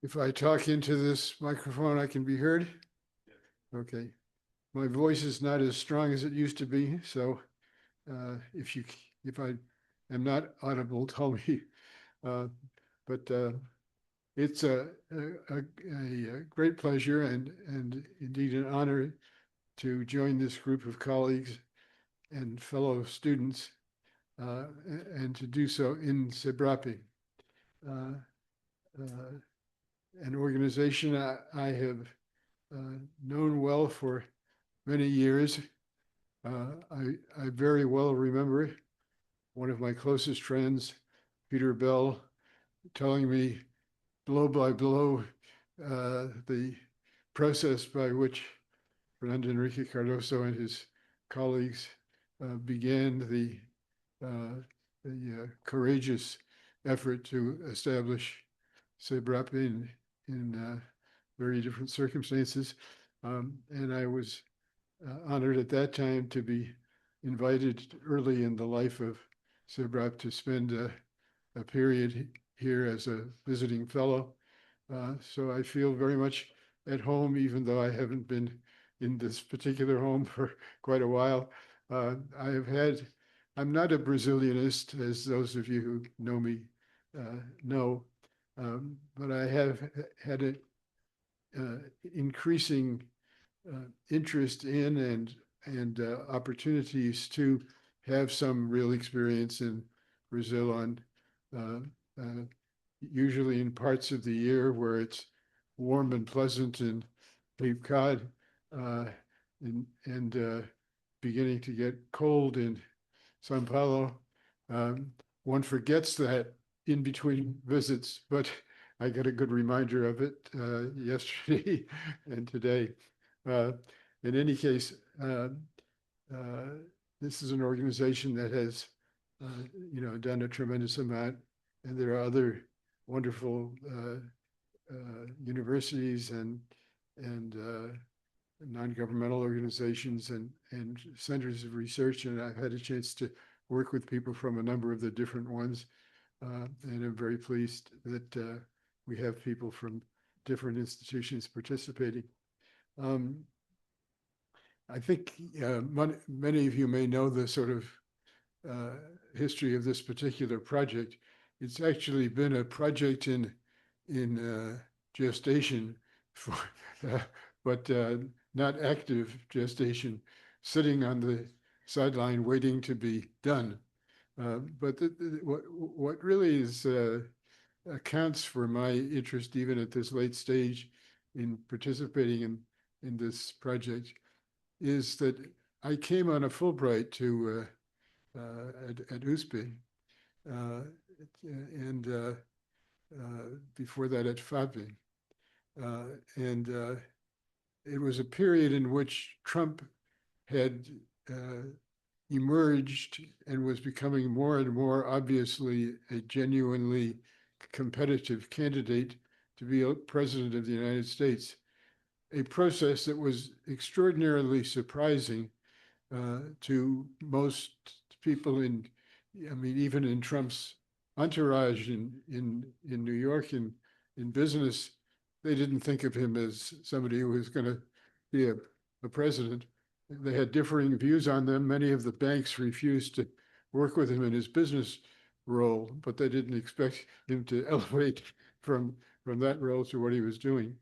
If I talk into this microphone, I can be heard? Okay. My voice is not as strong as it used to be, so if I am not audible, tell me. But it's a great pleasure and indeed an honor to join this group of colleagues and fellow students and to do so in Cebrapi. An organization I have known well for many years. I very well remember one of my closest friends, Peter Bell, telling me blow by blow the process by which Fernando Enrique Cardoso and his colleagues began the courageous effort to establish Cebrapi in very different circumstances. And I was honored at that time to be invited early in the life of Cebrapi to spend a period here as a visiting fellow. So I feel very much at home, even though I haven't been in this particular home for quite a while. I'm not a Brazilianist, as those of you who know me know, but I have had an increasing interest in and opportunities to have some real experience in Brazil on usually in parts of the year where it's warm and pleasant in Cape Cod and beginning to get cold in Sao Paulo. One forgets that in between visits, but I got a good reminder of it yesterday and today. In any case, this is an organization that has, done a tremendous amount, and there are other wonderful universities and non-governmental organizations and centers of research, and I've had a chance to work with people from a number of the different ones, and I'm very pleased that we have people from different institutions participating. I think many of you may know the sort of history of this particular project. It's actually been a project in gestation, for, but not active gestation, sitting on the sideline waiting to be done. But what really is accounts for my interest, even at this late stage, in participating in this project, is that I came on a Fulbright to at USP, and before that at FAPI. And it was a period in which Trump had emerged and was becoming more and more obviously a genuinely competitive candidate to be president of the United States, a process that was extraordinarily surprising to most people even in Trump's entourage in New York in business. They didn't think of him as somebody who was going to be a president. They had differing views on them. Many of the banks refused to work with him in his business role, but they didn't expect him to elevate from that role to what he was doing.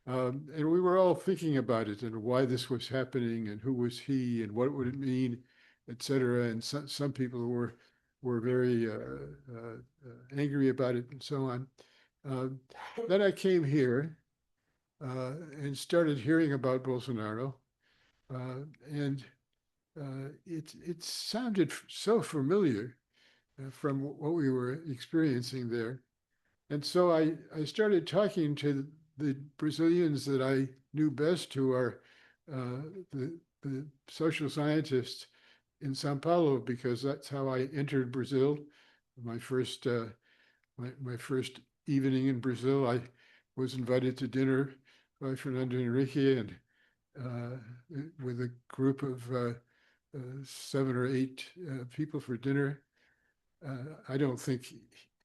And we were all thinking about it and why this was happening and who was he and what would it mean, et cetera. And some people were very angry about it and so on. Then I came here and started hearing about Bolsonaro, and it sounded so familiar from what we were experiencing there. And so I started talking to the Brazilians that I knew best, who are the social scientists in Sao Paulo, because that's how I entered Brazil. My first evening in Brazil, I was invited to dinner by Fernando Henrique and with a group of 7 or 8 people for dinner. I don't think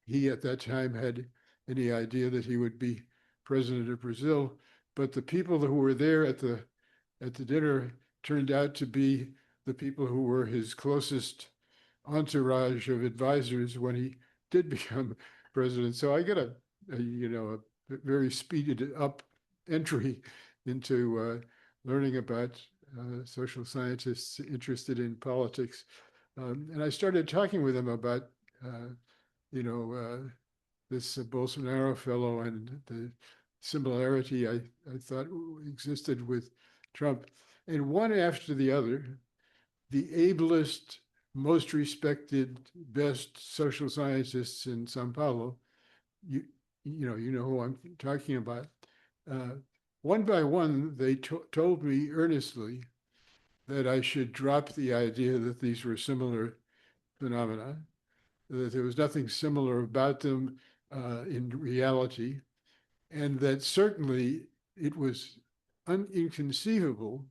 he at that time had any idea that he would be president of Brazil. But the people who were there at the dinner turned out to be the people who were his closest entourage of advisors when he did become president. So I get a very speeded up entry into learning about social scientists interested in politics. And I started talking with him about, this Bolsonaro fellow and the similarity I thought existed with Trump. And one after the other, the ablest, most respected, best social scientists in Sao Paulo, you know who I'm talking about. One by one, they told me earnestly that I should drop the idea that these were similar phenomena, that there was nothing similar about them in reality, and that certainly it was inconceivable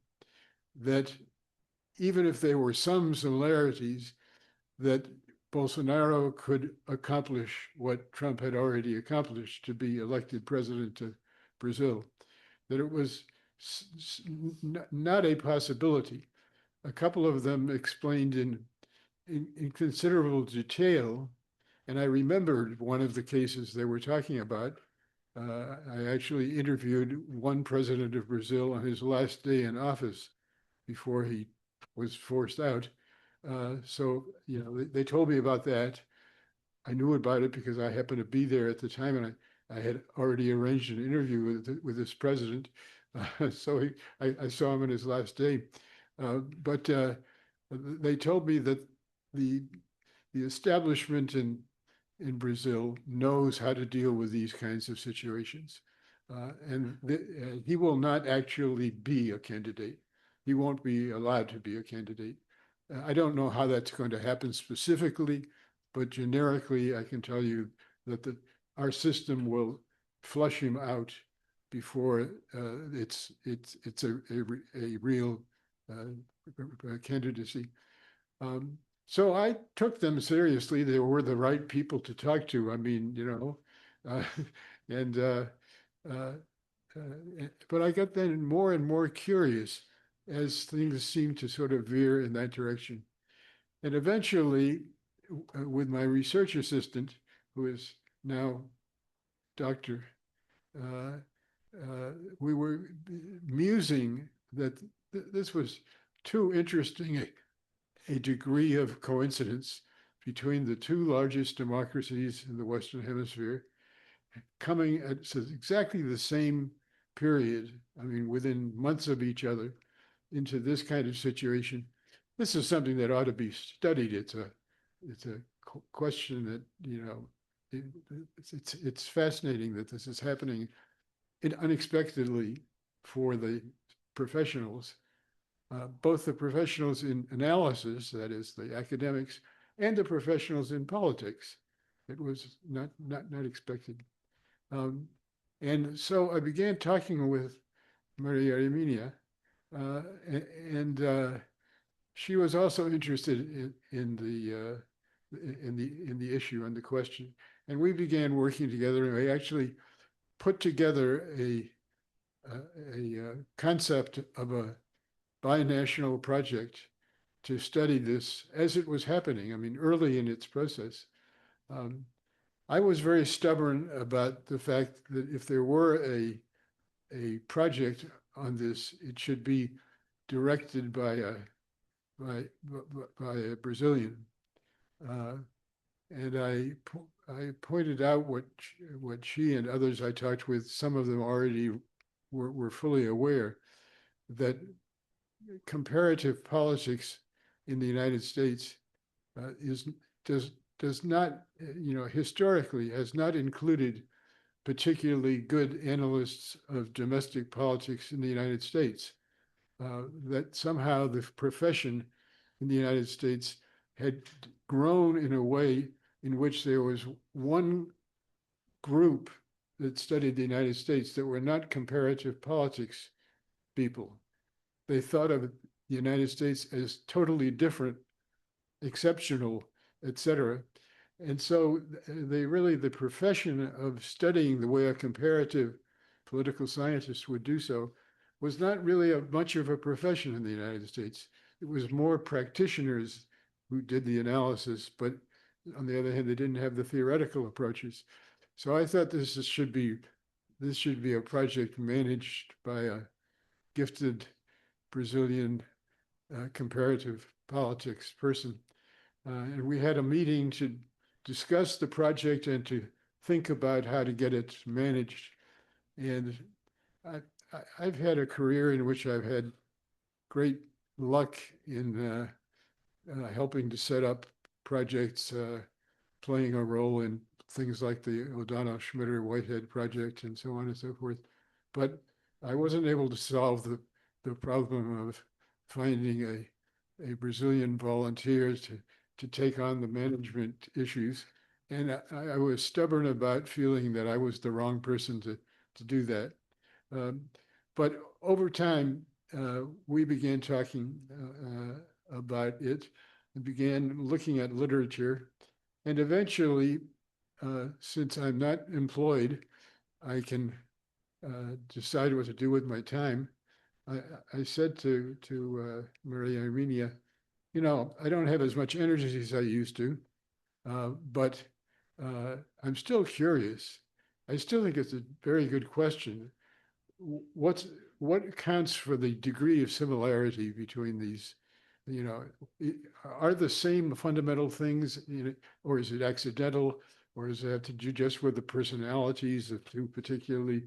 that even if there were some similarities, that Bolsonaro could accomplish what Trump had already accomplished, to be elected president of Brazil, that it was not a possibility. A couple of them explained in considerable detail, and I remembered one of the cases they were talking about. I actually interviewed one president of Brazil on his last day in office before he was forced out. So, they told me about that. I knew about it because I happened to be there at the time, and I had already arranged an interview with this president. So I saw him on his last day. But they told me that the establishment in Brazil knows how to deal with these kinds of situations. And he will not actually be a candidate. He won't be allowed to be a candidate. I don't know how that's going to happen specifically, but generically, I can tell you that our system will flush him out before it's a real candidacy. So I took them seriously. They were the right people to talk to. I mean, and but I got then more and more curious as things seemed to sort of veer in that direction. And eventually, with my research assistant, who is now Dr., we were musing that this was too interesting a degree of coincidence between the two largest democracies in the Western Hemisphere coming at exactly the same period, I mean, within months of each other, into this kind of situation. This is something that ought to be studied. It's a question that, it's fascinating that this is happening unexpectedly for the professionals, both the professionals in analysis, that is the academics, and the professionals in politics. It was not expected. And so I began talking with Maria Arminia, and she was also interested in the issue and the question. And we began working together, and we actually put together a concept of a binational project to study this as it was happening. I mean, early in its process. I was very stubborn about the fact that if there were a project on this, it should be directed by a Brazilian. And I pointed out what she and others I talked with, some of them already were fully aware, that comparative politics in the United States does not, historically has not included particularly good analysts of domestic politics in the United States. That somehow the profession in the United States had grown in a way in which there was one group that studied the United States that were not comparative politics people. They thought of the United States as totally different, exceptional, etc. And so the profession of studying the way a comparative political scientists would do so, was not really much of a profession in the United States. It was more practitioners who did the analysis, but on the other hand, they didn't have the theoretical approaches. So I thought this should be a project managed by a gifted Brazilian comparative politics person. And we had a meeting to discuss the project and to think about how to get it managed. And I've had a career in which I've had great luck in helping to set up projects, playing a role in things like the O'Donnell Schmitter Whitehead project and so on and so forth. But I wasn't able to solve the problem of finding a Brazilian volunteer to take on the management issues. And I was stubborn about feeling that I was the wrong person to do that. But over time, we began talking about it and began looking at literature. And eventually, since I'm not employed, I can decide what to do with my time. I said to Maria Armenia, you know, I don't have as much energy as I used to, but I'm still curious. I still think it's a very good question. What accounts for the degree of similarity between these? You know, are the same fundamental things, you know, or is it accidental, or does it have to do just with the personalities of two particularly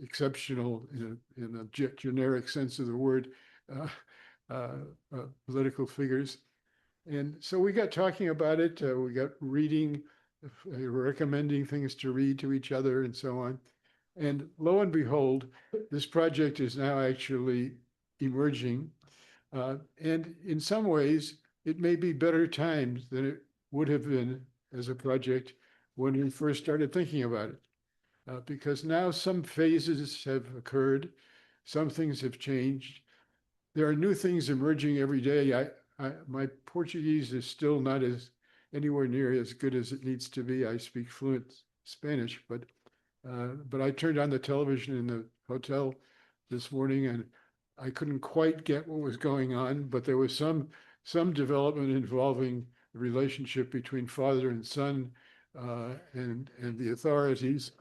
exceptional, in a generic sense of the word, uh, political figures? And so we got talking about it. We got reading, recommending things to read to each other and so on. And lo and behold, this project is now actually emerging. And in some ways, it may be better times than it would have been as a project when we first started thinking about it. Because now some phases have occurred, some things have changed. There are new things emerging every day. My Portuguese is still not anywhere near as good as it needs to be. I speak fluent Spanish, but I turned on the television in the hotel this morning and I couldn't quite get what was going on, but there was some development involving the relationship between father and son and the authorities.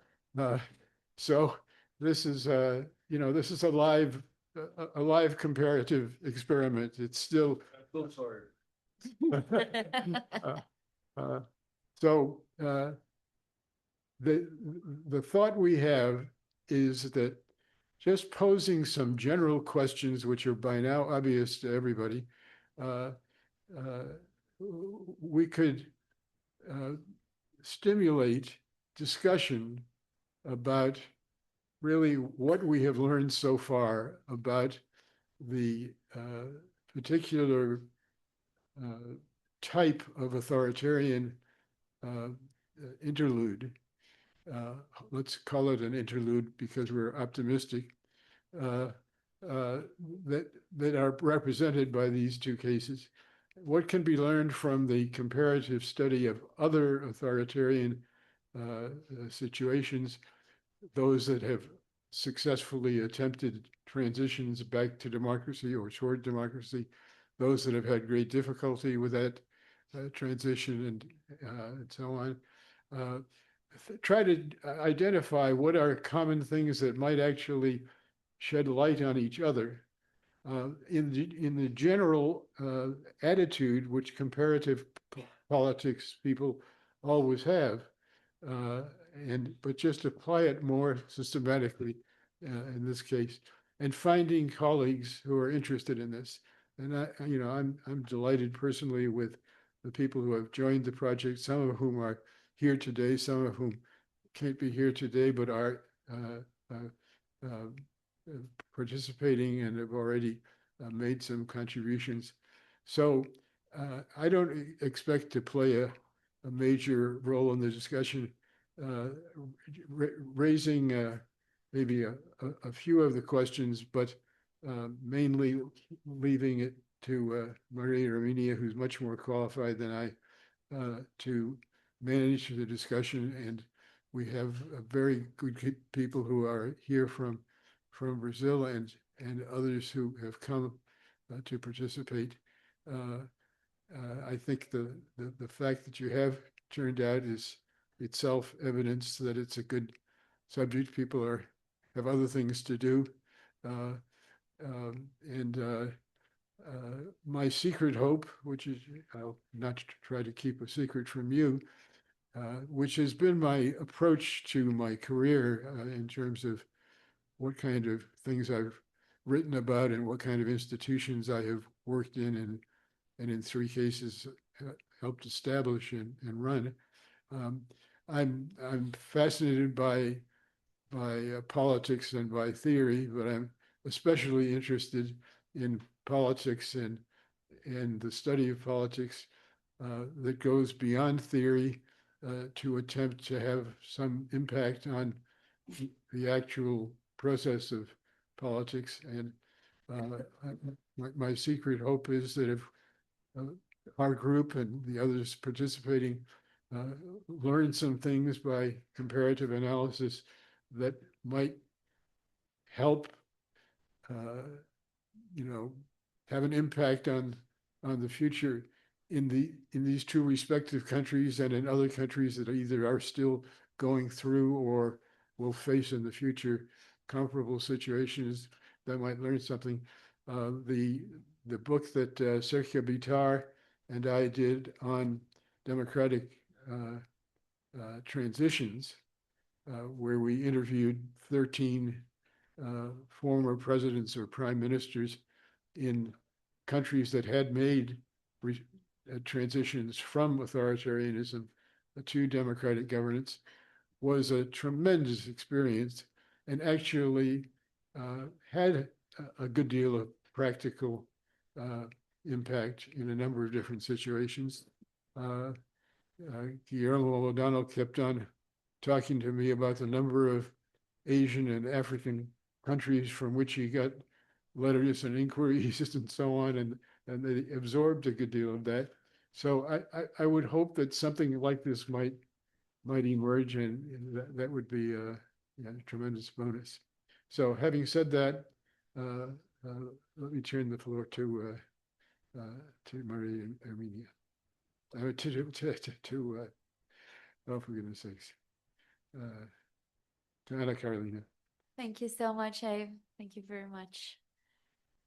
So this is this is a live comparative experiment. It's still. I'm sorry. uh, so the thought we have is that just posing some general questions, which are by now obvious to everybody, we could stimulate discussion about really what we have learned so far about the particular type of authoritarian interlude. Let's call it an interlude because we're optimistic, that are represented by these two cases. What can be learned from the comparative study of other authoritarian situations, those that have successfully attempted transitions back to democracy or toward democracy, those that have had great difficulty with that transition and so on. Try to identify what are common things that might actually shed light on each other. In the general attitude, which comparative politics people always have, but just apply it more systematically in this case, and finding colleagues who are interested in this. And I'm delighted personally with the people who have joined the project, some of whom are here today, some of whom can't be here today, but are participating and have already made some contributions. So I don't expect to play a major role in the discussion, raising maybe a few of the questions, but mainly leaving it to Maria Armenia, who's much more qualified than I, to manage the discussion and we have very good people who are here from Brazil and others who have come to participate. I think the fact that you have turned out is itself evidence that it's a good subject. People have other things to do, and my secret hope, which is I'll not try to keep a secret from you, which has been my approach to my career in terms of what kind of things I've written about and what kind of institutions I have worked in and in 3 cases helped establish and run. I'm fascinated by politics and by theory, but I'm especially interested in politics and the study of politics that goes beyond theory to attempt to have some impact on the actual process of politics. And my secret hope is that if our group and the others participating learn some things by comparative analysis that might help, have an impact on the future in these 2 respective countries and in other countries that either are still going through or will face in the future comparable situations that might learn something. The book that Sergio Bitar and I did on democratic transitions, where we interviewed 13 former presidents or prime ministers in countries that had made transitions from authoritarianism to democratic governance, was a tremendous experience and actually had a good deal of practical impact in a number of different situations. Guillermo O'Donnell kept on talking to me about the number of Asian and African countries from which he got letters and inquiries and so on, and they absorbed a good deal of that. So I would hope that something like this might emerge, and that would be a tremendous bonus. So having said that, let me turn the floor to Maria Armenia. Oh, for goodness sakes, to Anna Carolina. Thank you so much, Abe. Thank you very much.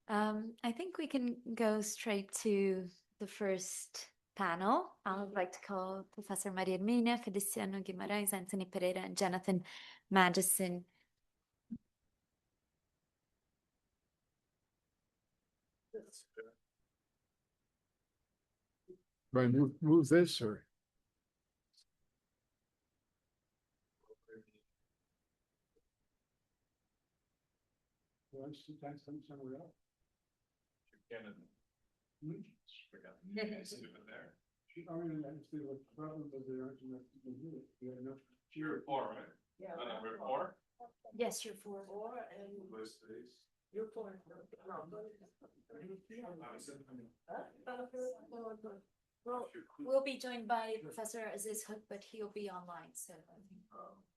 I think we can go straight to the first panel. I would like to call Professor Maria Hermínia, Feliciano Guimarães, Anthony Pereira, and Jonathan Madison. Do I move this or? Somewhere else. Canada. There. I mean, the problem is there aren't enough people do it. We have enough. You're 4, right? Yeah. We're 4? Yes, you're 4. And List these. you're 4. Well, we'll be joined by Professor Aziz Hook, but he'll be online, so I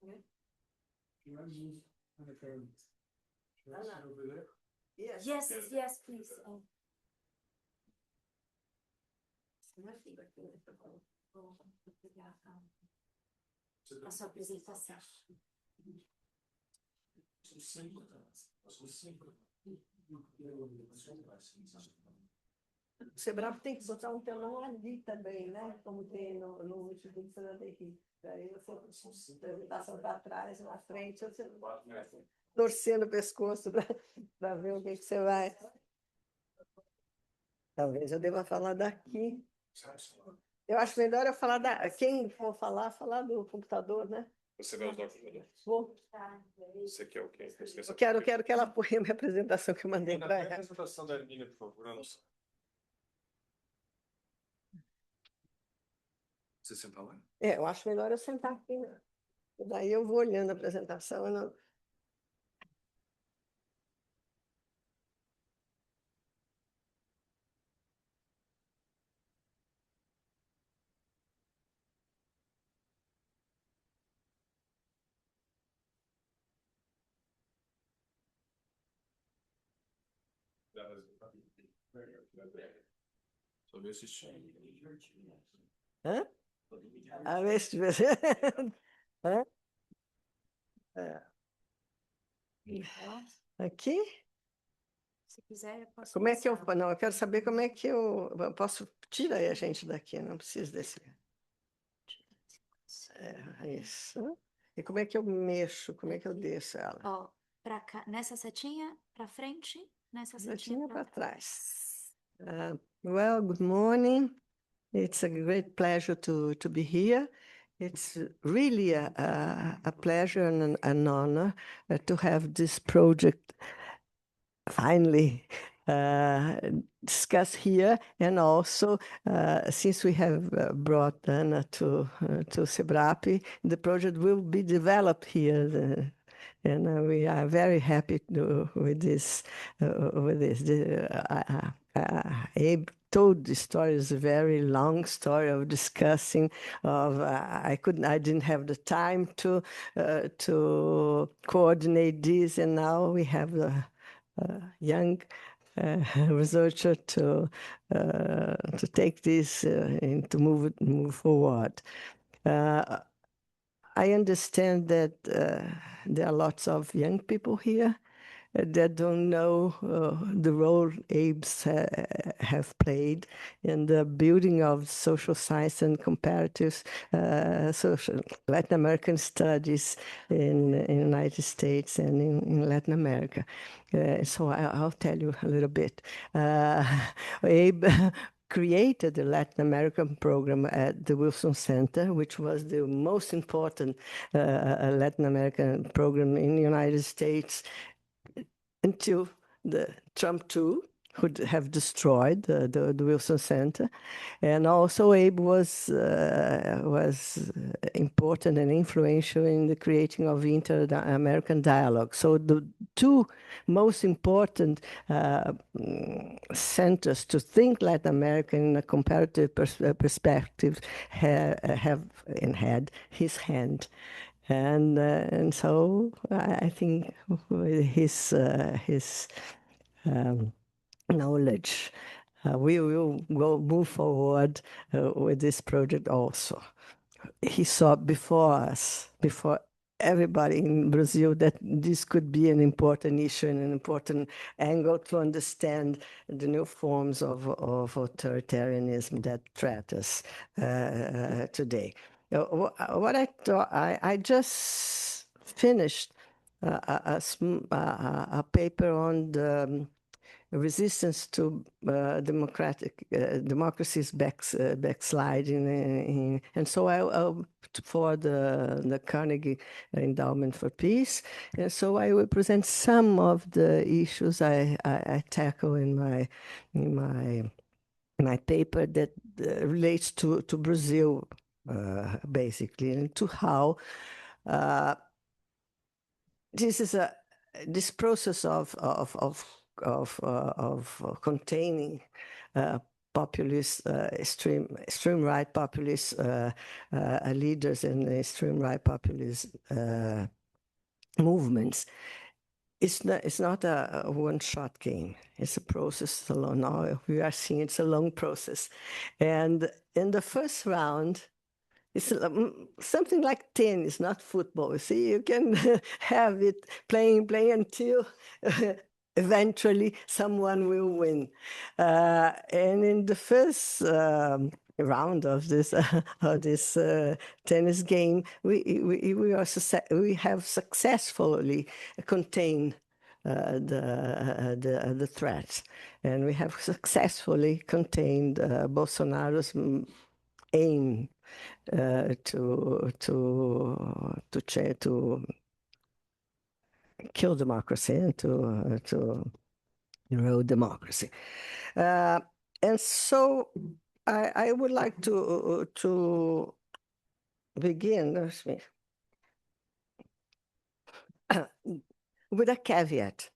think. Should I move Anna Carolina? Should I sit over there? Yes. Yes, please. A sua apresentação. O Sebrap tem que botar um telão ali também, né? Como tem no Instituto Fernando Henrique. Daí você apresentação para trás, na frente, você torcendo o pescoço para ver o que você vai. Talvez eu deva falar daqui. Eu acho melhor eu falar quem for falar do computador, né? Você vai usar o computador? Vou. Você quer o quê? Eu quero que ela apoie a minha apresentação que eu mandei para ela. A apresentação da Hermínia, por favor. Eu não sei. Você senta lá? Eu acho melhor eu sentar aqui, né? Daí eu vou olhando a apresentação. Eu não... Só vi assistindo. Hã? A ver se... Hã? É. Aqui? Se quiser, eu posso Como é que eu... passar. Não, eu quero saber como é que eu posso... Tira aí a gente daqui, não preciso desse... É, isso. E como é que eu mexo? Como é que eu desço ela? Ó, pra cá, nessa setinha pra frente, nessa Já setinha tinha pra para trás. trás. Well, good morning. It's a great pleasure to be here. It's really a pleasure and an honor to have this project finally discussed here, and also since we have brought Anna to SEBRAP, the project will be developed here. And we are very happy with this. Abe told the story. Is a very long story of discussing. I didn't have the time to coordinate this, and now we have a young researcher to take this and to move forward. I understand that there are lots of young people here that don't know the role Abe's have played in the building of social science and comparative social Latin American studies in the United States and in Latin America. So I'll tell you a little bit. Abe created the Latin American program at the Wilson Center, which was the most important Latin American program in the United States until the Trump 2 would have destroyed the Wilson Center. And also Abe was important and influential in the creating of inter-American dialogue. So the two most important centers to think Latin America in a comparative perspective have and had his hand. And so I think with his knowledge, we will move forward with this project also. He saw before us, before everybody in Brazil, that this could be an important issue and an important angle to understand the new forms of authoritarianism that threat us today. What I thought, I just finished a paper on the resistance to democracy's backsliding, and so I for the Carnegie Endowment for Peace, and so I will present some of the issues I tackle in my paper that relates to Brazil, basically, and to how this process of containing populist, extreme right populist leaders and extreme right populist movements. It's not a one-shot game. It's a process alone. Now we are seeing it's a long process, and in the first round, it's something like tennis, not football. You see, you can have it playing until eventually someone will win. And in the first round of this tennis game, we have successfully contained the threat, and we have successfully contained Bolsonaro's aim to kill democracy and to erode democracy. And so I would like to begin with a caveat.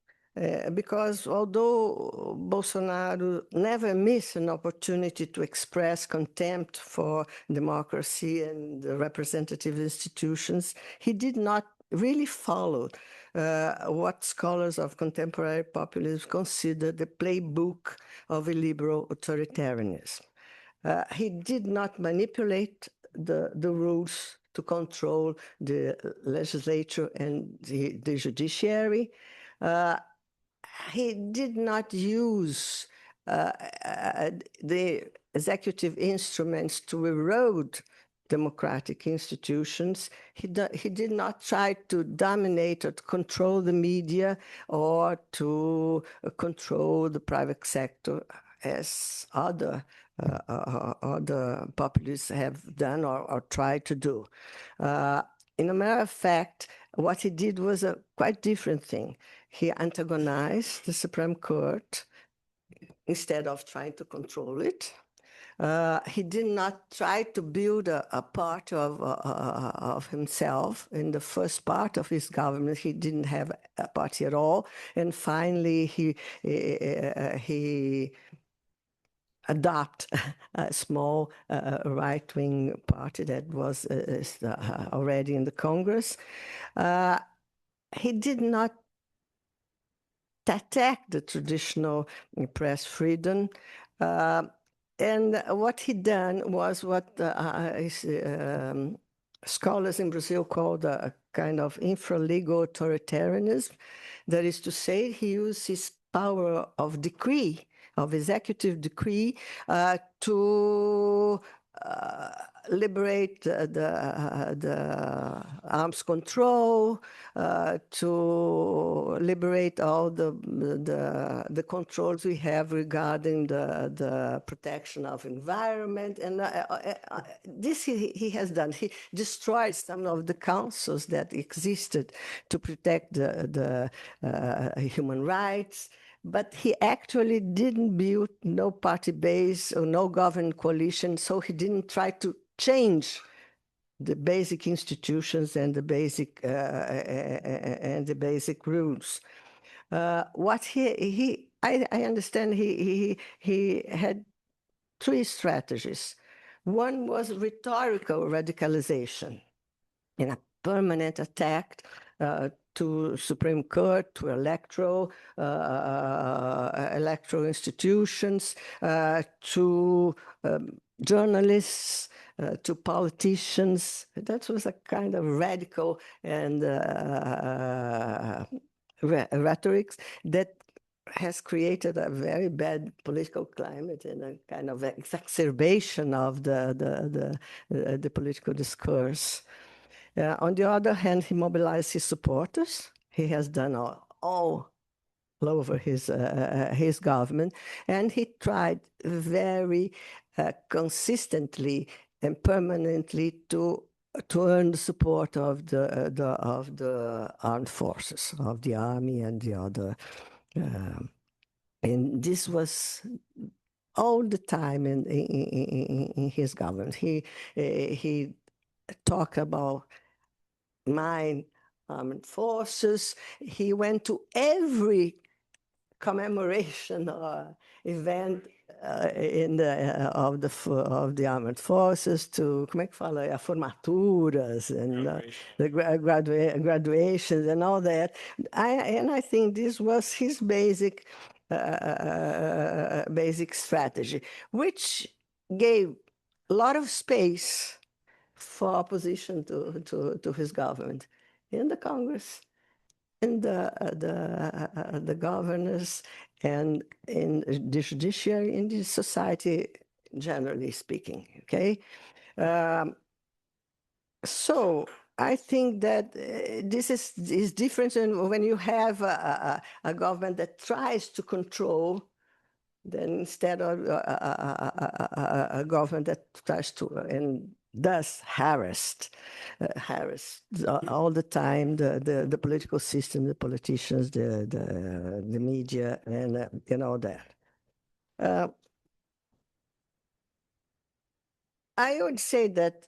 Because although Bolsonaro never missed an opportunity to express contempt for democracy and the representative institutions, he did not really followed what scholars of contemporary populism consider the playbook of a liberal authoritarianism. He did not manipulate the rules to control the legislature and the judiciary. He did not use the executive instruments to erode democratic institutions. He did not try to dominate or to control the media or to control the private sector as other populists have done or tried to do. In a matter of fact, what he did was a quite different thing. He antagonized the Supreme Court instead of trying to control it. He did not try to build a part of himself. In the first part of his government, he didn't have a party at all. And finally, he adopt a small right-wing party that was already in the Congress. He did not attack the traditional press freedom. And what he done was what scholars in Brazil called a kind of infralegal authoritarianism. That is to say, he used his power of decree, of executive decree, to liberate the arms control, to liberate all the controls we have regarding the protection of environment. And this he has done. He destroyed some of the councils that existed to protect the human rights. But he actually didn't build no party base or no government coalition, so he didn't try to change the basic institutions and the basic rules. What I understand he had three strategies. One was rhetorical radicalization, in a permanent attack to Supreme Court, to electoral institutions, to journalists, to politicians. That was a kind of radical and rhetoric that has created a very bad political climate and a kind of exacerbation of the political discourse. On the other hand, he mobilized his supporters. He has done all over his government, and he tried very consistently and permanently to earn the support of the armed forces, of the army and the other. And this was all the time in his government. He talked about mine armed forces. He went to every commemoration or event of the armed forces, to, como é que fala, formaturas and the graduations and all that. And I think this was his basic strategy, which gave a lot of space for opposition to his government in the Congress, in the governors, and in the judiciary, in the society, generally speaking. Okay, so I think that this is different when you have a government that tries to control, then instead of a government that tries to and thus harassed all the time the political system, the politicians, the media, and all that. I would say that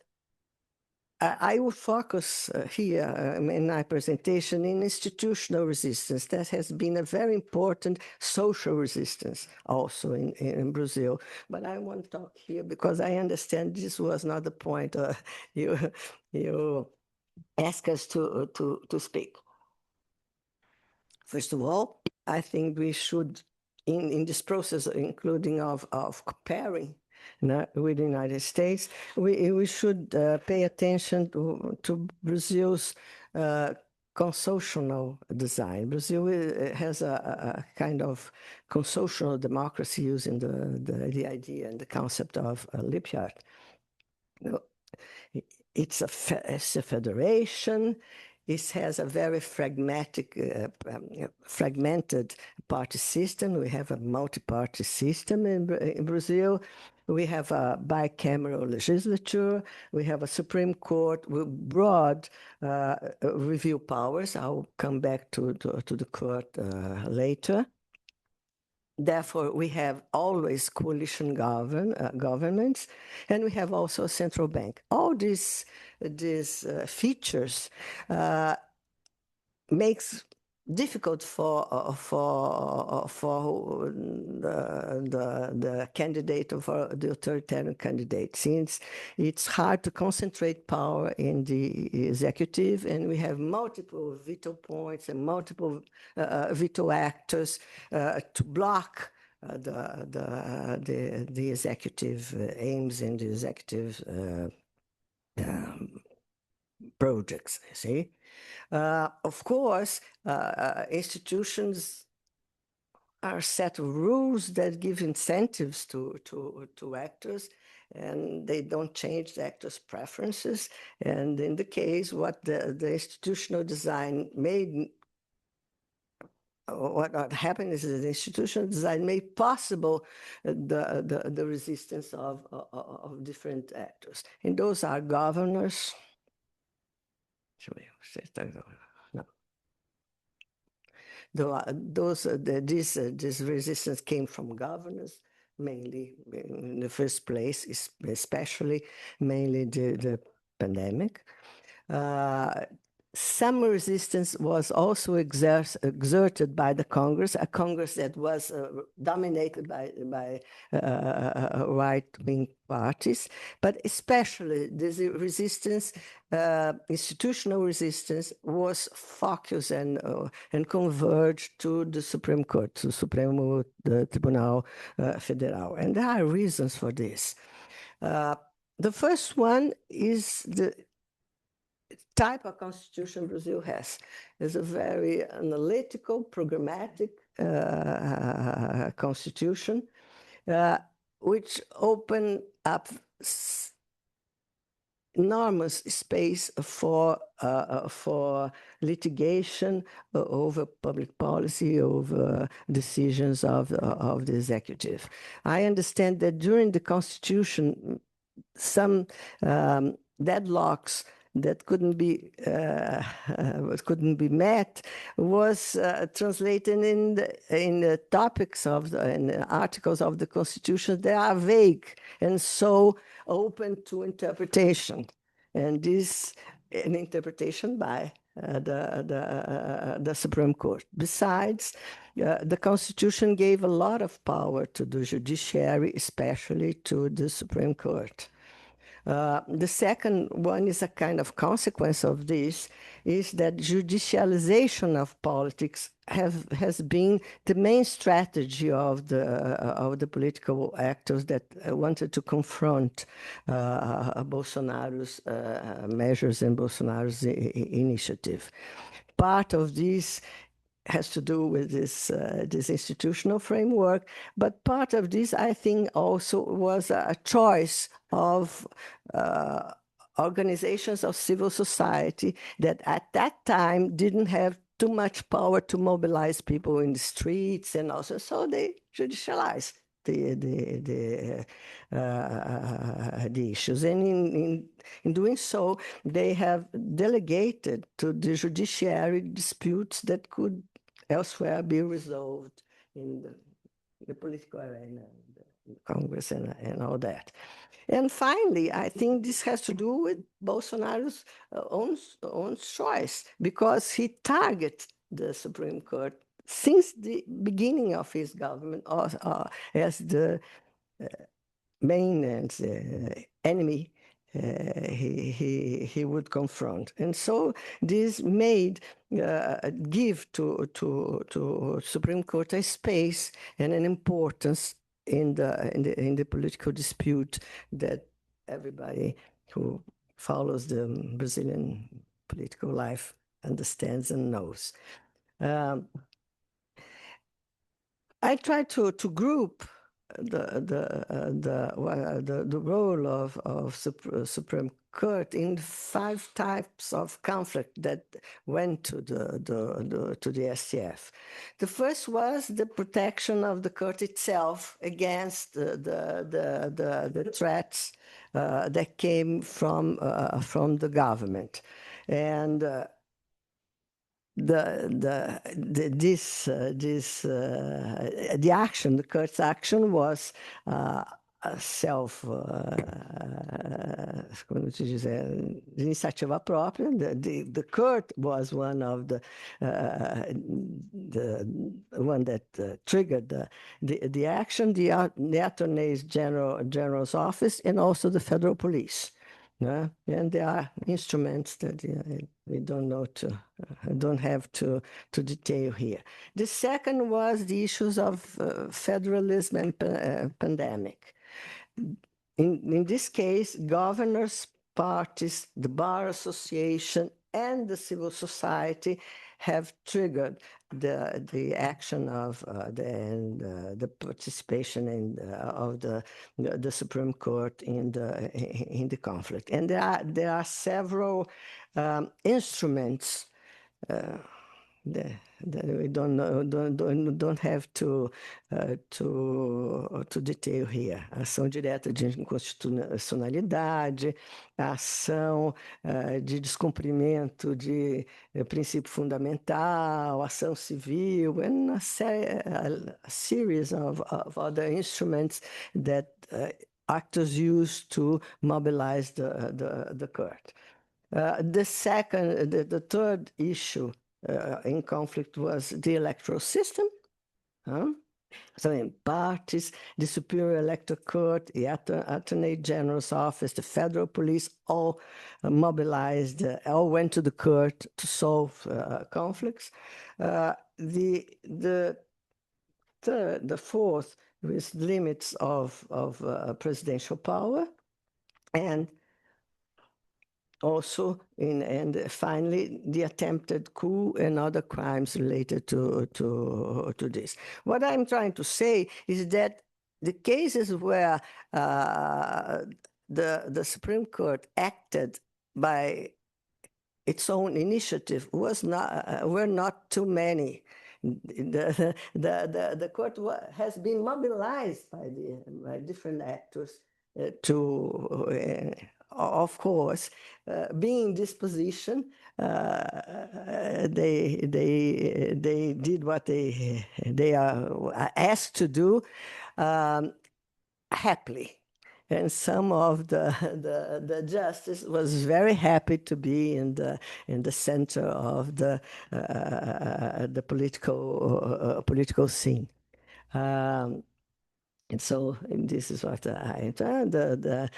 I will focus here in my presentation in institutional resistance. That has been a very important social resistance also in Brazil. But I won't talk here because I understand this was not the point you ask us to speak. First of all, I think we should, in this process, including of comparing with the United States, we should pay attention to Brazil's consocial design. Brazil has a kind of consocial democracy using the idea and the concept of Lipjart. It's a federation. It has a very fragmented party system. We have a multi-party system in Brazil. We have a bicameral legislature. We have a Supreme Court with broad review powers. I'll come back to the court later. Therefore, we have always coalition governments, and we have also a central bank. All these features makes difficult for the candidate of the authoritarian candidate, since it's hard to concentrate power in the executive, and we have multiple veto points and multiple veto actors to block the executive aims and the executive projects. You see. Of course, institutions are set of rules that give incentives to actors, and they don't change the actors' preferences. And in the case, what the institutional design made, what happened is that the institutional design made possible the resistance of different actors. And those are governors. No. This resistance came from governors, mainly in the first place, especially mainly the pandemic. Some resistance was also exerted by the Congress, a Congress that was dominated by right-wing parties, but especially this resistance, institutional resistance, was focused and converged to the Supreme Court, to Supremo Tribunal Federal. And there are reasons for this. The first one is the type of constitution Brazil has. It's a very analytical, programmatic constitution, which open up enormous space for litigation over public policy, over decisions of the executive. I understand that during the constitution, some deadlocks that couldn't be met was translated in the topics of in the articles of the Constitution. They are vague and so open to interpretation, and this an interpretation by the Supreme Court. Besides, the Constitution gave a lot of power to the judiciary, especially to the Supreme Court. The second one is a kind of consequence of this, is that judicialization of politics has been the main strategy of the political actors that wanted to confront Bolsonaro's measures and Bolsonaro's initiative. Part of this has to do with this institutional framework, but part of this, I think, also was a choice of organizations of civil society that at that time didn't have too much power to mobilize people in the streets, and also so they judicialized the issues, and in doing so, they have delegated to the judiciary disputes that could elsewhere be resolved in the political arena, the Congress, and all that. And finally, I think this has to do with Bolsonaro's own choice, because he targeted the Supreme Court since the beginning of his government as the main enemy he would confront. And so this made give to Supreme Court a space and an importance in the political dispute that everybody who follows the Brazilian political life understands and knows. I try to group the role of Supreme Court in 5 types of conflict that went to the STF. The first was the protection of the court itself against the threats that came from the government, and the action, the court's action was como te dizer, de iniciativa própria. The court was one of the one that triggered the action, the Attorney General's office, and also the federal police. And there are instruments that we don't have to detail here. The second was the issues of federalism and pandemic. In this case, governors, parties, the Bar Association, and the civil society have triggered the action of the participation of the Supreme Court in the conflict. And there are several instruments that we don't have to detail here. Ação direta de inconstitucionalidade, ação de descumprimento de princípio fundamental, ação civil, and a series of other instruments that actors use to mobilize the court. The third issue in conflict was the electoral system. So in parties, the Superior Electoral Court, the Attorney General's office, the federal police, all mobilized, all went to the court to solve conflicts. The fourth was limits of presidential power, and also, and finally, the attempted coup and other crimes related to this. What I'm trying to say is that the cases where the Supreme Court acted by its own initiative were not too many. The court has been mobilized by different actors to. Of course, being in this position, they did what they are asked to do happily. And some of the justice was very happy to be in the center of the political scene. And so this is what the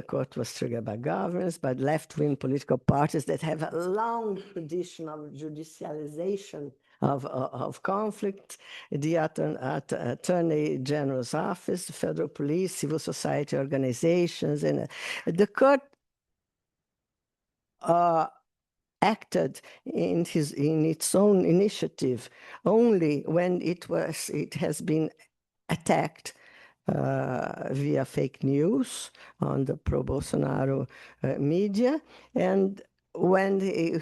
court was triggered by governments, by left-wing political parties that have a long tradition of judicialization of conflict, the Attorney General's office, the federal police, civil society organizations, and the court acted in its own initiative only when it has been attacked via fake news on the pro-Bolsonaro media, and when it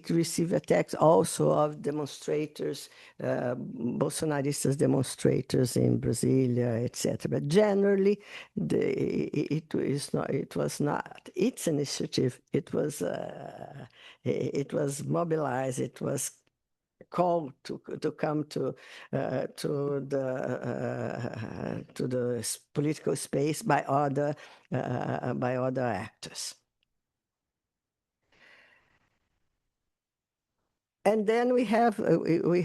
received attacks also of demonstrators, Bolsonaristas demonstrators in Brasilia, etc. But generally, it was not its initiative. It was mobilized. It was called to come to the political space by other actors. And then we have I'm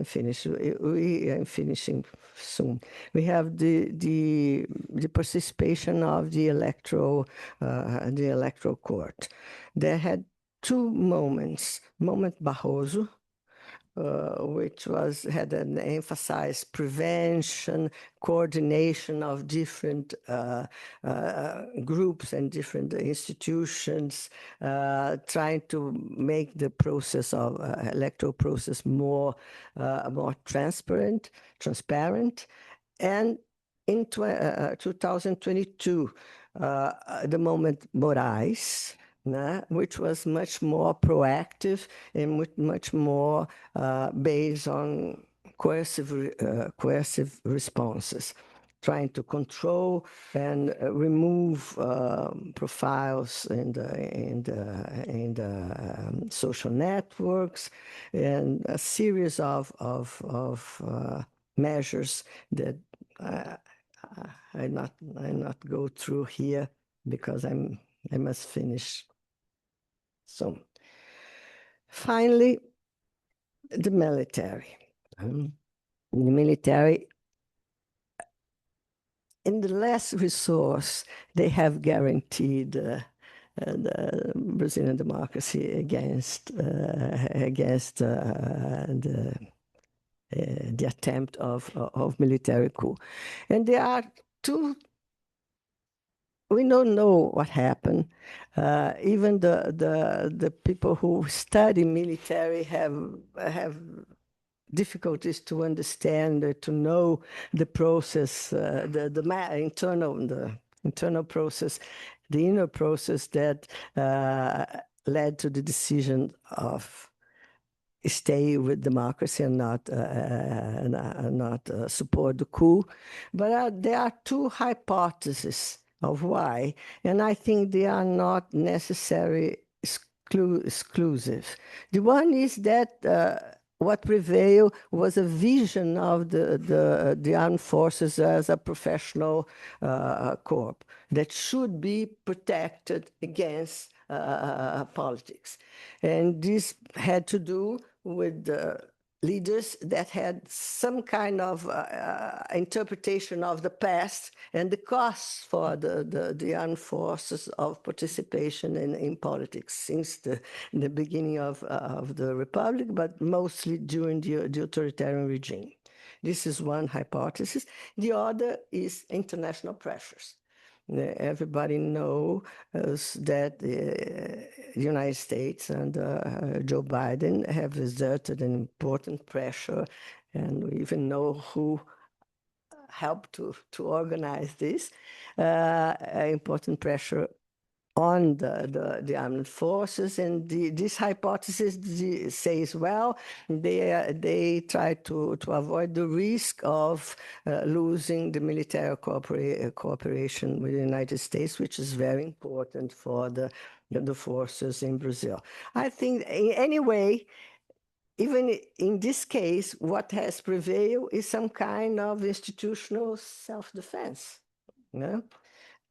finished. I'm finishing soon. We have the participation of the electoral court. They had two moments. Moment Barroso, which had an emphasized prevention, coordination of different groups and different institutions, trying to make the process of electoral process more transparent, and in 2022, the moment Moraes, which was much more proactive and much more based on coercive responses, trying to control and remove profiles in the social networks, and a series of measures that I not go through here because I must finish. So finally, the military. The military, in the last resource, they have guaranteed the Brazilian democracy against the attempt of military coup. And there are two. We don't know what happened. Even the people who study military have difficulties to understand, to know the process, the internal process, the inner process that led to the decision of stay with democracy and not support the coup. But there are two hypotheses of why, and I think they are not necessarily exclusive. The one is that what prevailed was a vision of the armed forces as a professional corps that should be protected against politics. And this had to do with leaders that had some kind of interpretation of the past and the costs for the armed forces of participation in politics since the beginning of the republic, but mostly during the authoritarian regime. This is one hypothesis. The other is international pressures. Everybody knows that the United States and Joe Biden have exerted an important pressure, and we even know who helped to organize this important pressure on the armed forces. And this hypothesis says, well, they try to avoid the risk of losing the military cooperation with the United States, which is very important for the forces in Brazil. I think, anyway, even in this case, what has prevailed is some kind of institutional self-defense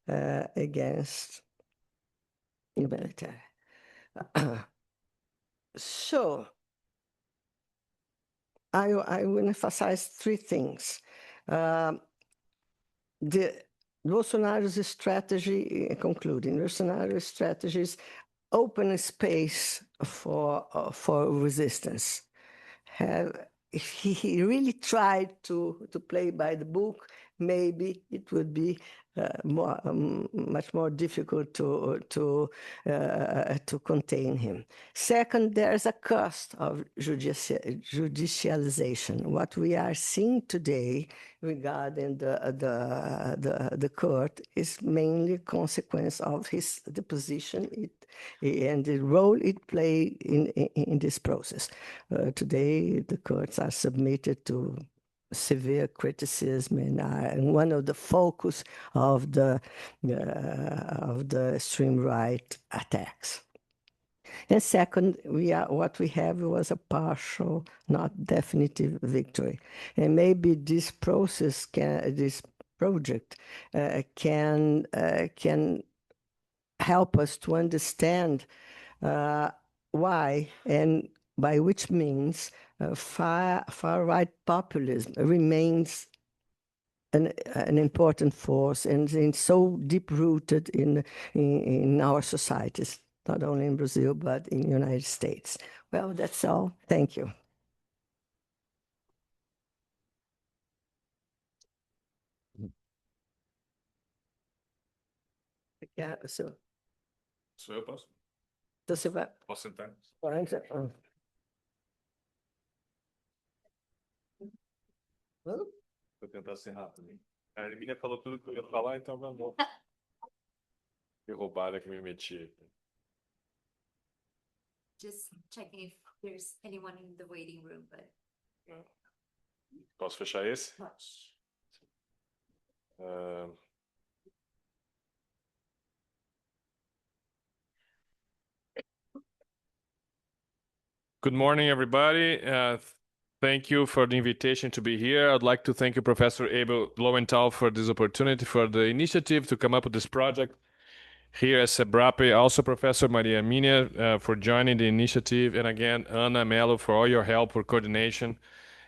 against the military. So I will emphasize three things. Bolsonaro's strategy, concluding, Bolsonaro's strategies open a space for resistance. If he really tried to play by the book, maybe it would be much more difficult to contain him. Second, there's a cost of judicialization. What we are seeing today regarding the court is mainly a consequence of the position and the role it played in this process. Today, the courts are submitted to severe criticism and one of the focus of the extreme right attacks. And second, what we have was a partial, not definitive victory. And maybe this process this project can help us to understand why and by which means far-right populism remains an important force and so deep-rooted in our societies, not only in Brazil, but in the United States. Well, that's all. Thank you. Yeah, so Sou eu, posso? você vai. Posso sentar? Vou tentar ser rápido. Hein? A Hermínia falou tudo que eu ia falar, então vamos. Que roubada que me meti aqui. Just checking if there's anyone in the waiting room, but Posso fechar esse? much. Ah, Good morning, everybody. Thank you for the invitation to be here. I'd like to thank you, Professor Abel Lowenthal, for this opportunity, for the initiative to come up with this project here at SEBRAPE. Also, Professor Maria Hermínia, for joining the initiative. And again, Ana Mello, for all your help for coordination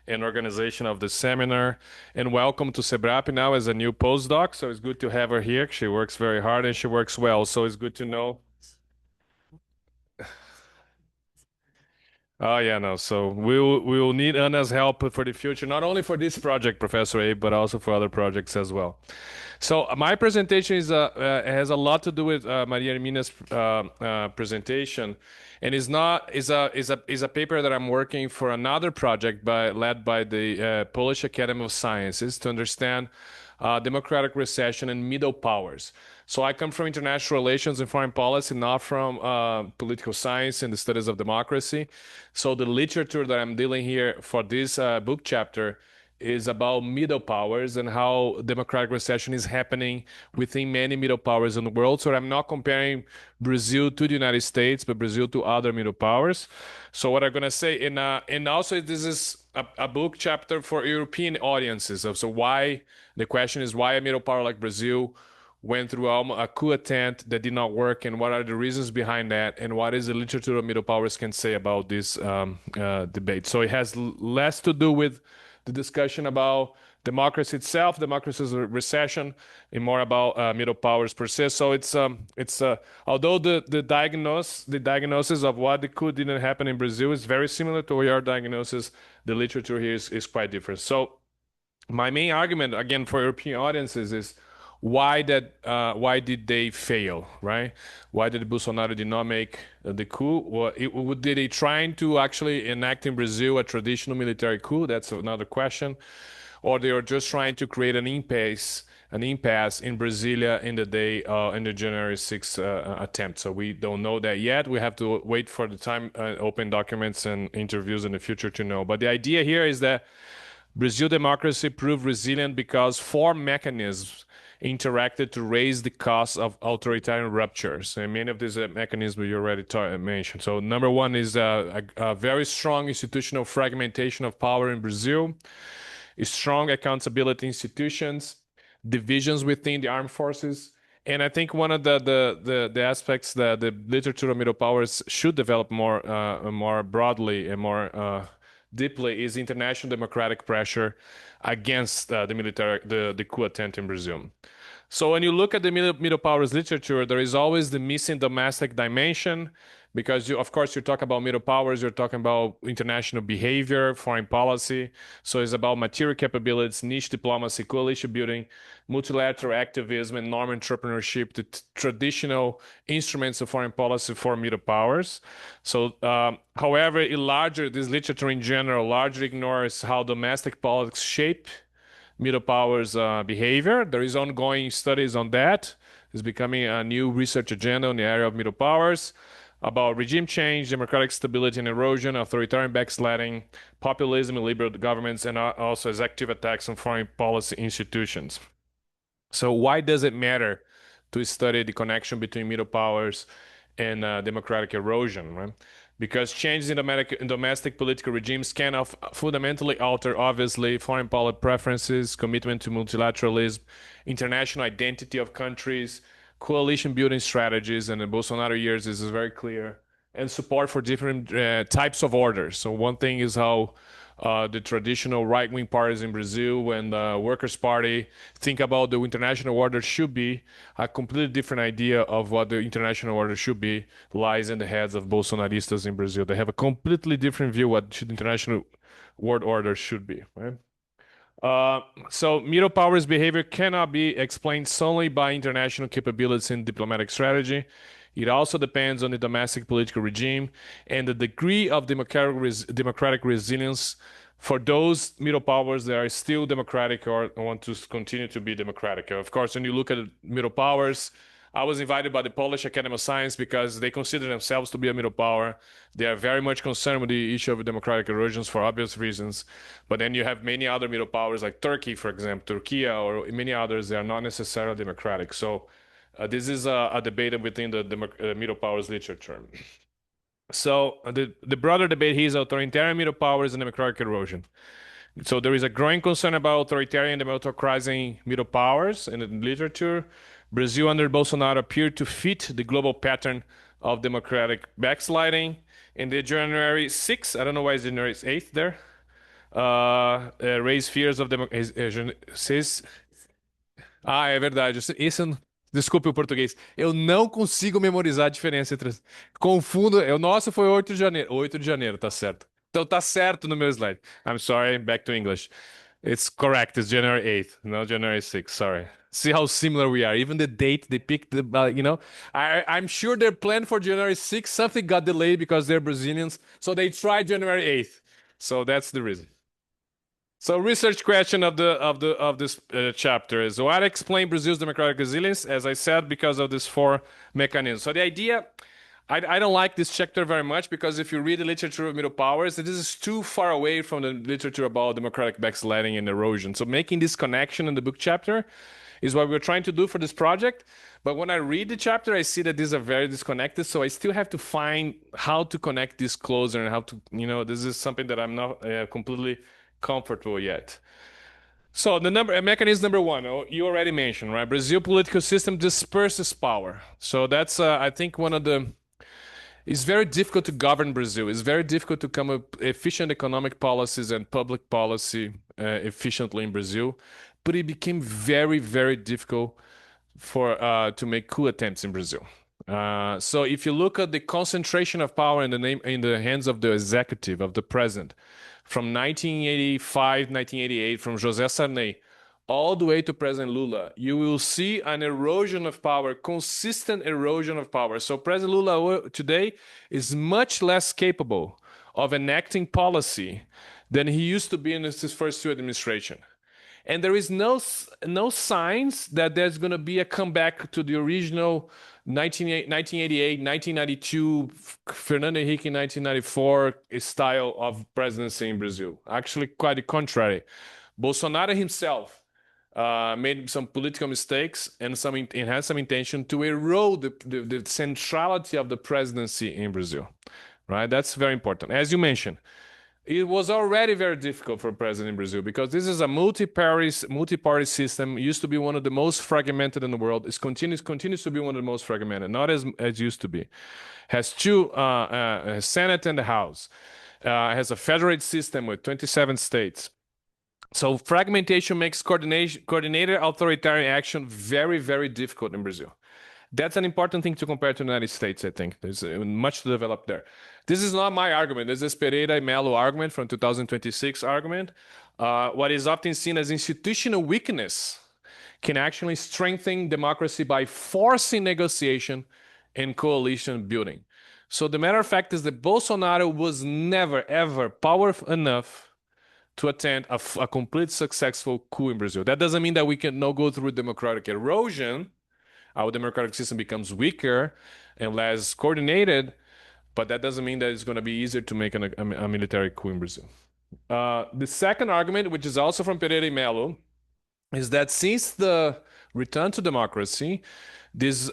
and organization of the seminar. And welcome to SEBRAPE now as a new postdoc. So it's good to have her here. She works very hard and she works well. So it's good to know. Oh yeah, no. So we will need Anna's help for the future, not only for this project, Professor Abe, but also for other projects as well. So my presentation has a lot to do with Maria Hermínia's presentation, and is a paper that I'm working for another project led by the Polish Academy of Sciences to understand democratic recession and middle powers. So I come from international relations and foreign policy, not from political science and the studies of democracy. So the literature that I'm dealing here for this book chapter is about middle powers and how democratic recession is happening within many middle powers in the world. So I'm not comparing Brazil to the United States, but Brazil to other middle powers. So what I'm going to say, and also this is a book chapter for European audiences. So why, the question is why a middle power like Brazil went through a coup attempt that did not work, and what are the reasons behind that, and what is the literature of middle powers can say about this debate. So it has less to do with the discussion about democracy itself, democracy's recession, and more about middle powers per se. So it's although the diagnosis of what the coup didn't happen in Brazil is very similar to your diagnosis, the literature here is quite different. So my main argument again for European audiences is why did they fail, right? Why did Bolsonaro did not make the coup? Did they trying to actually enact in Brazil a traditional military coup? That's another question. Or they are just trying to create an impasse in Brasilia in the January 6th attempt. So we don't know that yet. We have to wait for the time, open documents and interviews in the future to know. But the idea here is that Brazil democracy proved resilient because four mechanisms interacted to raise the cost of authoritarian ruptures. And many of these mechanisms we already mentioned. So number one is a very strong institutional fragmentation of power in Brazil, strong accountability institutions, divisions within the armed forces. And I think one of the aspects that the literature of middle powers should develop more broadly and more deeply is international democratic pressure against the coup attempt in Brazil. So when you look at the middle powers literature, there is always the missing domestic dimension, because of course you talk about middle powers, you're talking about international behavior, foreign policy. So it's about material capabilities, niche diplomacy, coalition building, multilateral activism, and norm entrepreneurship, the traditional instruments of foreign policy for middle powers. So, however, this literature in general largely ignores how domestic politics shape middle powers behavior. There is ongoing studies on that. It's becoming a new research agenda in the area of middle powers about regime change, democratic stability and erosion, authoritarian backsliding, populism, illiberal governments, and also as active attacks on foreign policy institutions. So why does it matter to study the connection between middle powers and democratic erosion, right? Because changes in domestic political regimes can fundamentally alter, obviously, foreign policy preferences, commitment to multilateralism, international identity of countries, coalition building strategies, and in Bolsonaro years, this is very clear and support for different types of orders. So one thing is how the traditional right-wing parties in Brazil and the Workers' Party think about the international order should be. A completely different idea of what the international order should be lies in the heads of Bolsonaristas in Brazil. They have a completely different view what should international world order should be, right? So Middle powers' behavior cannot be explained solely by international capabilities and diplomatic strategy. It also depends on the domestic political regime and the degree of democratic resilience for those middle powers that are still democratic or want to continue to be democratic. Of course, when you look at middle powers, I was invited by the Polish Academy of Science because they consider themselves to be a middle power. They are very much concerned with the issue of democratic erosions for obvious reasons. But then you have many other middle powers like Turkey, for example, Turkey, or many others that are not necessarily democratic. So this is a debate within the middle powers literature. So the broader debate here is authoritarian middle powers and democratic erosion. So there is a growing concern about authoritarian and democratizing middle powers in the literature. Brazil under Bolsonaro appeared to fit the global pattern of democratic backsliding. In the January 6th, I don't know why it's January 8th there, raised fears of democracy. Ah, é verdade. Desculpe o português. Eu não consigo memorizar a diferença entre. Confundo. O nosso foi 8 de janeiro. 8 de janeiro, tá certo. Então tá certo no meu slide. I'm sorry, back to English. It's correct. It's January 8th, not January 6th. Sorry. See how similar we are. Even the date they picked, I'm sure they're planned for January 6th. Something got delayed because they're Brazilians. So they tried January 8th. So that's the reason. So research question of this chapter is what explains Brazil's democratic resilience? As I said, because of these 4 mechanisms. So the idea, I don't like this chapter very much because if you read the literature of middle powers, this is too far away from the literature about democratic backsliding and erosion. So making this connection in the book chapter is what we're trying to do for this project. But when I read the chapter, I see that these are very disconnected. So I still have to find how to connect this closer and how to, this is something that I'm not completely comfortable yet. So the mechanism number 1, you already mentioned, right? Brazil political system disperses power. So that's, I think, one of the. It's very difficult to govern Brazil. It's very difficult to come up efficient economic policies and public policy efficiently in Brazil. But it became very, very difficult to make coup attempts in Brazil. So if you look at the concentration of power in the hands of the executive, of the president, from 1985, 1988, from José Sarney, all the way to President Lula, you will see an erosion of power, consistent erosion of power. So President Lula today is much less capable of enacting policy than he used to be in his first 2 administrations. And there is no signs that there's going to be a comeback to the original 1988, 1992, Fernando Henrique 1994 style of presidency in Brazil. Actually, quite the contrary. Bolsonaro himself made some political mistakes and had some intention to erode the centrality of the presidency in Brazil. Right? That's very important. As you mentioned, it was already very difficult for a president in Brazil because this is a multi-party system. It used to be one of the most fragmented in the world. It continues to be one of the most fragmented, not as used to be. Has 2 Senate and the House. Has a federate system with 27 states. So fragmentation makes coordinated authoritarian action very, very difficult in Brazil. That's an important thing to compare to the United States, I think. There's much to develop there. This is not my argument. This is Pereira and Melo argument from 2026 argument. What is often seen as institutional weakness can actually strengthen democracy by forcing negotiation and coalition building. So the matter of fact is that Bolsonaro was never, ever powerful enough to attend a complete successful coup in Brazil. That doesn't mean that we can now go through democratic erosion. Our democratic system becomes weaker and less coordinated, but that doesn't mean that it's going to be easier to make a military coup in Brazil. The second argument, which is also from Pereira and Melo, is that since the return to democracy, this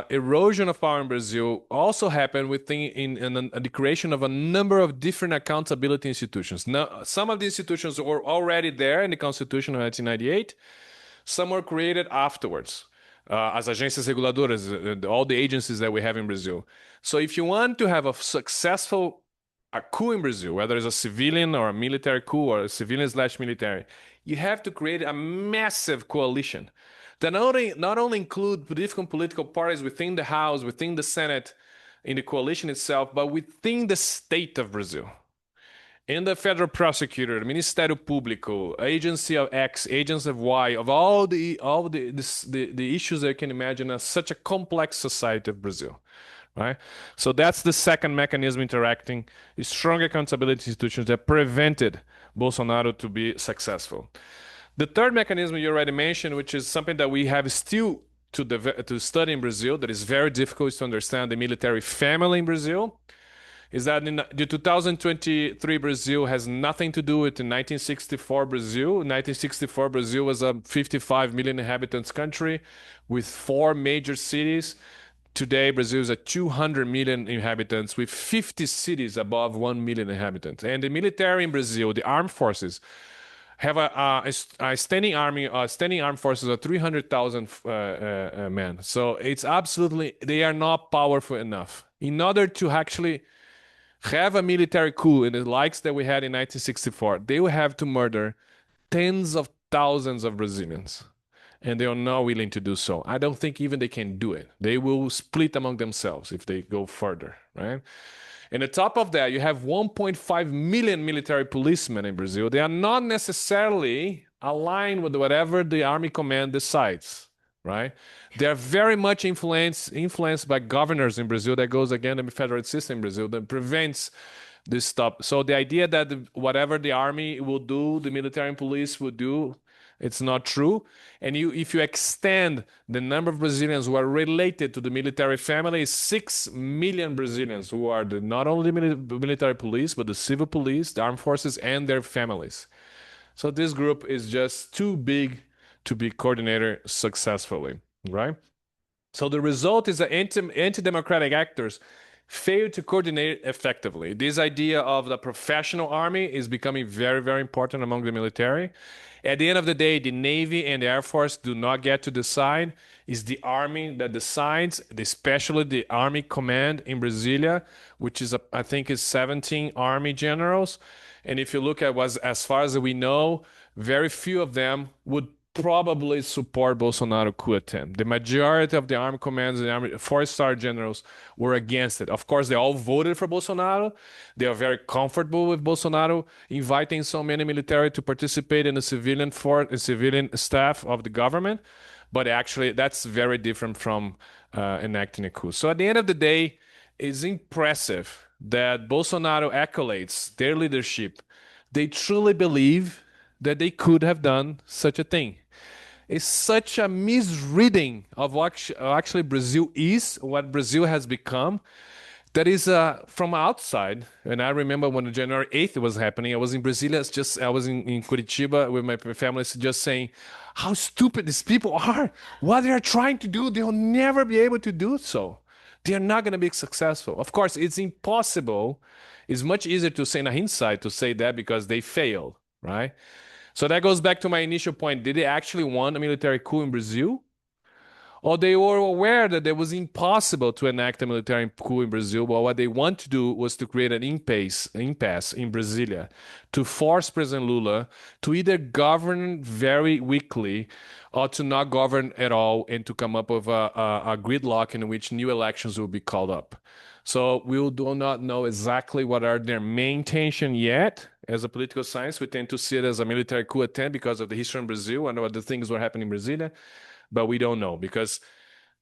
erosion of power in Brazil also happened within the creation of a number of different accountability institutions. Now, some of the institutions were already there in the Constitution of 1998. Some were created afterwards. as agências reguladoras, all the agencies that we have in Brazil. So if you want to have a successful coup in Brazil, whether it's a civilian or a military coup or a civilian/military, you have to create a massive coalition that not only include different political parties within the House, within the Senate, in the coalition itself, but within the state of Brazil. In the federal prosecutor, the Ministério Público, agency of X, agency of Y, of all the issues that you can imagine as such a complex society of Brazil, right? So that's the second mechanism interacting, strong accountability institutions that prevented Bolsonaro to be successful. The third mechanism you already mentioned, which is something that we have still to study in Brazil, that is very difficult to understand the military family in Brazil, is that in the 2023 Brazil has nothing to do with the 1964 Brazil. 1964 Brazil was a 55 million inhabitants country with 4 major cities. Today, Brazil is at 200 million inhabitants with 50 cities above 1 million inhabitants. And the military in Brazil, the armed forces, have a standing army, standing armed forces of 300,000 men. So it's absolutely, they are not powerful enough. In order to actually have a military coup in the likes that we had in 1964, they will have to murder tens of thousands of Brazilians. And they are not willing to do so. I don't think even they can do it. They will split among themselves if they go further, right? And on top of that, you have 1.5 million military policemen in Brazil. They are not necessarily aligned with whatever the army command decides, right? They are very much influenced by governors in Brazil. That goes again to the federal system in Brazil that prevents this stuff. So the idea that whatever the army will do, the military and police will do, it's not true. And if you extend the number of Brazilians who are related to the military family, 6 million Brazilians who are not only the military police, but the civil police, the armed forces, and their families. So this group is just too big to be coordinated successfully, right? So the result is that anti-democratic actors fail to coordinate effectively. This idea of the professional army is becoming very, very important among the military. At the end of the day, the Navy and the Air Force do not get to decide. It's the Army that decides, especially the Army Command in Brasilia, which is, I think, is 17 Army generals. And if you look at as far as we know, very few of them would probably support Bolsonaro coup attempt. The majority of the army commanders and the army 4-star generals were against it. Of course, they all voted for Bolsonaro. They are very comfortable with Bolsonaro inviting so many military to participate in the civilian staff of the government. But actually, that's very different from enacting a coup. So at the end of the day, it's impressive that Bolsonaro accolades their leadership. They truly believe that they could have done such a thing. It's such a misreading of what actually Brazil is, what Brazil has become, that is from outside. And I remember when January 8th was happening, I was in Brasilia, I was in Curitiba with my family, just saying how stupid these people are. What they are trying to do, they'll never be able to do so. They are not going to be successful. Of course, it's impossible. It's much easier to say in hindsight to say that because they failed, right? So that goes back to my initial point. Did they actually want a military coup in Brazil? Or they were aware that it was impossible to enact a military coup in Brazil, but what they want to do was to create an impasse in Brasilia, to force President Lula to either govern very weakly or to not govern at all and to come up with a gridlock in which new elections will be called up. So we do not know exactly what are their main intention yet. As a political science, we tend to see it as a military coup attempt because of the history in Brazil and what the things were happening in Brasilia. But we don't know because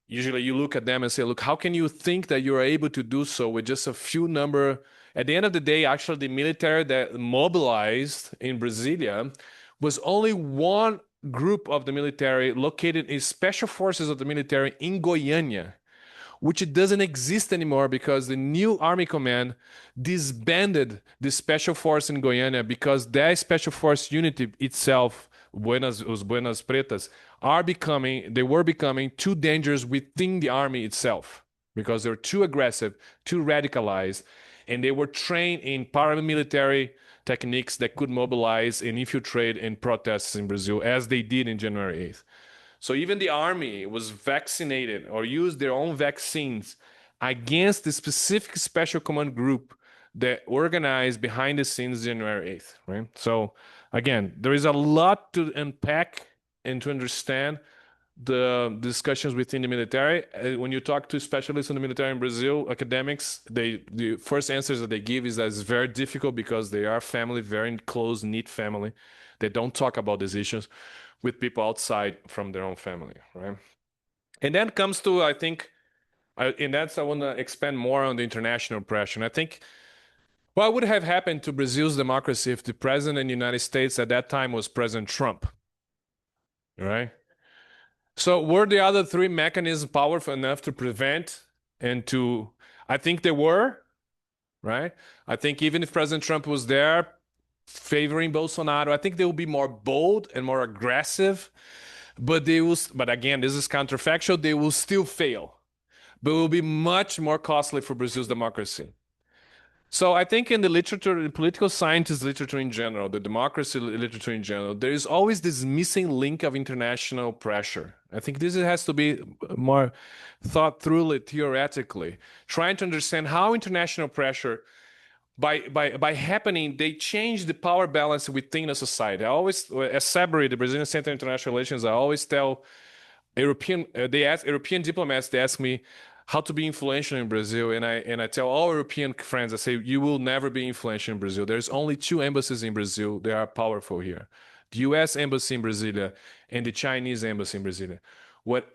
usually you look at them and say, look, how can you think that you are able to do so with just a few number? At the end of the day, actually, the military that mobilized in Brasilia was only one group of the military located in special forces of the military in Goiânia, which doesn't exist anymore because the new army command disbanded the special force in Goiânia because that special force unity itself, Buenas Pretas, they were becoming too dangerous within the army itself because they were too aggressive, too radicalized, and they were trained in paramilitary techniques that could mobilize and infiltrate in protests in Brazil as they did in January 8th. So even the army was vaccinated or used their own vaccines against the specific special command group that organized behind the scenes January 8th, right? So again, there is a lot to unpack and to understand the discussions within the military. When you talk to specialists in the military in Brazil, academics, the first answers that they give is that it's very difficult because they are family, very close, knit family. They don't talk about these issues with people outside from their own family, right? And then comes to, I think, and that's, I want to expand more on the international pressure. And I think what would have happened to Brazil's democracy if the president in the United States at that time was President Trump, right? So were the other three mechanisms powerful enough to prevent and to, I think they were, right? I think even if President Trump was there favoring Bolsonaro, I think they will be more bold and more aggressive, but but again, this is counterfactual, they will still fail, but it will be much more costly for Brazil's democracy. So I think in the literature, the political scientist literature in general, the democracy literature in general, there is always this missing link of international pressure. I think this has to be more thought through theoretically, trying to understand how international pressure, by happening, they change the power balance within a society. I always, as SEBRI, the Brazilian Center for International Relations, I always tell European diplomats, they ask me how to be influential in Brazil, and I tell all European friends, I say, you will never be influential in Brazil. There's only two embassies in Brazil that are powerful here: the U.S. embassy in Brasilia and the Chinese embassy in Brasilia.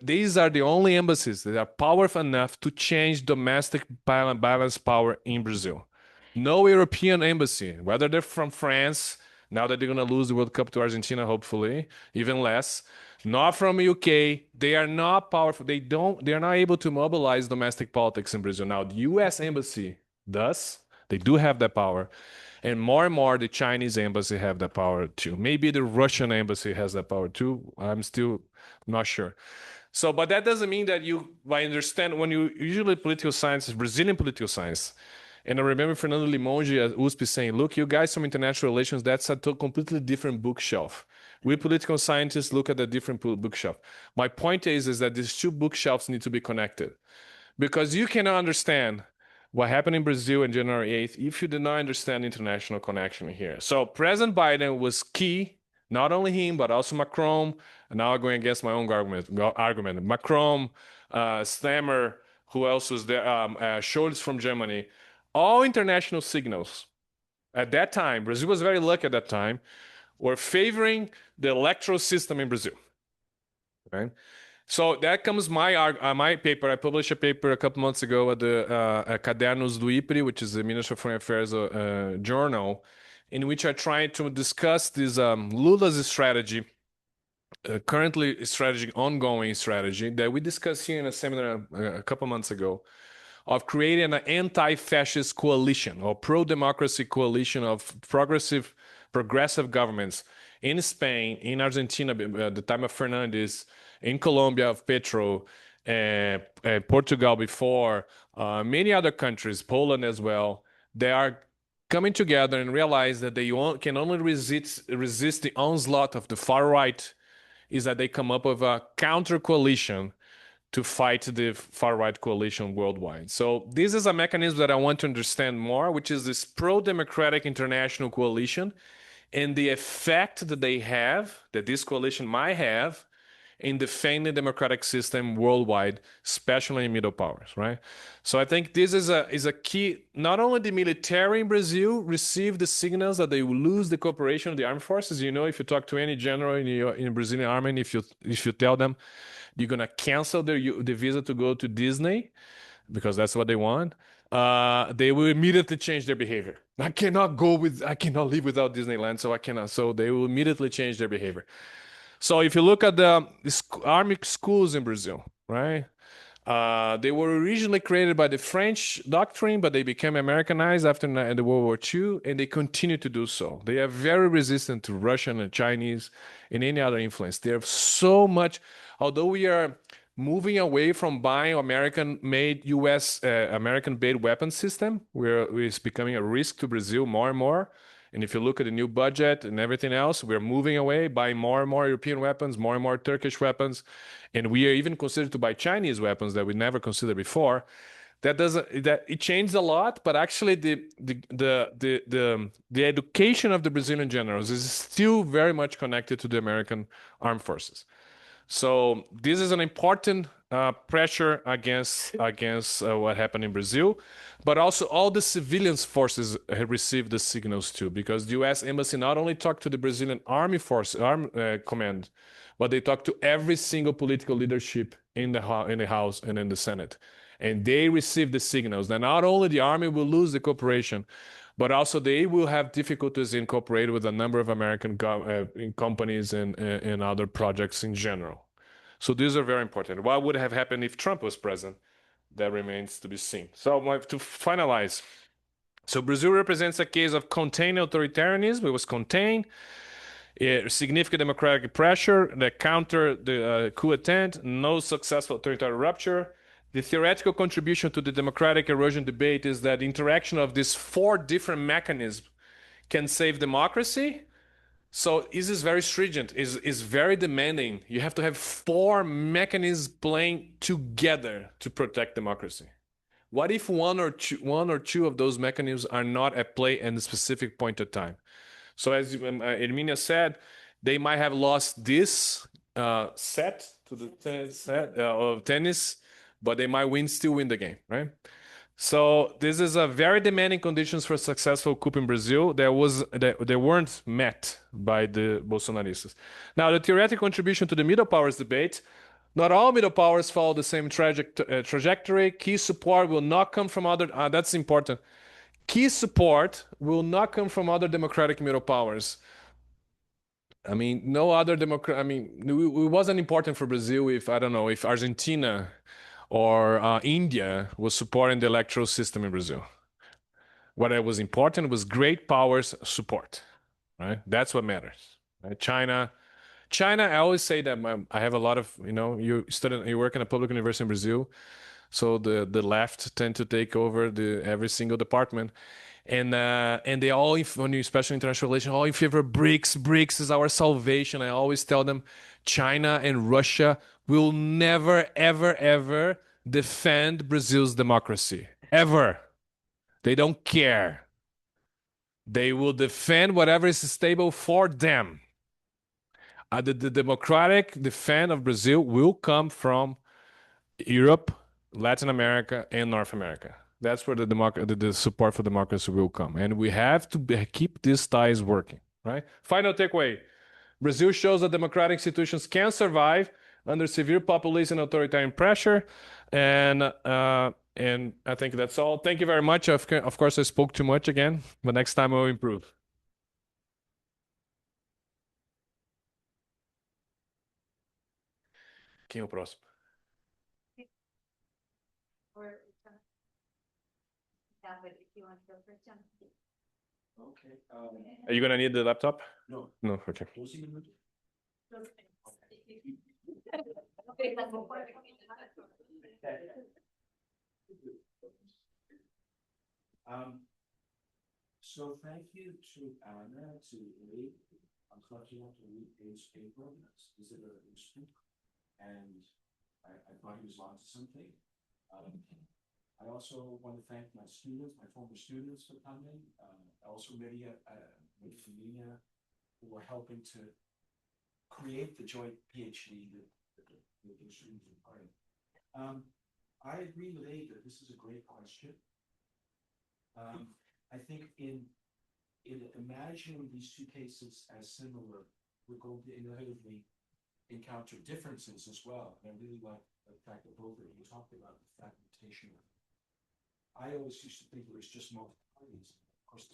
These are the only embassies that are powerful enough to change domestic balance power in Brazil. No European embassy, whether they're from France, now that they're going to lose the World Cup to Argentina, hopefully, even less. Not from UK. They are not powerful. They are not able to mobilize domestic politics in Brazil. Now, the US embassy does. They do have that power. And more, the Chinese embassy have that power too. Maybe the Russian embassy has that power too. I'm still not sure. So, but that doesn't mean that I understand when you usually political science, Brazilian political science. And I remember Fernando Limonge at USP saying, look, you guys from international relations, that's a completely different bookshelf. We political scientists look at a different bookshelf. My point is that these two bookshelves need to be connected, because you cannot understand what happened in Brazil on January 8th if you did not understand international connection here. So President Biden was key, not only him, but also Macron. And now I'm going against my own argument. Macron, Stammer, who else was there? Scholz from Germany. All international signals at that time, Brazil was very lucky at that time, were favoring the electoral system in Brazil, right? So that comes my paper. I published a paper a couple months ago at the Cadernos do IPRE, which is the Ministry of Foreign Affairs journal, in which I tried to discuss this Lula's strategy, currently ongoing strategy that we discussed here in a seminar a couple months ago, of creating an anti-fascist coalition or pro-democracy coalition of progressive governments in Spain, in Argentina, at the time of Fernandez, in Colombia of Petro, Portugal before, many other countries, Poland as well. They are coming together and realize that they can only resist the onslaught of the far right, is that they come up with a counter coalition to fight the far-right coalition worldwide. So this is a mechanism that I want to understand more, which is this pro-democratic international coalition and the effect that that this coalition might have in defending the democratic system worldwide, especially in middle powers, right? So I think this is a key. Not only the military in Brazil receive the signals that they will lose the cooperation of the armed forces. You know, if you talk to any general in the Brazilian army, and if you tell them you're gonna cancel the visa to go to Disney because that's what they want, they will immediately change their behavior. I cannot live without Disneyland, so I cannot. So they will immediately change their behavior. So if you look at the army schools in Brazil, right? They were originally created by the French doctrine, but they became Americanized after the World War II, and they continue to do so. They are very resistant to Russian and Chinese and any other influence. They have so much, although we are moving away from buying American-made American-made weapon system, where it's becoming a risk to Brazil more and more. And if you look at the new budget and everything else, we're moving away, buying more and more European weapons, more and more Turkish weapons, and we are even considered to buy Chinese weapons that we never considered before. That it changed a lot, but actually the education of the Brazilian generals is still very much connected to the American armed forces. So this is an important pressure against what happened in Brazil, but also all the civilian forces have received the signals too, because the U.S. embassy not only talked to the Brazilian Army Command, but they talked to every single political leadership in the House and in the Senate, and they received the signals that not only the army will lose the cooperation, but also they will have difficulties in cooperating with a number of American companies and other projects in general. So these are very important. What would have happened if Trump was president? That remains to be seen. So to finalize, so Brazil represents a case of contained authoritarianism. It was contained. Significant democratic pressure that countered the coup attempt, no successful authoritarian rupture. The theoretical contribution to the democratic erosion debate is that interaction of these four different mechanisms can save democracy. So this is very stringent, is very demanding. You have to have four mechanisms playing together to protect democracy. What if one or two of those mechanisms are not at play at a specific point of time? So as Herminia said, they might have lost this set to the set of tennis, but they might still win the game, right? So this is a very demanding conditions for a successful coup in Brazil. They weren't met by the Bolsonaristas. Now, the theoretical contribution to the middle powers debate. Not all middle powers follow the same trajectory. Key support will not come from other. That's important. Key support will not come from other democratic middle powers. I mean, no other democrat. I mean, it wasn't important for Brazil if, I don't know, if Argentina or India was supporting the electoral system in Brazil. What was important was great powers support, right? That's what matters. Right? China. I always say that I have a lot of, you work in a public university in Brazil, so the left tend to take over every single department. And they all, when you especially international relations, all in favor of BRICS. BRICS is our salvation. I always tell them, China and Russia will never, ever, ever defend Brazil's democracy. Ever. They don't care. They will defend whatever is stable for them. The democratic defense of Brazil will come from Europe, Latin America, and North America. That's where the support for democracy will come. And we have to keep these ties working, right? Final takeaway. Brazil shows that democratic institutions can survive under severe populist and authoritarian pressure. And I think that's all. Thank you very much. Of course, I spoke too much again, but next time I will improve. Quem é o próximo? Okay. Are you gonna need the laptop? No. No, okay. So thank you to Anna, to Lee. I'm lucky enough to read his paper. Is it a useful? And I thought he was onto something. I also want to thank my students, my former students for coming. Also many with Femina who were helping to create the joint PhD that the students are part of. I agree with Abe that this is a great question. I think in imagining these two cases as similar, we're going to inevitably encounter differences as well. And I really like the fact that both of you talked about the fragmentation. I always used to think it was just multiple parties. Of course,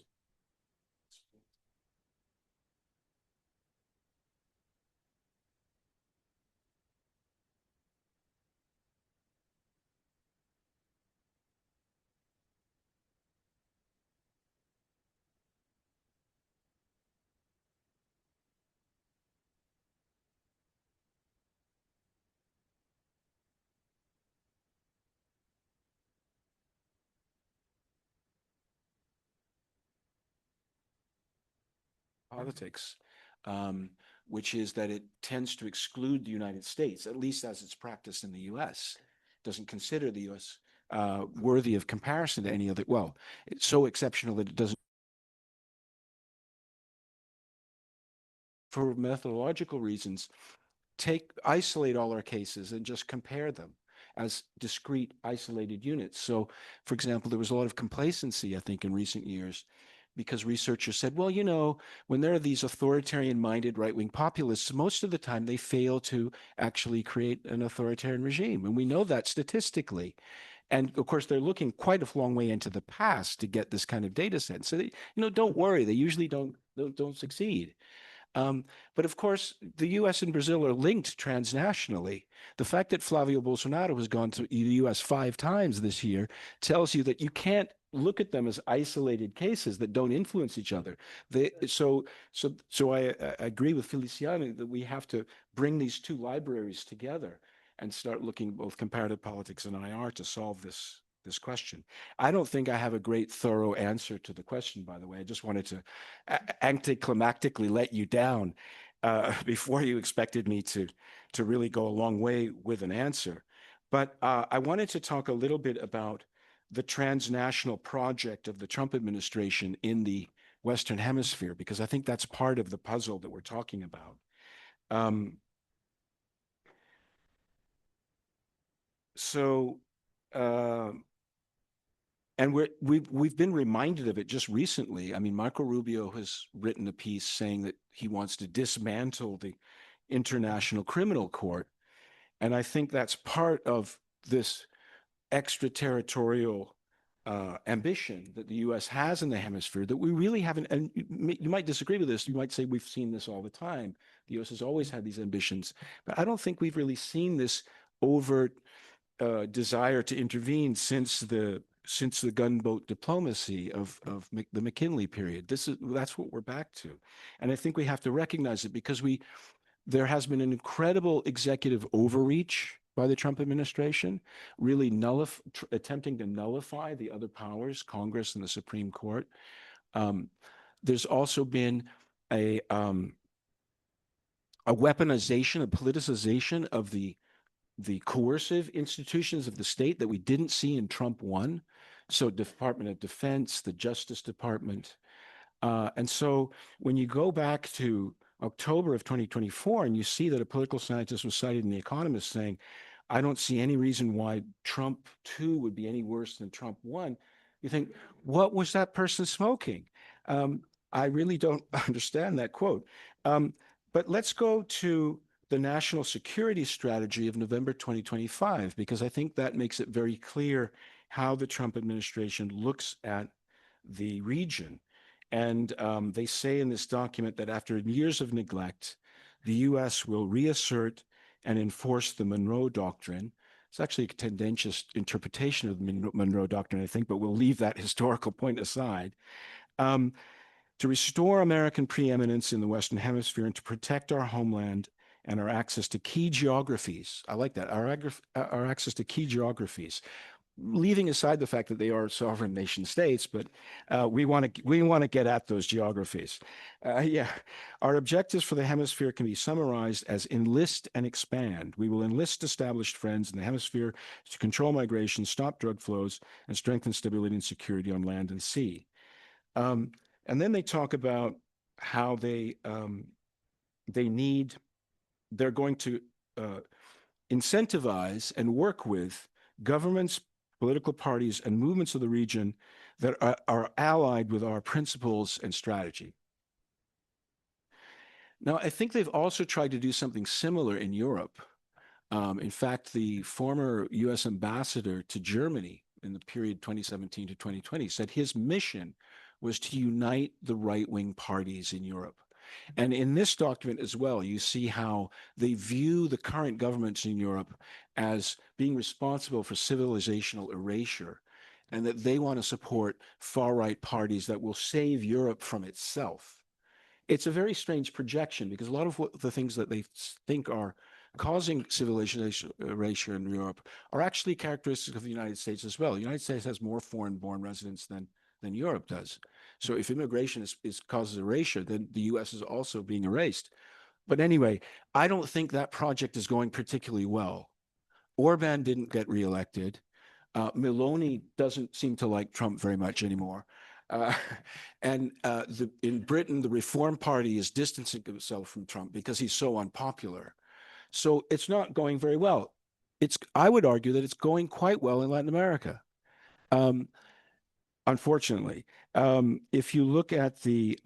politics, which is that it tends to exclude the United States, at least as it's practiced in the U.S. Doesn't consider the U.S. Worthy of comparison to any other. Well, it's so exceptional that it doesn't. For methodological reasons, isolate all our cases and just compare them as discrete, isolated units. So, for example, there was a lot of complacency, I think, in recent years because researchers said, well, you know, when there are these authoritarian-minded right-wing populists, most of the time they fail to actually create an authoritarian regime. And we know that statistically. And of course, they're looking quite a long way into the past to get this kind of data set. So, they, don't worry, they usually don't succeed. But of course, the US and Brazil are linked transnationally. The fact that Flavio Bolsonaro has gone to the US 5 times this year tells you that you can't look at them as isolated cases that don't influence each other. So I agree with Feliciano that we have to bring these two libraries together and start looking both comparative politics and IR to solve this question. I don't think I have a great thorough answer to the question, by the way. I just wanted to anticlimactically let you down before you expected me to really go a long way with an answer. But I wanted to talk a little bit about the transnational project of the Trump administration in the Western Hemisphere, because I think that's part of the puzzle that we're talking about. And we've been reminded of it just recently. I mean, Marco Rubio has written a piece saying that he wants to dismantle the International Criminal Court. And I think that's part of this extraterritorial ambition that the US has in the hemisphere that we really haven't, and you might disagree with this, you might say we've seen this all the time. The US has always had these ambitions, but I don't think we've really seen this overt desire to intervene since the gunboat diplomacy of the McKinley period. That's what we're back to. And I think we have to recognize it because there has been an incredible executive overreach by the Trump administration, really attempting to nullify the other powers, Congress and the Supreme Court. There's also been a weaponization, a politicization of the coercive institutions of the state that we didn't see in Trump 1. So Department of Defense, the Justice Department. And so when you go back to October of 2024 and you see that a political scientist was cited in The Economist saying, I don't see any reason why Trump 2 would be any worse than Trump 1, you think, what was that person smoking? I really don't understand that quote. But let's go to the national security strategy of November 2025, because I think that makes it very clear how the Trump administration looks at the region. And they say in this document that after years of neglect, the US will reassert and enforce the Monroe Doctrine. It's actually a tendentious interpretation of the Monroe Doctrine, I think, but we'll leave that historical point aside. To restore American preeminence in the Western Hemisphere and to protect our homeland and our access to key geographies. I like that, our access to key geographies, leaving aside the fact that they are sovereign nation states, but we want to get at those geographies. Our objectives for the hemisphere can be summarized as enlist and expand. We will enlist established friends in the hemisphere to control migration, stop drug flows, and strengthen stability and security on land and sea. And then they talk about how they're going to incentivize and work with governments, political parties, and movements of the region that are allied with our principles and strategy. Now, I think they've also tried to do something similar in Europe. In fact, the former US ambassador to Germany in the period 2017 to 2020 said his mission was to unite the right-wing parties in Europe. And in this document as well, you see how they view the current governments in Europe as being responsible for civilizational erasure, and that they want to support far-right parties that will save Europe from itself. It's a very strange projection because a lot of the things that they think are causing civilization erasure in Europe are actually characteristics of the United States as well. The United States has more foreign-born residents than than Europe does. So if immigration causes erasure, then the US is also being erased. But anyway, I don't think that project is going particularly well. Orban didn't get reelected. Meloni doesn't seem to like Trump very much anymore. In Britain, the Reform Party is distancing itself from Trump because he's so unpopular. So it's not going very well. I would argue that it's going quite well in Latin America. Unfortunately, if you look at the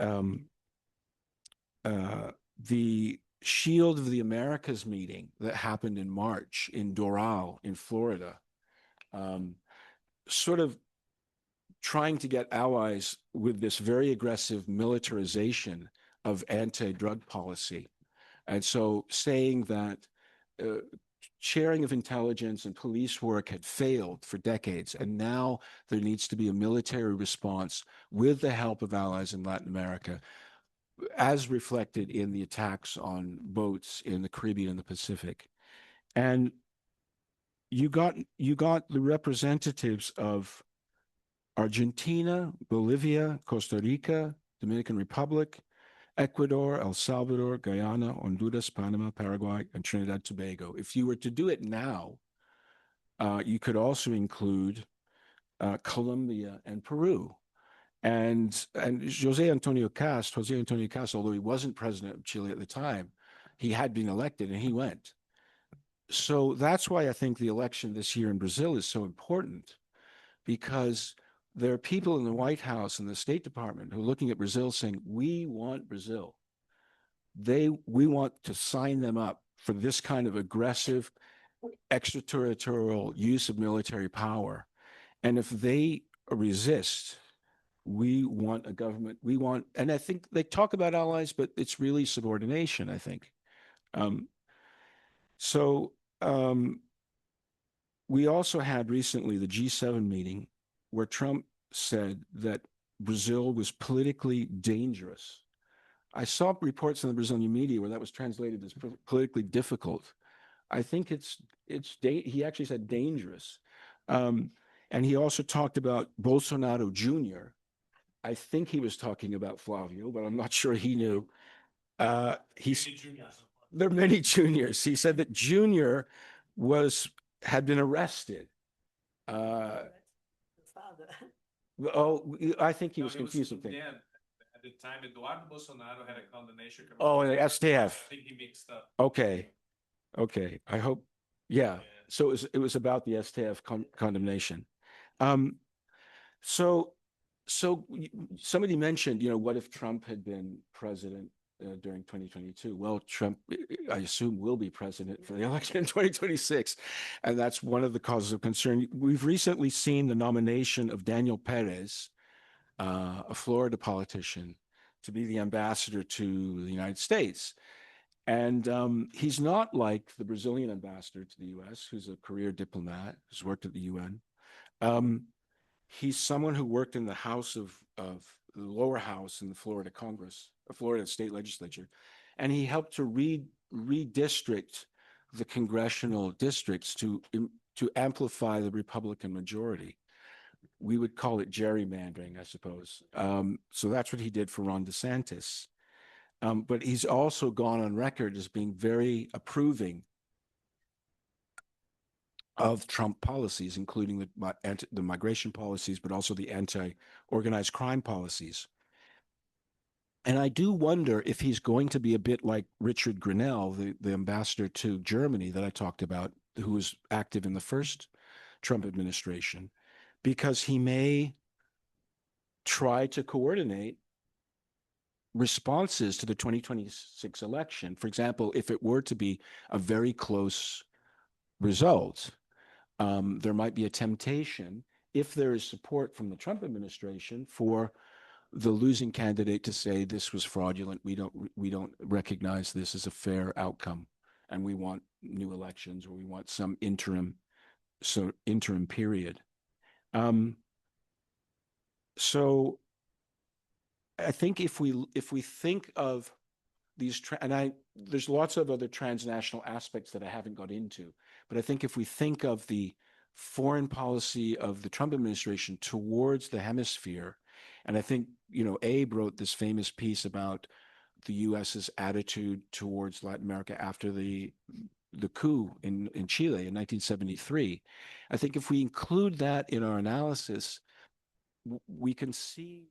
Shield of the Americas meeting that happened in March in Doral in Florida, sort of trying to get allies with this very aggressive militarization of anti-drug policy. And so saying that sharing of intelligence and police work had failed for decades, and now there needs to be a military response with the help of allies in Latin America, as reflected in the attacks on boats in the Caribbean and the Pacific. And you got the representatives of Argentina, Bolivia, Costa Rica, Dominican Republic, Ecuador, El Salvador, Guyana, Honduras, Panama, Paraguay, and Trinidad and Tobago. If you were to do it now, you could also include Colombia and Peru. And José Antonio Cast, although he wasn't president of Chile at the time, he had been elected and he went. So that's why I think the election this year in Brazil is so important, because there are people in the White House and the State Department who are looking at Brazil saying, we want Brazil. We want to sign them up for this kind of aggressive extraterritorial use of military power. And if they resist, we want a government, and I think they talk about allies, but it's really subordination, I think. We also had recently the G7 meeting where Trump said that Brazil was politically dangerous. I saw reports in the Brazilian media where that was translated as politically difficult. I think he actually said dangerous. And he also talked about Bolsonaro Jr. I think he was talking about Flavio, but I'm not sure he knew. There are many juniors. He said that Junior had been arrested. I think he was confused with things. At the time, Eduardo Bolsonaro had a condemnation. Oh, and the STF. I think he mixed up. Okay. I hope. Yeah. So it was about the STF condemnation. So somebody mentioned, what if Trump had been president during 2022? Well, Trump, I assume, will be president for the election in 2026. And that's one of the causes of concern. We've recently seen the nomination of Daniel Perez, a Florida politician, to be the ambassador to the United States. And he's not like the Brazilian ambassador to the US, who's a career diplomat, who's worked at the UN. He's someone who worked in the the lower house in the Florida Congress, the Florida state legislature, and he helped to redistrict the congressional districts to amplify the Republican majority. We would call it gerrymandering, I suppose. So that's what he did for Ron DeSantis. But he's also gone on record as being very approving of Trump policies, including the migration policies, but also the anti-organized crime policies. And I do wonder if he's going to be a bit like Richard Grenell, the ambassador to Germany that I talked about, who was active in the first Trump administration, because he may try to coordinate responses to the 2026 election. For example, if it were to be a very close result, there might be a temptation, if there is support from the Trump administration, for the losing candidate to say this was fraudulent. We don't recognize this as a fair outcome, and we want new elections, or we want some interim period. So I think if we think of these, there's lots of other transnational aspects that I haven't got into, but I think if we think of the foreign policy of the Trump administration towards the hemisphere And I think, Abe wrote this famous piece about the US's attitude towards Latin America after the coup in Chile in 1973. I think if we include that in our analysis, we can see.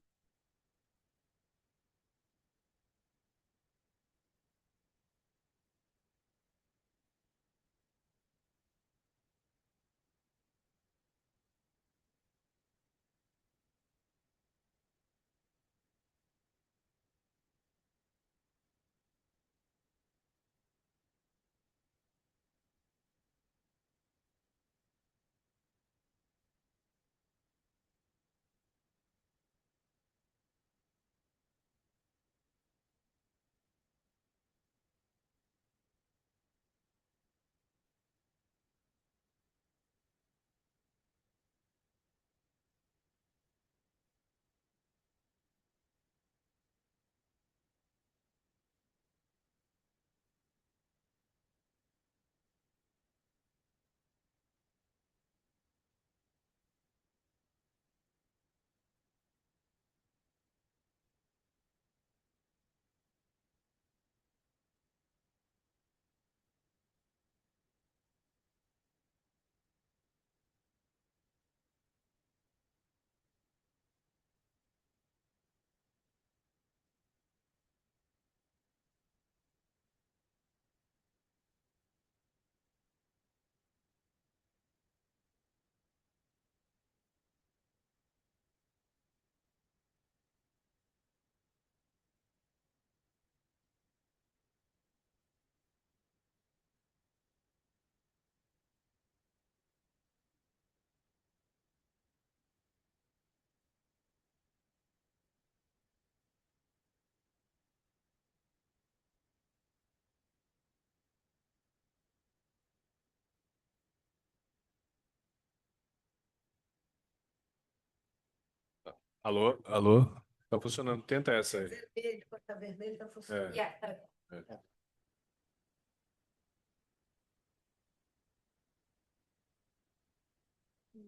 Alô? Alô? Tá funcionando. Tenta essa aí. Vermelho, quando tá vermelho, tá funcionando. Yeah.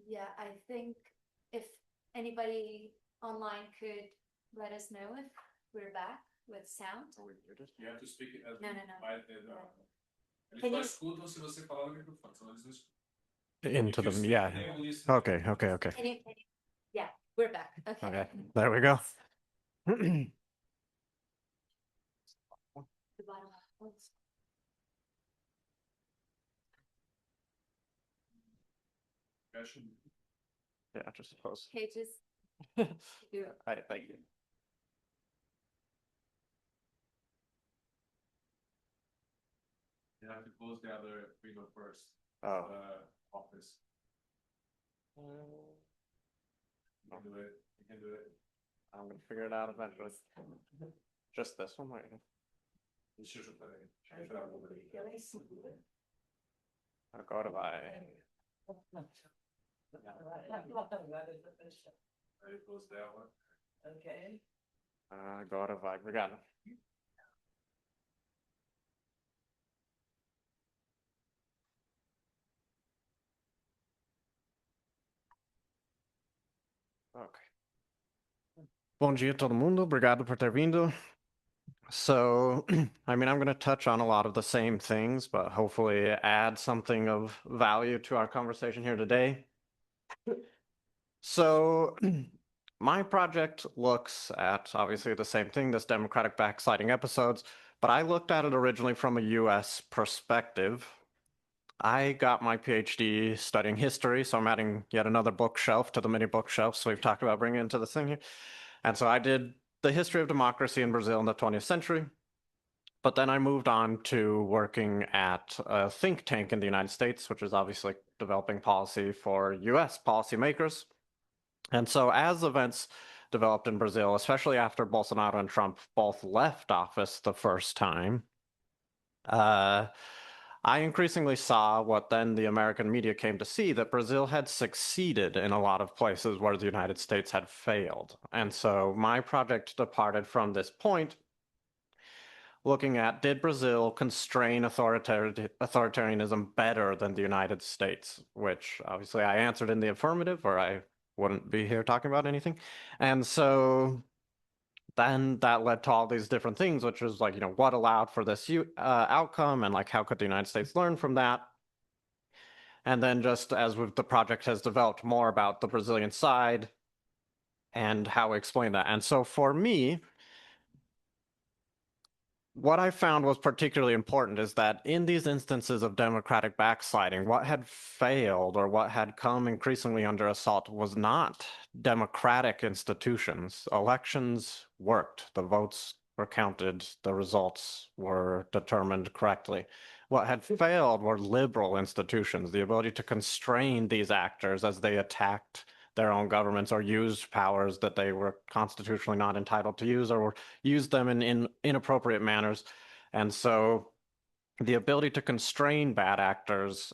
Yeah, I think if anybody online could let us know if we're back with sound. You have to speak it as No, no, no. Eles Can só you- escutam se você falar no microfone, senão eles não escutam. Into If you them, speak, yeah. they will listen. Okay, okay, okay. Yeah, we're back. Okay. Okay, there we go. The bottom one. Yeah, just suppose. Okay, just do All right, thank you. You have to close the other window first. Oh. Office. You can do it. You can do it. I'm gonna figure it out eventually. Just this one, right? Deixa eu juntar aí. Deixa eu entrar no aí. Ela é em cima, né? Agora vai. Aí close that one. Ok. Agora vai. Obrigado. Ok. Bom dia, todo mundo. Obrigado por ter vindo. So, I'm going to touch on a lot of the same things, but hopefully add something of value to our conversation here today. So, my project looks at obviously the same thing, this Democratic backsliding episodes, but I looked at it originally from a US perspective. I got my PhD studying history, so I'm adding yet another bookshelf to the many bookshelves we've talked about bringing into this thing here. And so I did the history of democracy in Brazil in the 20th century. But then I moved on to working at a think tank in the United States, which is obviously developing policy for US policymakers. And so as events developed in Brazil, especially after Bolsonaro and Trump both left office the first time, I increasingly saw what then the American media came to see, that Brazil had succeeded in a lot of places where the United States had failed. And so my project departed from this point, looking at, did Brazil constrain authoritarianism better than the United States? Which obviously I answered in the affirmative, or I wouldn't be here talking about anything. And so then that led to all these different things, which was like, what allowed for this outcome, and like how could the United States learn from that? And then just as the project has developed more about the Brazilian side and how we explain that. And so for me, what I found was particularly important is that in these instances of democratic backsliding, what had failed or what had come increasingly under assault was not democratic institutions. Elections worked, the votes were counted, the results were determined correctly. What had failed were liberal institutions, the ability to constrain these actors as they attacked their own governments or used powers that they were constitutionally not entitled to use, or used them in inappropriate manners. And so the ability to constrain bad actors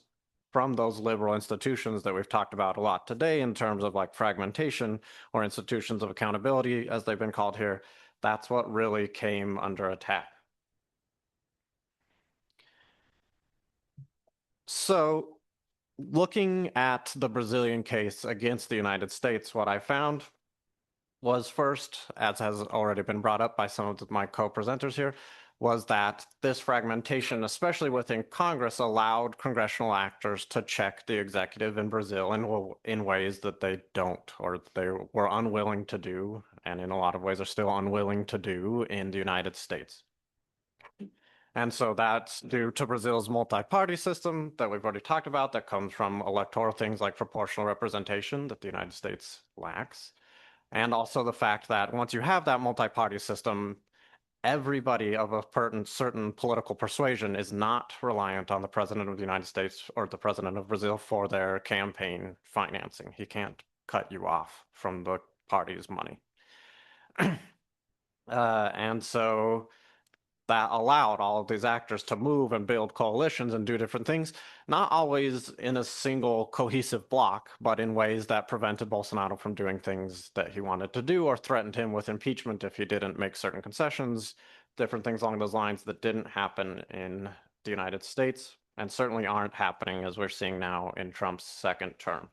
from those liberal institutions that we've talked about a lot today in terms of like fragmentation or institutions of accountability, as they've been called here, that's what really came under attack. So looking at the Brazilian case against the United States, what I found was first, as has already been brought up by some of my co-presenters here, was that this fragmentation, especially within Congress, allowed congressional actors to check the executive in Brazil in ways that they don't, or they were unwilling to do, and in a lot of ways are still unwilling to do in the United States. And so that's due to Brazil's multi-party system that we've already talked about, that comes from electoral things like proportional representation that the United States lacks. And also the fact that once you have that multi-party system, everybody of a certain political persuasion is not reliant on the president of the United States or the president of Brazil for their campaign financing. He can't cut you off from the party's money. And so that allowed all of these actors to move and build coalitions and do different things, not always in a single cohesive block, but in ways that prevented Bolsonaro from doing things that he wanted to do or threatened him with impeachment if he didn't make certain concessions, different things along those lines that didn't happen in the United States and certainly aren't happening as we're seeing now in Trump's second term.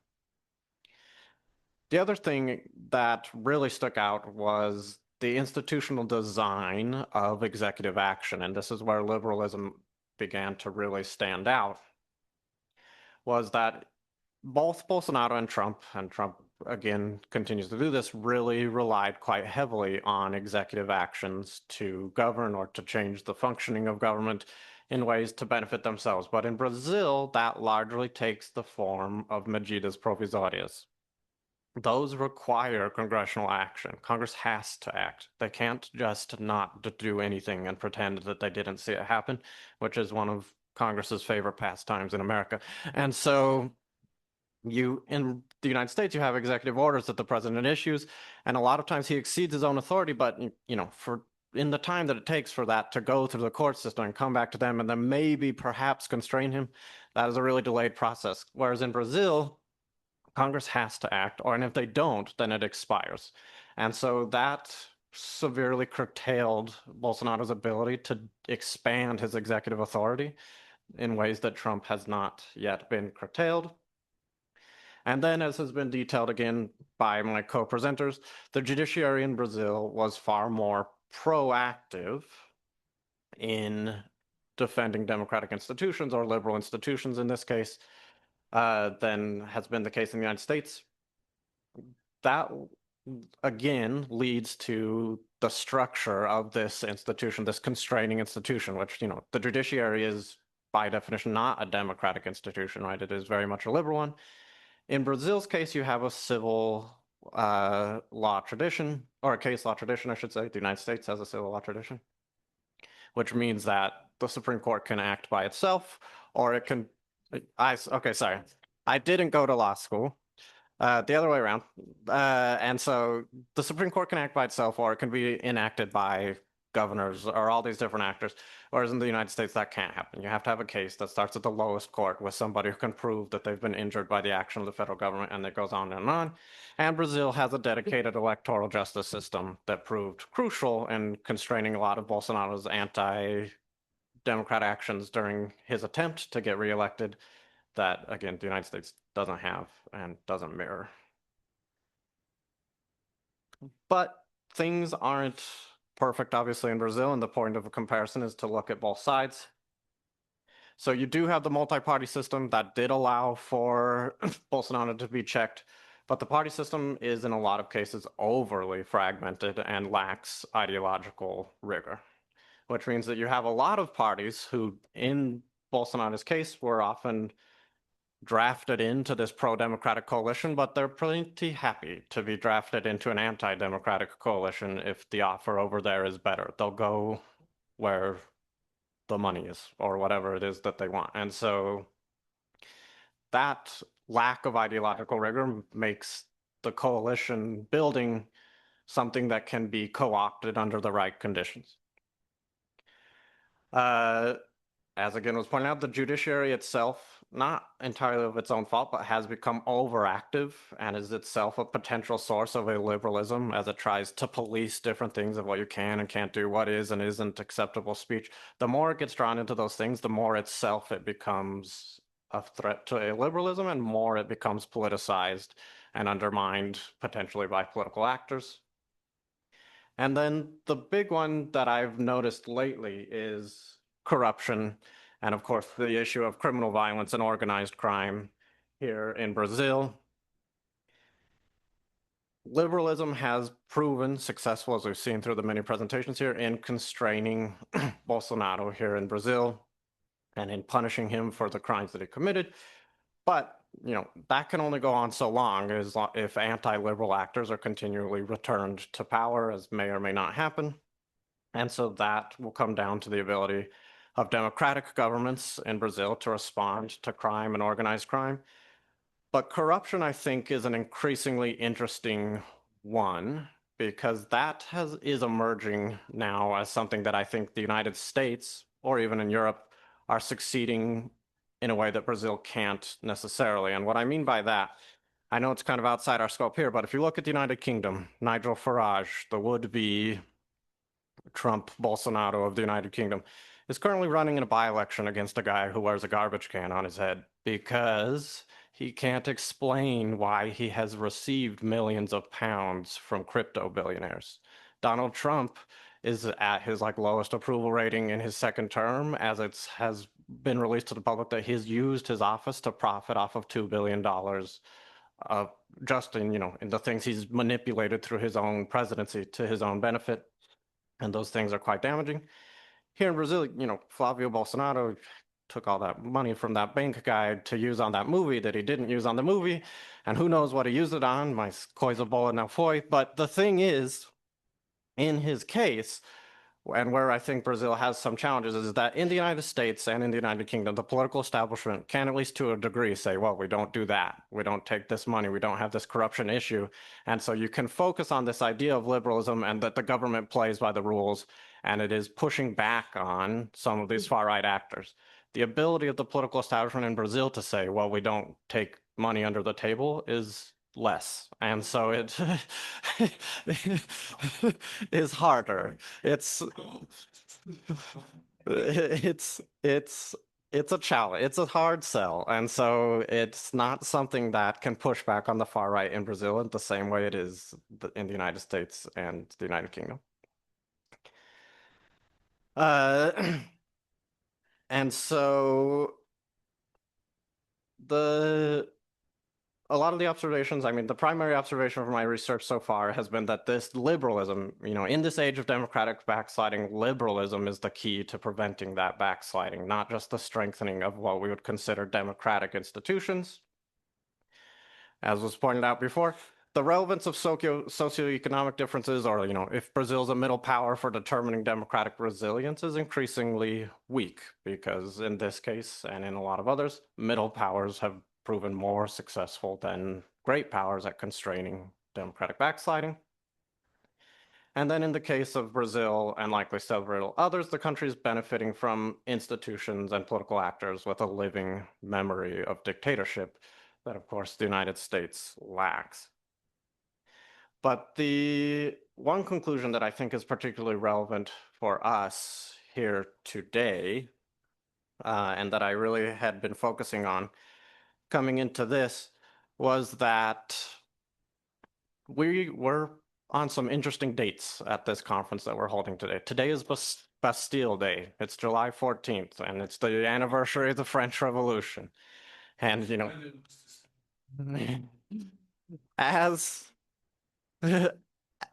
The other thing that really stuck out was the institutional design of executive action, and this is where liberalism began to really stand out, was that both Bolsonaro and Trump again continues to do this, really relied quite heavily on executive actions to govern or to change the functioning of government in ways to benefit themselves. But in Brazil, that largely takes the form of medidas provisórias. Those require congressional action. Congress has to act. They can't just not do anything and pretend that they didn't see it happen, which is one of Congress's favorite pastimes in America. And so in the United States, you have executive orders that the president issues, and a lot of times he exceeds his own authority, but in the time that it takes for that to go through the court system and come back to them and then maybe perhaps constrain him, that is a really delayed process. Whereas in Brazil, Congress has to act, and if they don't, then it expires. And so that severely curtailed Bolsonaro's ability to expand his executive authority in ways that Trump has not yet been curtailed. And then, as has been detailed again by my co-presenters, the judiciary in Brazil was far more proactive in defending democratic institutions, or liberal institutions in this case, than has been the case in the United States. That, again, leads to the structure of this institution, this constraining institution, which, the judiciary is by definition not a democratic institution, right? It is very much a liberal one. In Brazil's case, you have a civil law tradition, or a case law tradition, I should say. The United States has a civil law tradition, which means that the Supreme Court can act by itself, or it can okay, sorry. I didn't go to law school. The other way around. And so the Supreme Court can act by itself, or it can be enacted by governors or all these different actors. Whereas in the United States, that can't happen. You have to have a case that starts at the lowest court with somebody who can prove that they've been injured by the action of the federal government, and it goes on and on. And Brazil has a dedicated electoral justice system that proved crucial in constraining a lot of Bolsonaro's anti-democrat actions during his attempt to get reelected, that, again, the United States doesn't have and doesn't mirror. But things aren't perfect, obviously, in Brazil, and the point of a comparison is to look at both sides. So you do have the multi-party system that did allow for Bolsonaro to be checked, but the party system is in a lot of cases overly fragmented and lacks ideological rigor, which means that you have a lot of parties who, in Bolsonaro's case, were often drafted into this pro-democratic coalition, but they're pretty happy to be drafted into an anti-democratic coalition if the offer over there is better. They'll go where the money is or whatever it is that they want. And so that lack of ideological rigor makes the coalition building something that can be co-opted under the right conditions. As again was pointed out, the judiciary itself, not entirely of its own fault, but has become overactive and is itself a potential source of a liberalism as it tries to police different things of what you can and can't do, what is and isn't acceptable speech. The more it gets drawn into those things, the more itself it becomes a threat to a liberalism and more it becomes politicized and undermined potentially by political actors. And then the big one that I've noticed lately is corruption, and of course, the issue of criminal violence and organized crime here in Brazil. Liberalism has proven successful, as we've seen through the many presentations here, in constraining Bolsonaro here in Brazil and in punishing him for the crimes that he committed. But that can only go on so long as if anti-liberal actors are continually returned to power, as may or may not happen. And so that will come down to the ability of democratic governments in Brazil to respond to crime and organized crime. But corruption, I think, is an increasingly interesting one because that is emerging now as something that I think the United States or even in Europe are succeeding in a way that Brazil can't necessarily. And what I mean by that, I know it's kind of outside our scope here, but if you look at the United Kingdom, Nigel Farage, the would-be Trump Bolsonaro of the United Kingdom, is currently running in a by-election against a guy who wears a garbage can on his head because he can't explain why he has received millions of pounds from crypto billionaires. Donald Trump is at his lowest approval rating in his second term, as it has been released to the public that he's used his office to profit off of $2 billion just in the things he's manipulated through his own presidency to his own benefit. And those things are quite damaging. Here in Brazil, Flavio Bolsonaro took all that money from that bank guy to use on that movie that he didn't use on the movie. And who knows what he used it on, mas coisa boa não foi. But the thing is, in his case, and where I think Brazil has some challenges, is that in the United States and in the United Kingdom, the political establishment can, at least to a degree, say, well, we don't do that. We don't take this money. We don't have this corruption issue. And so you can focus on this idea of liberalism and that the government plays by the rules, and it is pushing back on some of these far-right actors. The ability of the political establishment in Brazil to say, well, we don't take money under the table is less, and so it is harder. It's a challenge. It's a hard sell, and so it's not something that can push back on the far right in Brazil in the same way it is in the United States and the United Kingdom. And so a lot of the observations, the primary observation from my research so far has been that this liberalism, in this age of democratic backsliding, liberalism is the key to preventing that backsliding, not just the strengthening of what we would consider democratic institutions. As was pointed out before, the relevance of socioeconomic differences, or, if Brazil's a middle power for determining democratic resilience, is increasingly weak because in this case, and in a lot of others, middle powers have proven more successful than great powers at constraining democratic backsliding. And then in the case of Brazil, and likely several others, the country is benefiting from institutions and political actors with a living memory of dictatorship that, of course, the United States lacks. But the one conclusion that I think is particularly relevant for us here today, and that I really had been focusing on coming into this, was that we were on some interesting dates at this conference that we're holding today. Today is Bastille Day. It's July 14th, and it's the anniversary of the French Revolution. And, you know, as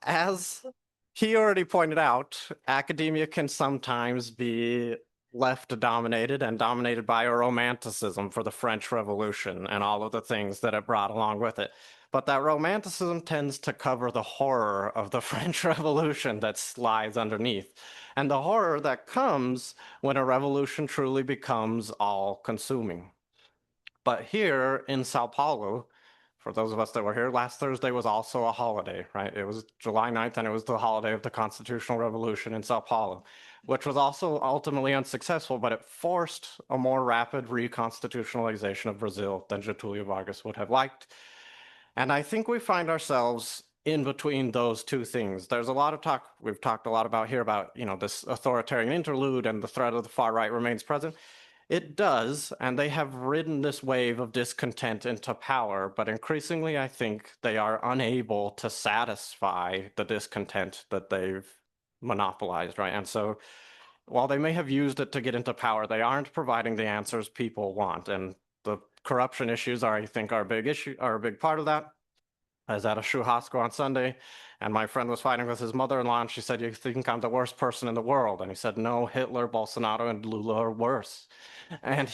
as he already pointed out, academia can sometimes be left dominated and dominated by a romanticism for the French Revolution and all of the things that it brought along with it. But that romanticism tends to cover the horror of the French Revolution that lies underneath, and the horror that comes when a revolution truly becomes all-consuming. But here in Sao Paulo, for those of us that were here, last Thursday was also a holiday, right? It was July 9th, and it was the holiday of the Constitutional Revolution in Sao Paulo, which was also ultimately unsuccessful, but it forced a more rapid reconstitutionalization of Brazil than Getúlio Vargas would have liked. And I think we find ourselves in between those two things. There's a lot of talk, we've talked a lot about here about, you know, this authoritarian interlude and the threat of the far right remains present. It does, and they have ridden this wave of discontent into power, but increasingly I think they are unable to satisfy the discontent that they've monopolized, right? And so while they may have used it to get into power, they aren't providing the answers people want. And the corruption issues are, I think, are a big part of that. I was at a churrasco on Sunday, and my friend was fighting with his mother-in-law, and she said, "You think I'm the worst person in the world?" And he said, "No, Hitler, Bolsonaro, and Lula are worse." And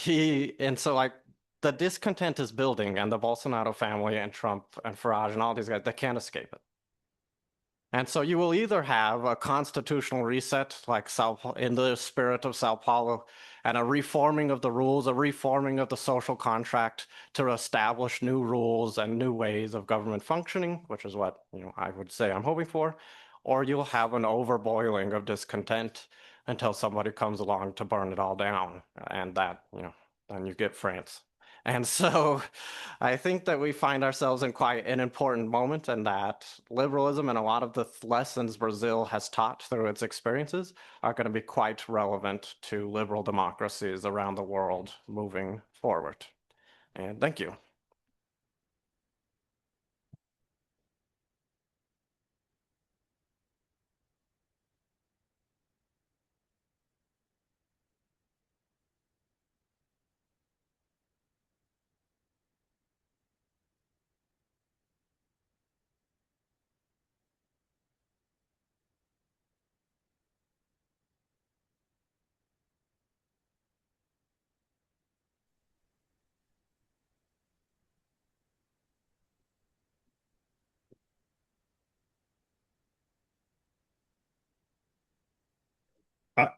so like the discontent is building, and the Bolsonaro family and Trump and Farage and all these guys, they can't escape it. And so you will either have a constitutional reset, like in the spirit of Sao Paulo, and a reforming of the rules, a reforming of the social contract to establish new rules and new ways of government functioning, which is what, you know, I would say I'm hoping for, or you'll have an overboiling of discontent until somebody comes along to burn it all down, and that, you know, then you get France. And so I think that we find ourselves in quite an important moment, and that liberalism and a lot of the lessons Brazil has taught through its experiences are going to be quite relevant to liberal democracies around the world moving forward. And thank you.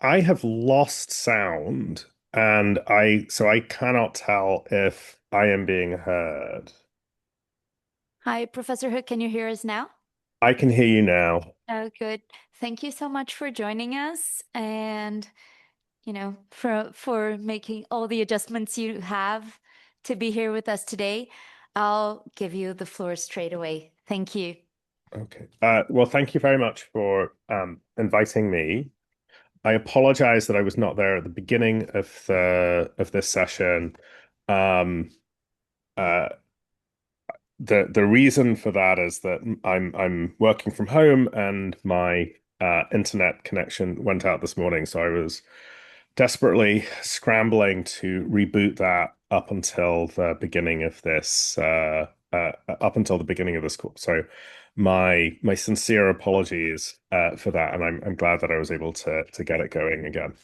I have lost sound, and I cannot tell if I am being heard. Hi, Professor Hook, can you hear us now? I can hear you now. Oh, good. Thank you so much for joining us and, you know, for making all the adjustments you have to be here with us today. I'll give you the floor straight away. Thank you. Okay. Well, thank you very much for inviting me. I apologize that I was not there at the beginning of this session. Um, uh, the reason for that is that I'm working from home, and my internet connection went out this morning, so I was desperately scrambling to reboot that up until the beginning of this call. So my sincere apologies for that, and I'm glad that I was able to get it going again.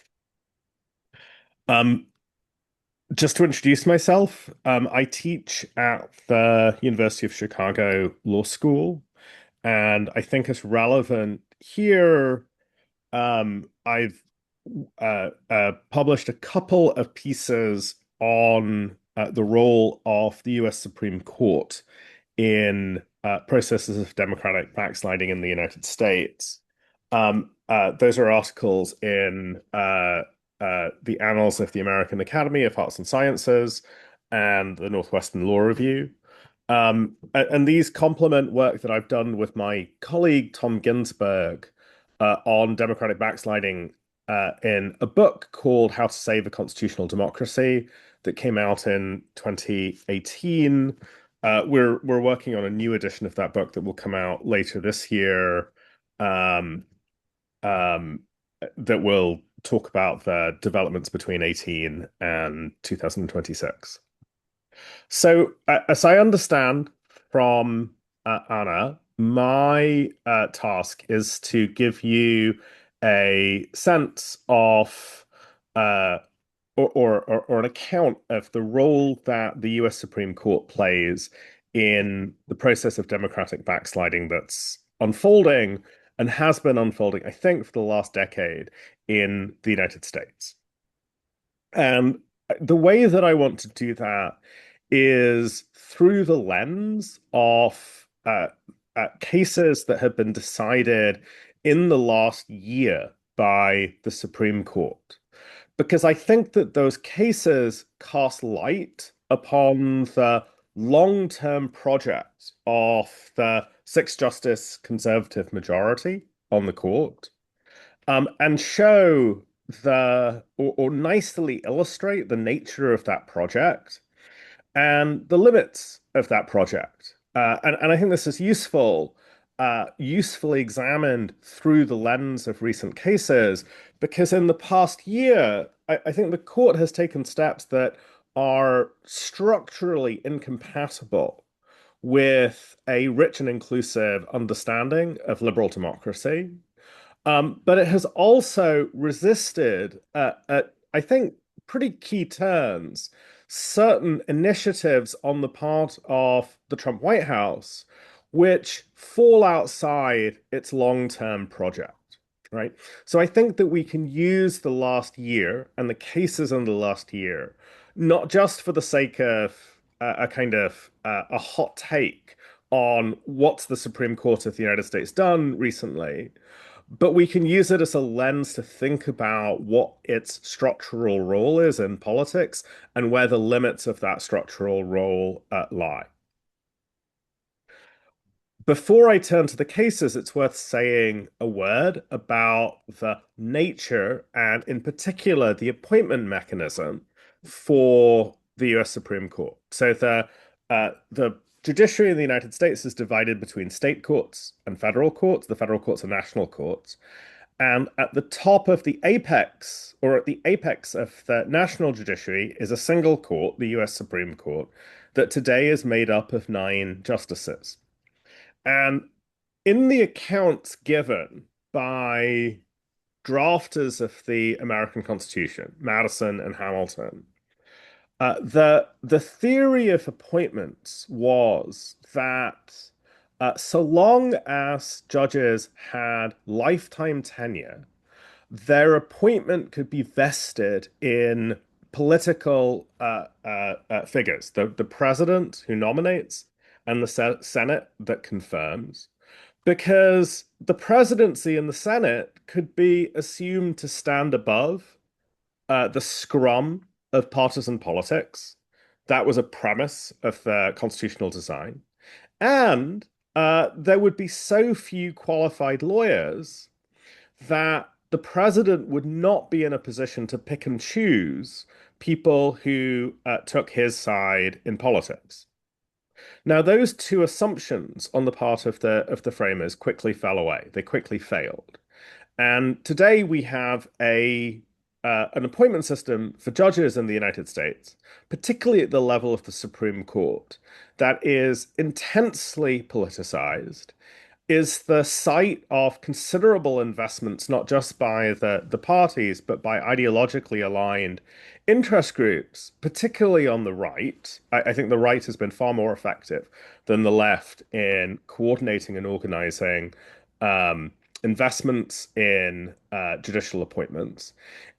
Just to introduce myself, I teach at the University of Chicago Law School, and I think it's relevant here. I've published a couple of pieces on the role of the US Supreme Court in processes of democratic backsliding in the United States. Those are articles in the Annals of the American Academy of Arts and Sciences and the Northwestern Law Review. And these complement work that I've done with my colleague Tom Ginsberg on democratic backsliding in a book called How to Save a Constitutional Democracy that came out in 2018. we're working on a new edition of that book that will come out later this year. Um, um, that will talk about the developments between 18 and 2026. So, as I understand from Anna, my task is to give you a sense of uh, or an account of the role that the US Supreme Court plays in the process of democratic backsliding that's unfolding and has been unfolding, I think, for the last decade in the United States. And the way that I want to do that is through the lens of cases that have been decided in the last year by the Supreme Court. Because I think that those cases cast light upon the long-term project of the six-justice conservative majority on the court, and show or nicely illustrate the nature of that project and the limits of that project. And I think this is usefully examined through the lens of recent cases, because in the past year, I think the court has taken steps that are structurally incompatible with a rich and inclusive understanding of liberal democracy. But it has also resisted, at I think, pretty key turns, certain initiatives on the part of the Trump White House, which fall outside its long-term project, right? So I think that we can use the last year and the cases in the last year, not just for the sake of a kind of a hot take on what's the Supreme Court of the United States done recently, but we can use it as a lens to think about what its structural role is in politics and where the limits of that structural role lie. Before I turn to the cases, it's worth saying a word about the nature and, in particular, the appointment mechanism for the US Supreme Court. So the judiciary in the United States is divided between state courts and federal courts. The federal courts are national courts. And at the top of the apex, or at the apex of the national judiciary, is a single court, the US Supreme Court, that today is made up of 9 justices. And in the accounts given by drafters of the American Constitution, Madison and Hamilton, the theory of appointments was that so long as judges had lifetime tenure, their appointment could be vested in political figures, the president who nominates and the Senate that confirms, because the presidency and the Senate could be assumed to stand above the scrum of partisan politics. That was a premise of the constitutional design. And there would be so few qualified lawyers that the president would not be in a position to pick and choose people who took his side in politics. Now, those two assumptions on the part of the framers quickly fell away. They quickly failed. And today we have an appointment system for judges in the United States, particularly at the level of the Supreme Court, that is intensely politicized, is the site of considerable investments, not just by the parties, but by ideologically aligned interest groups, particularly on the right. I think the right has been far more effective than the left in coordinating and organizing investments in judicial appointments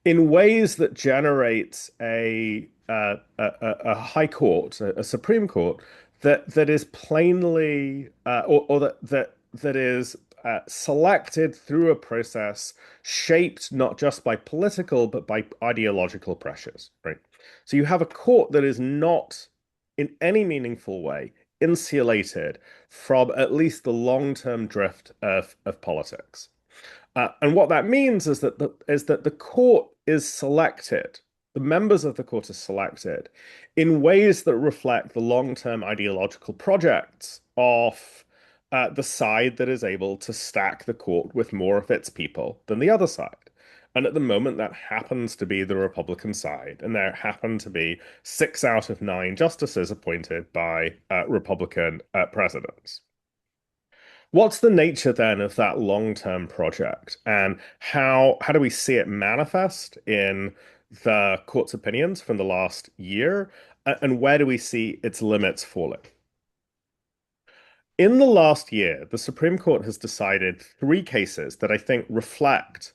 in ways that generates a high court, a Supreme Court that is plainly or that is selected through a process shaped not just by political but by ideological pressures, right? So you have a court that is not in any meaningful way insulated from at least the long-term drift of politics. And what that means is that the court is selected the members of the court are selected in ways that reflect the long-term ideological projects of the side that is able to stack the court with more of its people than the other side. And at the moment, that happens to be the Republican side. And there happen to be 6 out of 9 justices appointed by Republican presidents. What's the nature then of that long-term project, and how do we see it manifest in the court's opinions from the last year, and where do we see its limits falling? In the last year, the Supreme Court has decided 3 cases that I think reflect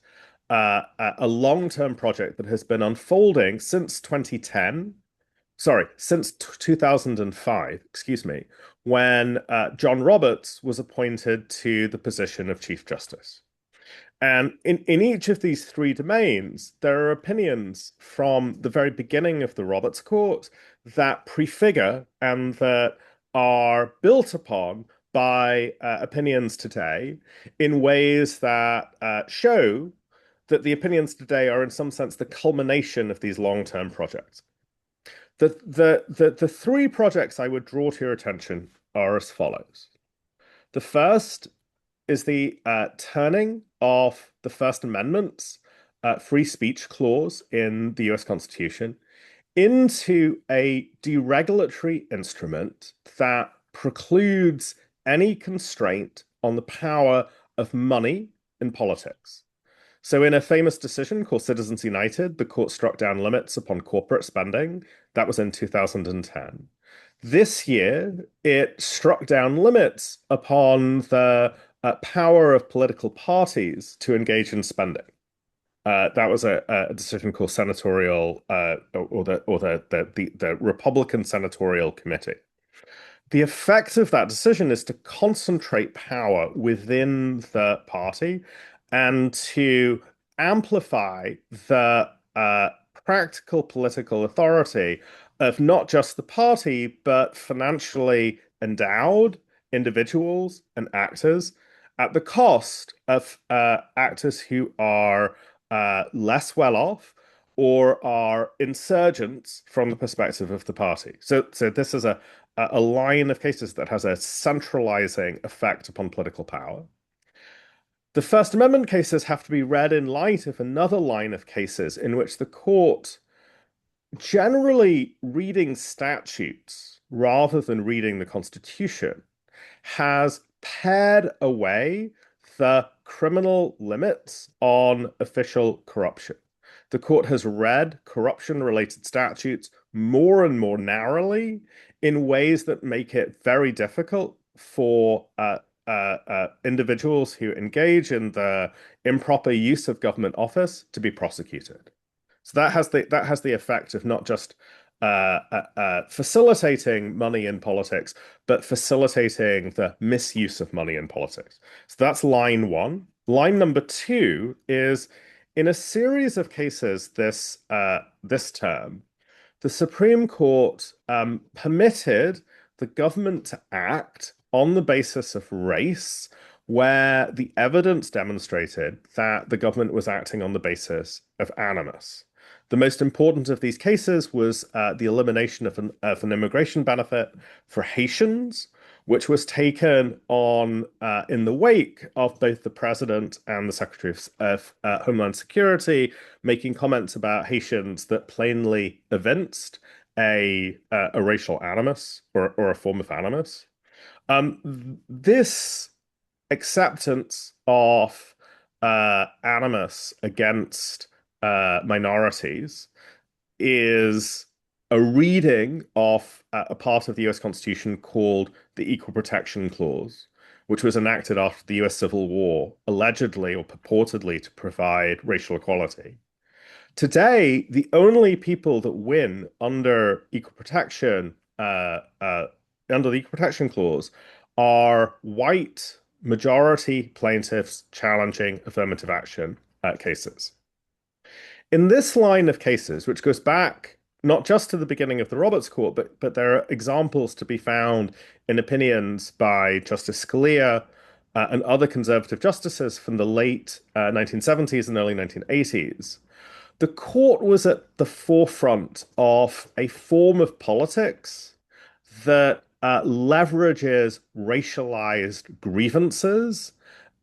a long-term project that has been unfolding since 2010. Sorry, since 2005, excuse me, when John Roberts was appointed to the position of Chief Justice. And in each of these 3 domains, there are opinions from the very beginning of the Roberts Court that prefigure and that are built upon by opinions today in ways that show that the opinions today are in some sense the culmination of these long-term projects. The 3 projects I would draw to your attention are as follows. The first is the turning of the First Amendment's free speech clause in the US Constitution into a deregulatory instrument that precludes any constraint on the power of money in politics. So in a famous decision called Citizens United, the court struck down limits upon corporate spending. That was in 2010. This year, it struck down limits upon the power of political parties to engage in spending. That was a decision called senatorial, or the Republican Senatorial Committee. The effect of that decision is to concentrate power within the party and to amplify the practical political authority of not just the party, but financially endowed individuals and actors at the cost of actors who are less well off or are insurgents from the perspective of the party. So this is a line of cases that has a centralizing effect upon political power. The First Amendment cases have to be read in light of another line of cases in which the court, generally reading statutes rather than reading the Constitution, has pared away the criminal limits on official corruption. The court has read corruption-related statutes more and more narrowly in ways that make it very difficult for individuals who engage in the improper use of government office to be prosecuted. So that has the effect of not just facilitating money in politics, but facilitating the misuse of money in politics. So that's line 1. Line number 2 is, in a series of cases this term, the Supreme Court permitted the government to act on the basis of race, where the evidence demonstrated that the government was acting on the basis of animus. The most important of these cases was the elimination of an immigration benefit for Haitians, which was taken on in the wake of both the president and the Secretary of Homeland Security making comments about Haitians that plainly evinced a racial animus or a form of animus. This acceptance of animus against minorities is a reading of a part of the US Constitution called the Equal Protection Clause, which was enacted after the US Civil War, allegedly or purportedly to provide racial equality. Today, the only people that win under equal protection, under the Equal Protection Clause, are white majority plaintiffs challenging affirmative action cases. In this line of cases, which goes back not just to the beginning of the Roberts Court, but there are examples to be found in opinions by Justice Scalia and other conservative justices from the late 1970s and early 1980s, the court was at the forefront of a form of politics that leverages racialized grievances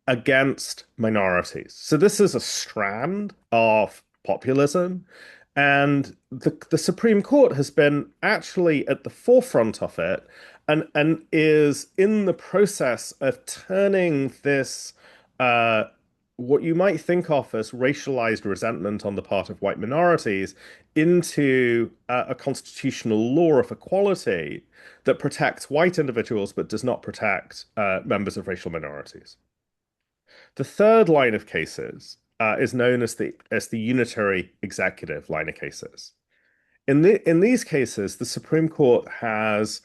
against minorities. So this is a strand of populism, and the Supreme Court has been actually at the forefront of it and is in the process of turning this what you might think of as racialized resentment on the part of white minorities into a constitutional law of equality that protects white individuals but does not protect members of racial minorities. The third line of cases is known as the unitary executive line of cases. In these cases, the Supreme Court has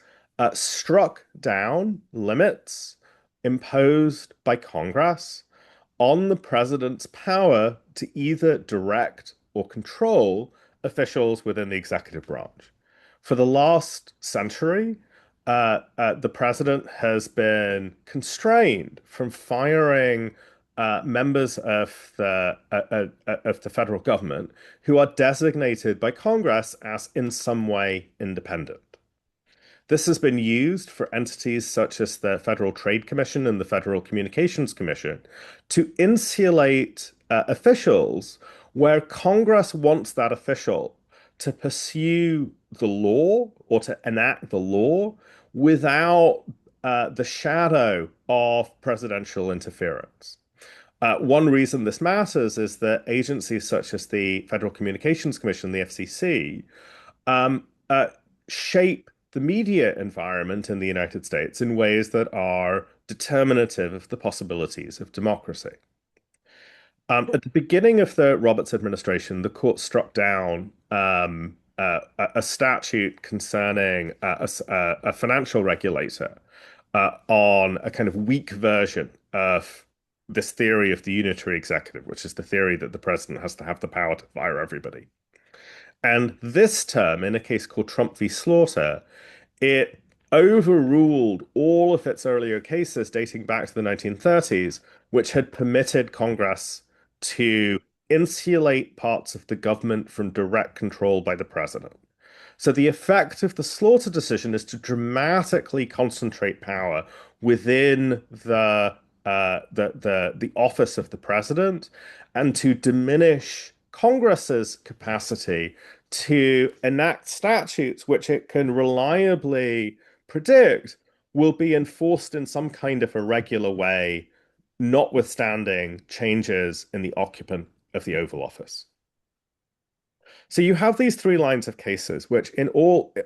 struck down limits imposed by Congress on the president's power to either direct or control officials within the executive branch. For the last century, the president has been constrained from firing members of the federal government who are designated by Congress as in some way independent. This has been used for entities such as the Federal Trade Commission and the Federal Communications Commission to insulate officials where Congress wants that official to pursue the law or to enact the law without the shadow of presidential interference. One reason this matters is that agencies such as the Federal Communications Commission, the FCC, shape the media environment in the United States in ways that are determinative of the possibilities of democracy. At the beginning of the Roberts administration, the court struck down a statute concerning a financial regulator on a kind of weak version of this theory of the unitary executive, which is the theory that the president has to have the power to fire everybody. And this term, in a case called Trump v. Slaughter, it overruled all of its earlier cases dating back to the 1930s, which had permitted Congress to insulate parts of the government from direct control by the president. So the effect of the Slaughter decision is to dramatically concentrate power within the office of the president and to diminish Congress's capacity to enact statutes which it can reliably predict will be enforced in some kind of a regular way, notwithstanding changes in the occupant of the Oval Office. So you have these three lines of cases, which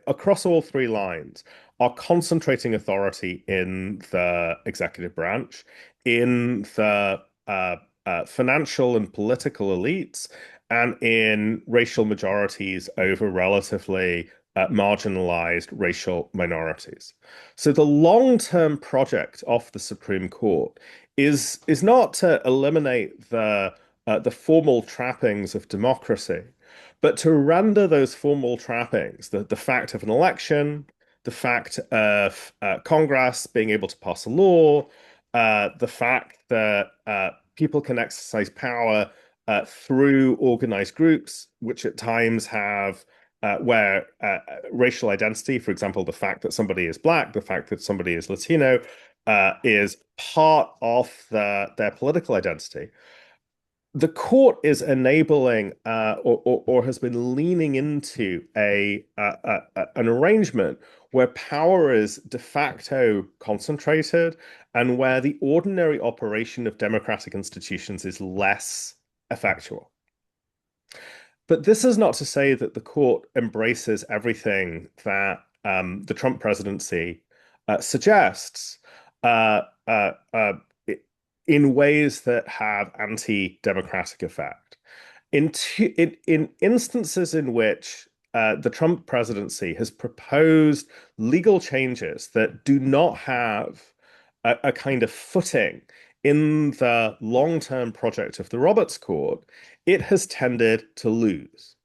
across all three lines are concentrating authority in the executive branch, in the financial and political elites, and in racial majorities over relatively marginalized racial minorities. So the long-term project of the Supreme Court is not to eliminate the formal trappings of democracy, but to render those formal trappings, the fact of an election, the fact of Congress being able to pass a law, the fact that people can exercise power through organized groups, which at times have where racial identity, for example, the fact that somebody is Black, the fact that somebody is Latino, is part of their political identity. The court is enabling or has been leaning into an arrangement where power is de facto concentrated and where the ordinary operation of democratic institutions is less effectual. But this is not to say that the court embraces everything that the Trump presidency suggests in ways that have anti-democratic effect. In instances in which the Trump presidency has proposed legal changes that do not have a kind of footing in the long-term project of the Roberts Court, it has tended to lose.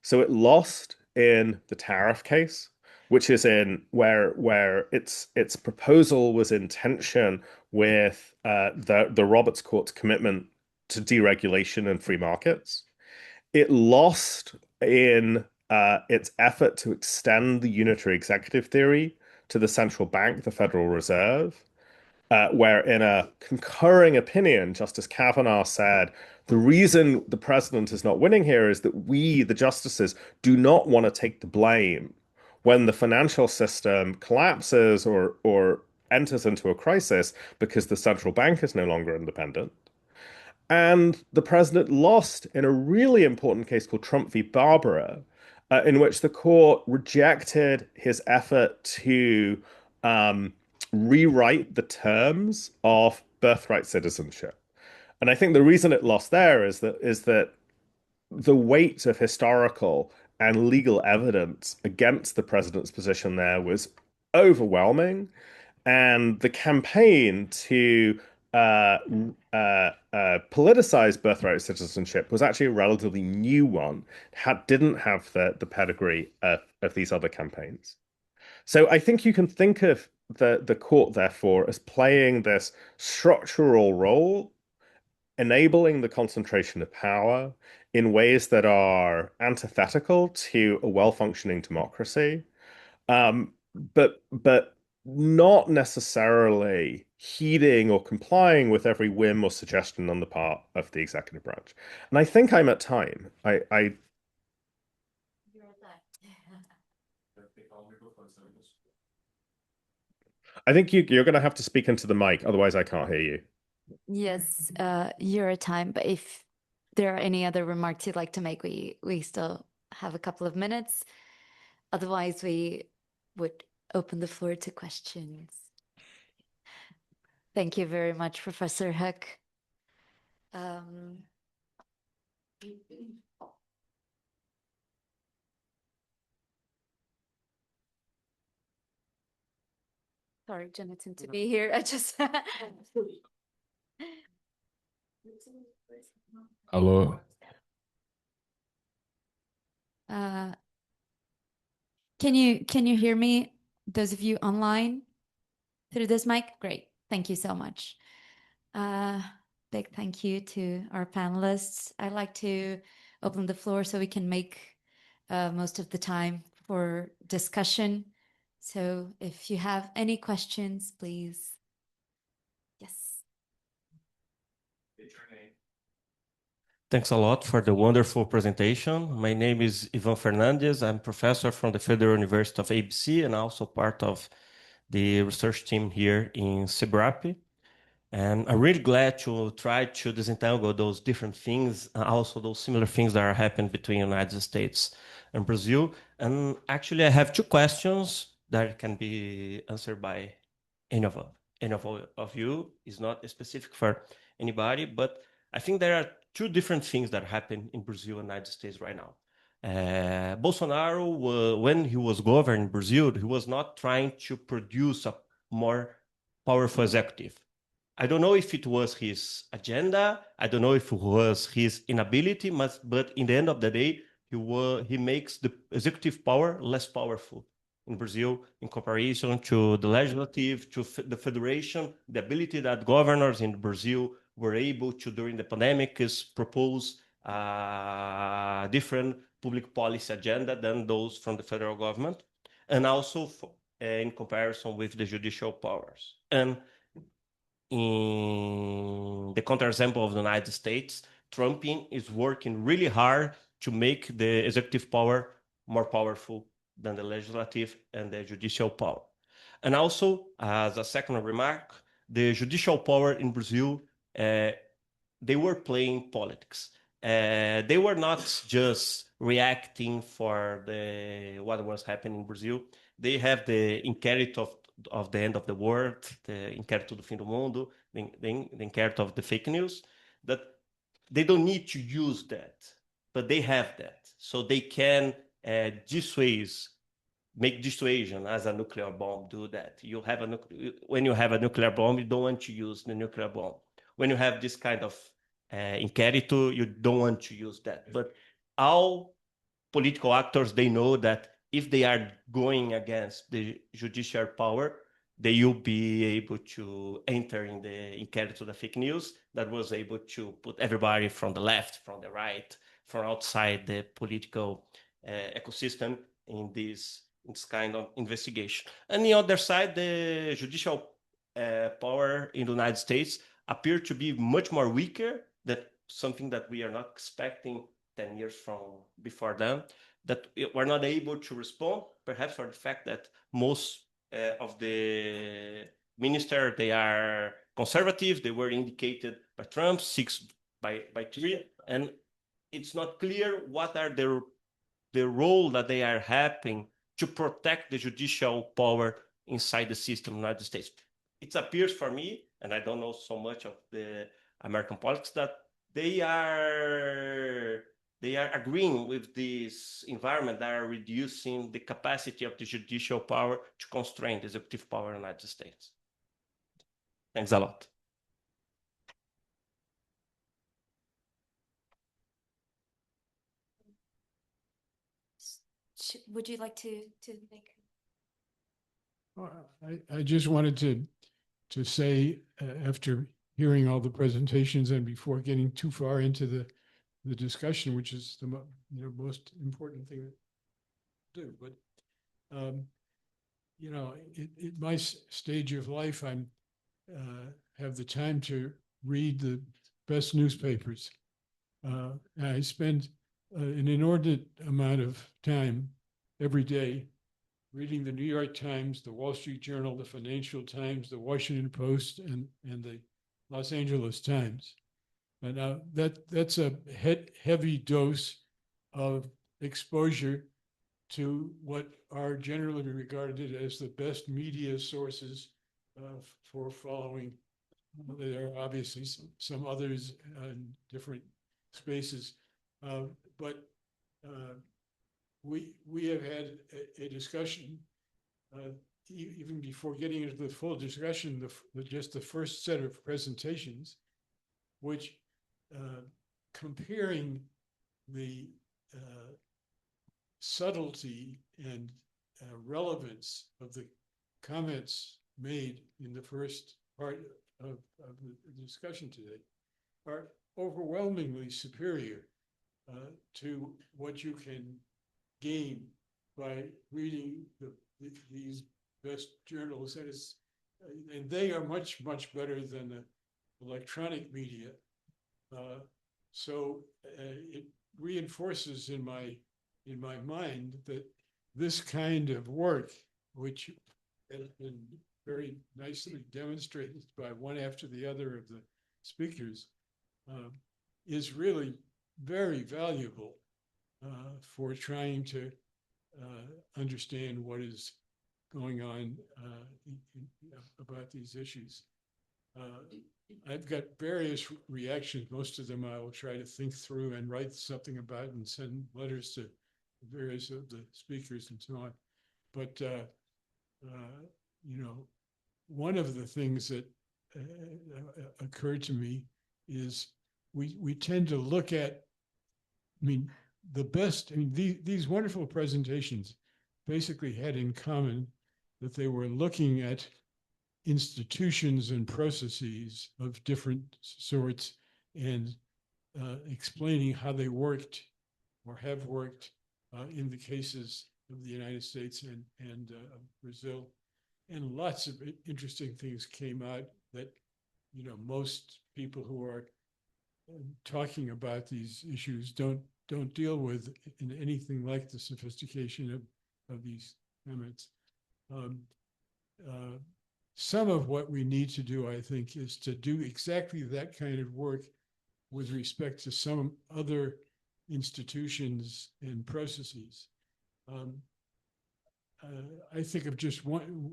So it lost in the tariff case, which is in where its proposal was in tension with the Roberts Court's commitment to deregulation and free markets. it lost in its effort to extend the unitary executive theory to the central bank, the Federal Reserve, where in a concurring opinion, Justice Kavanaugh said, the reason the president is not winning here is that we, the justices, do not want to take the blame when the financial system collapses or enters into a crisis because the central bank is no longer independent. And the president lost in a really important case called Trump v. Barbara, in which the court rejected his effort to rewrite the terms of birthright citizenship. And I think the reason it lost there is that the weight of historical and legal evidence against the president's position there was overwhelming, and the campaign to politicize birthright citizenship was actually a relatively new one. Didn't have the pedigree of these other campaigns. So I think you can think of the court, therefore, as playing this structural role, enabling the concentration of power in ways that are antithetical to a well-functioning democracy, but not necessarily heeding or complying with every whim or suggestion on the part of the executive branch. And I think I'm at time. I think you're going to have to speak into the mic, otherwise I can't hear you. Yes, you're at time, but if there are any other remarks you'd like to make, we still have a couple of minutes. Otherwise, we would open the floor to questions. Thank you very much, Professor Huck. Sorry, Jonathan, to be here. I just Hello. Can you hear me? Those of you online through this mic? Great. Thank you so much. Big thank you to our panelists. I'd like to open the floor so we can make most of the time for discussion. So if you have any questions, please. Yes. Thanks a lot for the wonderful presentation. My name is Ivan Fernandes. I'm professor from the Federal University of ABC and also part of the research team here in SEBRAP. And I'm really glad to try to disentangle those different things, also those similar things that are happening between the United States and Brazil. And actually, I have two questions that can be answered by any of you. It's not specific for anybody, but I think there are two different things that happen in Brazil and the United States right now. Bolsonaro, when he was governing Brazil, he was not trying to produce a more powerful executive. I don't know if it was his agenda. I don't know if it was his inability, but in the end of the day, he makes the executive power less powerful in Brazil in comparison to the legislative, to the federation. The ability that governors in Brazil were able to, during the pandemic, is propose a different public policy agenda than those from the federal government, and also in comparison with the judicial powers. And in the counterexample of the United States, Trump is working really hard to make the executive power more powerful than the legislative and the judicial power. And also, as a second remark, the judicial power in Brazil, they were playing politics. They were not just reacting for what was happening in Brazil. They have the inquérito of the end of the world, the inquérito do fim do mundo, the inquérito of the fake news, that they don't need to use that, but they have that. So they can make dissuasion as a nuclear bomb, do that. When you have a nuclear bomb, you don't want to use the nuclear bomb. When you have this kind of inquérito, you don't want to use that. But all political actors, they know that if they are going against the judicial power, they will be able to enter in the inquiry to the fake news that was able to put everybody from the left, from the right, from outside the political ecosystem in this kind of investigation. And the other side, the judicial power in the United States appear to be much more weaker. That something that we are not expecting 10 years from before then, that we're not able to respond, perhaps for the fact that most of the minister, they are conservative, they were indicated by Trump, 6 by 3, and it's not clear what are the role that they are having to protect the judicial power inside the system in the United States. It appears for me, and I don't know so much of the American politics, that they are agreeing with this environment that are reducing the capacity of the judicial power to constrain the executive power in the United States. Thanks a lot. Would you like to make? I just wanted to say, after hearing all the presentations and before getting too far into the discussion, which is the most important thing to do, but at my stage of life, I'm have the time to read the best newspapers. I spend an inordinate amount of time every day reading the New York Times, the Wall Street Journal, the Financial Times, the Washington Post, and the Los Angeles Times. And that's a heavy dose of exposure to what are generally regarded as the best media sources for following. There are obviously some others in different spaces, but we have had a discussion even before getting into the full discussion, just the first set of presentations, which comparing the subtlety and relevance of the comments made in the first part of the discussion today are overwhelmingly superior to what you can gain by reading these best journals, and they are much better than the electronic media. So it reinforces in my mind that this kind of work, which has been very nicely demonstrated by one after the other of the speakers, is really very valuable for trying to understand what is going on about these issues. I've got various reactions. Most of them I will try to think through and write something about and send letters to various of the speakers and so on. But, one of the things that occurred to me is we tend to look at, these wonderful presentations basically had in common that they were looking at institutions and processes of different sorts and explaining how they worked or have worked in the cases of the United States and Brazil. And lots of interesting things came out that, most people who are talking about these issues don't deal with in anything like the sophistication of these comments. Some of what we need to do, I think, is to do exactly that kind of work with respect to some other institutions and processes. I think of just one,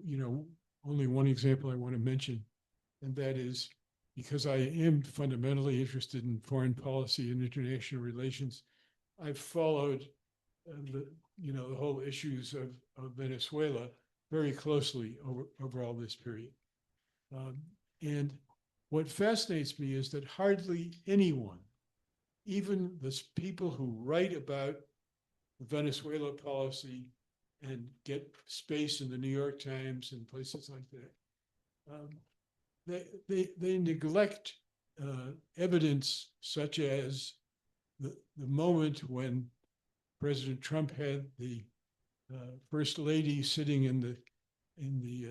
only one example I want to mention, and that is because I am fundamentally interested in foreign policy and international relations. I've followed the whole issues of Venezuela very closely over all this period. And what fascinates me is that hardly anyone, even the people who write about Venezuela policy and get space in the New York Times and places like that, um, they neglect evidence such as the moment when President Trump had the First Lady sitting in the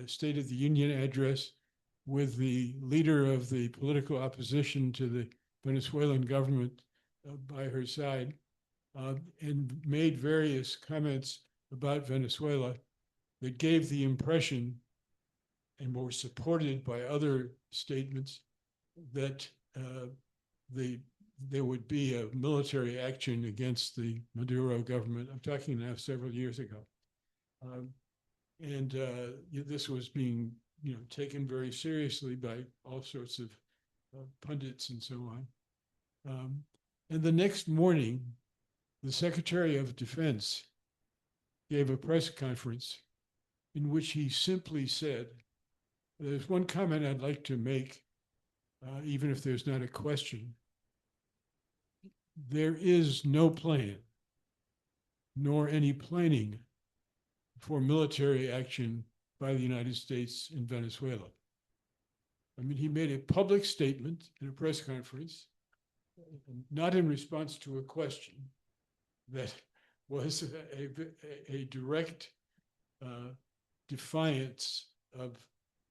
State of the Union address with the leader of the political opposition to the Venezuelan government by her side, and made various comments about Venezuela that gave the impression, and were supported by other statements, that there would be a military action against the Maduro government. I'm talking now several years ago. And this was being taken very seriously by all sorts of pundits and so on. And the next morning, the Secretary of Defense gave a press conference in which he simply said, there's one comment I'd like to make, even if there's not a question. There is no plan, nor any planning for military action by the United States in Venezuela. I mean, he made a public statement in a press conference, not in response to a question, that was a direct defiance of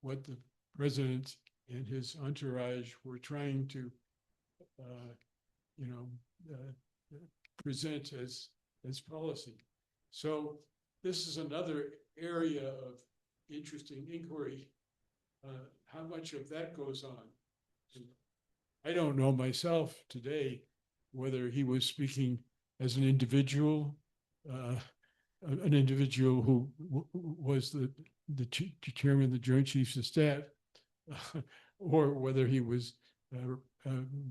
what the president and his entourage were trying to, present as policy. So this is another area of interesting inquiry. How much of that goes on? I don't know myself today whether he was speaking as an individual who was the chairman of the Joint Chiefs of Staff, or whether he was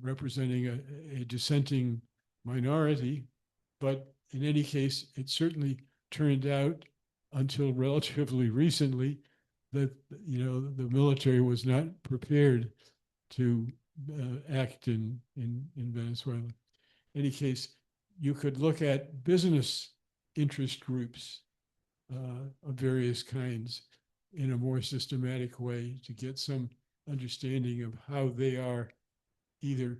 representing a dissenting minority. But in any case, it certainly turned out until relatively recently that the military was not prepared to act in Venezuela. In any case, you could look at business interest groups of various kinds in a more systematic way to get some understanding of how they are either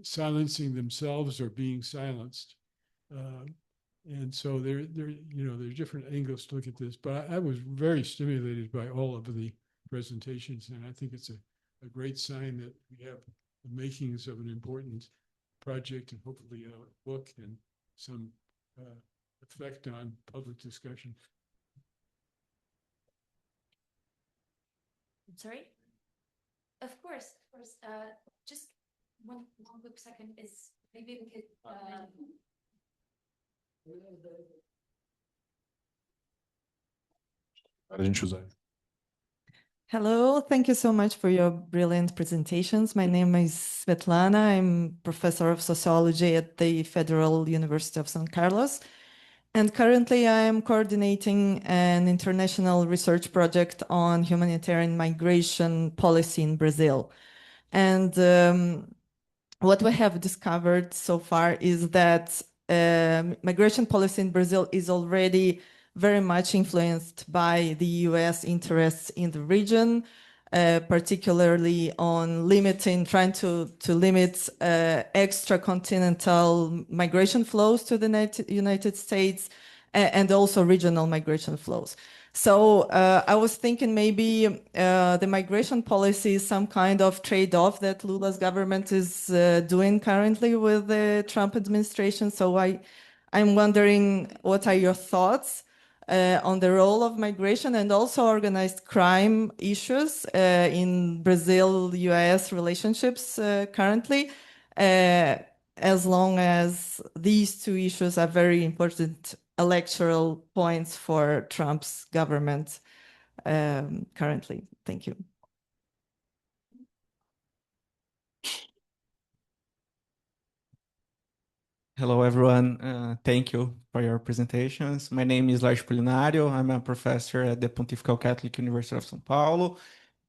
silencing themselves or being silenced. And so there are different angles to look at this, but I was very stimulated by all of the presentations, and I think it's a great sign that we have the makings of an important project and hopefully a book and some effect on public discussion. I'm sorry? Of course. Just one quick second is maybe we could. A gente usar. Hello, thank you so much for your brilliant presentations. My name is Svetlana. I'm professor of sociology at the Federal University of San Carlos. And currently I am coordinating an international research project on humanitarian migration policy in Brazil. And what we have discovered so far is that migration policy in Brazil is already very much influenced by the US interests in the region, particularly on trying to limit extra-continental migration flows to the United States and also regional migration flows. So I was thinking maybe the migration policy is some kind of trade-off that Lula's government is doing currently with the Trump administration. So I'm wondering, what are your thoughts on the role of migration and also organized crime issues in Brazil-US relationships currently, as long as these two issues are very important electoral points for Trump's government currently. Thank you. Hello, everyone. Thank you for your presentations. My name is Lars Polinario. I'm a professor at the Pontifical Catholic University of São Paulo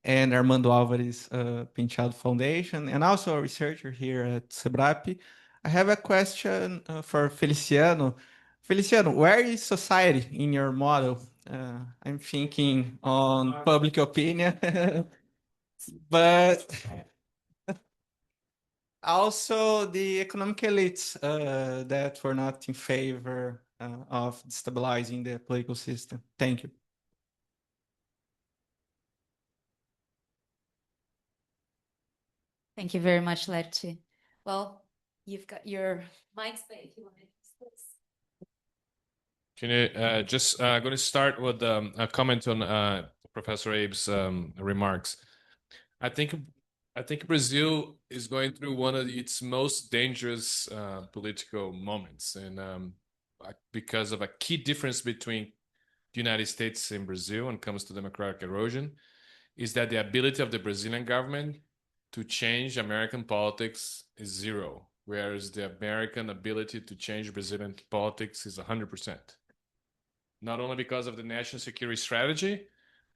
and Armando Álvares Penteado Foundation, and also a researcher here at SEBRAP. I have a question for Feliciano. Feliciano, where is society in your model? I'm thinking on public opinion, but also the economic elites that were not in favor of stabilizing the political system. Thank you. Thank you very much, Lerche. Well, you've got your mic space if you want to use this. Can you just going to start with a comment on Professor Abe's remarks. I think Brazil is going through one of its most dangerous political moments, and because of a key difference between the United States and Brazil when it comes to democratic erosion, is that the ability of the Brazilian government to change American politics is zero, whereas the American ability to change Brazilian politics is 100%. Not only because of the national security strategy,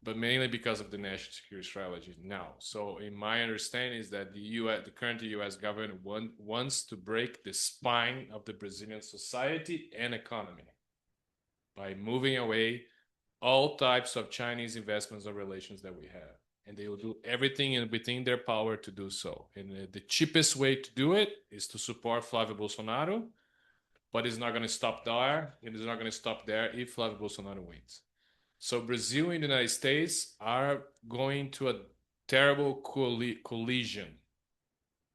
but mainly because of the national security strategy now. So in my understanding is that the current US government wants to break the spine of the Brazilian society and economy by moving away all types of Chinese investments or relations that we have. And they will do everything within their power to do so. And the cheapest way to do it is to support Flávio Bolsonaro, but it's not going to stop there. It is not going to stop there if Flávio Bolsonaro wins. So Brazil and the United States are going to a terrible collision.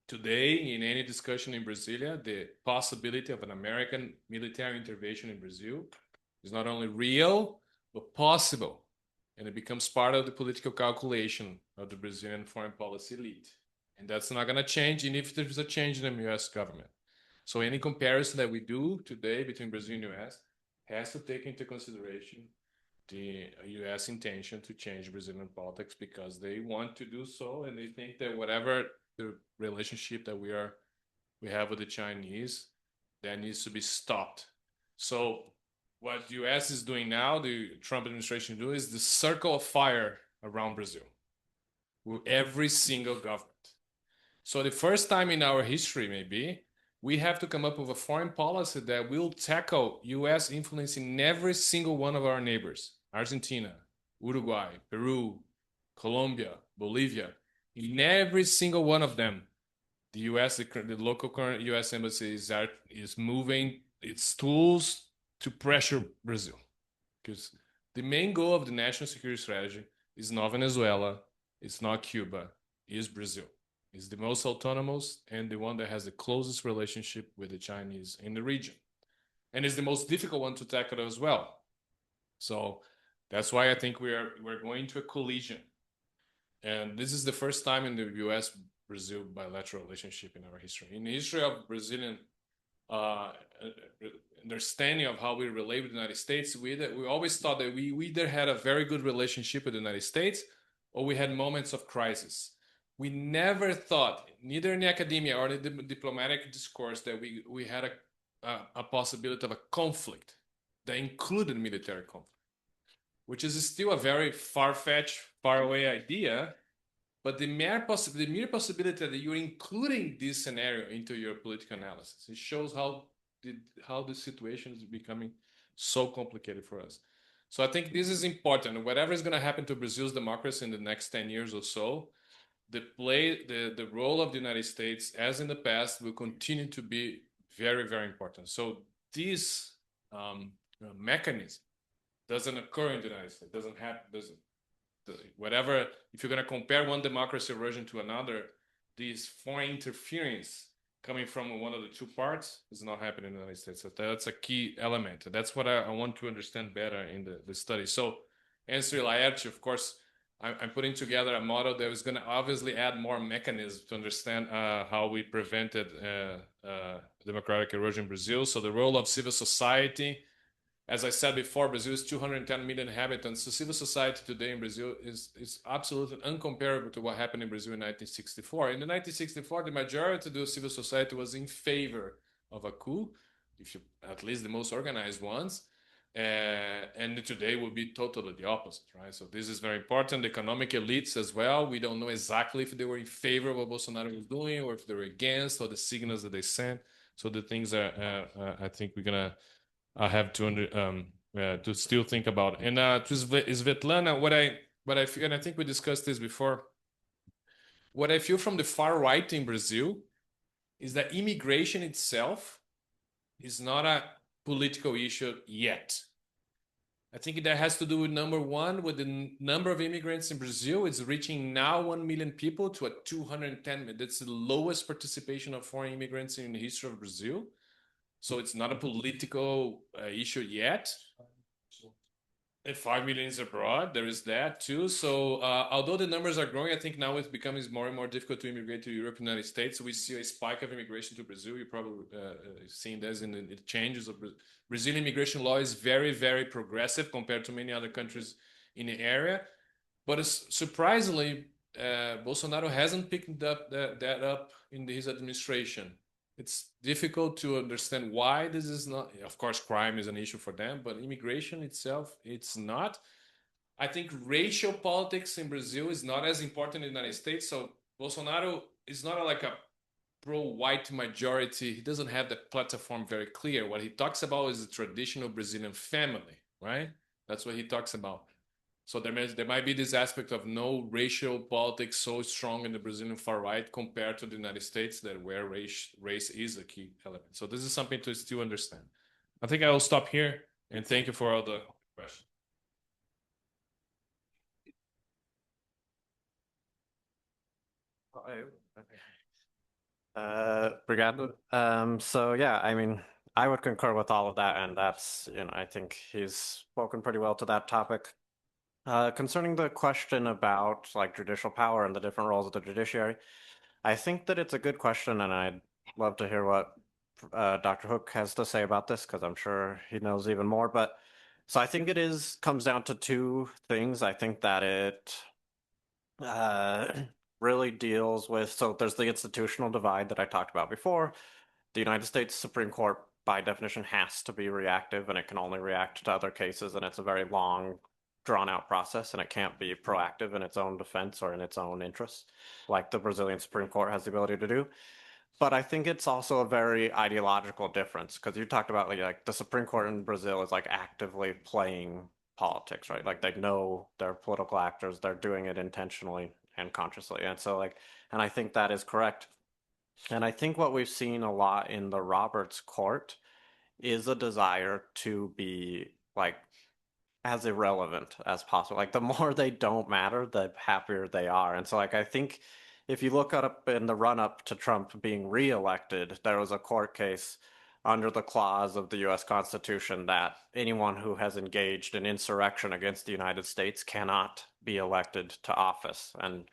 Today, in any discussion in Brasilia, the possibility of an American military intervention in Brazil is not only real, but possible. And it becomes part of the political calculation of the Brazilian foreign policy elite. And that's not going to change, even if there's a change in the US government. So any comparison that we do today between Brazil and US has to take into consideration the US intention to change Brazilian politics because they want to do so, and they think that whatever the relationship that we have with the Chinese, that needs to be stopped. So what the US is doing now, the Trump administration do, is the circle of fire around Brazil with every single government. So the first time in our history, maybe, we have to come up with a foreign policy that will tackle US influence in every single one of our neighbors: Argentina, Uruguay, Peru, Colombia, Bolivia. In every single one of them, the US, the local current US embassy is moving its tools to pressure Brazil. Because the main goal of the national security strategy is not Venezuela, it's not Cuba, it's Brazil. Is the most autonomous and the one that has the closest relationship with the Chinese in the region. And is the most difficult one to tackle as well. So that's why I think we're going to a collision. And this is the first time in the US-Brazil bilateral relationship in our history. In the history of Brazilian understanding of how we relate with the United States, we always thought that we either had a very good relationship with the United States or we had moments of crisis. We never thought, neither in the academia or in the diplomatic discourse, that we had a possibility of a conflict that included military conflict, which is still a very far-fetched, far-away idea. But the mere possibility that you're including this scenario into your political analysis, it shows how the situation is becoming so complicated for us. So I think this is important. Whatever is going to happen to Brazil's democracy in the next 10 years or so, the role of the United States, as in the past, will continue to be very, very important. So this mechanism doesn't occur in the United States. Doesn't happen. Whatever. If you're going to compare one democracy erosion to another, this foreign interference coming from one of the two parts is not happening in the United States. So that's a key element. That's what I want to understand better in the study. So, answer Laerte, of course. I'm putting together a model that is going to obviously add more mechanisms to understand how we prevented democratic erosion in Brazil. So the role of civil society, as I said before, Brazil is 210 million inhabitants. So civil society today in Brazil is absolutely uncomparable to what happened in Brazil in 1964. In 1964, the majority of the civil society was in favor of a coup, at least the most organized ones. And today will be totally the opposite, right? So this is very important. The economic elites as well. We don't know exactly if they were in favor of what Bolsonaro was doing or if they were against, or the signals that they sent. So the things are, I think we're gonna have to to still think about. And to Svetlana, what I feel, and I think we discussed this before, what I feel from the far right in Brazil is that immigration itself is not a political issue yet. I think that has to do with number one, with the number of immigrants in Brazil. It's reaching now 1 million people to a 210 million. That's the lowest participation of foreign immigrants in the history of Brazil. So it's not a political issue yet. And 5 million is abroad. There is that too. So although the numbers are growing, I think now it's becoming more and more difficult to immigrate to Europe and the United States. So we see a spike of immigration to Brazil. You're probably seeing this in the changes of Brazilian immigration law is very, very progressive compared to many other countries in the area. But surprisingly, Bolsonaro hasn't picked that up in his administration. It's difficult to understand why this is not. Of course, crime is an issue for them, but immigration itself, it's not. I think racial politics in Brazil is not as important in the United States. So Bolsonaro is not like a pro-white majority. He doesn't have the platform very clear. What he talks about is the traditional Brazilian family, right? That's what he talks about. So there might be this aspect of no racial politics so strong in the Brazilian far right compared to the United States, that where race is a key element. So this is something to still understand. I think I will stop here and thank you for all the questions. Obrigado. So yeah, I mean, I would concur with all of that, and that's, I think he's spoken pretty well to that topic. Concerning the question about like judicial power and the different roles of the judiciary, I think that it's a good question, and I'd love to hear what Dr. Hook has to say about this, because I'm sure he knows even more. But so I think comes down to two things. I think that it really deals with, so there's the institutional divide that I talked about before. The United States Supreme Court, by definition, has to be reactive, and it can only react to other cases, and it's a very long, drawn-out process, and it can't be proactive in its own defense or in its own interests, like the Brazilian Supreme Court has the ability to do. But I think it's also a very ideological difference, because you talked about like the Supreme Court in Brazil is like actively playing politics, right? Like they know they're political actors, they're doing it intentionally and consciously. And so and I think that is correct. And I think what we've seen a lot in the Roberts Court is a desire to be like as irrelevant as possible. Like the more they don't matter, the happier they are. And so I think if you look up in the run up to Trump being reelected, there was a court case under the clause of the US Constitution that anyone who has engaged in insurrection against the United States cannot be elected to office. And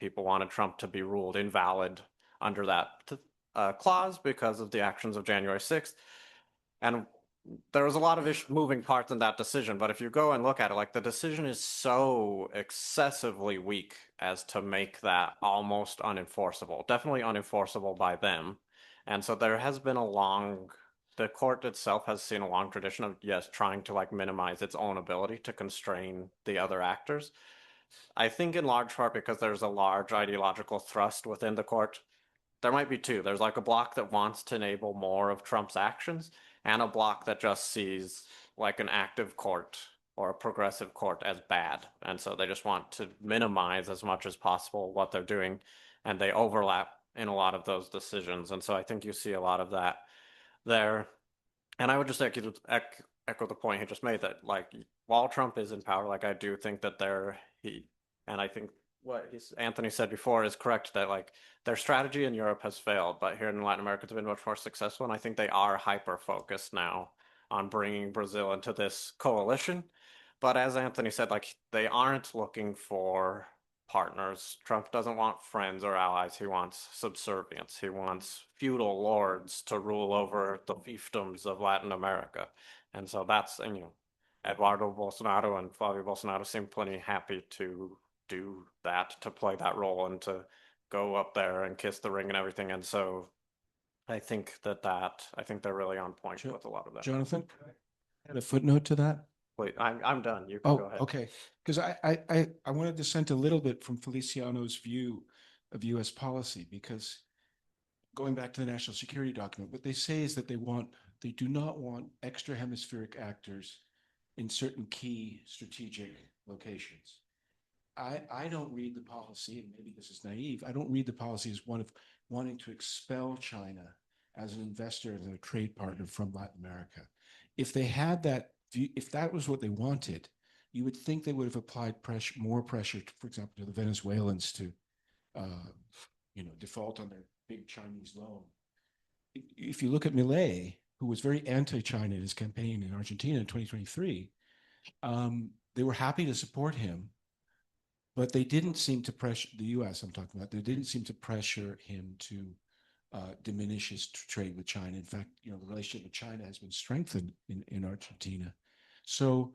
people wanted Trump to be ruled invalid under that clause because of the actions of January 6th. And there was a lot of moving parts in that decision, but if you go and look at it, like the decision is so excessively weak as to make that almost unenforceable, definitely unenforceable by them. And so there has been the court itself has seen a long tradition of, yes, trying to like minimize its own ability to constrain the other actors. I think in large part because there's a large ideological thrust within the court. There might be two. There's like a block that wants to enable more of Trump's actions, and a block that just sees like an active court or a progressive court as bad. And so they just want to minimize as much as possible what they're doing, and they overlap in a lot of those decisions. And so I think you see a lot of that there. And I would just echo the point he just made, that like while Trump is in power, like I do think that and I think what Anthony said before is correct, that like their strategy in Europe has failed, but here in Latin America it's been much more successful. And I think they are hyper focused now on bringing Brazil into this coalition. But as Anthony said, like they aren't looking for partners. Trump doesn't want friends or allies. He wants subservience. He wants feudal lords to rule over the fiefdoms of Latin America. And so that's, Eduardo Bolsonaro and Flavio Bolsonaro seem plenty happy to do that, to play that role and to go up there and kiss the ring and everything. And so I think I think they're really on point with a lot of that. Jonathan, add a footnote to that. Wait, I'm done. You can go ahead. Okay. Because I want to dissent a little bit from Feliciano's view of U.S. policy, because going back to the national security document, what they say is that they do not want extra hemispheric actors in certain key strategic locations. I don't read the policy, and maybe this is naive, I don't read the policy as one of wanting to expel China as an investor and a trade partner from Latin America. If they had that view, if that was what they wanted, you would think they would have applied pressure, more pressure, for example, to the Venezuelans to, default on their big Chinese loan. If you look at Milei, who was very anti-China in his campaign in Argentina in 2023, they were happy to support him, but they didn't seem to pressure the U.S. I'm talking about. They didn't seem to pressure him to diminish his trade with China. In fact, the relationship with China has been strengthened in Argentina. So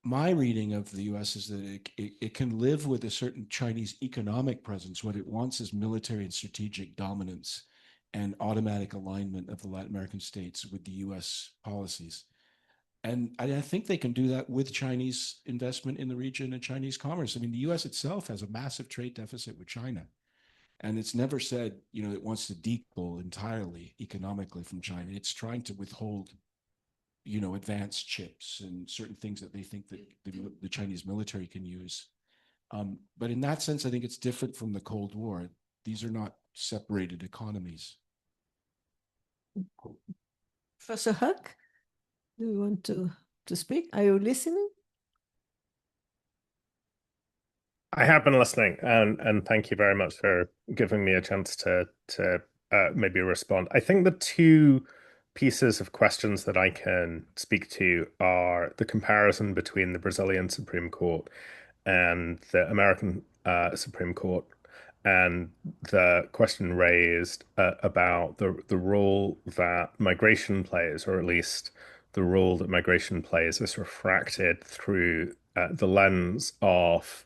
my reading of the U.S. is that it can live with a certain Chinese economic presence. What it wants is military and strategic dominance and automatic alignment of the Latin American states with the U.S. policies. And I think they can do that with Chinese investment in the region and Chinese commerce. I mean, the U.S. itself has a massive trade deficit with China. And it's never said, it wants to decouple entirely economically from China. It's trying to withhold, advanced chips and certain things that they think that the Chinese military can use. But in that sense, I think it's different from the Cold War. These are not separated economies. Professor Huck, do you want to speak? Are you listening? I have been listening, and thank you very much for giving me a chance to maybe respond. I think the two pieces of questions that I can speak to are the comparison between the Brazilian Supreme Court and the American Supreme Court, and the question raised about the role that migration plays, or at least the role that migration plays is refracted through the lens of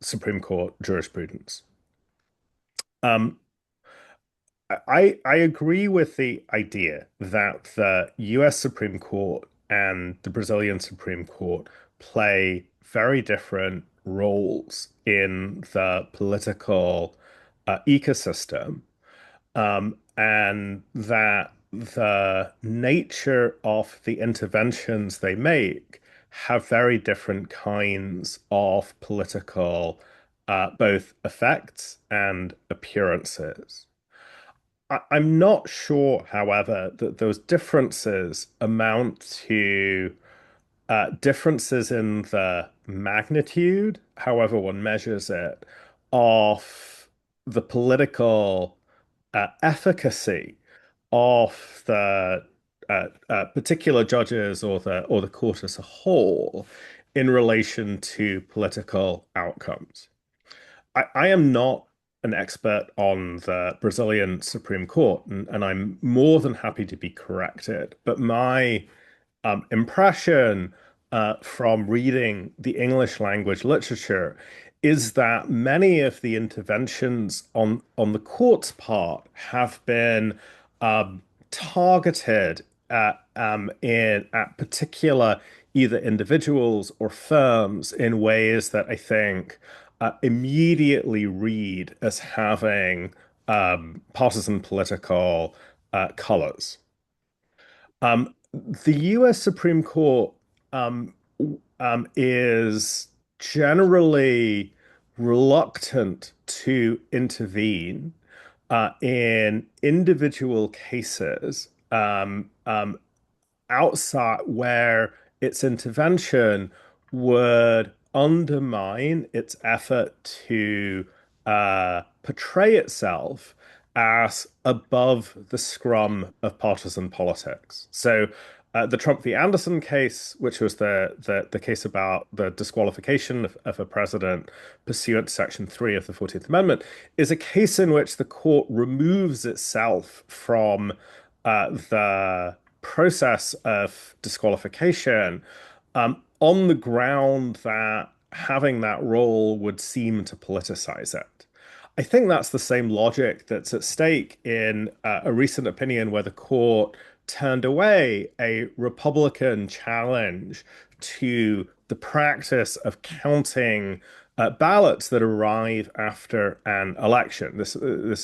Supreme Court jurisprudence. I agree with the idea that the US Supreme Court and the Brazilian Supreme Court play very different roles in the political ecosystem, and that the nature of the interventions they make have very different kinds of political both effects and appearances. I'm not sure, however, that those differences amount to differences in the magnitude, however one measures it, of the political efficacy of the particular judges or the court as a whole in relation to political outcomes. I am not an expert on the Brazilian Supreme Court, and I'm more than happy to be corrected. But my impression from reading the English language literature is that many of the interventions on the court's part have been targeted at particular either individuals or firms in ways that I think immediately read as having partisan political colors. The US Supreme Court is generally reluctant to intervene in individual cases outside where its intervention would undermine its effort to portray itself as above the scrum of partisan politics. So the Trump v. Anderson case, which was the case about the disqualification of a president pursuant to Section 3 of the 14th Amendment, is a case in which the court removes itself from the process of disqualification on the ground that having that role would seem to politicize it. I think that's the same logic that's at stake in a recent opinion where the court turned away a Republican challenge to the practice of counting ballots that arrive after an election. This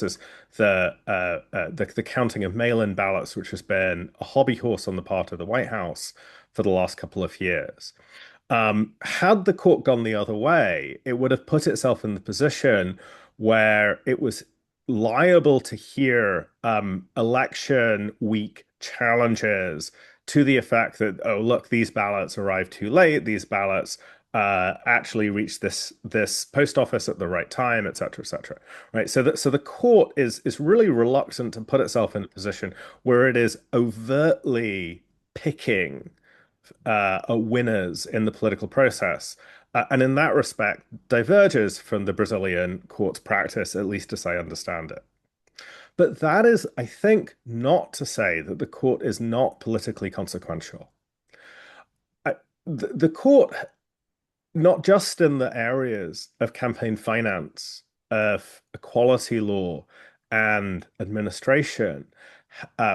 is the counting of mail-in ballots, which has been a hobby horse on the part of the White House for the last couple of years. Had the court gone the other way, it would have put itself in the position where it was liable to hear election week challenges to the effect that, oh, look, these ballots arrived too late, these ballots actually reached this post office at the right time, et cetera, right? So the court is really reluctant to put itself in a position where it is overtly picking winners in the political process. And in that respect, diverges from the Brazilian court's practice, at least as I understand it. But that is, I think, not to say that the court is not politically consequential. The court, not just in the areas of campaign finance, of equality law, and administration,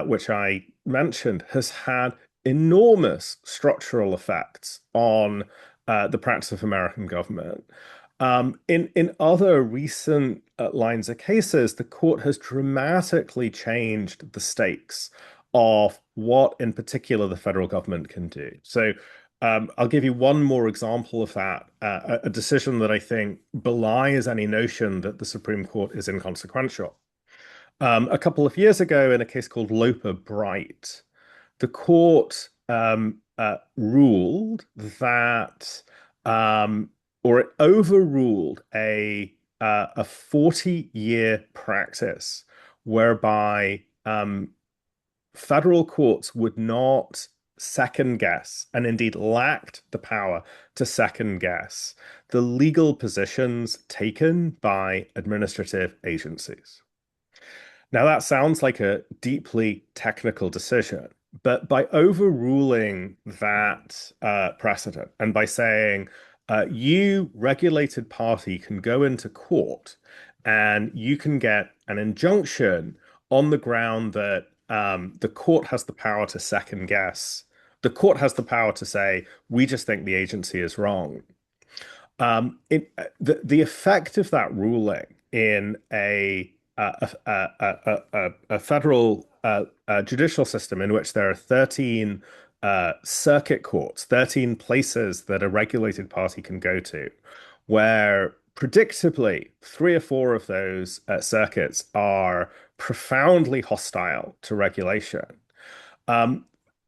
which I mentioned, has had enormous structural effects on the practice of American government. In other recent lines of cases, the court has dramatically changed the stakes of what, in particular, the federal government can do. So I'll give you one more example of that, a decision that I think belies any notion that the Supreme Court is inconsequential. A couple of years ago, in a case called Loper Bright, the court ruled that, or it overruled a 40-year practice whereby federal courts would not second guess, and indeed lacked the power to second guess, the legal positions taken by administrative agencies. Now, that sounds like a deeply technical decision, but by overruling that precedent and by saying, you, regulated party, can go into court and you can get an injunction on the ground that the court has the power to second guess. The court has the power to say, we just think the agency is wrong. The effect of that ruling in a federal judicial system in which there are 13 circuit courts, 13 places that a regulated party can go to, where predictably 3 or 4 of those circuits are profoundly hostile to regulation.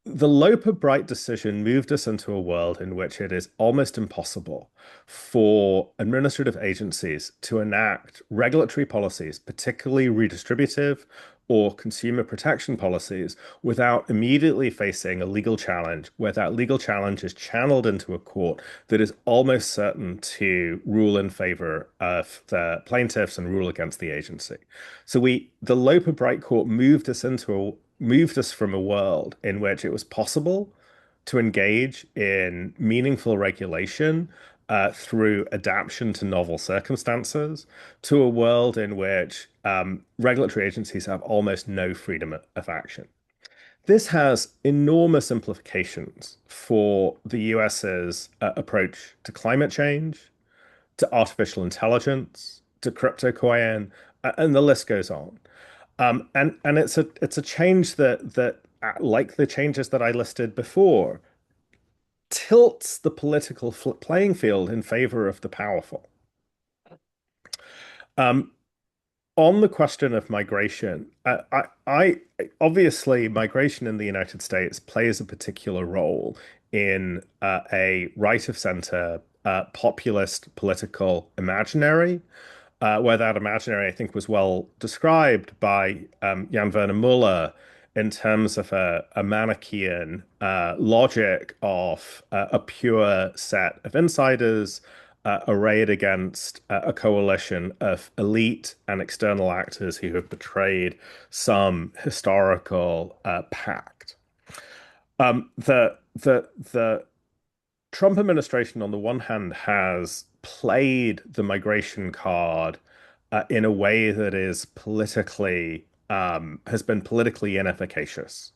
The Loper Bright decision moved us into a world in which it is almost impossible for administrative agencies to enact regulatory policies, particularly redistributive or consumer protection policies, without immediately facing a legal challenge, where that legal challenge is channeled into a court that is almost certain to rule in favor of the plaintiffs and rule against the agency. So the Loper Bright court moved us from a world in which it was possible to engage in meaningful regulation through adaptation to novel circumstances, to a world in which regulatory agencies have almost no freedom of action. This has enormous implications for the US's approach to climate change, to artificial intelligence, to cryptocurrency, and the list goes on. And it's a change that like the changes that I listed before, tilts the political playing field in favor of the powerful. On the question of migration, I obviously migration in the United States plays a particular role in a right of center populist political imaginary, where that imaginary, I think, was well described by Jan Werner Muller in terms of a Manichaean logic of a pure set of insiders arrayed against a coalition of elite and external actors who have betrayed some historical pact. The Trump administration, on the one hand, has played the migration card in a way that is politically has been politically inefficacious,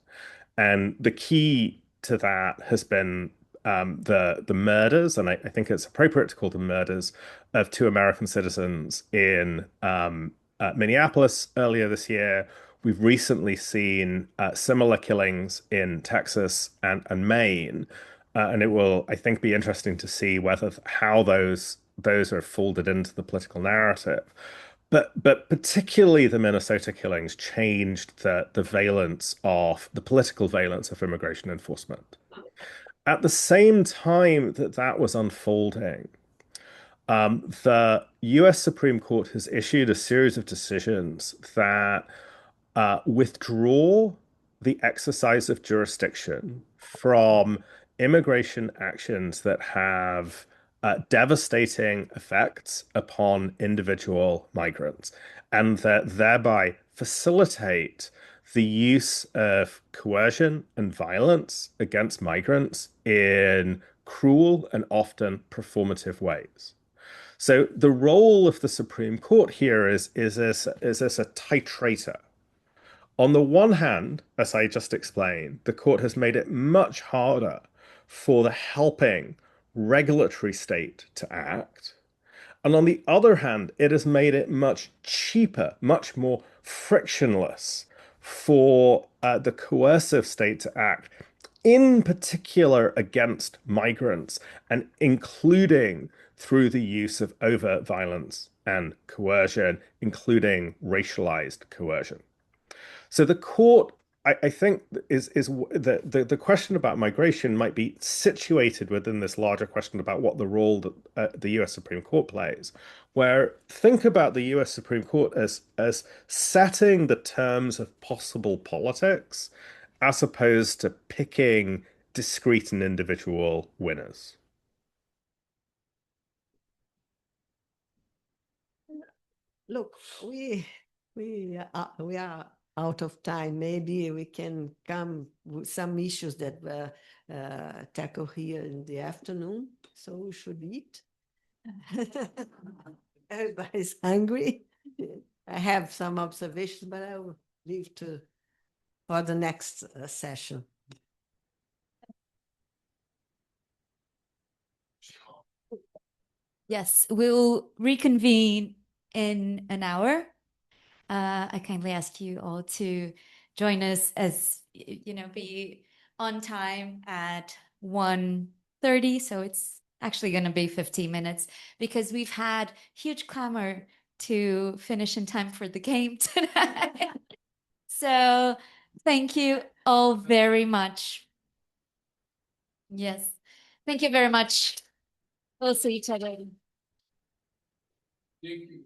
and the key to that has been the murders, and I think it's appropriate to call them murders, of 2 American citizens in Minneapolis earlier this year, we've recently seen similar killings in Texas and Maine, and it will, I think, be interesting to see whether how those are folded into the political narrative. But particularly the Minnesota killings changed the valence of the political valence of immigration enforcement. At the same time that that was unfolding, the US Supreme Court has issued a series of decisions that withdraw the exercise of jurisdiction from immigration actions that have devastating effects upon individual migrants, and that thereby facilitate the use of coercion and violence against migrants in cruel and often performative ways. So the role of the Supreme Court here is as a titrator. On the one hand, as I just explained, the court has made it much harder for the helping regulatory state to act. And on the other hand, it has made it much cheaper, much more frictionless for the coercive state to act, in particular against migrants, and including through the use of overt violence and coercion, including racialized coercion. So the court, I think, is the question about migration might be situated within this larger question about what the role that the U.S. Supreme Court plays. Where think about the U.S. Supreme Court as setting the terms of possible politics, as opposed to picking discrete and individual winners. Look, we are out of time. Maybe we can come with some issues that were tackled here in the afternoon. So we should eat. Everybody's hungry. I have some observations, but I will leave for the next session. Yes, we'll reconvene in an hour. I kindly ask you all to join us as, be on time at 1:30. So it's actually going to be 15 minutes because we've had huge clamor to finish in time for the game tonight. So thank you all very much. Yes. Thank you very much. We'll see each other. Thank you.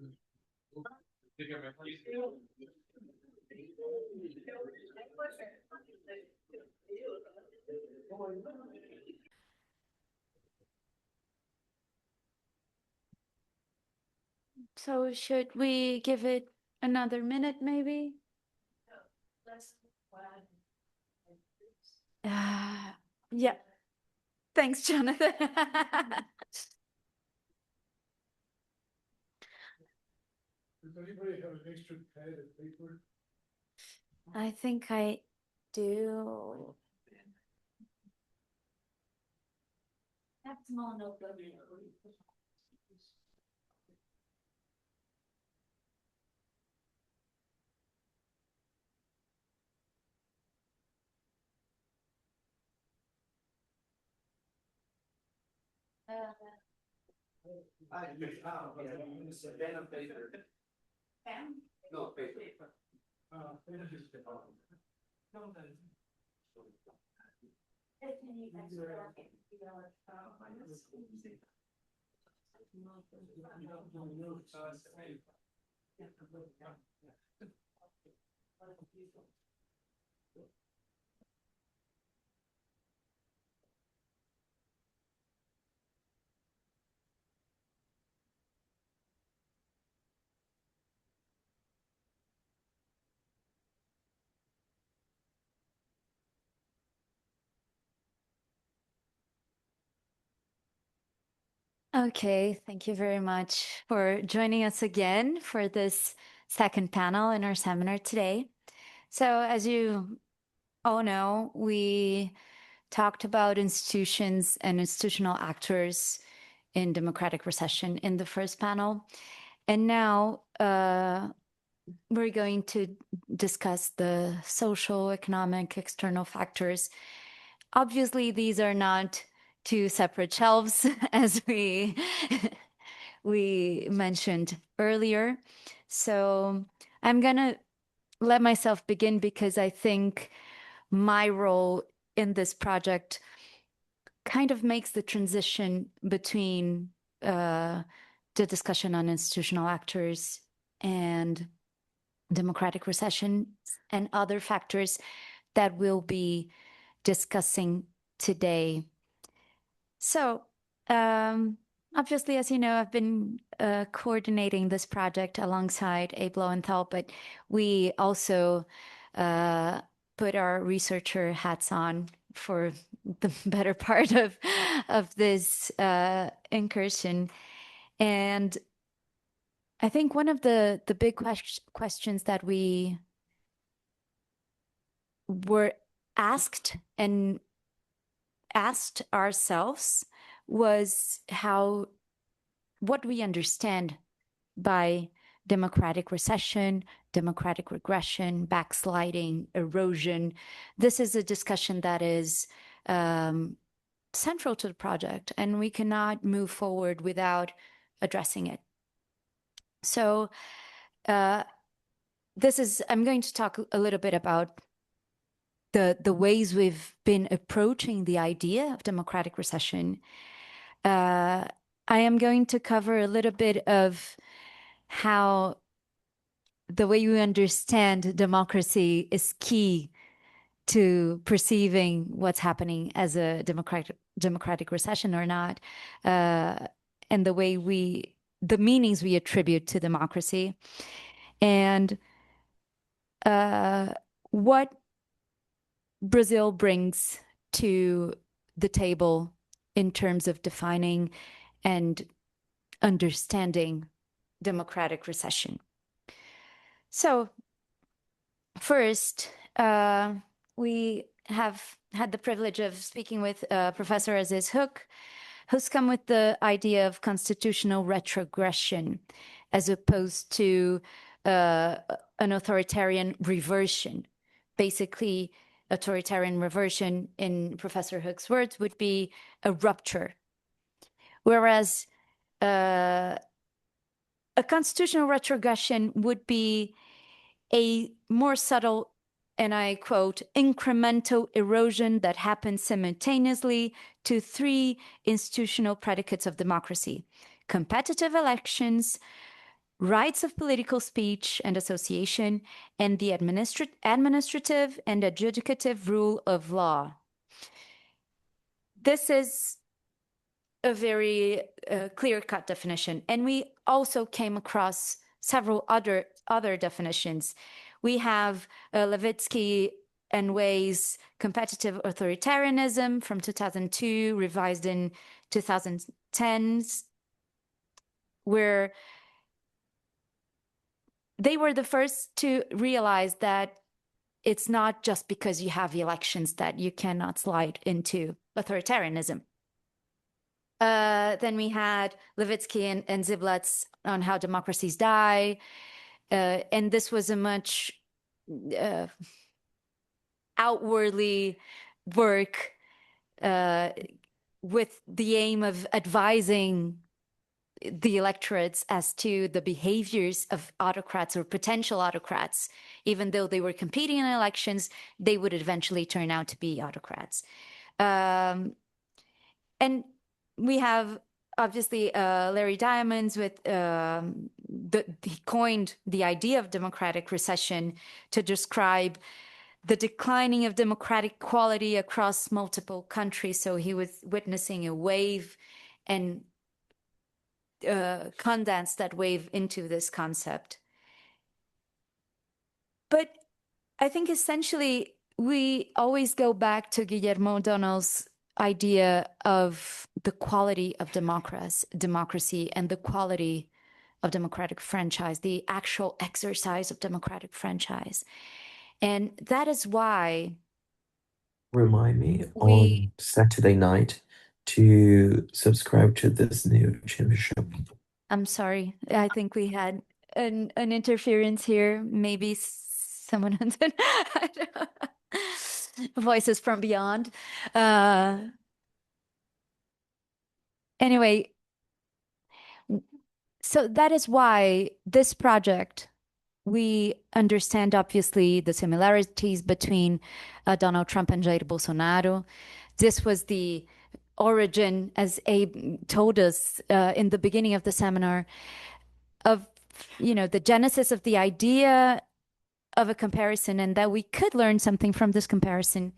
So should we give it another minute, maybe? Yeah. Thanks, Jonathan. Does anybody have an extra pad of paper? I think I do. That's more notebook. No, paper. Okay, thank you very much for joining us again for this second panel in our seminar today. So as you all know, we talked about institutions and institutional actors in democratic recession in the first panel. And now we're going to discuss the social, economic, external factors. Obviously, these are not two separate shelves, as we mentioned earlier. So I'm gonna let myself begin because I think my role in this project kind of makes the transition between the discussion on institutional actors and democratic recession and other factors that we'll be discussing today. So, obviously, as you know, I've been coordinating this project alongside Abe Lowenthal, but we also put our researcher hats on for the better part of this incursion. And I think one of the big questions that we were asked ourselves was what we understand by democratic recession, democratic regression, backsliding, erosion. This is a discussion that is central to the project, and we cannot move forward without addressing it. So I'm going to talk a little bit about the ways we've been approaching the idea of democratic recession. I am going to cover a little bit of how the way we understand democracy is key to perceiving what's happening as a democratic recession or not, and the meanings we attribute to democracy, and what Brazil brings to the table in terms of defining and understanding democratic recession. So first, we have had the privilege of speaking with Professor Aziz Hook, who's come with the idea of constitutional retrogression as opposed to an authoritarian reversion. Basically, authoritarian reversion, in Professor Hook's words, would be a rupture, whereas a constitutional retrogression would be a more subtle, and I quote, incremental erosion that happens simultaneously to three institutional predicates of democracy: competitive elections, rights of political speech and association, and the administrative and adjudicative rule of law. This is a very clear-cut definition, and we also came across several other definitions. We have Levitsky and Way's competitive authoritarianism from 2002, revised in 2010s, where they were the first to realize that it's not just because you have elections that you cannot slide into authoritarianism. Then we had Levitsky and Ziblatt's on how democracies die. And this was a much outwardly work with the aim of advising the electorates as to the behaviors of autocrats or potential autocrats. Even though they were competing in elections, they would eventually turn out to be autocrats. And we have obviously Larry Diamonds with he coined the idea of democratic recession to describe the declining of democratic quality across multiple countries. So he was witnessing a wave and condensed that wave into this concept. But I think essentially we always go back to Guillermo O'Donnell's idea of the quality of democracy and the quality of democratic franchise, the actual exercise of democratic franchise. And that is why remind me on Saturday night to subscribe to this new championship. I'm sorry, I think we had an interference here. Maybe someone voices from beyond. Anyway, so that is why this project, we understand obviously the similarities between Donald Trump and Jair Bolsonaro. This was the origin, as Abe told us in the beginning of the seminar, of the genesis of the idea of a comparison, and that we could learn something from this comparison.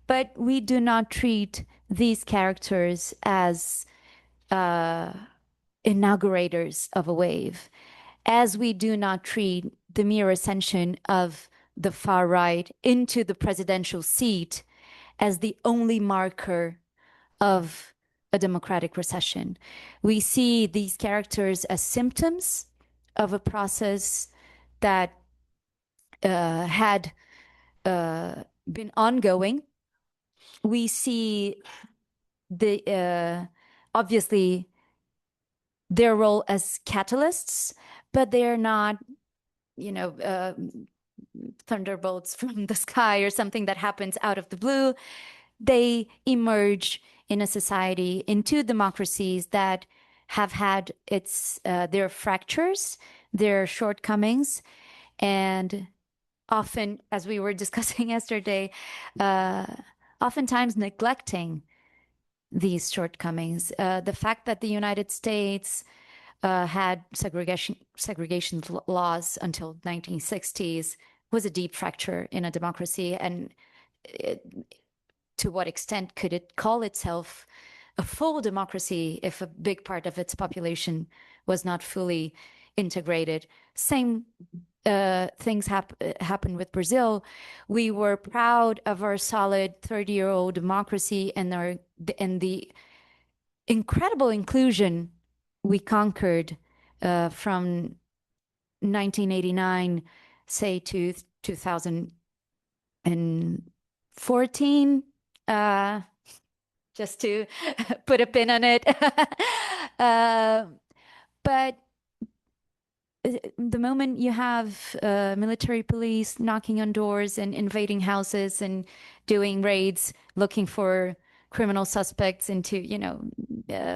But we do not treat these characters as inaugurators of a wave, as we do not treat the mere ascension of the far right into the presidential seat as the only marker of a democratic recession. We see these characters as symptoms of a process that had been ongoing. We see obviously their role as catalysts, but they're not, thunderbolts from the sky or something that happens out of the blue. They emerge in a society, in two democracies that have had their fractures, their shortcomings, and often, as we were discussing yesterday, oftentimes neglecting these shortcomings. The fact that the United States had segregation laws until 1960s was a deep fracture in a democracy, and to what extent could it call itself a full democracy if a big part of its population was not fully integrated? Same things happened with Brazil. We were proud of our solid 30-year-old democracy and the incredible inclusion we conquered from 1989, say, to 2014, just to put a pin on it. But the moment you have military police knocking on doors and invading houses and doing raids, looking for criminal suspects into,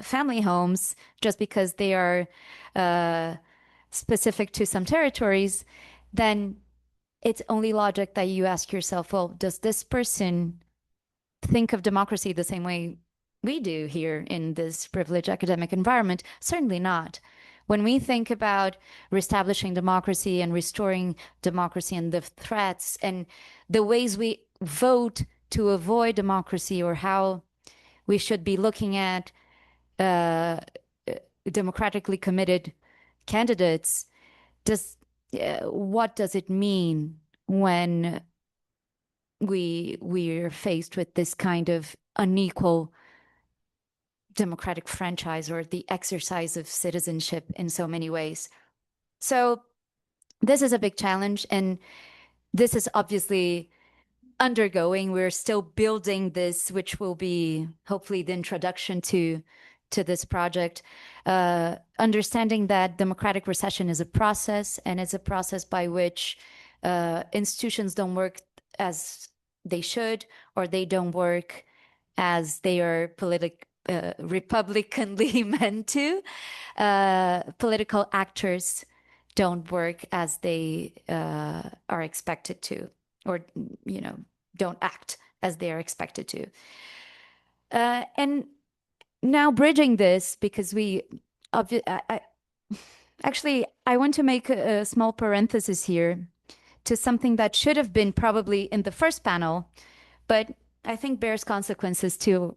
family homes, just because they are specific to some territories, then it's only logic that you ask yourself, well, does this person think of democracy the same way we do here in this privileged academic environment? Certainly not. When we think about reestablishing democracy and restoring democracy and the threats and the ways we vote to avoid democracy, or how we should be looking at democratically committed candidates, what does it mean when we're faced with this kind of unequal democratic franchise, or the exercise of citizenship in so many ways? So this is a big challenge, and this is obviously undergoing. We're still building this, which will be hopefully the introduction to this project. Understanding that democratic recession is a process, and it's a process by which institutions don't work as they should, or they don't work as they are republicanly meant to. Political actors don't work as they are expected to, or don't act as they are expected to. And now bridging this, because actually I want to make a small parenthesis here to something that should have been probably in the first panel, but I think bears consequences to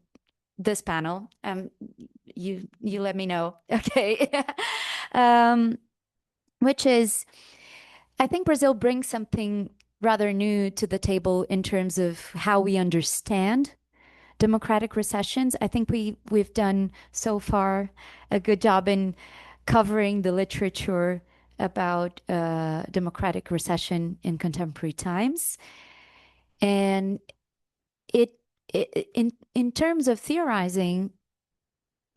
this panel. You let me know, okay? Which is, I think Brazil brings something rather new to the table in terms of how we understand democratic recessions. I think we've done so far a good job in covering the literature about democratic recession in contemporary times, and in terms of theorizing,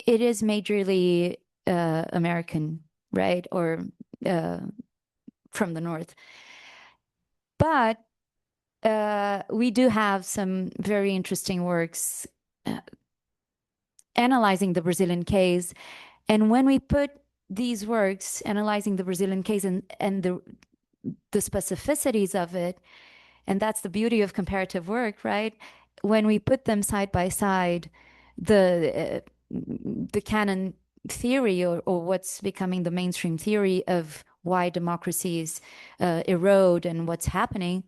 it is majorly American right? Or from the north. But we do have some very interesting works analyzing the Brazilian case. And when we put these works analyzing the Brazilian case and the specificities of it, and that's the beauty of comparative work, right? When we put them side by side, the canon theory or what's becoming the mainstream theory of why democracies erode and what's happening,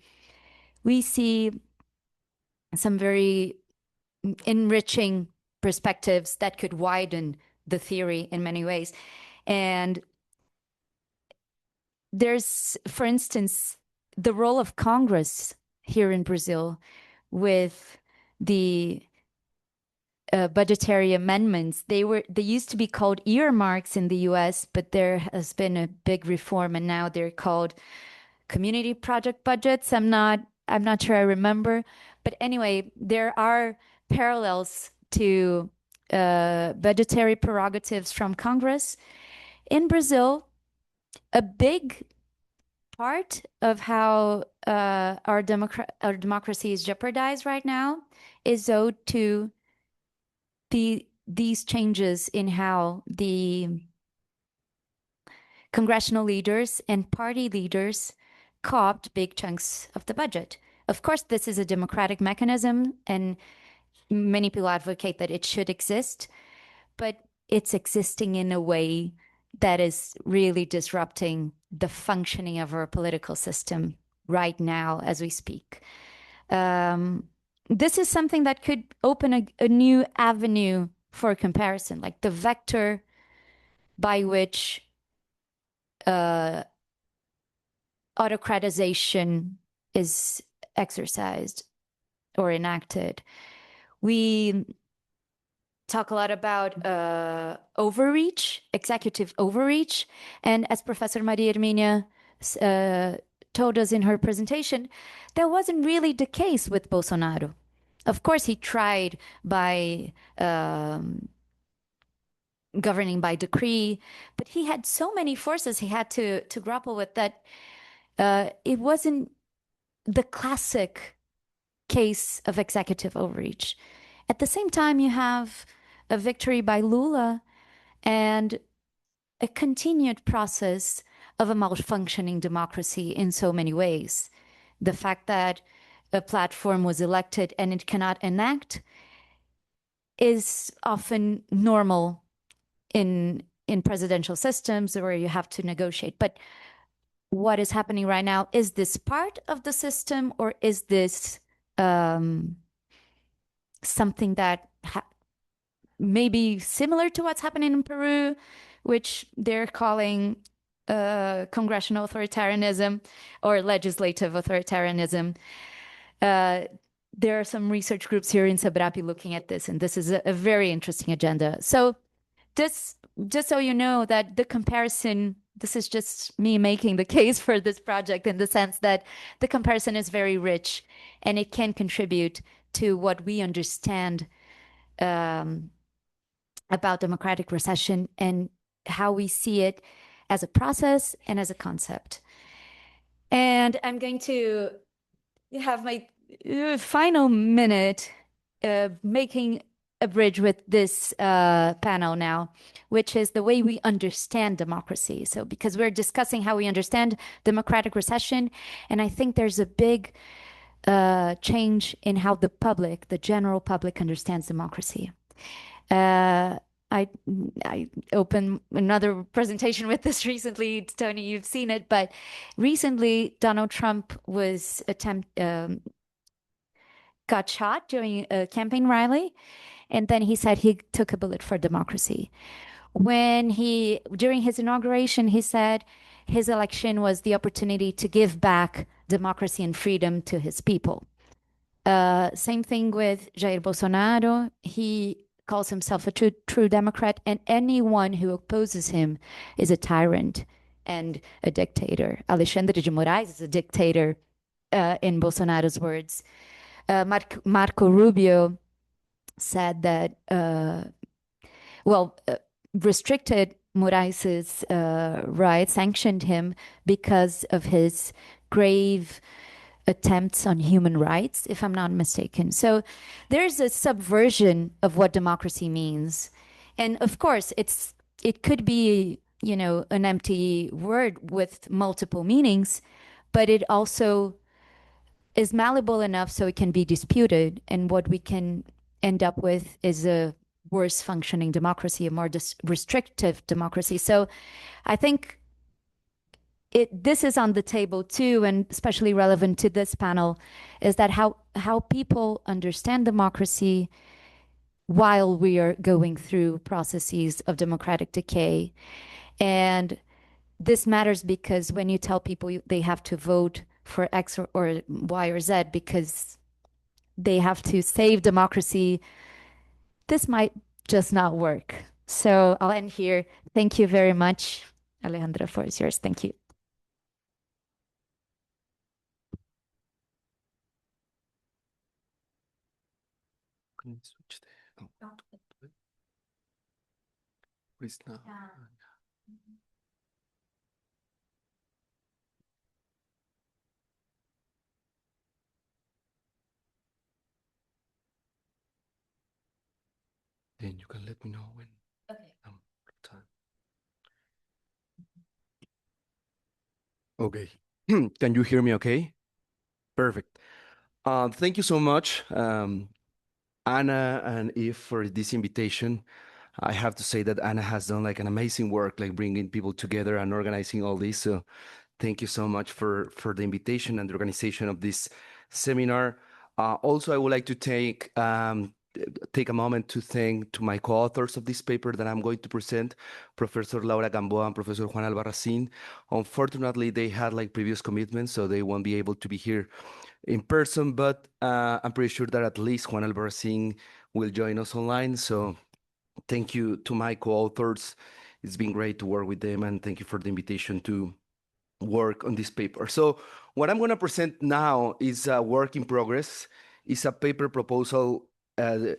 we see some very enriching perspectives that could widen the theory in many ways. And there's, for instance, the role of Congress here in Brazil with the budgetary amendments. They used to be called earmarks in the US, but there has been a big reform and now they're called community project budgets. I'm not sure I remember, but anyway, there are parallels to budgetary prerogatives from Congress. In Brazil, a big part of how our democracy is jeopardized right now is owed to these changes in how the congressional leaders and party leaders co-opt big chunks of the budget. Of course, this is a democratic mechanism, and many people advocate that it should exist, but it's existing in a way that is really disrupting the functioning of our political system right now as we speak. This is something that could open a new avenue for comparison, like the vector by which autocratization is exercised or enacted. We talk a lot about overreach, executive overreach. And as Professor Maria Hermínia told us in her presentation, that wasn't really the case with Bolsonaro. Of course, he tried by governing by decree, but he had so many forces he had to grapple with that it wasn't the classic case of executive overreach. At the same time, you have a victory by Lula and a continued process of a malfunctioning democracy in so many ways. The fact that a platform was elected and it cannot enact is often normal in presidential systems where you have to negotiate. But what is happening right now, is this part of the system, or is this something that maybe similar to what's happening in Peru, which they're calling congressional authoritarianism or legislative authoritarianism? There are some research groups here in Sebrapi looking at this, and this is a very interesting agenda. So just so you know that the comparison, this is just me making the case for this project in the sense that the comparison is very rich and it can contribute to what we understand about democratic recession and how we see it as a process and as a concept. And I'm going to have my final minute making a bridge with this panel now, which is the way we understand democracy. So because we're discussing how we understand democratic recession, and I think there's a big change in how the public, the general public, understands democracy. I opened another presentation with this recently. Tony, you've seen it, but recently Donald Trump was got shot during a campaign rally, and then he said he took a bullet for democracy. During his inauguration, he said his election was the opportunity to give back democracy and freedom to his people. Same thing with Jair Bolsonaro. He calls himself a true Democrat, and anyone who opposes him is a tyrant and a dictator. Alexandre de Moraes is a dictator, in Bolsonaro's words. Marco Rubio said that, restricted Moraes's right, sanctioned him because of his grave attempts on human rights, if I'm not mistaken. So there's a subversion of what democracy means. And of course, it could be, an empty word with multiple meanings, but it also is malleable enough so it can be disputed. And what we can end up with is a worse functioning democracy, a more restrictive democracy. So I think this is on the table too, and especially relevant to this panel, is that how people understand democracy while we are going through processes of democratic decay. And this matters because when you tell people they have to vote for X or Y or Z because they have to save democracy, this might just not work. So I'll end here. Thank you very much. Alejandra, floor is yours. Thank you. Then you can let me know when. Okay. Time. Okay. Can you hear me okay? Perfect. Thank you so much, Anna and Eve, for this invitation. I have to say that Anna has done like an amazing work, like bringing people together and organizing all this. So thank you so much for the invitation and the organization of this seminar. Also, I would like to take a moment to thank to my co-authors of this paper that I'm going to present, Professor Laura Gamboa and Professor Juan Albarracin. Unfortunately, they had like previous commitments, so they won't be able to be here in person, but I'm pretty sure that at least Juan Albarracin will join us online. So thank you to my co-authors. It's been great to work with them, and thank you for the invitation to work on this paper. So what I'm going to present now is a work in progress. It's a paper proposal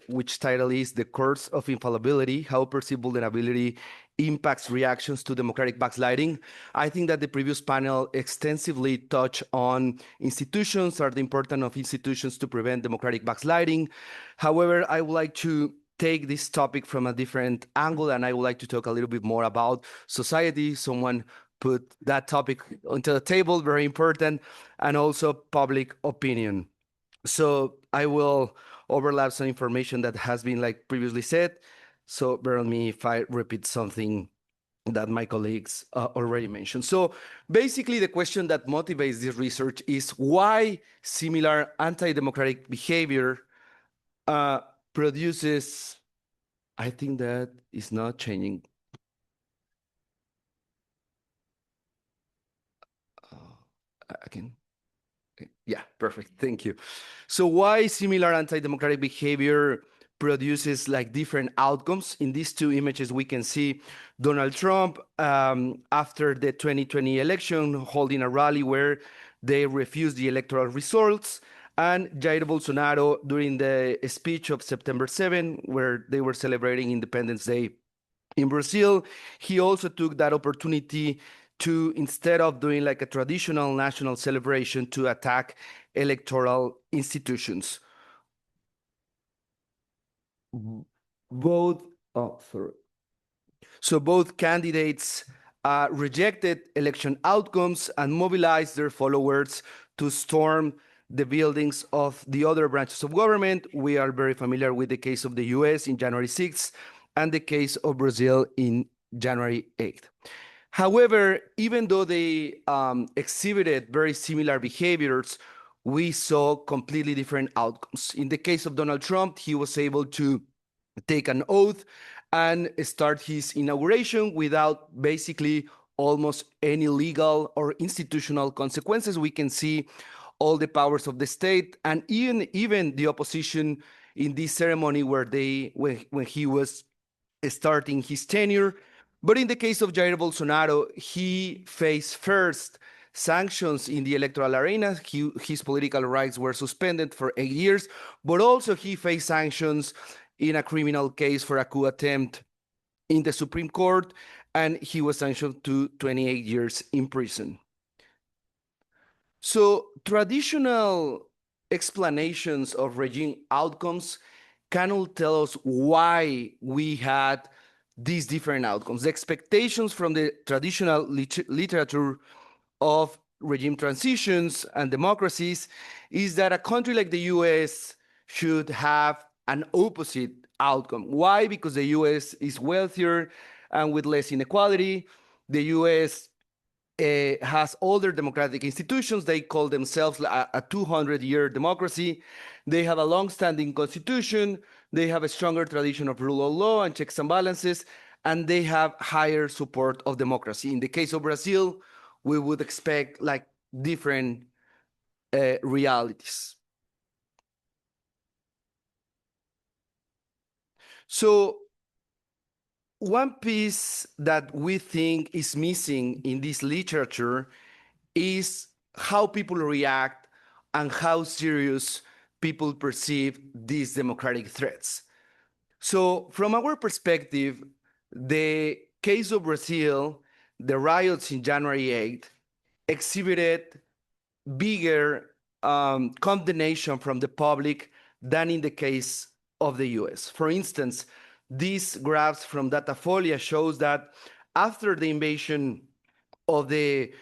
which title is The Course of Infallibility, How Perceived Vulnerability Impacts Reactions to Democratic Backsliding. I think that the previous panel extensively touched on institutions or the importance of institutions to prevent democratic backsliding. However, I would like to take this topic from a different angle, and I would like to talk a little bit more about society. Someone put that topic onto the table, very important, and also public opinion. So I will overlap some information that has been like previously said. So bear with me if I repeat something that my colleagues already mentioned. So basically the question that motivates this research is why similar anti-democratic behavior produces, I think that is not changing. Again. Yeah, perfect. Thank you. So why similar anti-democratic behavior produces like different outcomes? In these two images, we can see Donald Trump after the 2020 election holding a rally where they refused the electoral results, and Jair Bolsonaro during the speech of September 7, where they were celebrating Independence Day in Brazil. He also took that opportunity to, instead of doing like a traditional national celebration, to attack electoral institutions. Both candidates rejected election outcomes and mobilized their followers to storm the buildings of the other branches of government. We are very familiar with the case of the US in January 6th and the case of Brazil in January 8th. However, even though they exhibited very similar behaviors, we saw completely different outcomes. In the case of Donald Trump, he was able to take an oath and start his inauguration without basically almost any legal or institutional consequences. We can see all the powers of the state and even the opposition in this ceremony where when he was starting his tenure. But in the case of Jair Bolsonaro, he faced first sanctions in the electoral arena. His political rights were suspended for 8 years, but also he faced sanctions in a criminal case for a coup attempt in the Supreme Court. and he was sentenced to 28 years in prison. So traditional explanations of regime outcomes cannot tell us why we had these different outcomes. The expectations from the traditional literature of regime transitions and democracies is that a country like the US should have an opposite outcome. Why? Because the US is wealthier and with less inequality. The US has older democratic institutions. They call themselves a 200-year democracy. They have a long-standing constitution. They have a stronger tradition of rule of law and checks and balances, and they have higher support of democracy. In the case of Brazil, we would expect like different realities. So one piece that we think is missing in this literature is how people react and how serious people perceive these democratic threats. So from our perspective, the case of Brazil, the riots in January 8th, exhibited bigger condemnation from the public than in the case of the US. For instance, these graphs from Datafolia shows that after the invasion of the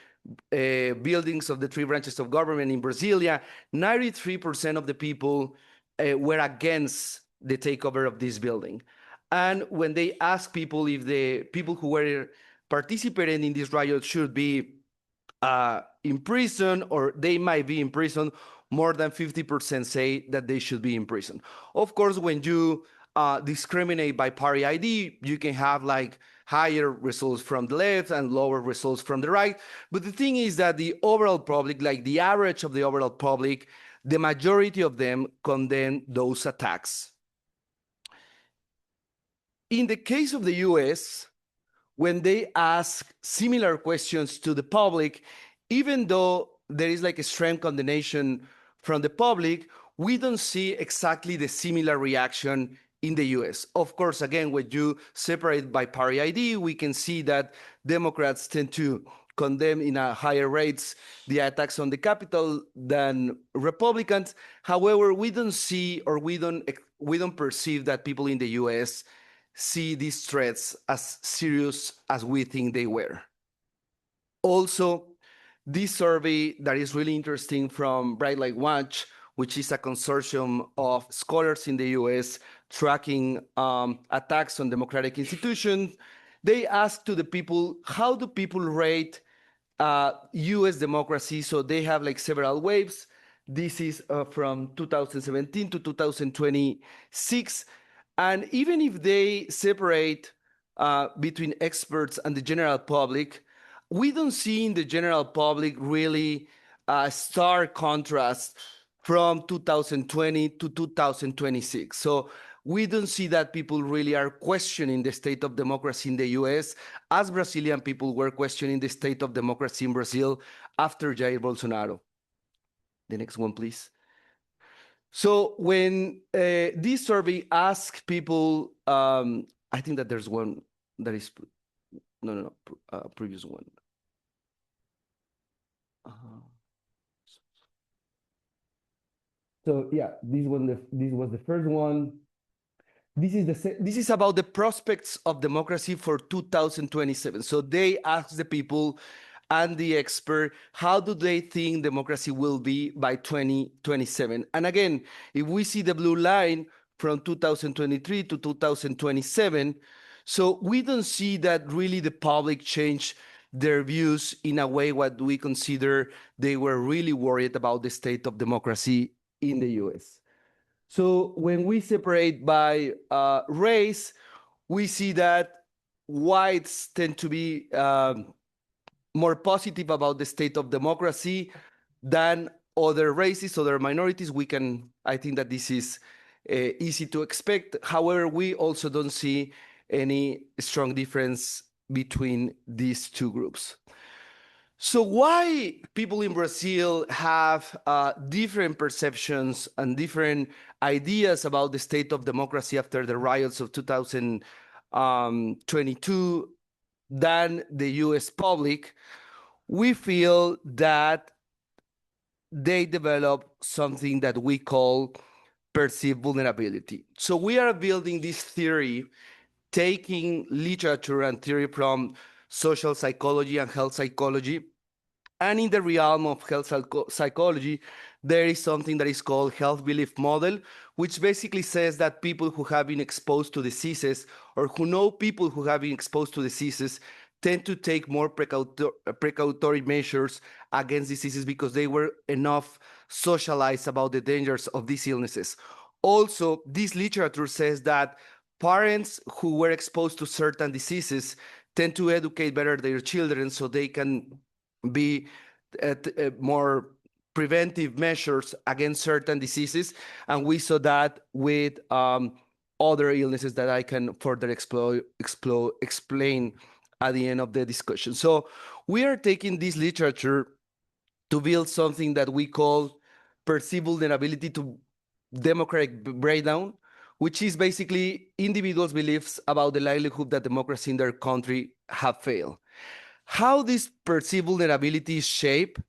buildings of the three branches of government in Brasilia, 93% of the people were against the takeover of this building. And when they asked people if the people who were participating in this riot should be in prison or they might be in prison, more than 50% say that they should be in prison. Of course, when you discriminate by party ID, you can have like higher results from the left and lower results from the right. But the thing is that the overall public, like the average of the overall public, the majority of them condemn those attacks. In the case of the US, when they ask similar questions to the public, even though there is like a strong condemnation from the public, we don't see exactly the similar reaction in the US. Of course, again, when you separate by party ID, we can see that Democrats tend to condemn in a higher rates the attacks on the Capitol than Republicans. However, we don't see or we don't perceive that people in the US see these threats as serious as we think they were. Also, this survey that is really interesting from Bright Light Watch, which is a consortium of scholars in the US tracking attacks on democratic institutions, they asked to the people, how do people rate US democracy? So they have like several waves. This is from 2017 to 2026. And even if they separate between experts and the general public, we don't see in the general public really a stark contrast from 2020 to 2026. So we don't see that people really are questioning the state of democracy in the US as Brazilian people were questioning the state of democracy in Brazil after Jair Bolsonaro. The next one, please. So when this survey asks people, I think that there's one that is, previous one. So yeah, this was the first one. This is about the prospects of democracy for 2027. So they asked the people and the expert, how do they think democracy will be by 2027? And again, if we see the blue line from 2023 to 2027, so we don't see that really the public changed their views in a way what we consider they were really worried about the state of democracy in the US. So when we separate by race, we see that whites tend to be more positive about the state of democracy than other races, other minorities. I think that this is easy to expect. However, we also don't see any strong difference between these two groups. So why people in Brazil have different perceptions and different ideas about the state of democracy after the riots of 2022 than the US public, we feel that they develop something that we call perceived vulnerability. So we are building this theory, taking literature and theory from social psychology and health psychology. And in the realm of health psychology, there is something that is called health belief model, which basically says that people who have been exposed to diseases or who know people who have been exposed to diseases tend to take more precautory measures against diseases because they were enough socialized about the dangers of these illnesses. Also, this literature says that parents who were exposed to certain diseases tend to educate better their children so they can be more preventive measures against certain diseases. And we saw that with other illnesses that I can further explain at the end of the discussion. So we are taking this literature to build something that we call perceived vulnerability to democratic breakdown, which is basically individuals' beliefs about the likelihood that democracy in their country have failed. How this perceived vulnerability is shaped.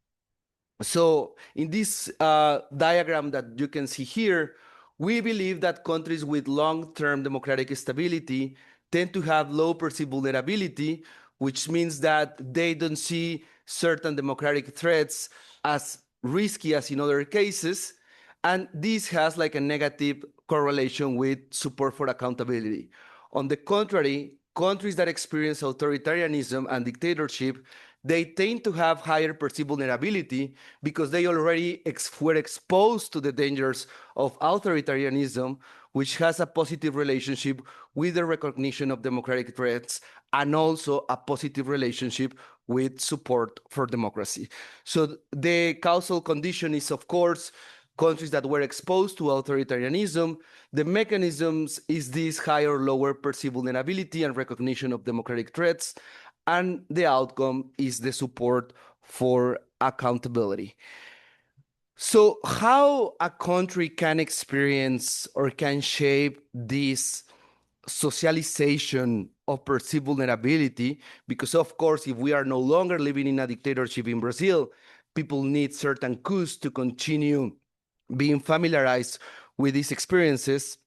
So in this diagram that you can see here, we believe that countries with long-term democratic stability tend to have low perceived vulnerability, which means that they don't see certain democratic threats as risky as in other cases. And this has like a negative correlation with support for accountability. On the contrary, countries that experience authoritarianism and dictatorship, they tend to have higher perceived vulnerability because they already were exposed to the dangers of authoritarianism, which has a positive relationship with the recognition of democratic threats and also a positive relationship with support for democracy. So the causal condition is, of course, countries that were exposed to authoritarianism. The mechanisms is this higher or lower perceived vulnerability and recognition of democratic threats. And the outcome is the support for accountability. So how a country can experience or can shape this socialization of perceived vulnerability, because of course, if we are no longer living in a dictatorship in Brazil, people need certain cues to continue being familiarized with these experiences.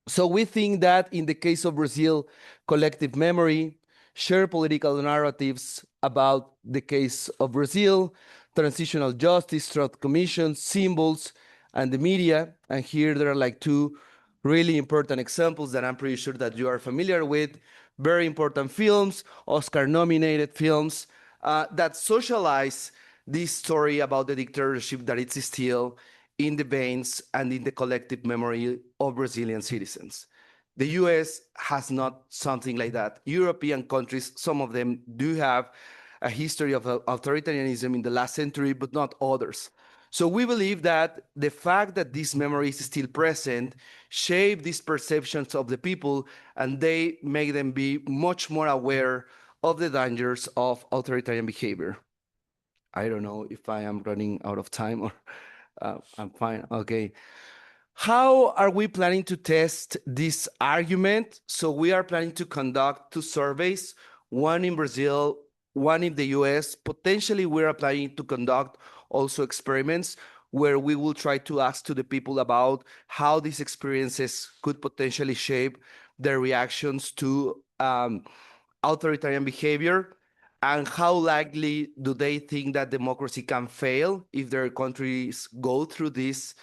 So we think that in the case of Brazil, collective memory, shared political narratives about the case of Brazil, transitional justice, truth commissions, symbols, and the media. And here there are like two really important examples that I'm pretty sure that you are familiar with. Very important films, Oscar-nominated films, that socialize this story about the dictatorship that it's still in the veins and in the collective memory of Brazilian citizens. The US has not something like that. European countries, some of them do have a history of authoritarianism in the last century, but not others. So we believe that the fact that this memory is still present shape these perceptions of the people, and they make them be much more aware of the dangers of authoritarian behavior. I don't know if I am running out of time or I'm fine. Okay. How are we planning to test this argument? So we are planning to conduct two surveys, one in Brazil, one in the US. Potentially, we're planning to conduct also experiments where we will try to ask to the people about how these experiences could potentially shape their reactions to authoritarian behavior, and how likely do they think that democracy can fail if their countries go through these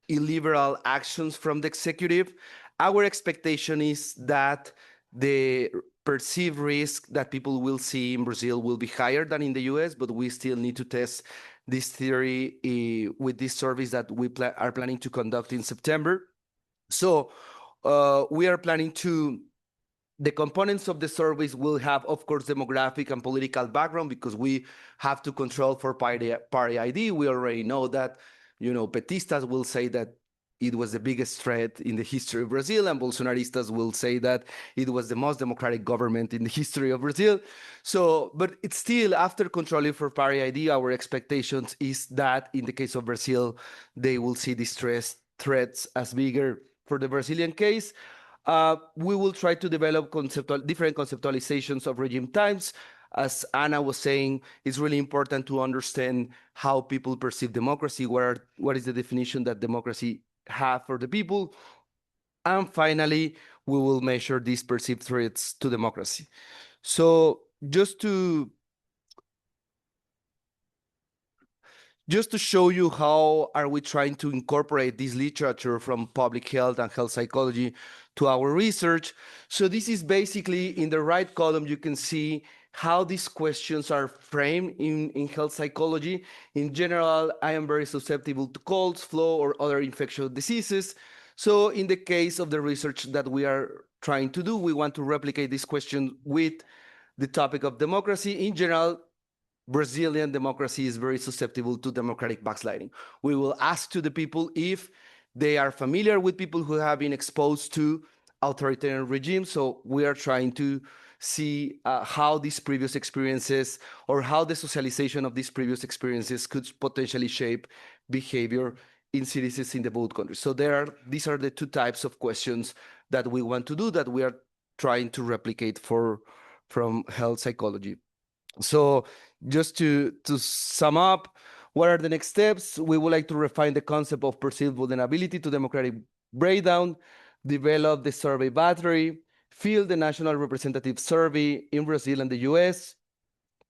illiberal actions from the executive. Our expectation is that the perceived risk that people will see in Brazil will be higher than in the US, but we still need to test this theory with this service that we are planning to conduct in September. So we are planning to, the components of the service will have, of course, demographic and political background, because we have to control for party ID. We already know that, you know, Petistas will say that it was the biggest threat in the history of Brazil, and Bolsonaristas will say that it was the most democratic government in the history of Brazil. So, but it's still, after controlling for party ID, our expectations is that in the case of Brazil, they will see these threats as bigger for the Brazilian case. We will try to develop different conceptualizations of regime times. As Anna was saying, it's really important to understand how people perceive democracy, what is the definition that democracy have for the people. And finally, we will measure these perceived threats to democracy. So just to show you how are we trying to incorporate this literature from public health and health psychology to our research. So this is basically in the right column, you can see how these questions are framed in health psychology. In general, I am very susceptible to colds, flu, or other infectious diseases. So in the case of the research that we are trying to do, we want to replicate this question with the topic of democracy. In general, Brazilian democracy is very susceptible to democratic backsliding. We will ask to the people if they are familiar with people who have been exposed to authoritarian regimes. So we are trying to see how these previous experiences or how the socialization of these previous experiences could potentially shape behavior in citizens in the both countries. So these are the two types of questions that we want to do that we are trying to replicate from health psychology. So just to sum up, what are the next steps? We would like to refine the concept of perceived vulnerability to democratic breakdown, develop the survey battery, field the national representative survey in Brazil and the US,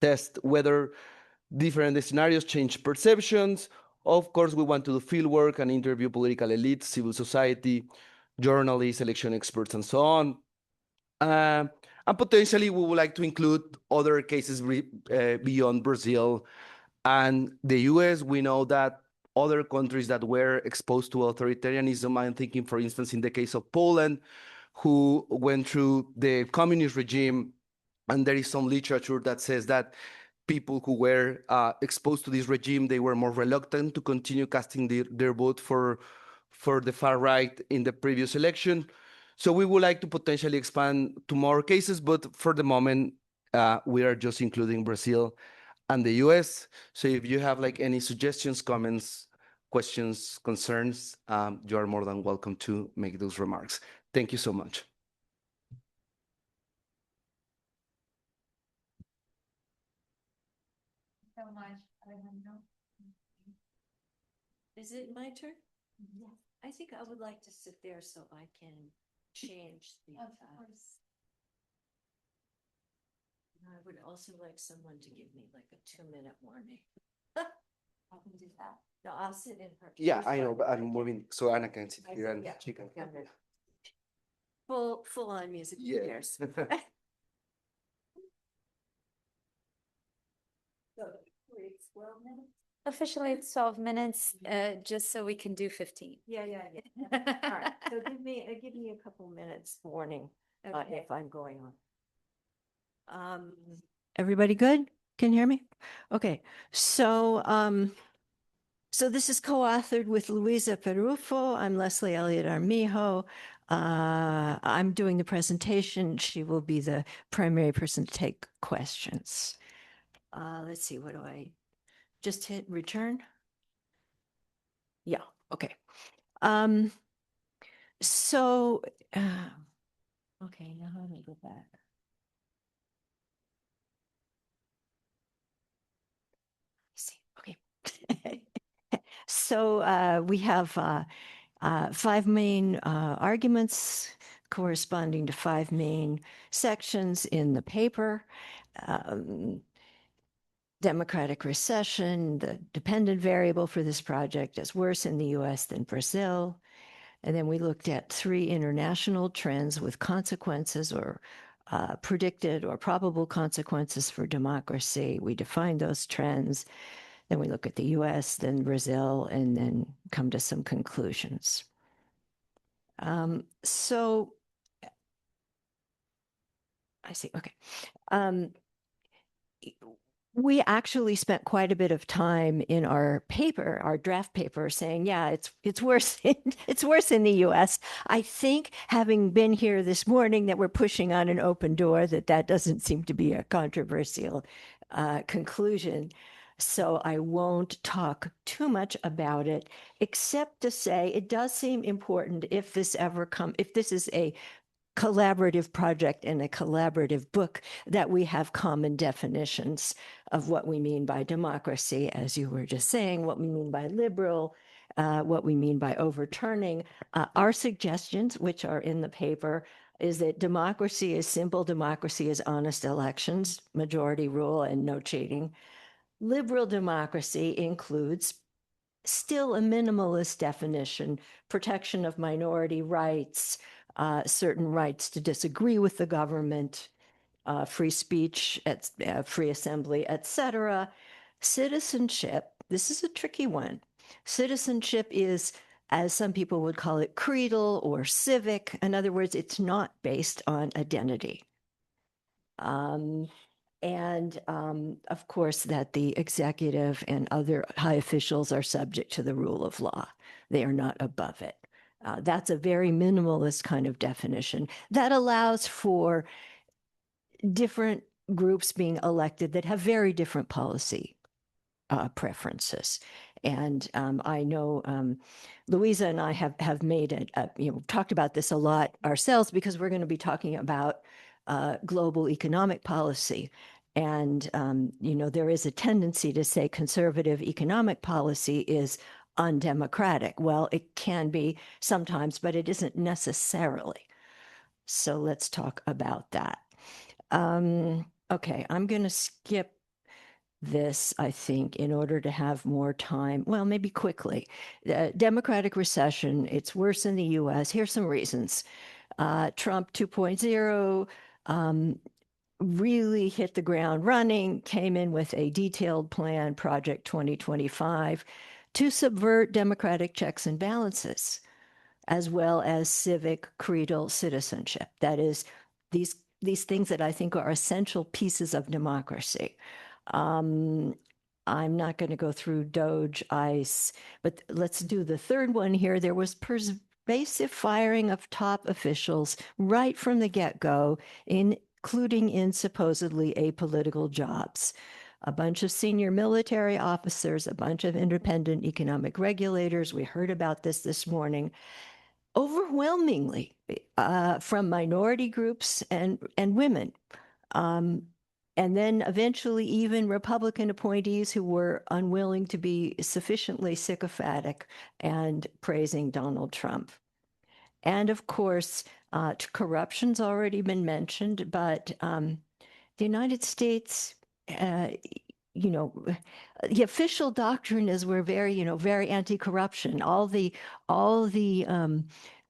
test whether different scenarios change perceptions. Of course, we want to do field work and interview political elites, civil society, journalists, election experts, and so on. And potentially, we would like to include other cases beyond Brazil and the US. We know that other countries that were exposed to authoritarianism, I'm thinking, for instance, in the case of Poland, who went through the communist regime, and there is some literature that says that people who were exposed to this regime, they were more reluctant to continue casting their vote for the far right in the previous election. So we would like to potentially expand to more cases, but for the moment, we are just including Brazil and the US. So if you have like any suggestions, comments, questions, concerns, you are more than welcome to make those remarks. Thank you so much. So much. Is it my turn? Yes. I think I would like to sit there so I can change the. Of course. I would also like someone to give me like a 2-minute warning. I can do that. No, I'll sit in her. Yeah, I know, but I'm moving so Anna can sit I here see, and yeah, she can. got it. Full on music. Yes. So, it's 12 minutes? Officially, it's 12 minutes, just so we can do 15. Yeah. All right, so give me a couple minutes warning Okay. if I'm going on. Everybody good? Can you hear me? Okay, so this is co-authored with Luisa Perufo. I'm Leslie Elliott Armijo. I'm doing the presentation. She will be the primary person to take questions. Let's see, what do I just hit return? Yeah, okay. So, okay, now how do I go back? See, okay. So we have 5 main arguments corresponding to 5 main sections in the paper. Democratic recession, the dependent variable for this project is worse in the US than Brazil. And then we looked at 3 international trends with consequences or predicted or probable consequences for democracy. We defined those trends. Then we look at the US, then Brazil, and then come to some conclusions. So I see, okay. We actually spent quite a bit of time in our paper, our draft paper, saying, yeah, it's worse. It's worse in the U.S. I think, having been here this morning, that we're pushing on an open door. That doesn't seem to be a controversial conclusion. So I won't talk too much about it, except to say it does seem important if this is a collaborative project and a collaborative book that we have common definitions of what we mean by democracy, as you were just saying, what we mean by liberal, what we mean by overturning. Our suggestions, which are in the paper, is that democracy is simple. Democracy is honest elections, majority rule, and no cheating. Liberal democracy includes still a minimalist definition, protection of minority rights, certain rights to disagree with the government, free speech, free assembly, etc. Citizenship, this is a tricky one. Citizenship is, as some people would call it, creedal or civic. In other words, it's not based on identity. Of course, that the executive and other high officials are subject to the rule of law. They are not above it. That's a very minimalist kind of definition that allows for different groups being elected that have very different policy preferences. And I know Louisa and I have made talked about this a lot ourselves, because we're going to be talking about global economic policy. And, there is a tendency to say conservative economic policy is undemocratic. Well, it can be sometimes, but it isn't necessarily. So let's talk about that. Okay, I'm going to skip this, I think, in order to have more time. Well, maybe quickly. Democratic recession, it's worse in the US. Here's some reasons. Trump 2.0 really hit the ground running, came in with a detailed plan, Project 2025, to subvert democratic checks and balances, as well as civic creedal citizenship. That is, these things that I think are essential pieces of democracy. I'm not going to go through Doge, ICE, but let's do the third one here. There was pervasive firing of top officials right from the get-go, including in supposedly apolitical jobs. A bunch of senior military officers, a bunch of independent economic regulators. We heard about this morning. Overwhelmingly from minority groups and women. And then eventually even Republican appointees who were unwilling to be sufficiently sycophantic and praising Donald Trump. And of course, corruption's already been mentioned, but the United States, the official doctrine is we're very, very anti-corruption. All the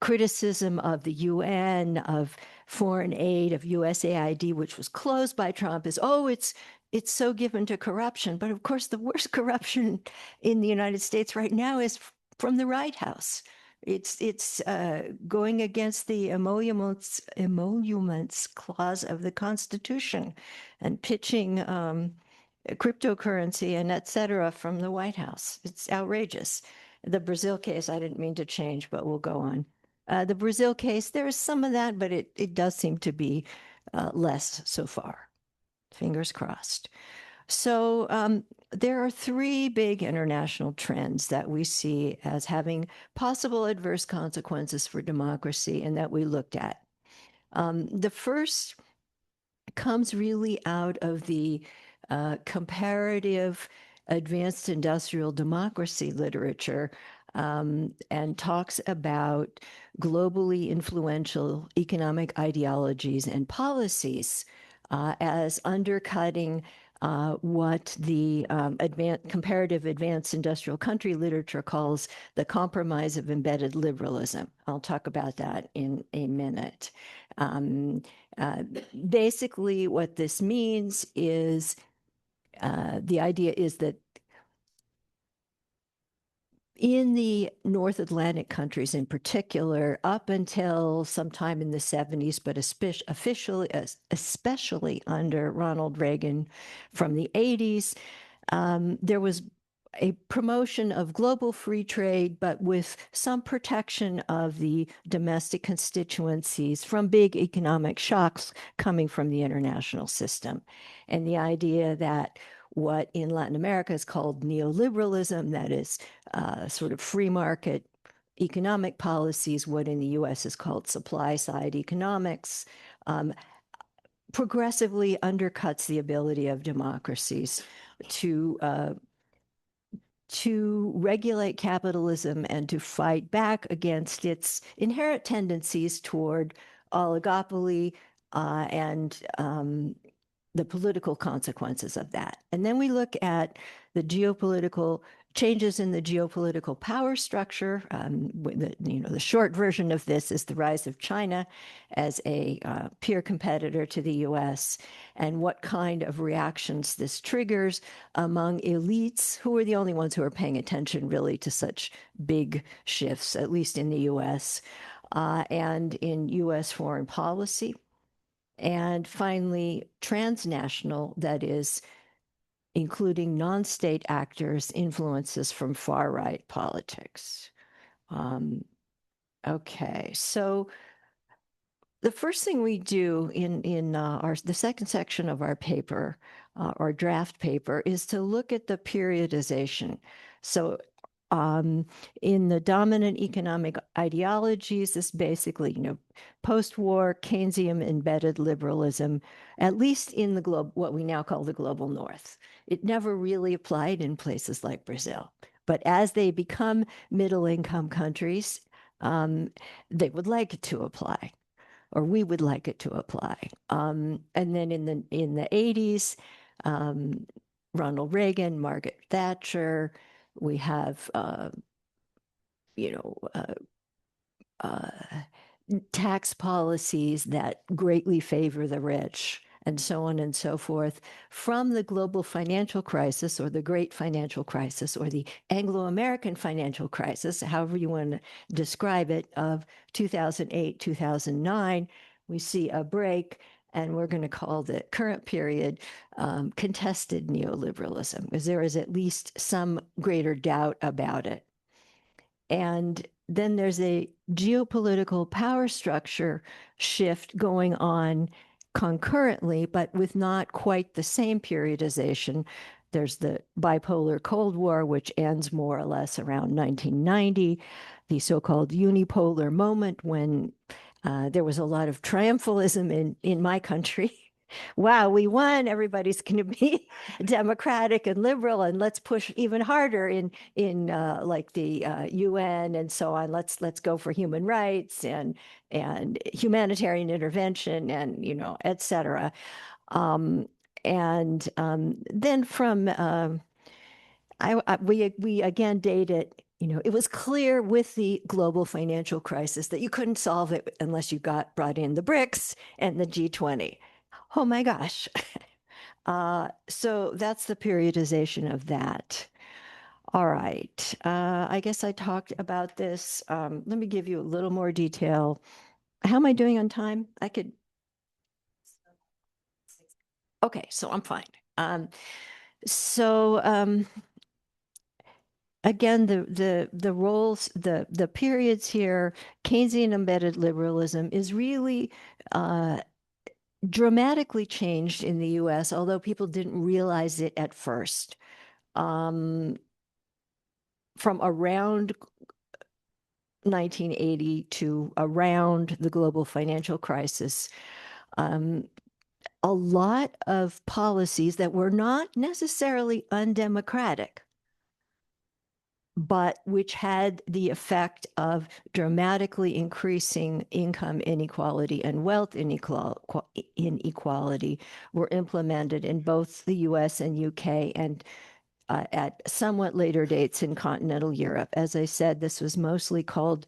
criticism of the UN, of foreign aid, of USAID, which was closed by Trump, is, it's so given to corruption. But of course, the worst corruption in the United States right now is from the White House. It's going against the emoluments clause of the Constitution and pitching cryptocurrency and et cetera from the White House. It's outrageous. The Brazil case, I didn't mean to change, but we'll go on. The Brazil case, there is some of that, but it does seem to be less so far. Fingers crossed. So there are three big international trends that we see as having possible adverse consequences for democracy and that we looked at. The first comes really out of the comparative advanced industrial democracy literature, and talks about globally influential economic ideologies and policies as undercutting what the comparative advanced industrial country literature calls the compromise of embedded liberalism. I'll talk about that in a minute. Basically, what this means is the idea is that in the North Atlantic countries in particular, up until sometime in the 70s, but especially under Ronald Reagan from the 80s, there was a promotion of global free trade, but with some protection of the domestic constituencies from big economic shocks coming from the international system. And the idea that what in Latin America is called neoliberalism, that is sort of free market economic policies, what in the US is called supply side economics, progressively undercuts the ability of democracies to regulate capitalism and to fight back against its inherent tendencies toward oligopoly and the political consequences of that. And then we look at the geopolitical changes in the geopolitical power structure. The short version of this is the rise of China as a peer competitor to the US and what kind of reactions this triggers among elites who are the only ones who are paying attention really to such big shifts, at least in the US and in US foreign policy. And finally, transnational, that is, including non-state actors, influences from far-right politics. Okay, so the first thing we do in the second section of our paper, our draft paper, is to look at the periodization. So in the dominant economic ideologies, this basically, post-war Keynesian embedded liberalism, at least in the what we now call the global north. It never really applied in places like Brazil. But as they become middle-income countries, they would like it to apply, or we would like it to apply. And then in the 80s, Ronald Reagan, Margaret Thatcher, we have, tax policies that greatly favor the rich, and so on and so forth, from the global financial crisis or the great financial crisis or the Anglo-American financial crisis, however you want to describe it, of 2008, 2009, we see a break, and we're going to call the current period contested neoliberalism, because there is at least some greater doubt about it. And then there's a geopolitical power structure shift going on concurrently, but with not quite the same periodization. There's the bipolar Cold War, which ends more or less around 1990, the so-called unipolar moment when there was a lot of triumphalism in my country. Wow, we won. Everybody's going to be democratic and liberal, and let's push even harder in like the UN and so on. Let's go for human rights and humanitarian intervention and et cetera. Then from we again date it. It was clear with the global financial crisis that you couldn't solve it unless you brought in the BRICS and the G20. Oh my gosh. So that's the periodization of that. All right. I guess I talked about this. Let me give you a little more detail. How am I doing on time? Okay, so I'm fine. Again, the roles, the periods here, Keynesian embedded liberalism is really dramatically changed in the US, although people didn't realize it at first. From around 1980 to around the global financial crisis, a lot of policies that were not necessarily undemocratic, but which had the effect of dramatically increasing income inequality and wealth inequality, were implemented in both the US and UK and at somewhat later dates in continental Europe. As I said, this was mostly called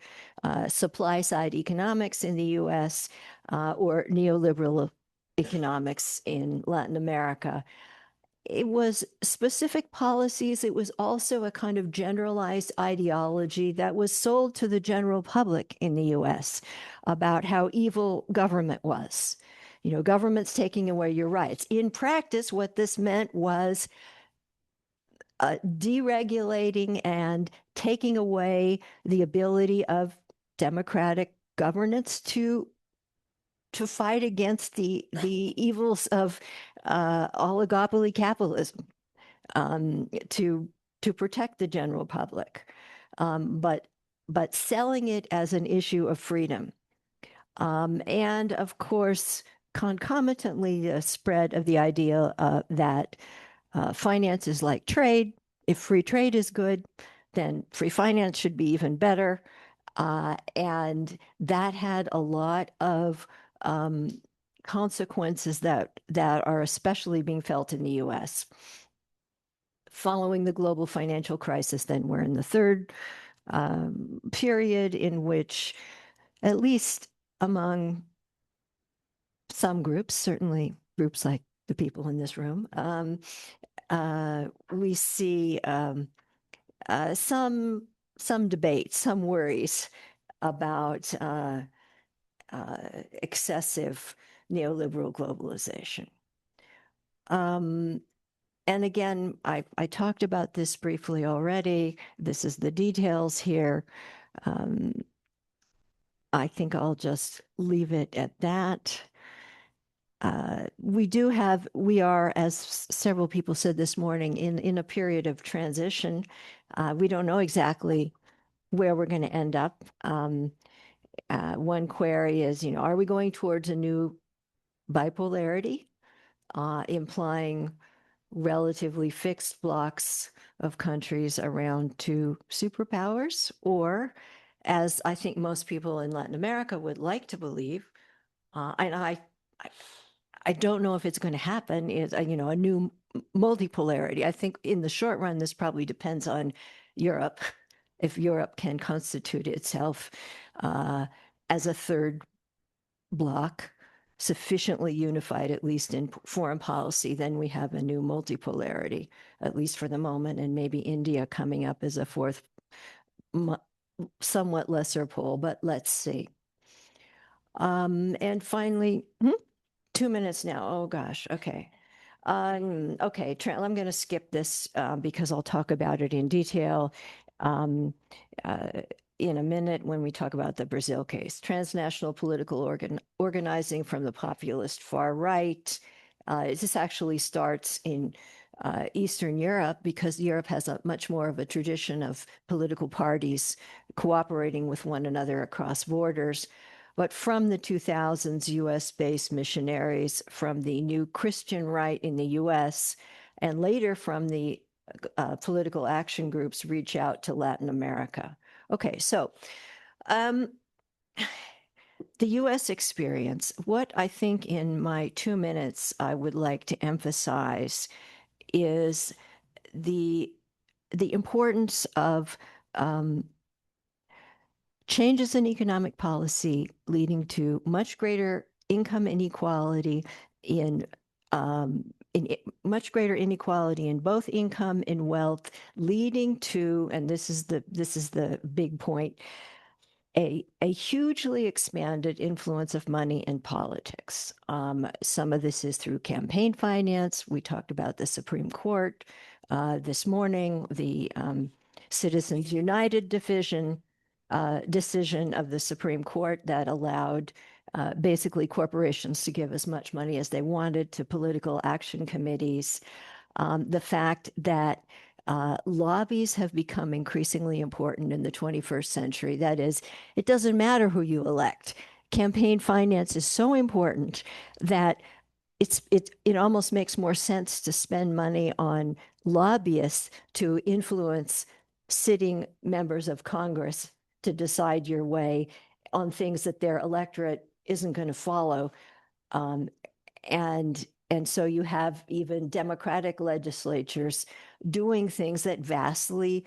supply side economics in the US or neoliberal economics in Latin America. It was specific policies. It was also a kind of generalized ideology that was sold to the general public in the US about how evil government was. Government's taking away your rights. In practice, what this meant was deregulating and taking away the ability of democratic governance to fight against the evils of oligopoly capitalism, to protect the general public. But but selling it as an issue of freedom. And of course, concomitantly, the spread of the idea that finance is like trade. If free trade is good, then free finance should be even better. And that had a lot of consequences that are especially being felt in the US. Following the global financial crisis, then we're in the third period in which, at least among some groups, certainly groups like the people in this room, we see some debate, some worries about excessive neoliberal globalization. And again, I talked about this briefly already. This is the details here. I think I'll just leave it at that. We are, as several people said this morning, in a period of transition. We don't know exactly where we're going to end up. One query is, are we going towards a new bipolarity, implying relatively fixed blocks of countries around two superpowers? Or, as I think most people in Latin America would like to believe, and I don't know if it's going to happen, is a new multipolarity. I think in the short run, this probably depends on Europe, if Europe can constitute itself as a third bloc, sufficiently unified, at least in foreign policy, then we have a new multipolarity, at least for the moment, and maybe India coming up as a fourth, somewhat lesser pole, but let's see. And finally, 2 minutes now. Oh gosh, okay. Okay, I'm going to skip this because I'll talk about it in detail in a minute when we talk about the Brazil case. Transnational political organizing from the populist far right. This actually starts in Eastern Europe because Europe has a much more of a tradition of political parties cooperating with one another across borders. But from the 2000s, US-based missionaries from the new Christian right in the US, and later from the political action groups, reach out to Latin America. Okay, so the US experience, what I think in my 2 minutes I would like to emphasize is the importance of changes in economic policy leading to much greater income inequality in much greater inequality in both income and wealth, leading to, and this is the big point, a hugely expanded influence of money in politics. Some of this is through campaign finance. We talked about the Supreme Court this morning, the Citizens United decision of the Supreme Court that allowed basically corporations to give as much money as they wanted to political action committees. The fact that lobbies have become increasingly important in the 21st century. That is, it doesn't matter who you elect. Campaign finance is so important that it almost makes more sense to spend money on lobbyists to influence sitting members of Congress to decide your way on things that their electorate isn't going to follow. And so you have even Democratic legislatures doing things that vastly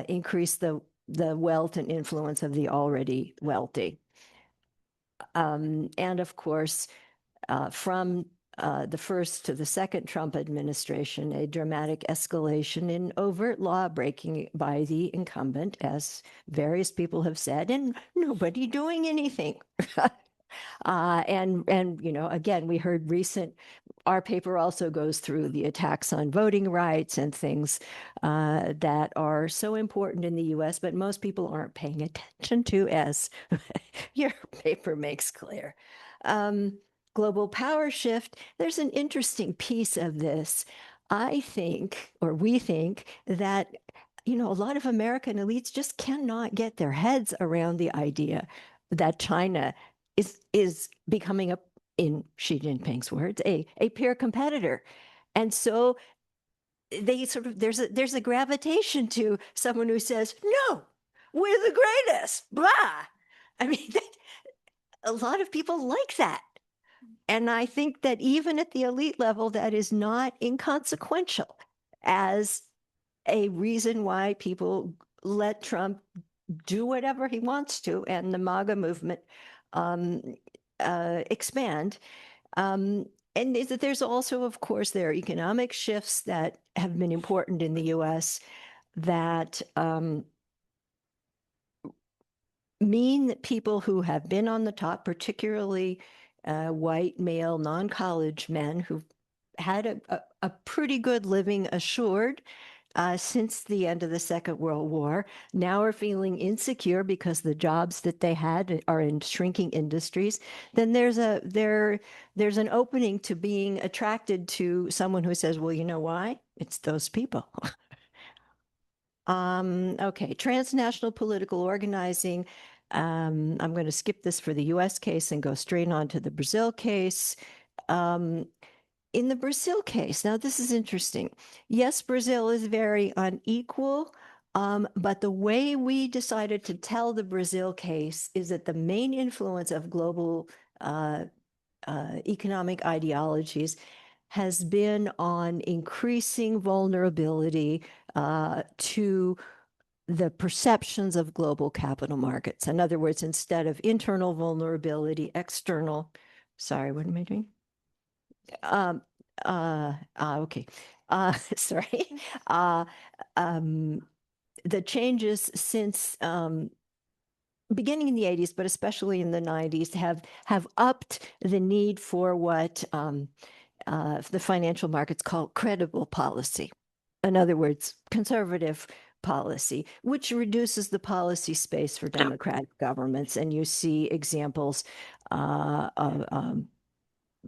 increase the wealth and influence of the already wealthy. And of course, from the first to the second Trump administration, a dramatic escalation in overt law breaking by the incumbent, as various people have said, and nobody doing anything. And again, we heard our paper also goes through the attacks on voting rights and things that are so important in the US, but most people aren't paying attention to, as your paper makes clear. Global power shift, there's an interesting piece of this. I think, or we think, that you know, a lot of American elites just cannot get their heads around the idea that China is becoming a, in Xi Jinping's words, a peer competitor. And so they sort of, there's a gravitation to someone who says, no, we're the greatest, blah. I mean, a lot of people like that. And I think that even at the elite level, that is not inconsequential as a reason why people let Trump do whatever he wants to and the MAGA movement expand. And there's also, of course, there are economic shifts that have been important in the US that mean that people who have been on the top, particularly white male non-college men who've had a pretty good living assured since the end of the Second World War, now are feeling insecure because the jobs that they had are in shrinking industries, then there's an opening to being attracted to someone who says, well, you know why? It's those people. Okay, transnational political organizing. I'm going to skip this for the US case and go straight on to the Brazil case. In the Brazil case, now this is interesting. Yes, Brazil is very unequal, but the way we decided to tell the Brazil case is that the main influence of global economic ideologies has been on increasing vulnerability to the perceptions of global capital markets. In other words, instead of internal vulnerability, external, sorry, what am I doing? Okay. Sorry. The changes since beginning in the 80s, but especially in the 90s, have upped the need for what the financial markets call credible policy. In other words, conservative policy, which reduces the policy space for democratic governments. And you see examples of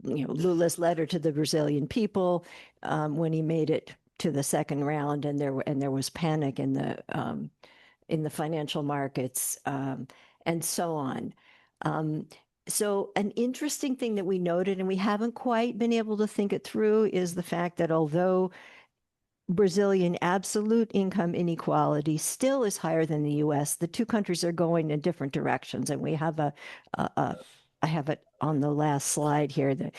Lula's letter to the Brazilian people when he made it to the second round, and there was panic in the financial markets, and so on. So an interesting thing that we noted, and we haven't quite been able to think it through, is the fact that although Brazilian absolute income inequality still is higher than the US, the two countries are going in different directions. And we have I have it on the last slide here that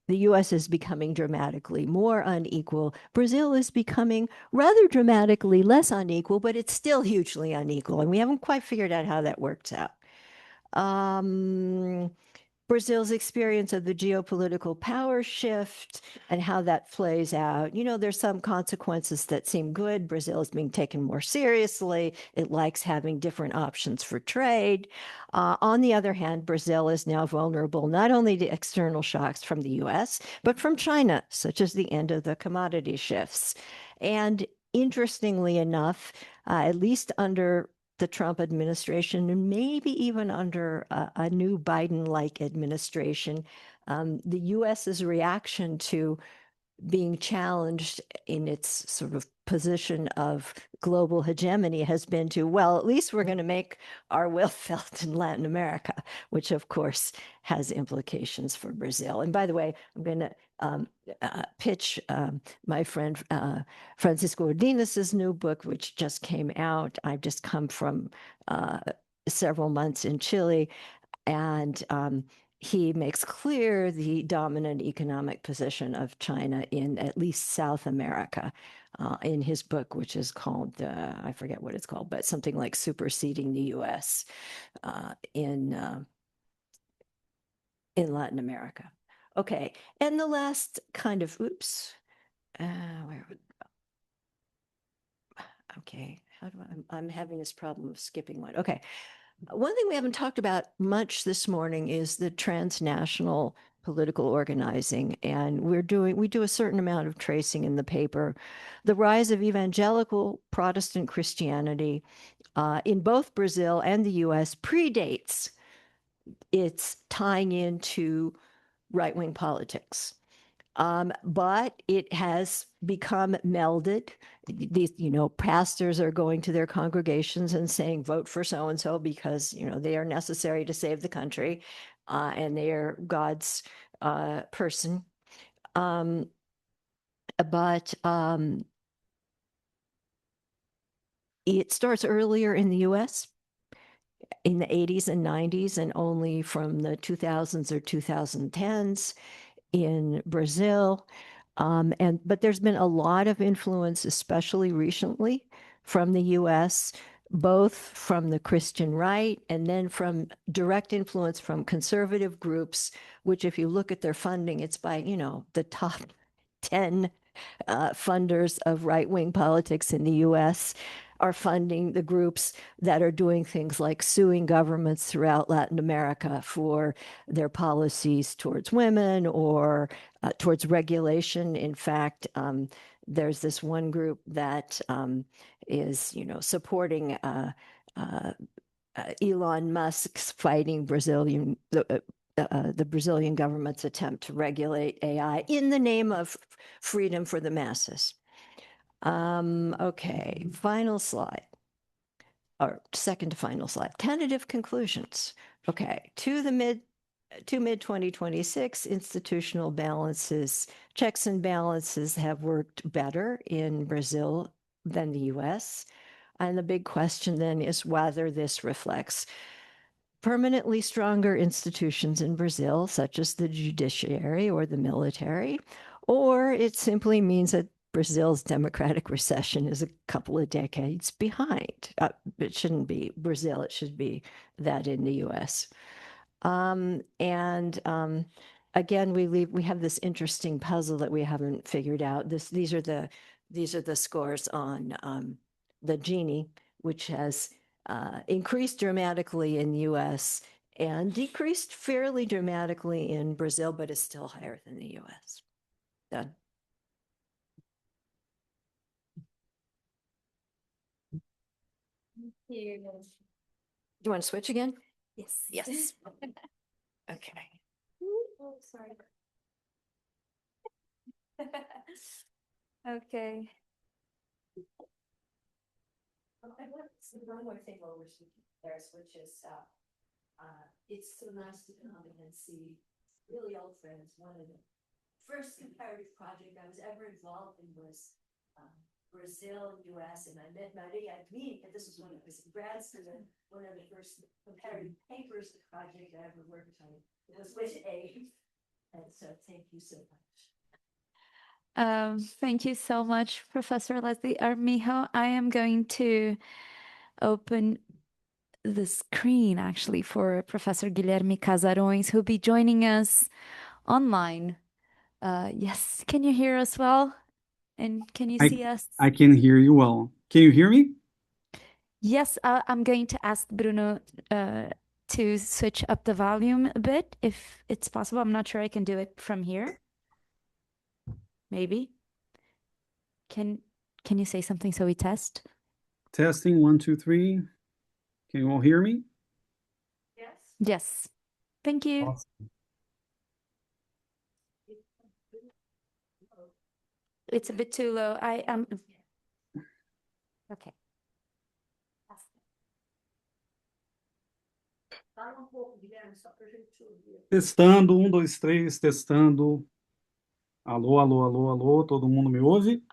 the US is becoming dramatically more unequal. Brazil is becoming rather dramatically less unequal, but it's still hugely unequal. And we haven't quite figured out how that works out. Brazil's experience of the geopolitical power shift and how that plays out. There's some consequences that seem good. Brazil is being taken more seriously. It likes having different options for trade. On the other hand, Brazil is now vulnerable not only to external shocks from the US, but from China, such as the end of the commodity shifts. And interestingly enough, at least under the Trump administration, and maybe even under a new Biden-like administration, the US's reaction to being challenged in its sort of position of global hegemony has been to, well, at least we're going to make our will felt in Latin America, which of course has implications for Brazil. And by the way, I'm going to pitch my friend Francisco Ordinez's new book, which just came out. I've just come from several months in Chile, and he makes clear the dominant economic position of China in at least South America in his book, which is called, I forget what it's called, but something like Superseding the US in Latin America. Okay, and the last kind of, where would, okay, I'm having this problem of skipping one. Okay. One thing we haven't talked about much this morning is the transnational political organizing, and we do a certain amount of tracing in the paper. The rise of evangelical Protestant Christianity in both Brazil and the US predates its tying into right-wing politics. But it has become melded. These, pastors are going to their congregations and saying, vote for so and so because, they are necessary to save the country and they are God's person. But it starts earlier in the US in the 80s and 90s, and only from the 2000s or 2010s in Brazil. But there's been a lot of influence, especially recently, from the US, both from the Christian right and then from direct influence from conservative groups, which if you look at their funding, it's by, the top 10 funders of right-wing politics in the US are funding the groups that are doing things like suing governments throughout Latin America for their policies towards women or towards regulation. In fact, there's this one group that is, supporting Elon Musk's fighting the Brazilian government's attempt to regulate AI in the name of freedom for the masses. Okay, final slide, or second to final slide. Tentative conclusions. Okay, to mid 2026, institutional balances, checks and balances have worked better in Brazil than the US. And the big question then is whether this reflects permanently stronger institutions in Brazil, such as the judiciary or the military, or it simply means that Brazil's democratic recession is a couple of decades behind. It shouldn't be Brazil, it should be that in the US. Again, we have this interesting puzzle that we haven't figured out. These are the scores on the Gini, which has increased dramatically in the US and decreased fairly dramatically in Brazil, but is still higher than the US. Done. Do you want to switch again? Yes. Yes. Okay. Oh, sorry. Okay. I want to say one more thing while we're speaking there, which is it's so nice to come and see really old friends. One of the first comparative project I was ever involved in was Brazil, US, and I met Maria Admin, and this was when I was in grad student, one of the first comparative papers project I ever worked on. It was with A. And so thank you so much. Thank you so much, Professor Leslie Armijo. I am going to open the screen actually for Professor Guilherme Casarões, who'll be joining us online. Yes, can you hear us well? And can you see us? I can hear you well. Can you hear me? Yes, I'm going to ask Bruno to switch up the volume a bit, if it's possible. I'm not sure I can do it from here. Maybe. Can you say something so we test? Testing 1, 2, 3. Can you all hear me? Yes. Yes. Thank you. Awesome. It's a bit too low. I am. Okay. Testando, 1, 2, 3, testando. Alô, alô, alô, alô, todo mundo me ouve?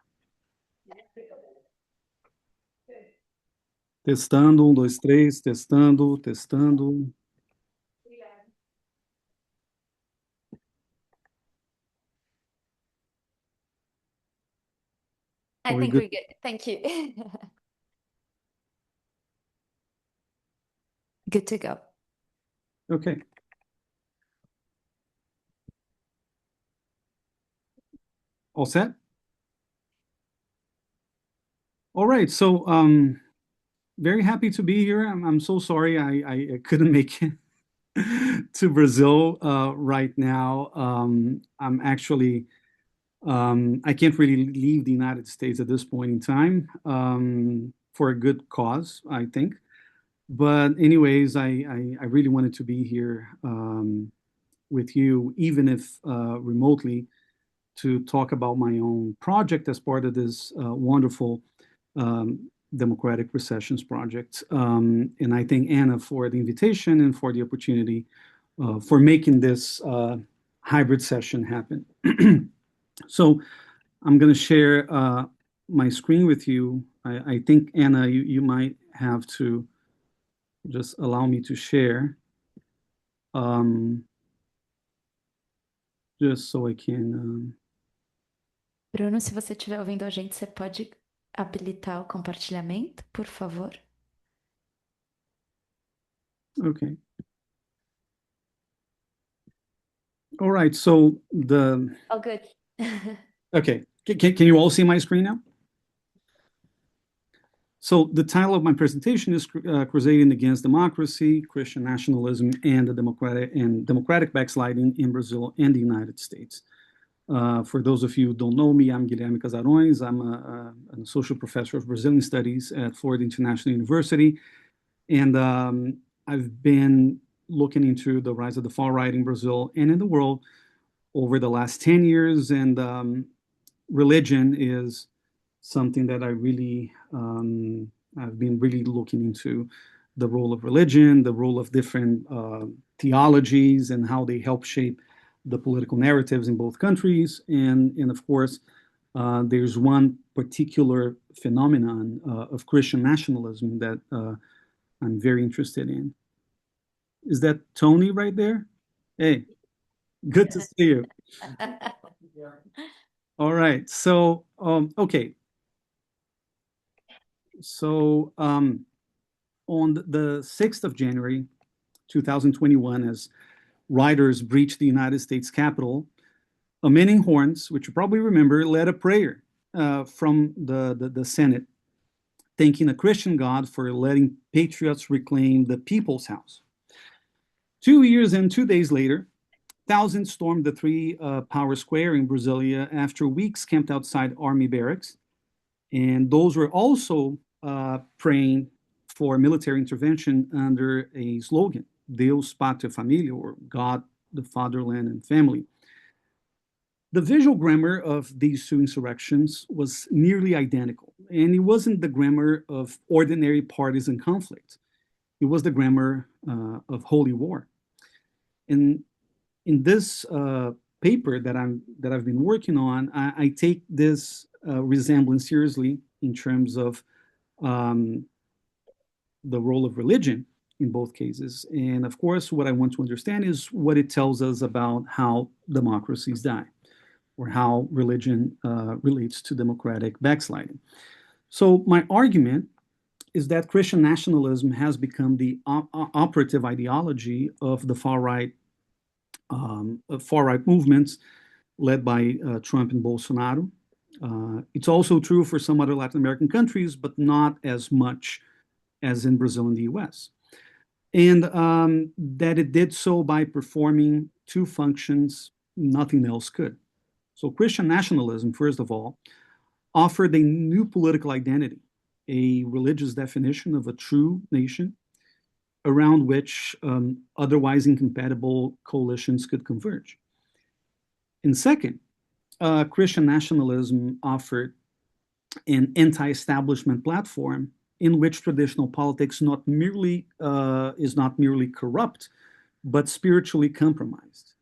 Testando, 1, 2, 3, testando, testando. I think we're good. Thank you. Good to go. Okay. All set? All right, so very happy to be here. I'm so sorry I couldn't make it to Brazil right now. I'm actually I can't really leave the United States at this point in time for a good cause, I think. But anyways, I really wanted to be here with you, even if remotely, to talk about my own project as part of this wonderful Democratic Recessions project. And I thank Anna for the invitation and for the opportunity for making this hybrid session happen. So I'm going to share my screen with you. I think, Anna, you might have to just allow me to share. Just so I can... Bruno, se você estiver ouvindo a gente, você pode habilitar o compartilhamento, por favor? Okay. All right, so the... Oh, good. Okay, can you all see my screen now? So the title of my presentation is Crusading Against Democracy, Christian Nationalism, and the Democratic Backsliding in Brazil and the United States. For those of you who don't know me, I'm Guilherme Casarões. I'm an associate professor of Brazilian Studies at Florida International University. And I've been looking into the rise of the far right in Brazil and in the world over the last 10 years. And religion is something that I really, I've been really looking into the role of religion, the role of different theologies and how they help shape the political narratives in both countries. And of course, there's one particular phenomenon of Christian nationalism that I'm very interested in. Is that Tony right there? Hey, good to see you. All right, so, okay. So on the 6th of January, 2021, as rioters breached the United States Capitol, a man in horns, which you probably remember, led a prayer from the Senate, thanking a Christian God for letting patriots reclaim the people's house. 2 years and 2 days later, thousands stormed the Three Power Square in Brasilia after weeks camped outside army barracks. And those were also praying for military intervention under a slogan, Deus, Pátria, Família, or God, the Fatherland, and Family. The visual grammar of these two insurrections was nearly identical, and it wasn't the grammar of ordinary partisan conflict. It was the grammar of holy war. And in this paper that I've been working on, I take this resemblance seriously in terms of the role of religion in both cases. And of course, what I want to understand is what it tells us about how democracies die, or how religion relates to democratic backsliding. So my argument is that Christian nationalism has become the operative ideology of the far-right movements led by Trump and Bolsonaro. It's also true for some other Latin American countries, but not as much as in Brazil and the US. And that it did so by performing two functions nothing else could. So Christian nationalism, first of all, offered a new political identity, a religious definition of a true nation around which otherwise incompatible coalitions could converge. And second, Christian nationalism offered an anti-establishment platform in which traditional politics is not merely corrupt, but spiritually compromised.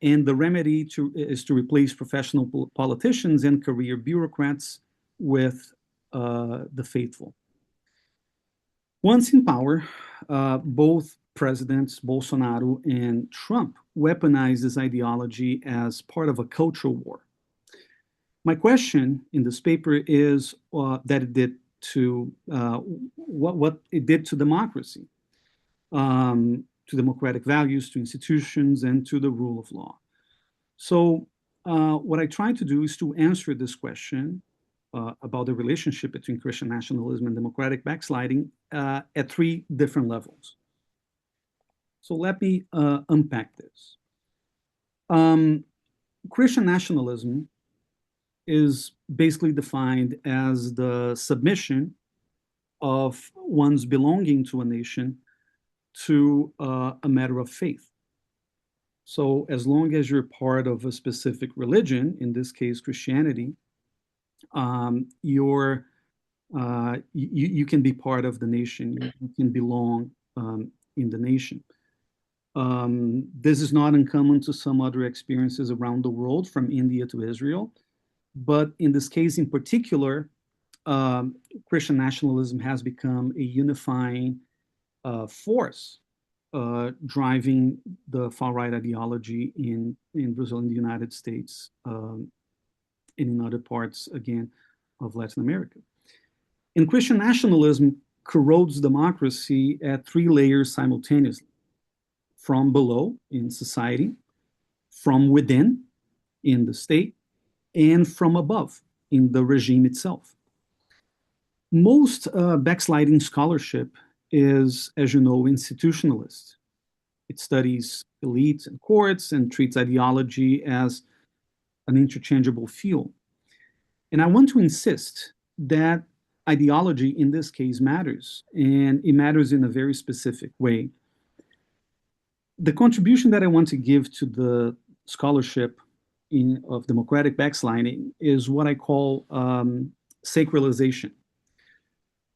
And the remedy is to replace professional politicians and career bureaucrats with the faithful. Once in power, both presidents, Bolsonaro and Trump, weaponized this ideology as part of a cultural war. My question in this paper is that it did to what it did to democracy, to democratic values, to institutions, and to the rule of law. So what I try to do is to answer this question about the relationship between Christian nationalism and democratic backsliding at three different levels. So let me unpack this. Christian nationalism is basically defined as the submission of one's belonging to a nation to a matter of faith. So as long as you're part of a specific religion, in this case Christianity, you can be part of the nation. You can belong in the nation. This is not uncommon to some other experiences around the world, from India to Israel. But in this case in particular, Christian nationalism has become a unifying force driving the far-right ideology in Brazil, in the United States, and in other parts, again, of Latin America. And Christian nationalism corrodes democracy at three layers simultaneously: from below in society, from within in the state, and from above in the regime itself. Most backsliding scholarship is, as you know, institutionalist. It studies elites and courts and treats ideology as an interchangeable field. And I want to insist that ideology in this case matters, and it matters in a very specific way. The contribution that I want to give to the scholarship of democratic backsliding is what I call sacralization,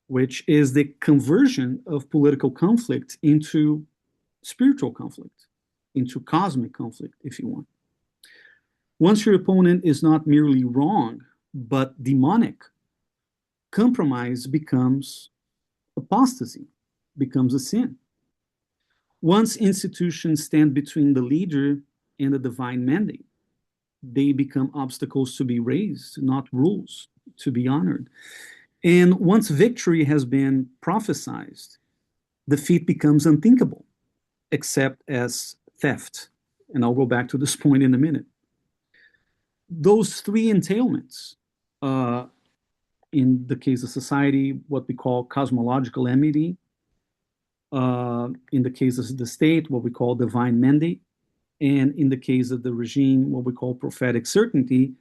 which is the conversion of political conflict into spiritual conflict, into cosmic conflict, if you want. Once your opponent is not merely wrong, but demonic, compromise becomes apostasy, becomes a sin. Once institutions stand between the leader and the divine mandate, they become obstacles to be raised, not rules to be honored. And once victory has been prophesied, defeat becomes unthinkable, except as theft. And I'll go back to this point in a minute. Those three entailments, in the case of society, what we call cosmological enmity, in the case of the state, what we call divine mandate, and in the case of the regime, what we call prophetic certainty,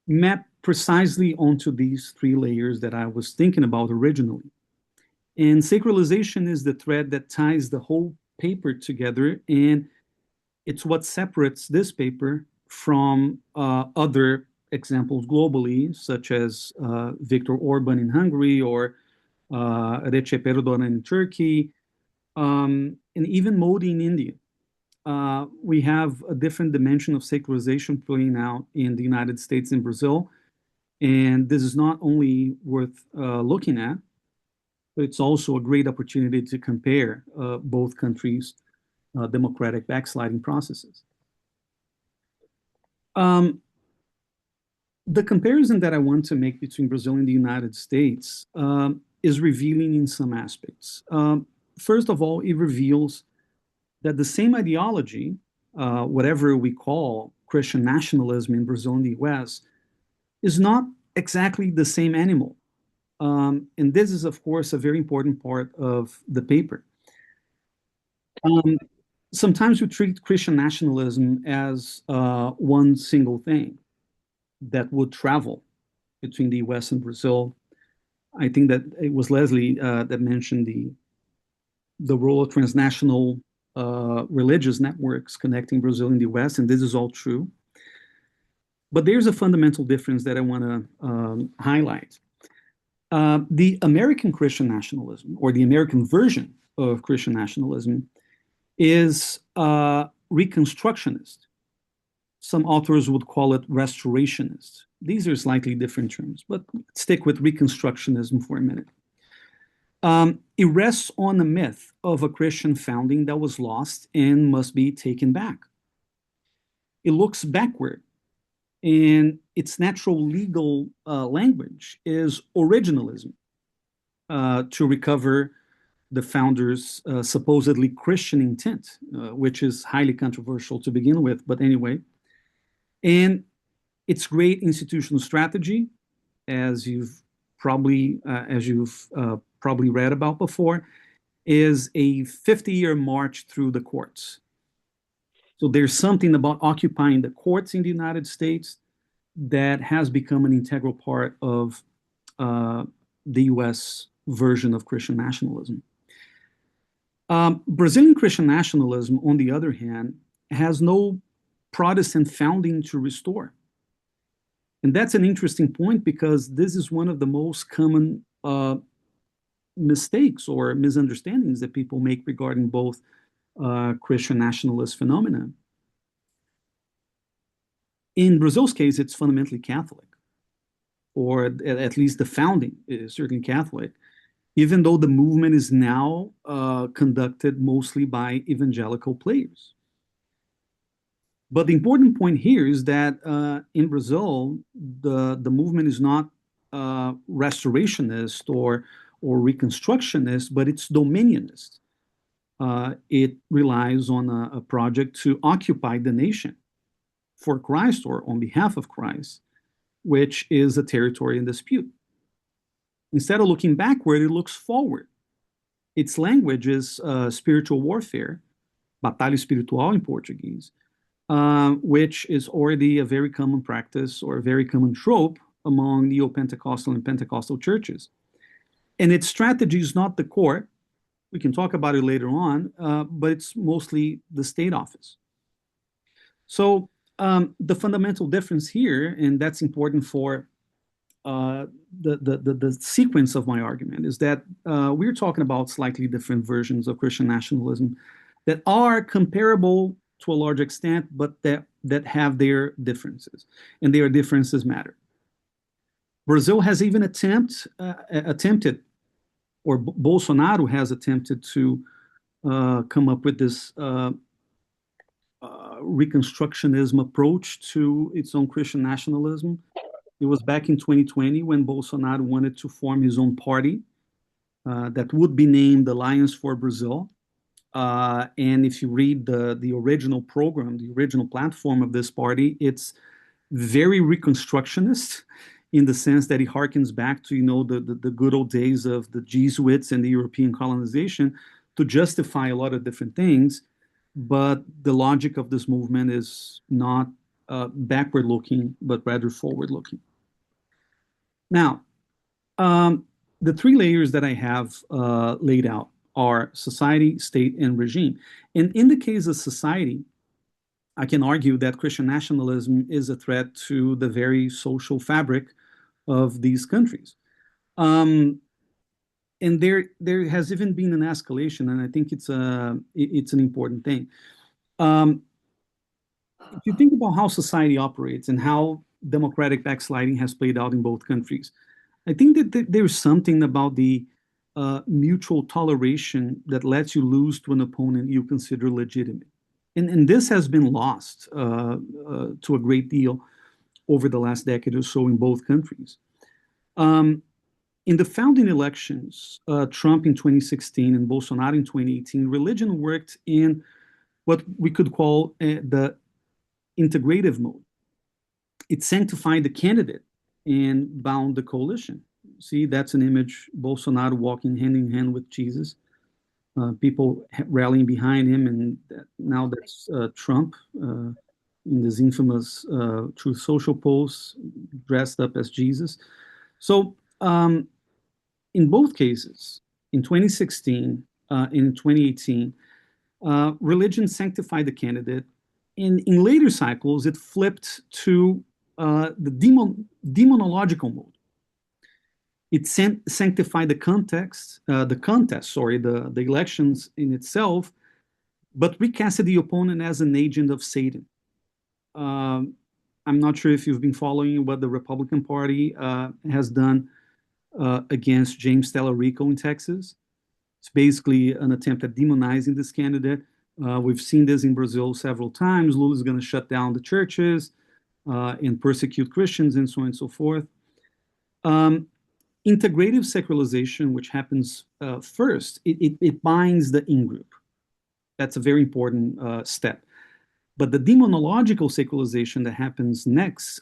map precisely onto these three layers that I was thinking about originally. And sacralization is the thread that ties the whole paper together, and it's what separates this paper from other examples globally, such as Viktor Orban in Hungary or Recep Erdogan in Turkey, and even Modi in India. We have a different dimension of sacralization playing out in the United States and Brazil. And this is not only worth looking at, but it's also a great opportunity to compare both countries' democratic backsliding processes. The comparison that I want to make between Brazil and the United States is revealing in some aspects. First of all, it reveals that the same ideology, whatever we call Christian nationalism in Brazil and the US, is not exactly the same animal. And this is, of course, a very important part of the paper. Sometimes we treat Christian nationalism as one single thing that would travel between the US and Brazil. I think that it was Leslie that mentioned the role of transnational religious networks connecting Brazil and the US, and this is all true. But there's a fundamental difference that I want to highlight. The American Christian nationalism, or the American version of Christian nationalism, is reconstructionist. Some authors would call it restorationist. These are slightly different terms, but stick with reconstructionism for a minute. It rests on a myth of a Christian founding that was lost and must be taken back. It looks backward, and its natural legal language is originalism, to recover the founders' supposedly Christian intent, which is highly controversial to begin with, but anyway. And its great institutional strategy, as you've probably read about before, is a 50-year march through the courts. So there's something about occupying the courts in the United States that has become an integral part of the US version of Christian nationalism. Brazilian Christian nationalism, on the other hand, has no Protestant founding to restore. And that's an interesting point because this is one of the most common mistakes or misunderstandings that people make regarding both Christian nationalist phenomena. In Brazil's case, it's fundamentally Catholic, or at least the founding is certainly Catholic, even though the movement is now conducted mostly by evangelical players. But the important point here is that in Brazil, the movement is not restorationist or reconstructionist, but it's dominionist. It relies on a project to occupy the nation for Christ or on behalf of Christ, which is a territory in dispute. Instead of looking backward, it looks forward. Its language is spiritual warfare, batalha espiritual in Portuguese, which is already a very common practice or a very common trope among neo-Pentecostal and Pentecostal churches. And its strategy is not the core. We can talk about it later on, but it's mostly the state office. So the fundamental difference here, and that's important for the sequence of my argument, is that we're talking about slightly different versions of Christian nationalism that are comparable to a large extent, but that have their differences, and their differences matter. Brazil has even attempted, or Bolsonaro has attempted to come up with this reconstructionism approach to its own Christian nationalism. It was back in 2020 when Bolsonaro wanted to form his own party that would be named Alliance for Brazil. And if you read the original program, the original platform of this party, it's very reconstructionist in the sense that it harkens back to, the good old days of the Jesuits and the European colonization to justify a lot of different things. But the logic of this movement is not backward looking, but rather forward looking. Now, the three layers that I have laid out are society, state, and regime. And in the case of society, I can argue that Christian nationalism is a threat to the very social fabric of these countries. And there has even been an escalation, and I think it's an important thing. If you think about how society operates and how democratic backsliding has played out in both countries, I think that there's something about the mutual toleration that lets you lose to an opponent you consider legitimate. And this has been lost to a great deal over the last decade or so in both countries. In the founding elections, Trump in 2016 and Bolsonaro in 2018, religion worked in what we could call the integrative mode. It sanctified the candidate and bound the coalition. See, that's an image, Bolsonaro walking hand in hand with Jesus, people rallying behind him, and now that's Trump in this infamous Truth Social post, dressed up as Jesus. So in both cases, in 2016 and in 2018, religion sanctified the candidate. In later cycles, it flipped to the demonological mode. It sanctified the contest, the elections in itself, but recasted the opponent as an agent of Satan. I'm not sure if you've been following what the Republican Party has done against James Tallarico in Texas. It's basically an attempt at demonizing this candidate. We've seen this in Brazil several times. Lula is going to shut down the churches and persecute Christians and so on and so forth. Integrative secularization, which happens first, it binds the in-group. That's a very important step. But the demonological secularization that happens next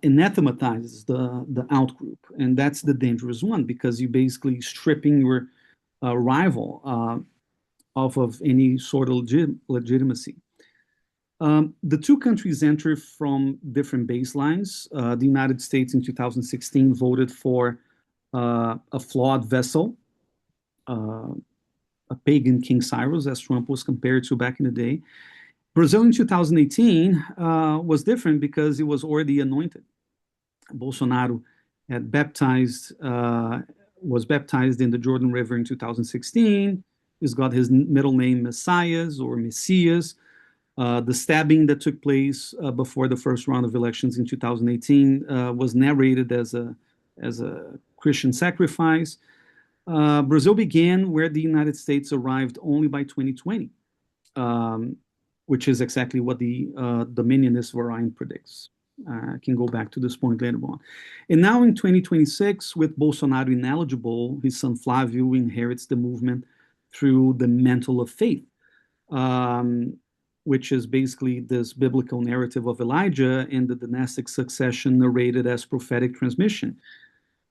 anathematizes the out-group. And that's the dangerous one, because you're basically stripping your rival off of any sort of legitimacy. The two countries enter from different baselines. The United States in 2016 voted for a flawed vessel a pagan King Cyrus, as Trump was compared to back in the day. Brazil in 2018 was different because it was already anointed. Bolsonaro had was baptized in the Jordan River in 2016. He's got his middle name Messias or Messias. The stabbing that took place before the first round of elections in 2018 was narrated as a Christian sacrifice. Brazil began where the United States arrived only by 2020, which is exactly what the Dominionist variant predicts. I can go back to this point later on. And now in 2026, with Bolsonaro ineligible, his son Flavio inherits the movement through the mantle of faith, which is basically this biblical narrative of Elijah and the dynastic succession narrated as prophetic transmission.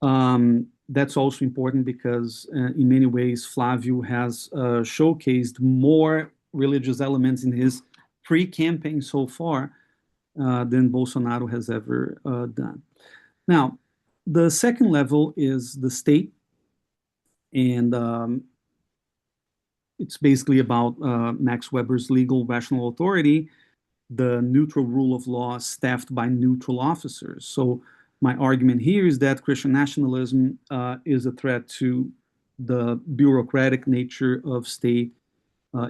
That's also important because in many ways, Flavio has showcased more religious elements in his pre-campaign so far than Bolsonaro has ever done. Now, the second level is the state, and it's basically about Max Weber's legal rational authority, the neutral rule of law staffed by neutral officers. So my argument here is that Christian nationalism is a threat to the bureaucratic nature of state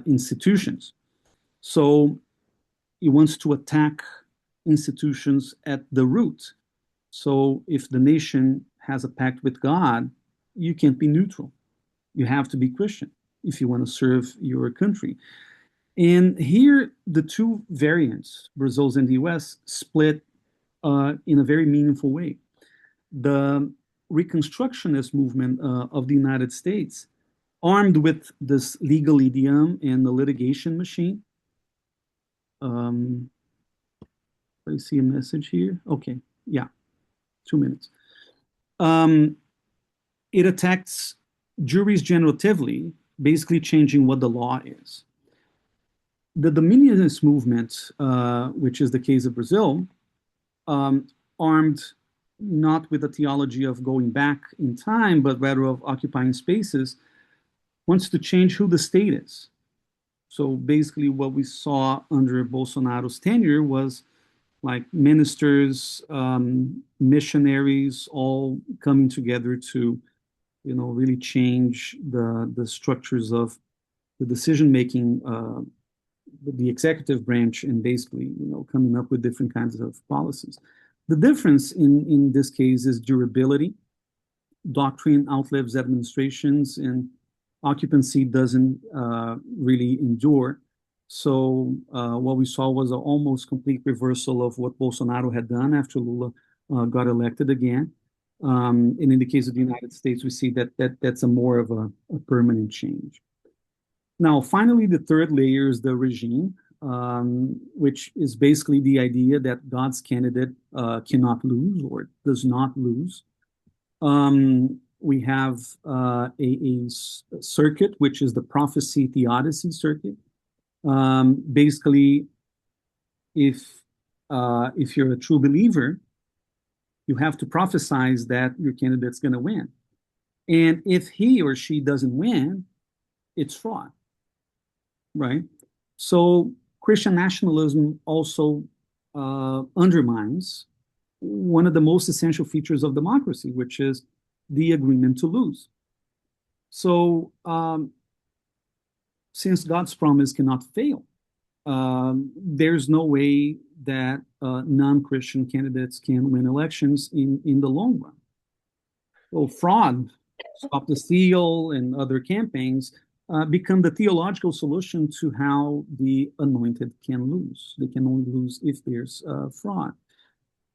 institutions. So he wants to attack institutions at the root. So if the nation has a pact with God, you can't be neutral. You have to be Christian if you want to serve your country. And here, the two variants, Brazil's and the US, split in a very meaningful way. The Reconstructionist movement of the United States, armed with this legal idiom and the litigation machine, I see a message here. Okay, yeah, 2 minutes. It attacks juries generatively, basically changing what the law is. The Dominionist movement, which is the case of Brazil, armed not with a theology of going back in time, but rather of occupying spaces, wants to change who the state is. So basically what we saw under Bolsonaro's tenure was like ministers, missionaries, all coming together to, really change the structures of the decision-making, the executive branch, and basically, coming up with different kinds of policies. The difference in this case is durability. Doctrine outlives administrations, and occupancy doesn't really endure. So what we saw was an almost complete reversal of what Bolsonaro had done after Lula got elected again. And in the case of the United States, we see that's a more of a permanent change. Now, finally, the third layer is the regime, which is basically the idea that God's candidate cannot lose or does not lose. We have a circuit, which is the prophecy theodicy circuit. Basically, if you're a true believer, you have to prophesize that your candidate's going to win. And if he or she doesn't win, it's fraud, right? So Christian nationalism also undermines one of the most essential features of democracy, which is the agreement to lose. So since God's promise cannot fail, there's no way that non-Christian candidates can win elections in the long run. So fraud, Stop the Steal, and other campaigns become the theological solution to how the anointed can lose. They can only lose if there's fraud.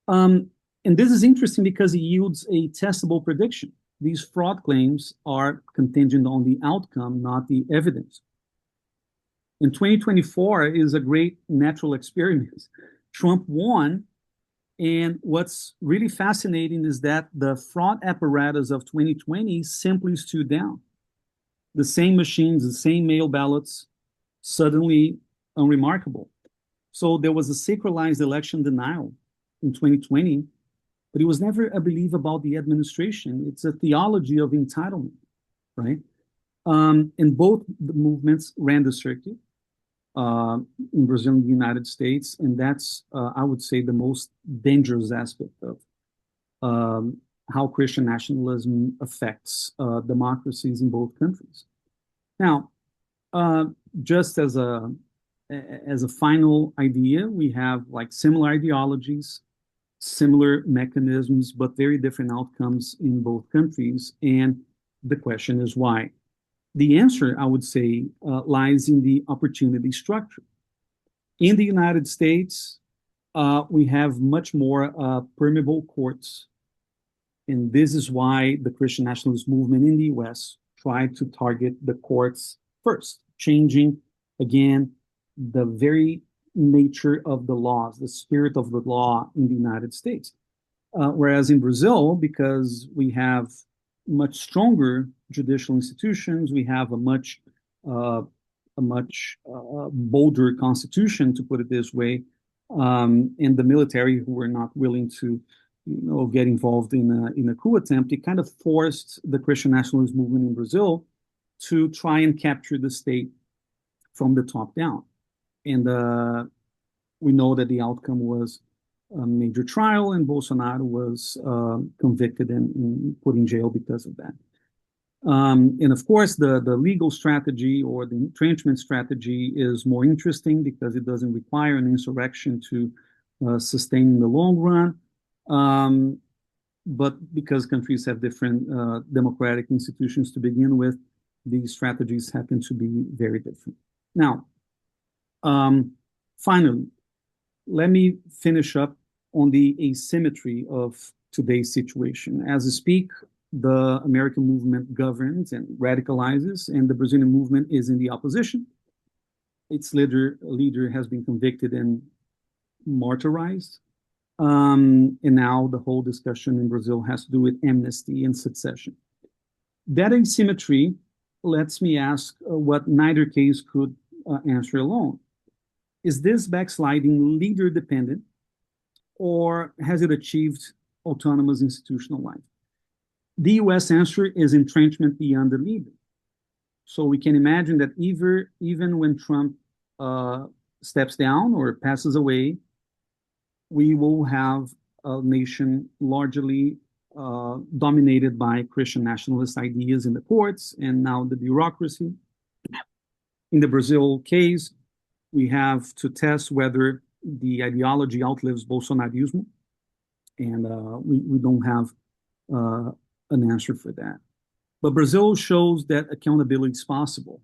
And this is interesting because it yields a testable prediction. These fraud claims are contingent on the outcome, not the evidence. And 2024 is a great natural experiment. Trump won, and what's really fascinating is that the fraud apparatus of 2020 simply stood down. The same machines, the same mail ballots, suddenly unremarkable. So there was a sacralized election denial in 2020, but it was never a belief about the administration. It's a theology of entitlement, right? And both the movements ran the circuit in Brazil and the United States, and that's, I would say, the most dangerous aspect of how Christian nationalism affects democracies in both countries. Now, just as a final idea, we have like similar ideologies, similar mechanisms, but very different outcomes in both countries. And the question is why? The answer, I would say, lies in the opportunity structure. In the United States, we have much more permeable courts. And this is why the Christian nationalist movement in the US tried to target the courts first, changing, again, the very nature of the laws, the spirit of the law in the United States. Whereas in Brazil, because we have much stronger judicial institutions, we have a much bolder constitution, to put it this way, and the military, who were not willing to, get involved in a coup attempt, it kind of forced the Christian nationalist movement in Brazil to try and capture the state from the top down. And we know that the outcome was a major trial, and Bolsonaro was convicted and put in jail because of that. And of course, the legal strategy or the entrenchment strategy is more interesting because it doesn't require an insurrection to sustain in the long run. But because countries have different democratic institutions to begin with, these strategies happen to be very different. Now, finally, let me finish up on the asymmetry of today's situation. As I speak, the American movement governs and radicalizes, and the Brazilian movement is in the opposition. Its leader has been convicted and martyrized. And now the whole discussion in Brazil has to do with amnesty and succession. That asymmetry lets me ask what neither case could answer alone. Is this backsliding leader dependent, or has it achieved autonomous institutional life? The US answer is entrenchment beyond the leader. So we can imagine that even when Trump steps down or passes away, we will have a nation largely dominated by Christian nationalist ideas in the courts and now the bureaucracy. In the Brazil case, we have to test whether the ideology outlives Bolsonarism, and we don't have an answer for that. But Brazil shows that accountability is possible,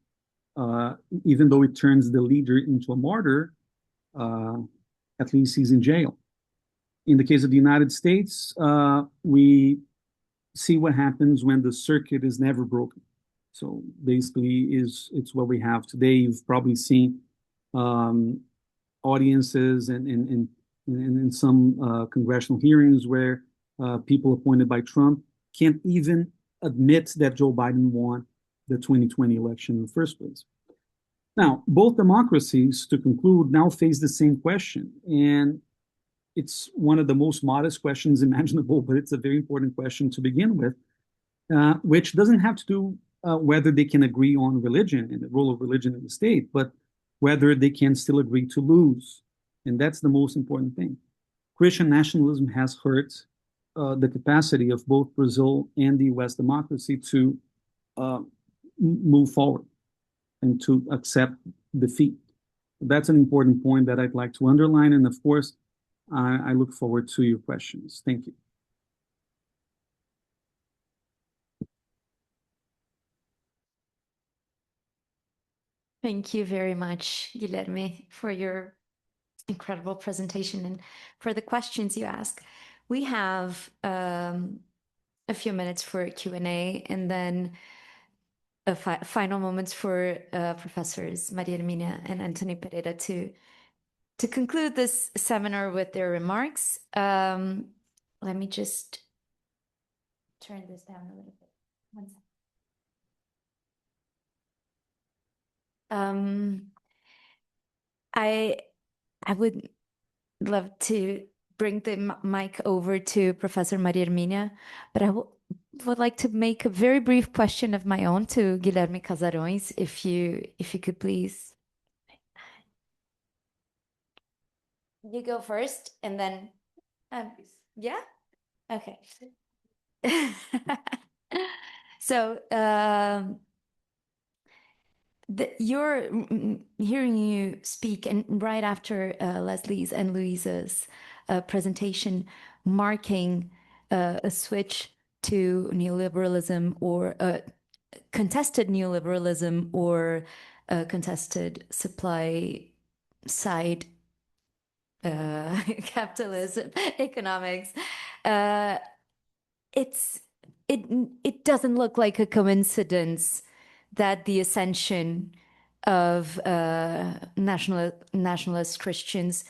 even though it turns the leader into a martyr. At least he's in jail. In the case of the United States, we see what happens when the circuit is never broken. So basically, it's what we have today. You've probably seen audiences and in some congressional hearings where people appointed by Trump can't even admit that Joe Biden won the 2020 election in the first place. Now, both democracies, to conclude, now face the same question. And it's one of the most modest questions imaginable, but it's a very important question to begin with, which doesn't have to do whether they can agree on religion and the role of religion in the state, but whether they can still agree to lose. And that's the most important thing. Christian nationalism has hurt the capacity of both Brazil and the US democracy to move forward and to accept defeat. That's an important point that I'd like to underline. And of course, I look forward to your questions. Thank you. Thank you very much, Guilherme, for your incredible presentation and for the questions you ask. We have a few minutes for Q&A and then final moments for Professors Maria Hermínia and Anthony Pereira to conclude this seminar with their remarks. Let me just turn this down a little bit. One second. I would love to bring the mic over to Professor Maria Hermínia, but would like to make a very brief question of my own to Guilherme Casarões, if you could please. You go first, and then, yeah, okay. So, hearing you speak, and right after Leslie's and Louisa's presentation, marking a switch to neoliberalism or contested neoliberalism or contested supply side capitalism economics. It doesn't look like a coincidence that the ascension of nationalist Christians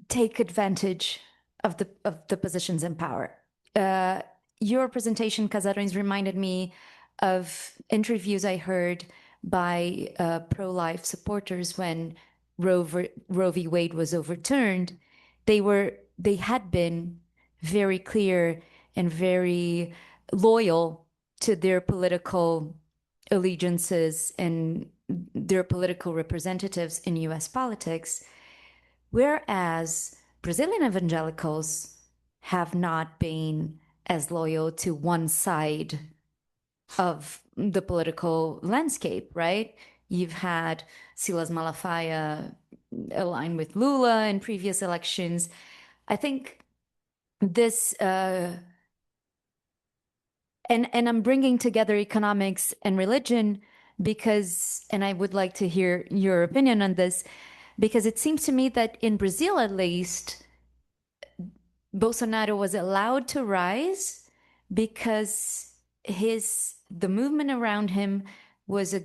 take advantage of the positions in power. Your presentation, Casarões, reminded me of interviews I heard by pro-life supporters when Roe v. Wade was overturned. They had been very clear and very loyal to their political allegiances and their political representatives in US politics, whereas Brazilian evangelicals have not been as loyal to one side of the political landscape, right? You've had Silas Malafaia aligned with Lula in previous elections. I think this, and I'm bringing together economics and religion because, and I would like to hear your opinion on this, because it seems to me that in Brazil, at least, Bolsonaro was allowed to rise because the movement around him was a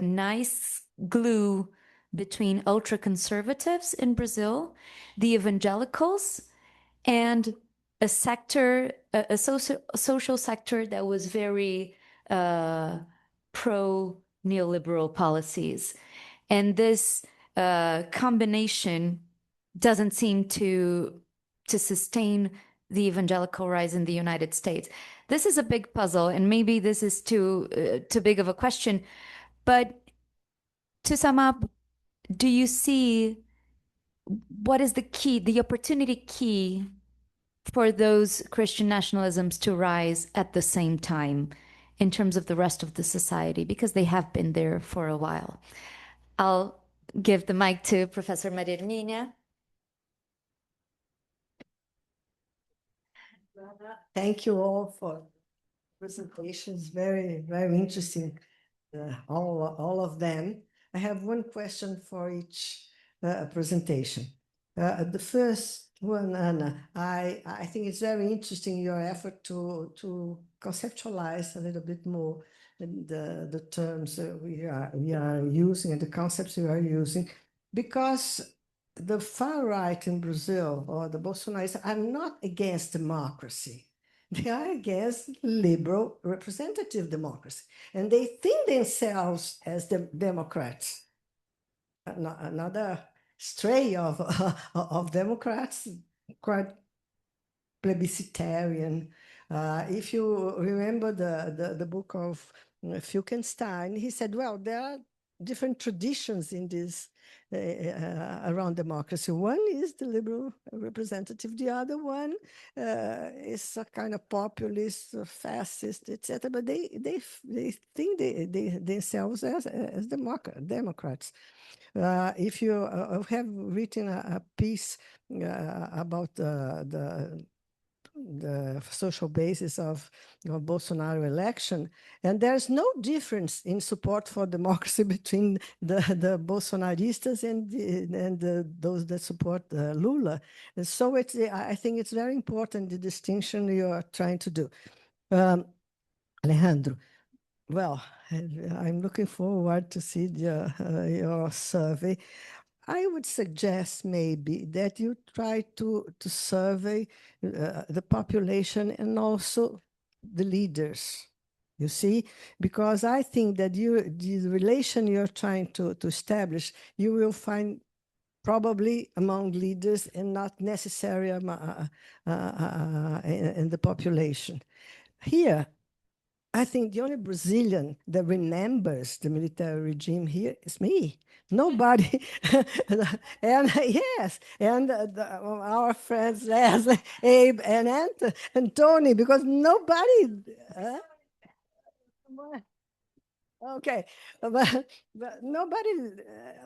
nice glue between ultra conservatives in Brazil, the evangelicals, and a sector, a social sector that was very pro neoliberal policies. And this combination doesn't seem to sustain the evangelical rise in the United States. This is a big puzzle, and maybe this is too big of a question. But to sum up, do you see what is the key, the opportunity key for those Christian nationalisms to rise at the same time in terms of the rest of the society? Because they have been there for a while. I'll give the mic to Professor Maria Hermínia. Thank you all for presentations. Very, very interesting, all of them. I have one question for each presentation. The first one, Anna, I think it's very interesting your effort to conceptualize a little bit more the terms we are using and the concepts we are using, because the far right in Brazil, or the Bolsonaristas, are not against democracy. They are against liberal representative democracy. And they think themselves as the Democrats. Another stray of Democrats, quite plebiscitarian. If you remember the book of Finkelstein, he said, well, there are different traditions in this around democracy. One is the liberal representative, the other one is a kind of populist, fascist, etc. But they think they themselves as Democrats. If you have written a piece about the social basis of Bolsonaro election, and there's no difference in support for democracy between the Bolsonaristas and those that support Lula. And so I think it's very important, the distinction you are trying to do. Alejandro, well, I'm looking forward to see your survey. I would suggest maybe that you try to survey the population and also the leaders, you see, because I think that the relation you're trying to establish, you will find probably among leaders and not necessarily in the population. Here, I think the only Brazilian that remembers the military regime here is me. Nobody, and yes, and our friends Leslie, Abe, and Tony, because nobody. Okay, but nobody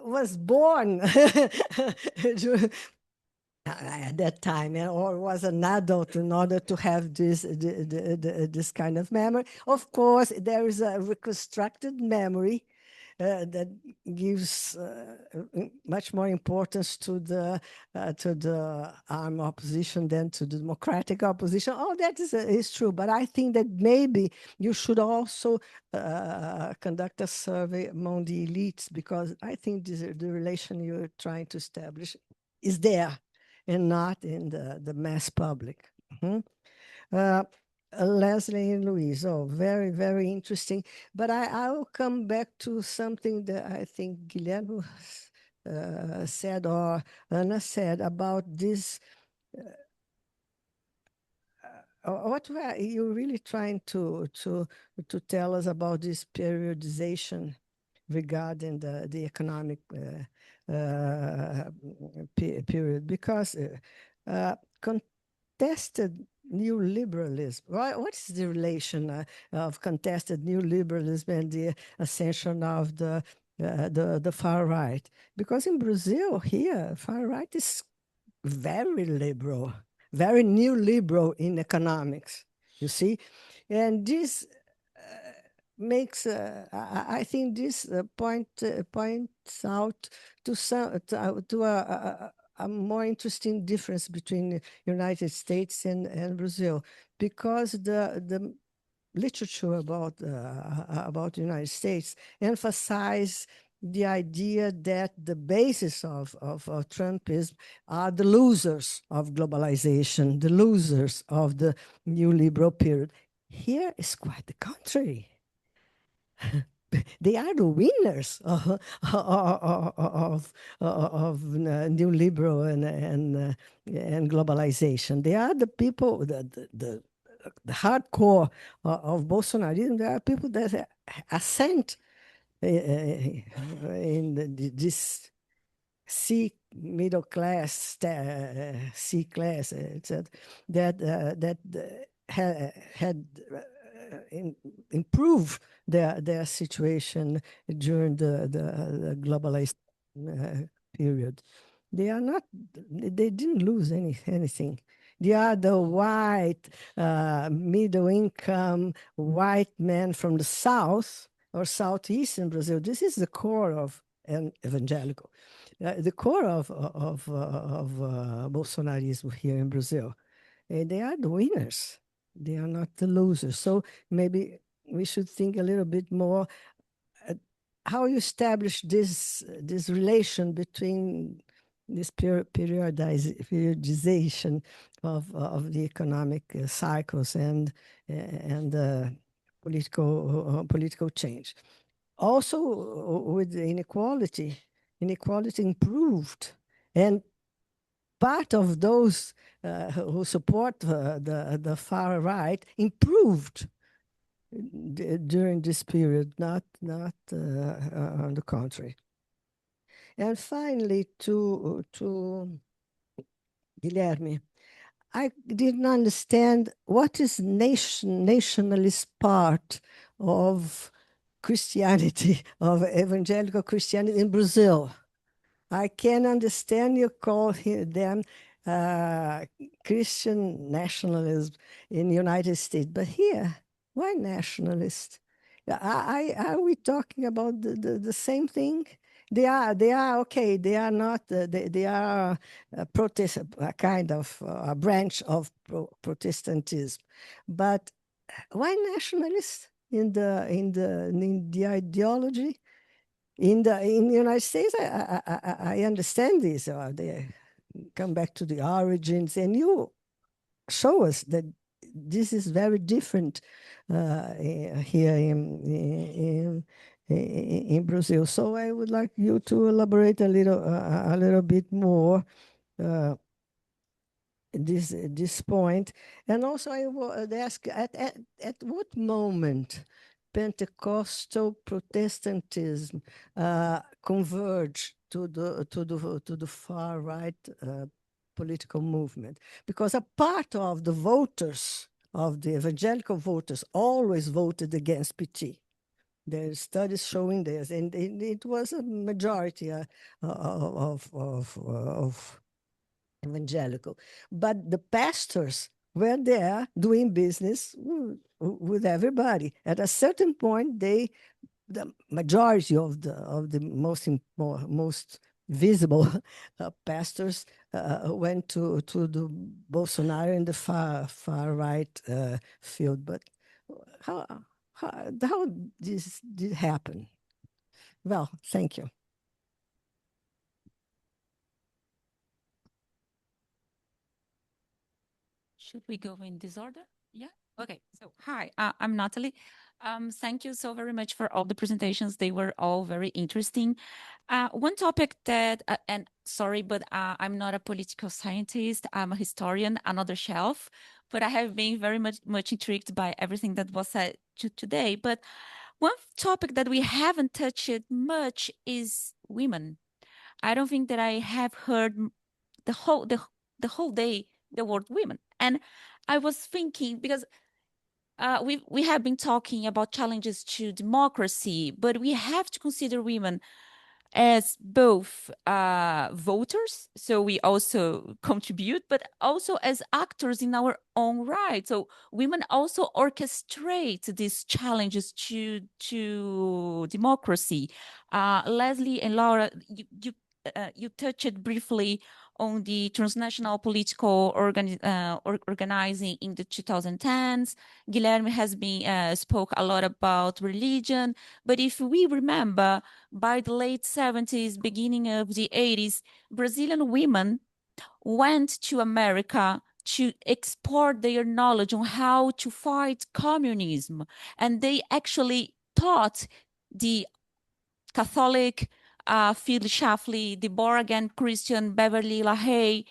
was born at that time, or was an adult in order to have this kind of memory. Of course, there is a reconstructed memory that gives much more importance to the armed opposition than to the democratic opposition. All that is true, but I think that maybe you should also conduct a survey among the elites, because I think the relation you're trying to establish is there and not in the mass public. Leslie and Louise, oh, very, very interesting. But I will come back to something that I think Guilherme said, or Ana said, about this. What were you really trying to tell us about this periodization regarding the economic period? Because contested neoliberalism. What is the relation of contested neoliberalism and the ascension of the far right? Because in Brazil, here, far right is very liberal, very neoliberal in economics, you see? And this makes, I think this points out to a more interesting difference between the United States and Brazil, because the literature about the United States emphasize the idea that the basis of Trumpism are the losers of globalization, the losers of the neoliberal period. Here is quite the contrary. They are the winners of neoliberal and globalization. They are the people, the hardcore of Bolsonarism. There are people that assent in this C middle class, C class, etc., that had improved their situation during the globalized period. They didn't lose anything. They are the white, middle income, white men from the South or Southeast in Brazil. This is the core of an evangelical, the core of Bolsonarism here in Brazil. They are the winners. They are not the losers. So maybe we should think a little bit more how you establish this relation between this periodization of the economic cycles and political change. Also, with the inequality improved, and part of those who support the far right improved during this period, not on the contrary. And finally, to Guilherme, I didn't understand what is nationalist part of Christianity, of evangelical Christianity in Brazil. I can understand you call them Christian nationalism in the United States, but here, why nationalist? Are we talking about the same thing? They are okay. They are not. They are a kind of a branch of Protestantism, but why nationalist in the ideology? In the United States, I understand this. They come back to the origins, and you show us that this is very different here in Brazil. So I would like you to elaborate a little bit more this point. And also I would ask at what moment Pentecostal Protestantism converged to the far right political movement, because a part of the voters, of the evangelical voters, always voted against PT. There are studies showing this, and it was a majority of evangelical. But the pastors were there doing business with everybody. At a certain point, the majority of the most visible pastors went to the Bolsonaro in the far right field. But how this did happen? Well, thank you. Should we go in this order? Yeah. Okay. So hi, I'm Natalie. Thank you so very much for all the presentations. They were all very interesting. One topic that, and sorry, but I'm not a political scientist. I'm a historian, another shelf, but I have been very much intrigued by everything that was said today. But one topic that we haven't touched much is women. I don't think that I have heard the whole day the word women. And I was thinking, because we have been talking about challenges to democracy, but we have to consider women as both voters, so we also contribute, but also as actors in our own right. So women also orchestrate these challenges to democracy. Leslie and Laura, you touched briefly on the transnational political organizing in the 2010s. Guilherme has been spoke a lot about religion, but if we remember, by the late 70s, beginning of the 80s, Brazilian women went to America to export their knowledge on how to fight communism. And they actually taught the Catholic Phil Schlafly, the born-again Christian Beverly LaHaye,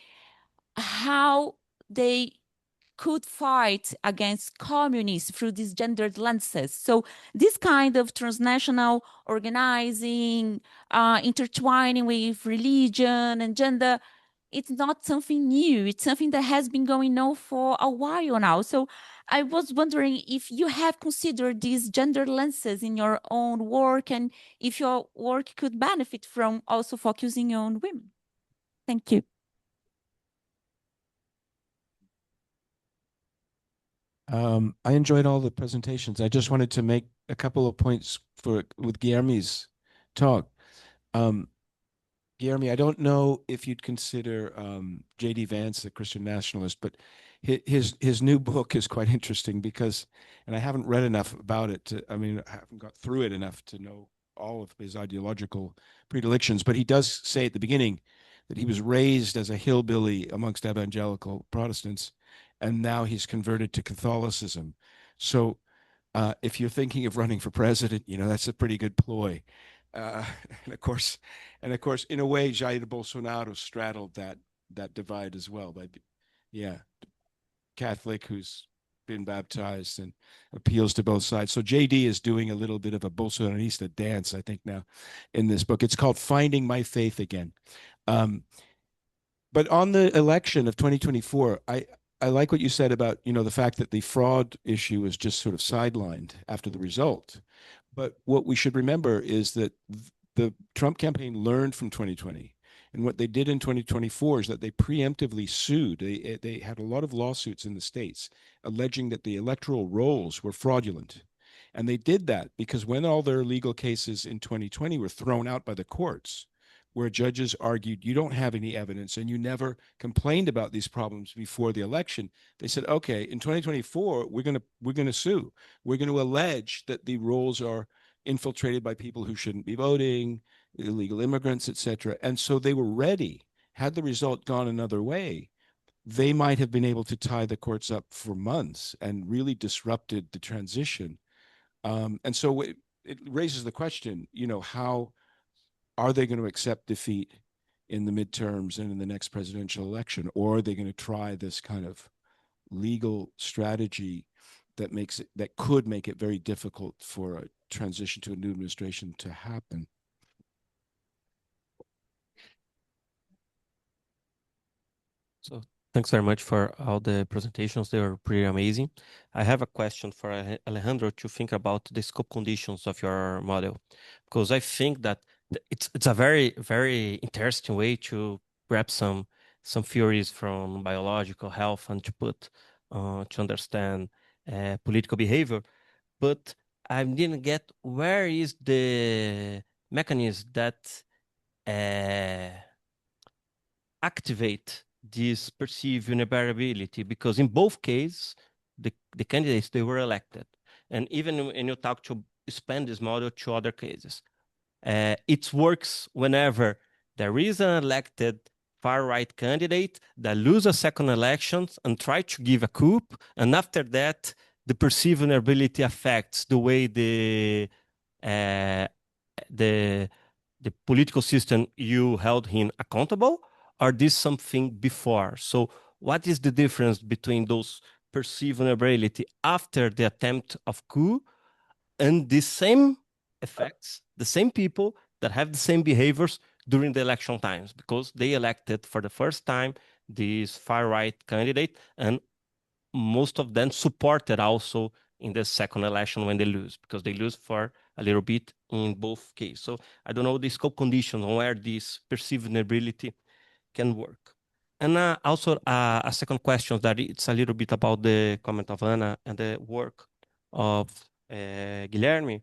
how they could fight against communists through these gendered lenses. So this kind of transnational organizing, intertwining with religion and gender, it's not something new. It's something that has been going on for a while now. So I was wondering if you have considered these gender lenses in your own work, and if your work could benefit from also focusing on women. Thank you. I enjoyed all the presentations. I just wanted to make a couple of points with Guilherme's talk. Guilherme, I don't know if you'd consider J.D. Vance a Christian nationalist, but his new book is quite interesting because, and I haven't read enough about it. I haven't got through it enough to know all of his ideological predilections, but he does say at the beginning that he was raised as a hillbilly amongst evangelical Protestants, and now he's converted to Catholicism. So if you're thinking of running for president, that's a pretty good ploy. And of course, in a way, Jair Bolsonaro straddled that divide as well. By, Catholic who's been baptized and appeals to both sides. So JD is doing a little bit of a Bolsonarista dance, I think, now in this book. It's called Finding My Faith Again. But on the election of 2024, I like what you said about, the fact that the fraud issue was just sort of sidelined after the result. But what we should remember is that the Trump campaign learned from 2020. And what they did in 2024 is that they preemptively sued. They had a lot of lawsuits in the states alleging that the electoral rolls were fraudulent. And they did that because when all their legal cases in 2020 were thrown out by the courts, where judges argued you don't have any evidence and you never complained about these problems before the election, they said, okay, in 2024, we're going to sue. We're going to allege that the rolls are infiltrated by people who shouldn't be voting, illegal immigrants, etc. And so they were ready. Had the result gone another way, they might have been able to tie the courts up for months and really disrupted the transition. And so it raises the question, how are they going to accept defeat in the midterms and in the next presidential election, or are they going to try this kind of legal strategy that could make it very difficult for a transition to a new administration to happen? So thanks very much for all the presentations. They were pretty amazing. I have a question for Alejandro to think about the scope conditions of your model, because I think that it's a very, very interesting way to grab some theories from biological health and to put to understand political behavior. But I didn't get where is the mechanism that activate this perceived vulnerability, because in both cases, the candidates, they were elected. And even when you talk to expand this model to other cases, it works whenever there is an elected far-right candidate that loses a second election and try to give a coup, and after that, the perceived vulnerability affects the way the political system you held him accountable, or this something before? So what is the difference between those perceived vulnerability after the attempt of coup and the same effects, the same people that have the same behaviors during the election times, because they elected for the first time this far-right candidate, and most of them supported also in the second election when they lose, because they lose for a little bit in both cases. So I don't know the scope conditions on where this perceived vulnerability can work. And also a second question that it's a little bit about the comment of Anna and the work of Guilherme.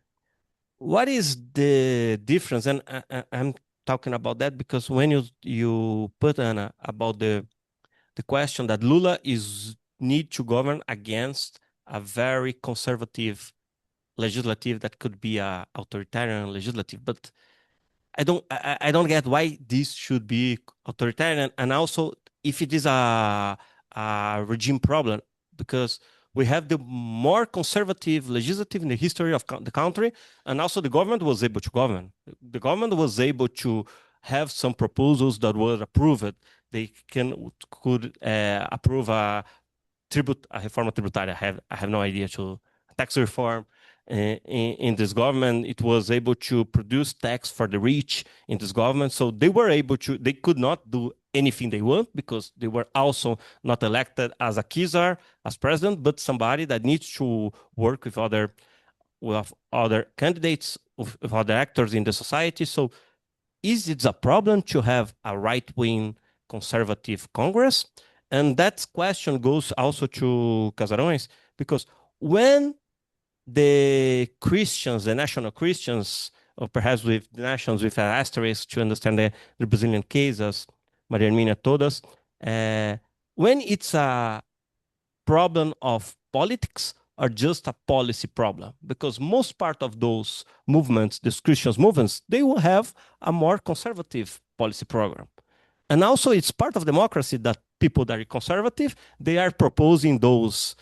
What is the difference? And I'm talking about that because when you put, Anna, about the question that Lula need to govern against a very conservative legislative that could be a authoritarian legislative, but I don't get why this should be authoritarian, and also if it is a regime problem, because we have the more conservative legislative in the history of the country, and also the government was able to govern. The government was able to have some proposals that were approved. They could approve a reforma tributária. I have no idea, to tax reform. In this government, it was able to produce tax for the rich in this government. So they were able to, they could not do anything they want because they were also not elected as a Kizar, as president, but somebody that needs to work with other candidates, with other actors in the society. So is it a problem to have a right-wing conservative Congress? And that question goes also to Casarões, because when the Christians, the national Christians, or perhaps with the nations with an asterisk to understand the Brazilian case, as Maria Hermínia told us, when it's a problem of politics or just a policy problem, because most part of those movements, these Christian movements, they will have a more conservative policy program. And also it's part of democracy that people that are conservative, they are proposing those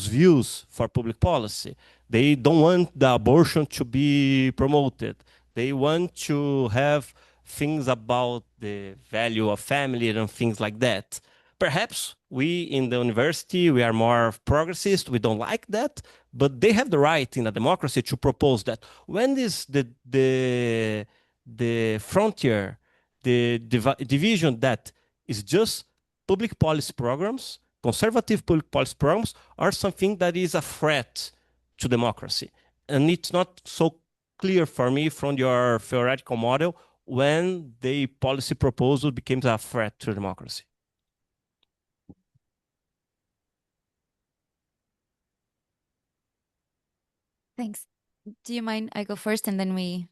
views for public policy. They don't want the abortion to be promoted. They want to have things about the value of family and things like that. Perhaps we in the university, we are more progressist, we don't like that, but they have the right in a democracy to propose that. When is the frontier, the division that is just public policy programs, conservative public policy programs, are something that is a threat to democracy? And it's not so clear for me from your theoretical model when the policy proposal becomes a threat to democracy. Thanks. Do you mind I go first and then we...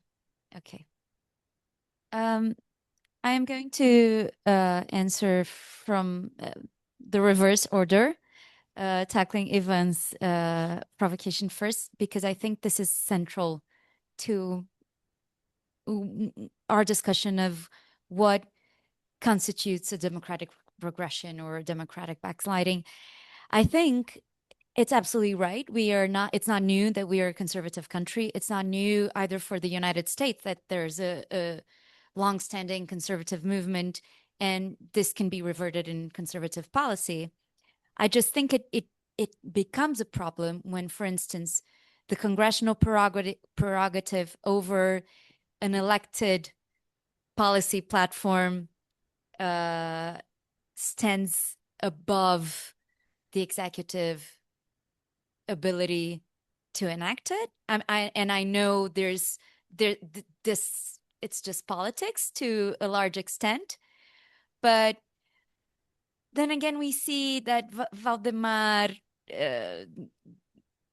Okay. I am going to answer from the reverse order, tackling Ivan's provocation first, because I think this is central to our discussion of what constitutes a democratic regression or a democratic backsliding. I think It's absolutely right. It's not new that we are a conservative country. It's not new either for the United States that there's a longstanding conservative movement, and this can be reverted in conservative policy. I just think it becomes a problem when, for instance, the congressional prerogative over an elected policy platform stands above the executive ability to enact it. I know this it's just politics to a large extent, but then again we see that Valdemar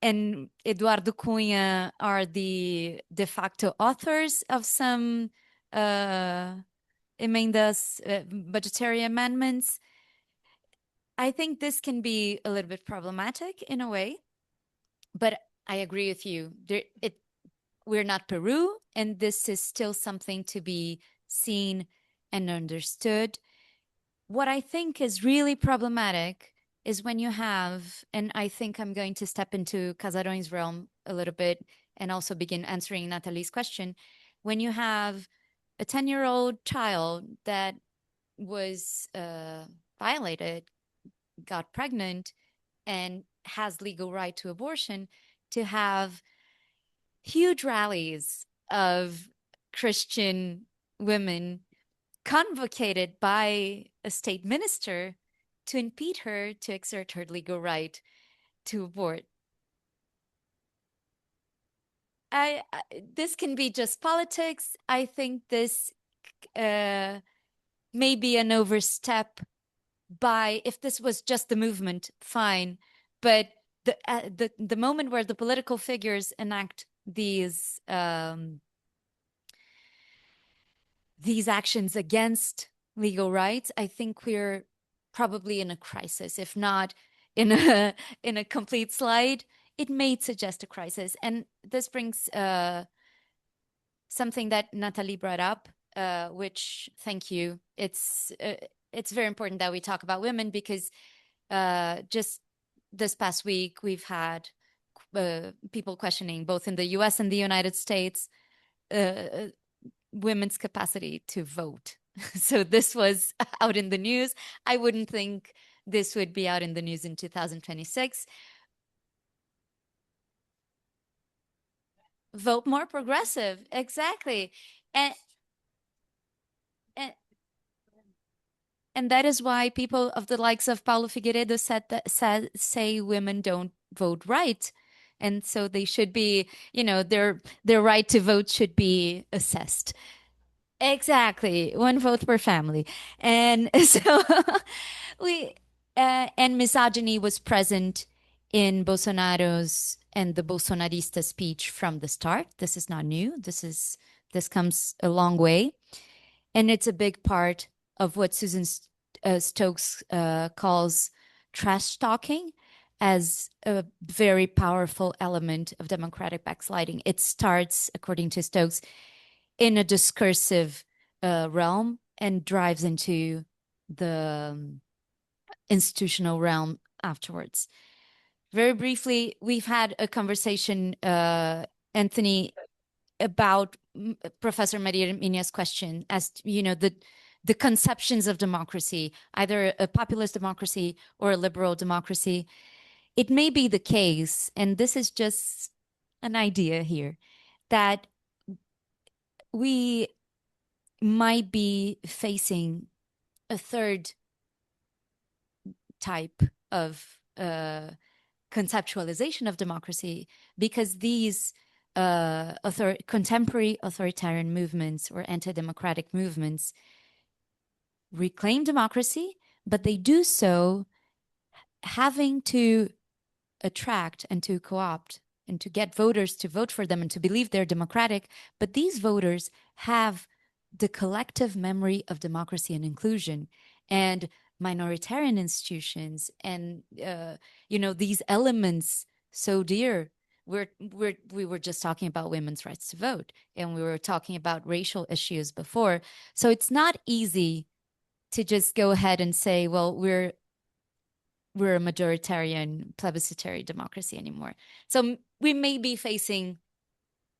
and Eduardo Cunha are the de facto authors of some emendas, budgetary amendments. I think this can be a little bit problematic in a way, but I agree with you. We're not Peru, and this is still something to be seen and understood. What I think is really problematic is when you have, and I think I'm going to step into Casarões' realm a little bit and also begin answering Natalie's question. When you have a 10-year-old child that was violated, got pregnant, and has legal right to abortion, to have huge rallies of Christian women convocated by a state minister to impede her to exert her legal right to abort. This can be just politics. I think this may be an overstep by, if this was just the movement, fine. But the moment where the political figures enact these actions against legal rights, I think we're probably in a crisis, if not in a complete slide. It may suggest a crisis. And this brings something that Nathalie brought up, which, thank you. It's very important that we talk about women, because just this past week, we've had people questioning, both in the US and the United States, women's capacity to vote. So this was out in the news. I wouldn't think this would be out in the news in 2026. Vote more progressive, exactly. And that is why people of the likes of Paulo Figueiredo say women don't vote right. And so they should be, their right to vote should be assessed. Exactly. One vote per family. And so and misogyny was present in Bolsonaro's and the Bolsonarista speech from the start. This is not new. This comes a long way. And it's a big part of what Susan Stokes calls trash talking as a very powerful element of democratic backsliding. It starts, according to Stokes, in a discursive realm and drives into the institutional realm afterwards. Very briefly, we've had a conversation, Anthony, about Professor Maria Mina's question as, the conceptions of democracy, either a populist democracy or a liberal democracy. It may be the case, and this is just an idea here, that we might be facing a third type of conceptualization of democracy, because these contemporary authoritarian movements or anti-democratic movements reclaim democracy, but they do so having to attract and to co-opt and to get voters to vote for them and to believe they're democratic. But these voters have the collective memory of democracy and inclusion and minoritarian institutions and, these elements so dear. We were just talking about women's rights to vote, and we were talking about racial issues before. So it's not easy to just go ahead and say, well, we're we're a majoritarian plebiscitary democracy anymore. So we may be facing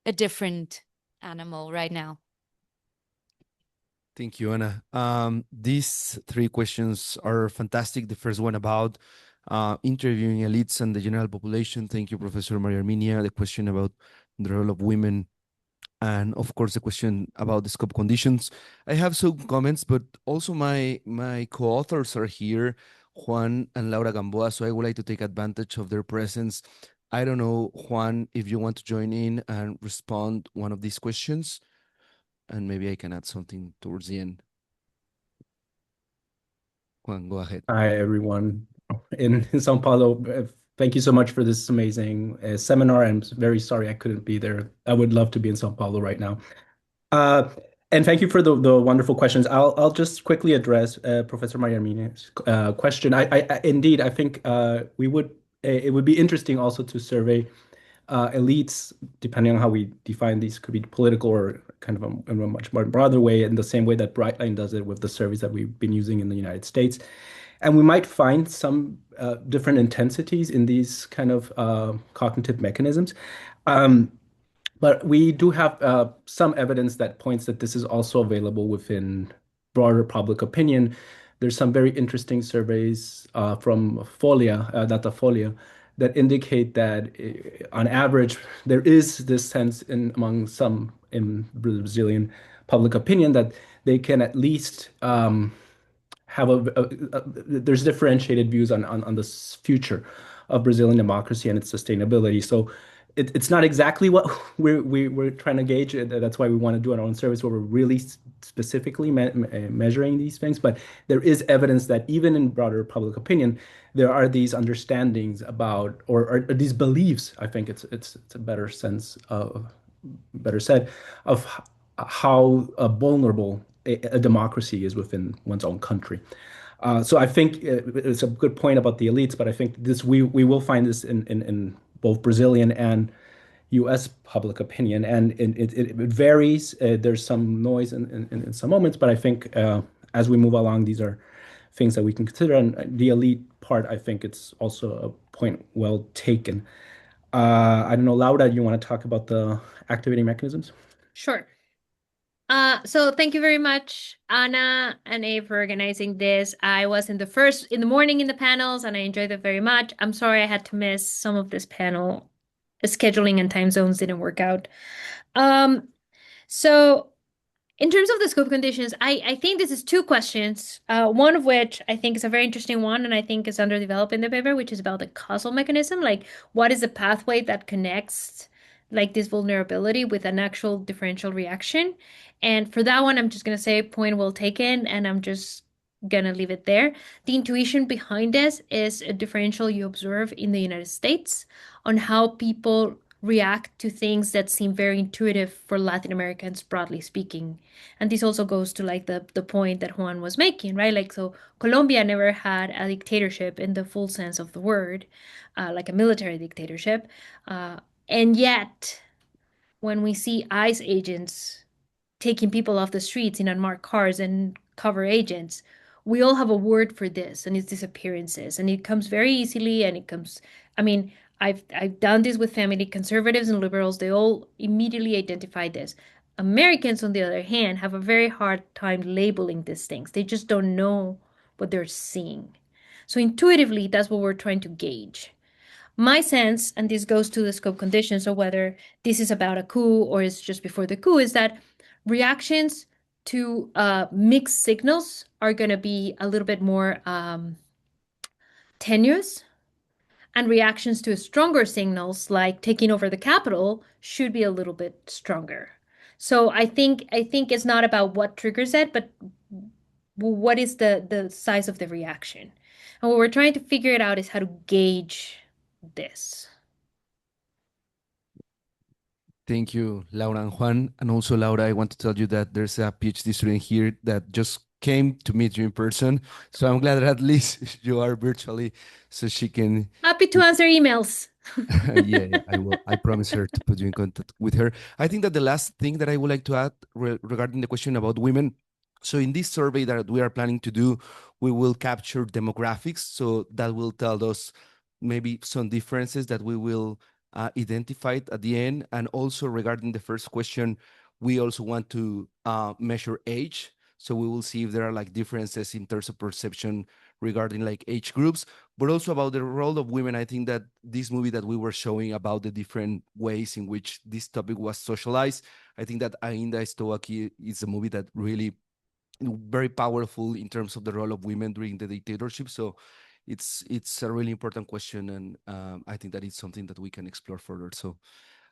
a different animal right now. Thank you, Anna. These three questions are fantastic. The first one about interviewing elites and the general population. Thank you, Professor Maria Arminia. The question about the role of women, and of course, the question about the scope conditions. I have some comments, but also my co-authors are here, Juan and Laura Gamboa, so I would like to take advantage of their presence. I don't know, Juan, if you want to join in and respond one of these questions, and maybe I can add something towards the end. Juan, go ahead. Hi, everyone in Sao Paulo. Thank you so much for this amazing seminar. I'm very sorry I couldn't be there. I would love to be in Sao Paulo right now. And thank you for the wonderful questions. I'll just quickly address Professor Maria Arminia's question. Indeed, I think it would be interesting also to survey elites, depending on how we define these, could be political or kind of in a much more broader way, in the same way that Brightline does it with the surveys that we've been using in the United States. And we might find some different intensities in these kind of cognitive mechanisms. But we do have some evidence that points that this is also available within broader public opinion. There's some very interesting surveys from Datafolha, that indicate that on average, there is this sense among some in Brazilian public opinion that they can at least have there's differentiated views on the future of Brazilian democracy and its sustainability. So it's not exactly what we're trying to gauge. That's why we want to do our own service where we're really specifically measuring these things. But there is evidence that even in broader public opinion, there are these understandings about, or these beliefs, I think it's a better sense of, better said, of how vulnerable a democracy is within one's own country. So I think it's a good point about the elites, but I think this we will find this in both Brazilian and U.S. public opinion, and it varies. There's some noise in some moments, but I think as we move along, these are things that we can consider. And the elite part, I think it's also a point well taken. I don't know, Laura, you want to talk about the activating mechanisms? Sure. So thank you very much, Anna and Abe, for organizing this. I was in the morning in the panels, and I enjoyed it very much. I'm sorry I had to miss some of this panel. Scheduling and time zones didn't work out. So in terms of the scope conditions, I think this is two questions, one of which I think is a very interesting one, and I think is underdeveloped in the paper, which is about the causal mechanism. Like, what is the pathway that connects like this vulnerability with an actual differential reaction? And for that one, I'm just going to say point well taken, and I'm just going to leave it there. The intuition behind this is a differential you observe in the United States on how people react to things that seem very intuitive for Latin Americans, broadly speaking. And this also goes to like the point that Juan was making, right? Like, so Colombia never had a dictatorship in the full sense of the word, like a military dictatorship. And yet, when we see ICE agents taking people off the streets in unmarked cars and cover agents, we all have a word for this, and it's disappearances. And it comes very easily, and it comes, I mean, I've done this with family conservatives and liberals. They all immediately identify this. Americans, on the other hand, have a very hard time labeling these things. They just don't know what they're seeing. So intuitively, that's what we're trying to gauge. My sense, and this goes to the scope conditions, or whether this is about a coup or is just before the coup, is that reactions to mixed signals are going to be a little bit more tenuous, and reactions to stronger signals like taking over the capital should be a little bit stronger. So I think it's not about what triggers it, but what is the size of the reaction. And what we're trying to figure it out is how to gauge this. Thank you, Laura and Juan. And also, Laura, I want to tell you that there's a PhD student here that just came to meet you in person. So I'm glad that at least you are virtually, so she can. Happy to answer emails. Yeah, I will. I promise her to put you in contact with her. I think that the last thing that I would like to add regarding the question about women. So in this survey that we are planning to do, we will capture demographics. So that will tell us maybe some differences that we will identify at the end. And also regarding the first question, we also want to measure age. So we will see if there are like differences in terms of perception regarding like age groups, but also about the role of women. I think that this movie that we were showing about the different ways in which this topic was socialized, I think that Ainda Estou Aqui is a movie that really very powerful in terms of the role of women during the dictatorship. So it's a really important question, and I think that it's something that we can explore further. So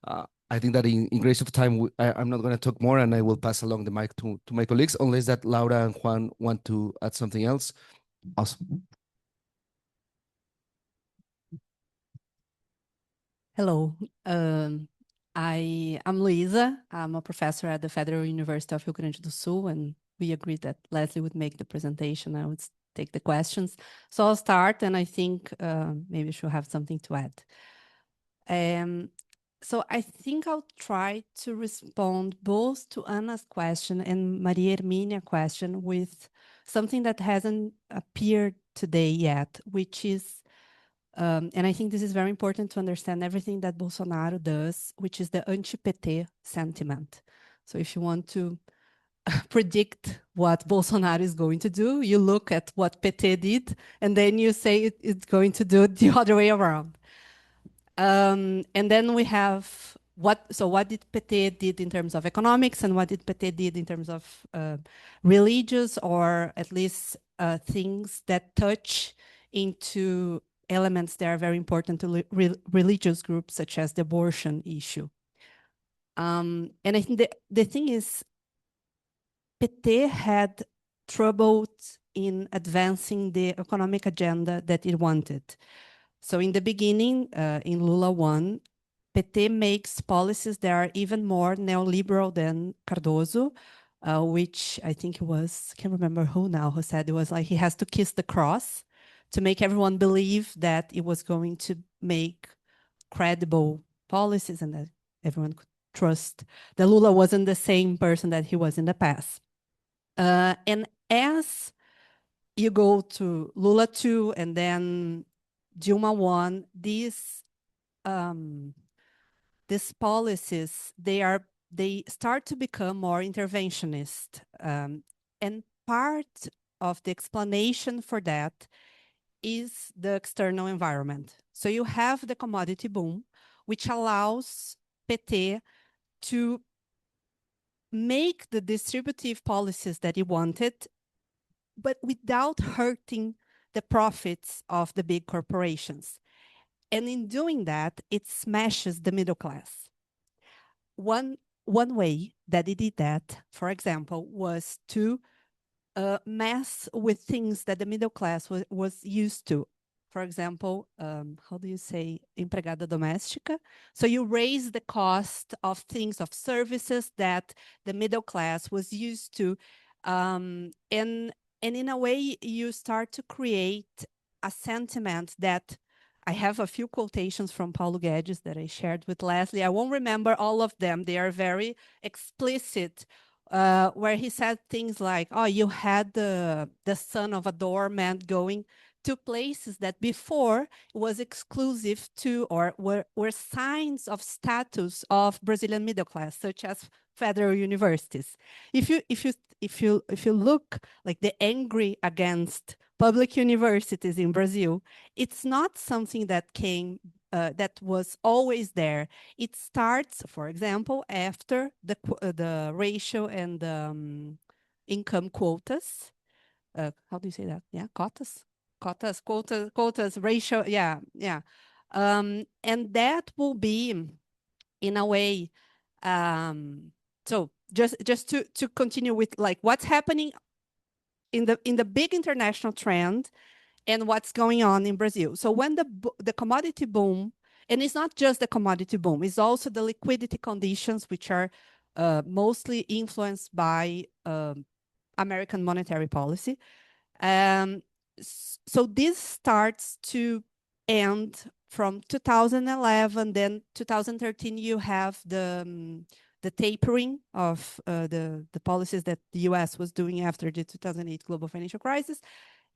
I think that in grace of time, I'm not going to talk more, and I will pass along the mic to my colleagues, unless that Laura and Juan want to add something else. Awesome. Hello, I'm Luisa. I'm a professor at the Federal University of Rio Grande do Sul, and we agreed that Leslie would make the presentation. I would take the questions. So I'll start, and I think maybe she'll have something to add. So I think I'll try to respond both to Anna's question and Maria Herminia's question with something that hasn't appeared today yet, which is, and I think this is very important to understand everything that Bolsonaro does, which is the anti-PT sentiment. So if you want to predict what Bolsonaro is going to do, you look at what PT did, and then you say it's going to do it the other way around. And then we have what did PT did in terms of economics, and what did PT did in terms of religious, or at least things that touch into elements that are very important to religious groups, such as the abortion issue. And I think the thing is, PT had trouble in advancing the economic agenda that it wanted. So in the beginning, in Lula 1, PT makes policies that are even more neoliberal than Cardoso, which I think it was, I can't remember who now, who said it was like he has to kiss the cross to make everyone believe that it was going to make credible policies and that everyone could trust that Lula wasn't the same person that he was in the past. And as you go to Lula 2 and then Dilma 1, these policies, they start to become more interventionist. And part of the explanation for that is the external environment. So you have the commodity boom, which allows PT to make the distributive policies that he wanted, but without hurting the profits of the big corporations. And in doing that, it smashes the middle class. One way that it did that, for example, was to mess with things that the middle class was used to. For example, how do you say empregada doméstica? So you raise the cost of things, of services that the middle class was used to. And in a way, you start to create a sentiment that, I have a few quotations from Paulo Guedes that I shared with Leslie. I won't remember all of them. They are very explicit, where he said things like, oh, you had the son of a doorman going to places that before was exclusive to, or were signs of status of Brazilian middle class, such as federal universities. If you look like the angry against public universities in Brazil, it's not something that came that was always there. It starts, for example, after the racial and income quotas. How do you say that? Yeah, quotas, racial. Yeah. And that will be, in a way. So just to continue with like what's happening in the big international trend and what's going on in Brazil. So when the commodity boom, and it's not just the commodity boom, it's also the liquidity conditions, which are mostly influenced by American monetary policy. So this starts to end from 2011, then 2013, you have the tapering of the policies that the US was doing after the 2008 global financial crisis.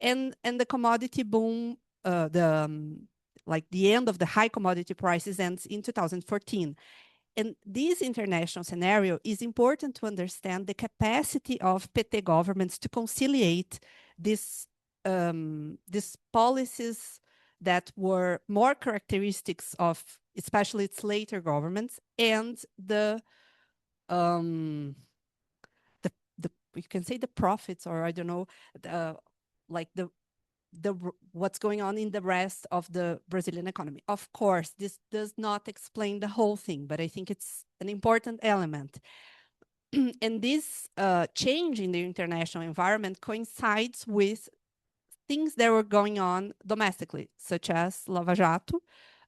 and the commodity boom, like the end of the high commodity prices ends in 2014. And this international scenario is important to understand the capacity of PT governments to conciliate these policies that were more characteristics of especially its later governments and the you can say the profits, or I don't know, like the what's going on in the rest of the Brazilian economy. Of course, this does not explain the whole thing, but I think it's an important element. And this change in the international environment coincides with things that were going on domestically, such as Lava Jato.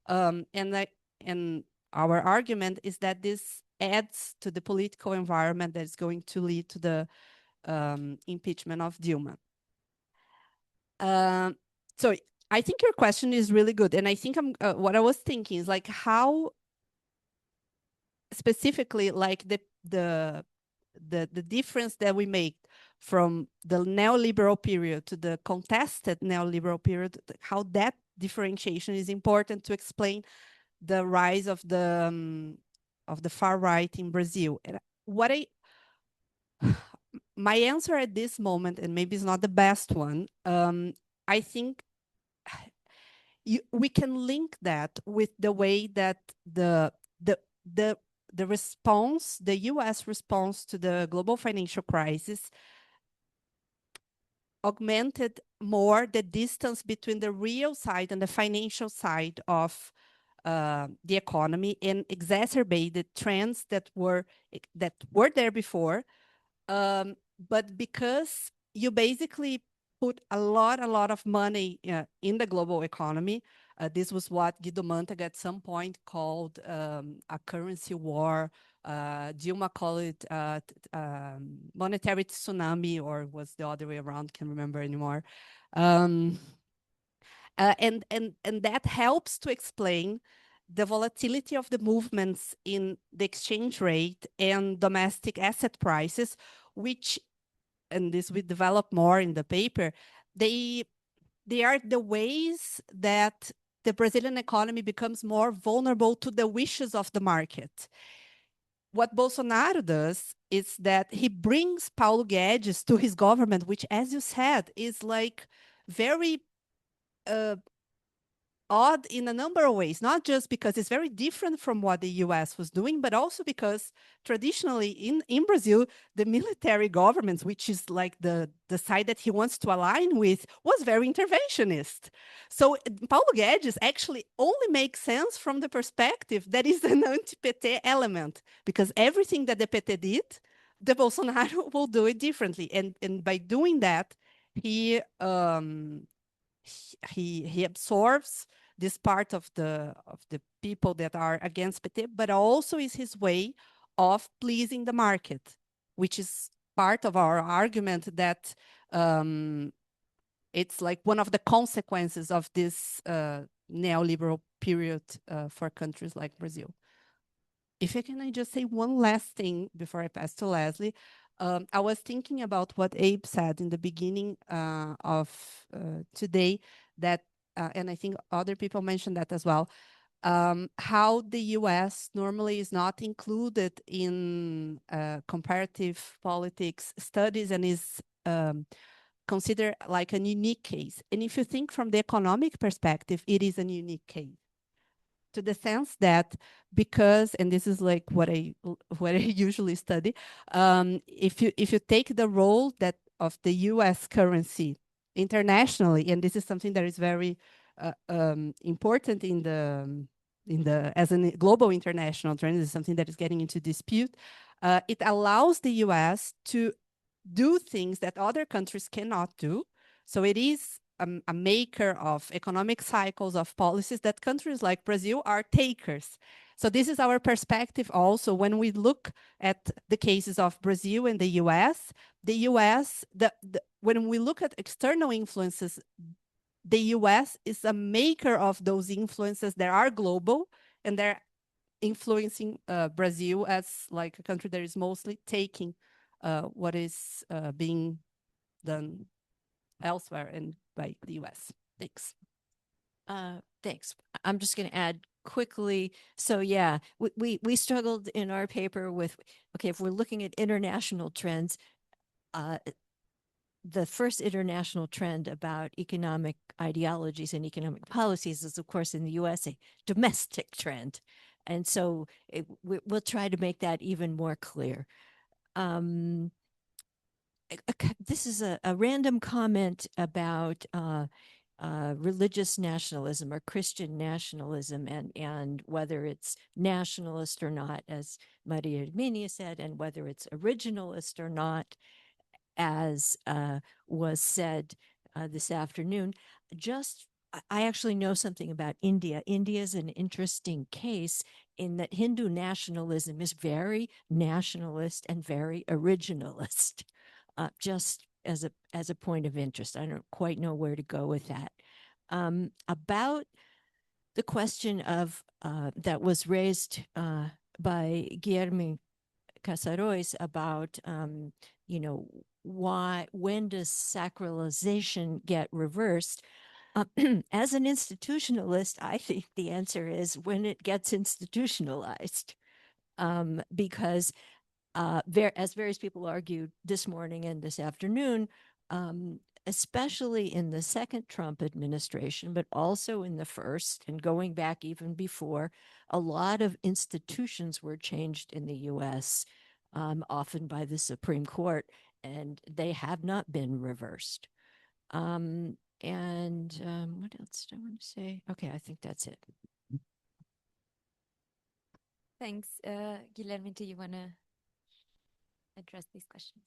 And our argument is that this adds to the political environment that is going to lead to the impeachment of Dilma. So I think your question is really good. And I think what I was thinking is like how specifically like the difference that we make from the neoliberal period to the contested neoliberal period, how that differentiation is important to explain the rise of the far right in Brazil. And what my answer at this moment, and maybe it's not the best one, I think we can link that with the way that the response, the U.S. response to the global financial crisis augmented more the distance between the real side and the financial side of the economy and exacerbated trends that were there before. But because you basically put a lot of money in the global economy, this was what Guido Mantega at some point called a currency war. Dilma called it monetary tsunami, or was the other way around, can't remember anymore. And that helps to explain the volatility of the movements in the exchange rate and domestic asset prices, which, and this we develop more in the paper, they are the ways that the Brazilian economy becomes more vulnerable to the wishes of the market. What Bolsonaro does is that he brings Paulo Guedes to his government, which, as you said, is like very odd in a number of ways, not just because it's very different from what the US was doing, but also because traditionally in Brazil, the military governments, which is like the side that he wants to align with, was very interventionist. So Paulo Guedes actually only makes sense from the perspective that is an anti-PT element, because everything that the PT did, the Bolsonaro will do it differently. And by doing that, he absorbs this part of the people that are against PT, but also is his way of pleasing the market, which is part of our argument that it's like one of the consequences of this neoliberal period for countries like Brazil. If I can just say one last thing before I pass to Leslie. I was thinking about what Abe said in the beginning of today, that, and I think other people mentioned that as well, how the US normally is not included in comparative politics studies and is considered like a unique case. And if you think from the economic perspective, it is a unique case, to the sense that because, and this is like what I usually study, if you take the role that of the U.S. currency internationally, and this is something that is very important in the as a global international trend, this is something that is getting into dispute. It allows the U.S. to do things that other countries cannot do. So it is a maker of economic cycles, of policies that countries like Brazil are takers. So this is our perspective also when we look at the cases of Brazil and the US. When we look at external influences, the US is a maker of those influences that are global, and they're influencing Brazil as like a country that is mostly taking what is being done elsewhere and by the US. Thanks. Thanks. I'm just going to add quickly. So yeah, we struggled in our paper with, okay, if we're looking at international trends, the first international trend about economic ideologies and economic policies is, of course, in the US, a domestic trend. And so we'll try to make that even more clear. This is a random comment about religious nationalism or Christian nationalism, and whether it's nationalist or not, as Maria Herminia said, and whether it's originalist or not, as was said this afternoon. I actually know something about India. India is an interesting case in that Hindu nationalism is very nationalist and very originalist. Just as a point of interest, I don't quite know where to go with that. About the question of that was raised by Guillermo Casarois about when does sacralization get reversed? As an institutionalist, I think the answer is when it gets institutionalized, because as various people argued this morning and this afternoon, especially in the second Trump administration, but also in the first and going back even before, a lot of institutions were changed in the US, often by the Supreme Court, and they have not been reversed. What else do I want to say? Okay, I think that's it. Thanks. Guillermo, do you want to address these questions?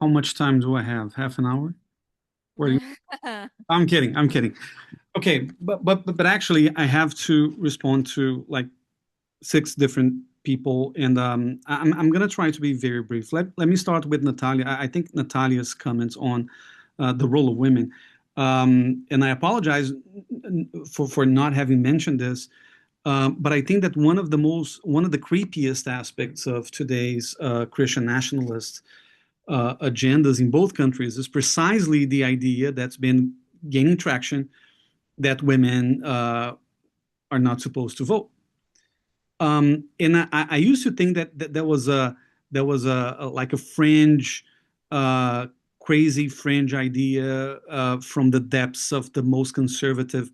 How much time do I have? Half an hour? I'm kidding. I'm kidding. Okay, but actually, I have to respond to like 6 different people, and I'm gonna try to be very brief. Let me start with Natalia. I think Natalia's comments on the role of women, and I apologize for not having mentioned this. But I think that one of the creepiest aspects of today's Christian nationalist agendas in both countries is precisely the idea that's been gaining traction that women are not supposed to vote. And I used to think that there was a like a fringe, crazy fringe idea from the depths of the most conservative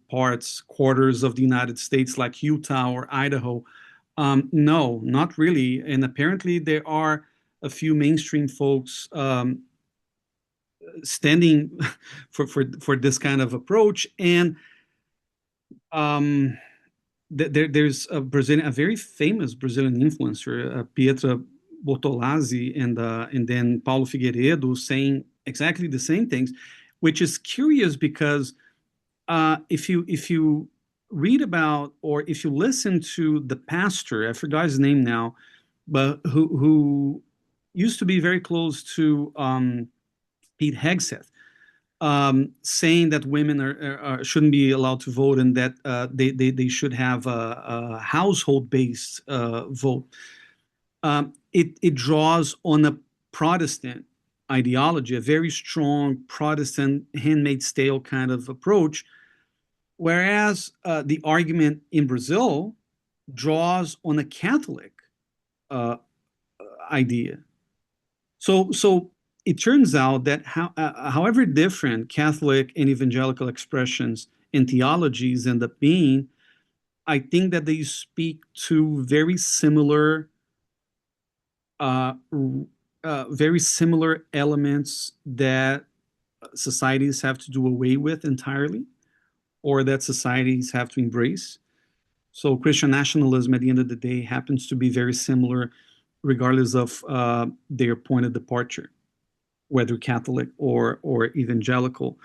quarters of the United States, like Utah or Idaho. No, not really. And apparently there are a few mainstream folks standing for this kind of approach. And there's a very famous Brazilian influencer, Pietra Bortolazzi, and then Paulo Figueiredo saying exactly the same things, which is curious because if you read about, or if you listen to the pastor, I forgot his name now, but who used to be very close to Pete Hegseth, saying that women shouldn't be allowed to vote, and that they should have a household-based vote. It draws on a Protestant ideology, a very strong Protestant Handmaid's Tale kind of approach, whereas the argument in Brazil draws on a Catholic idea. So it turns out that however different Catholic and evangelical expressions and theologies end up being, I think that they speak to very similar elements that societies have to do away with entirely, or that societies have to embrace. So Christian nationalism, at the end of the day, happens to be very similar, regardless of their point of departure, whether Catholic or evangelical.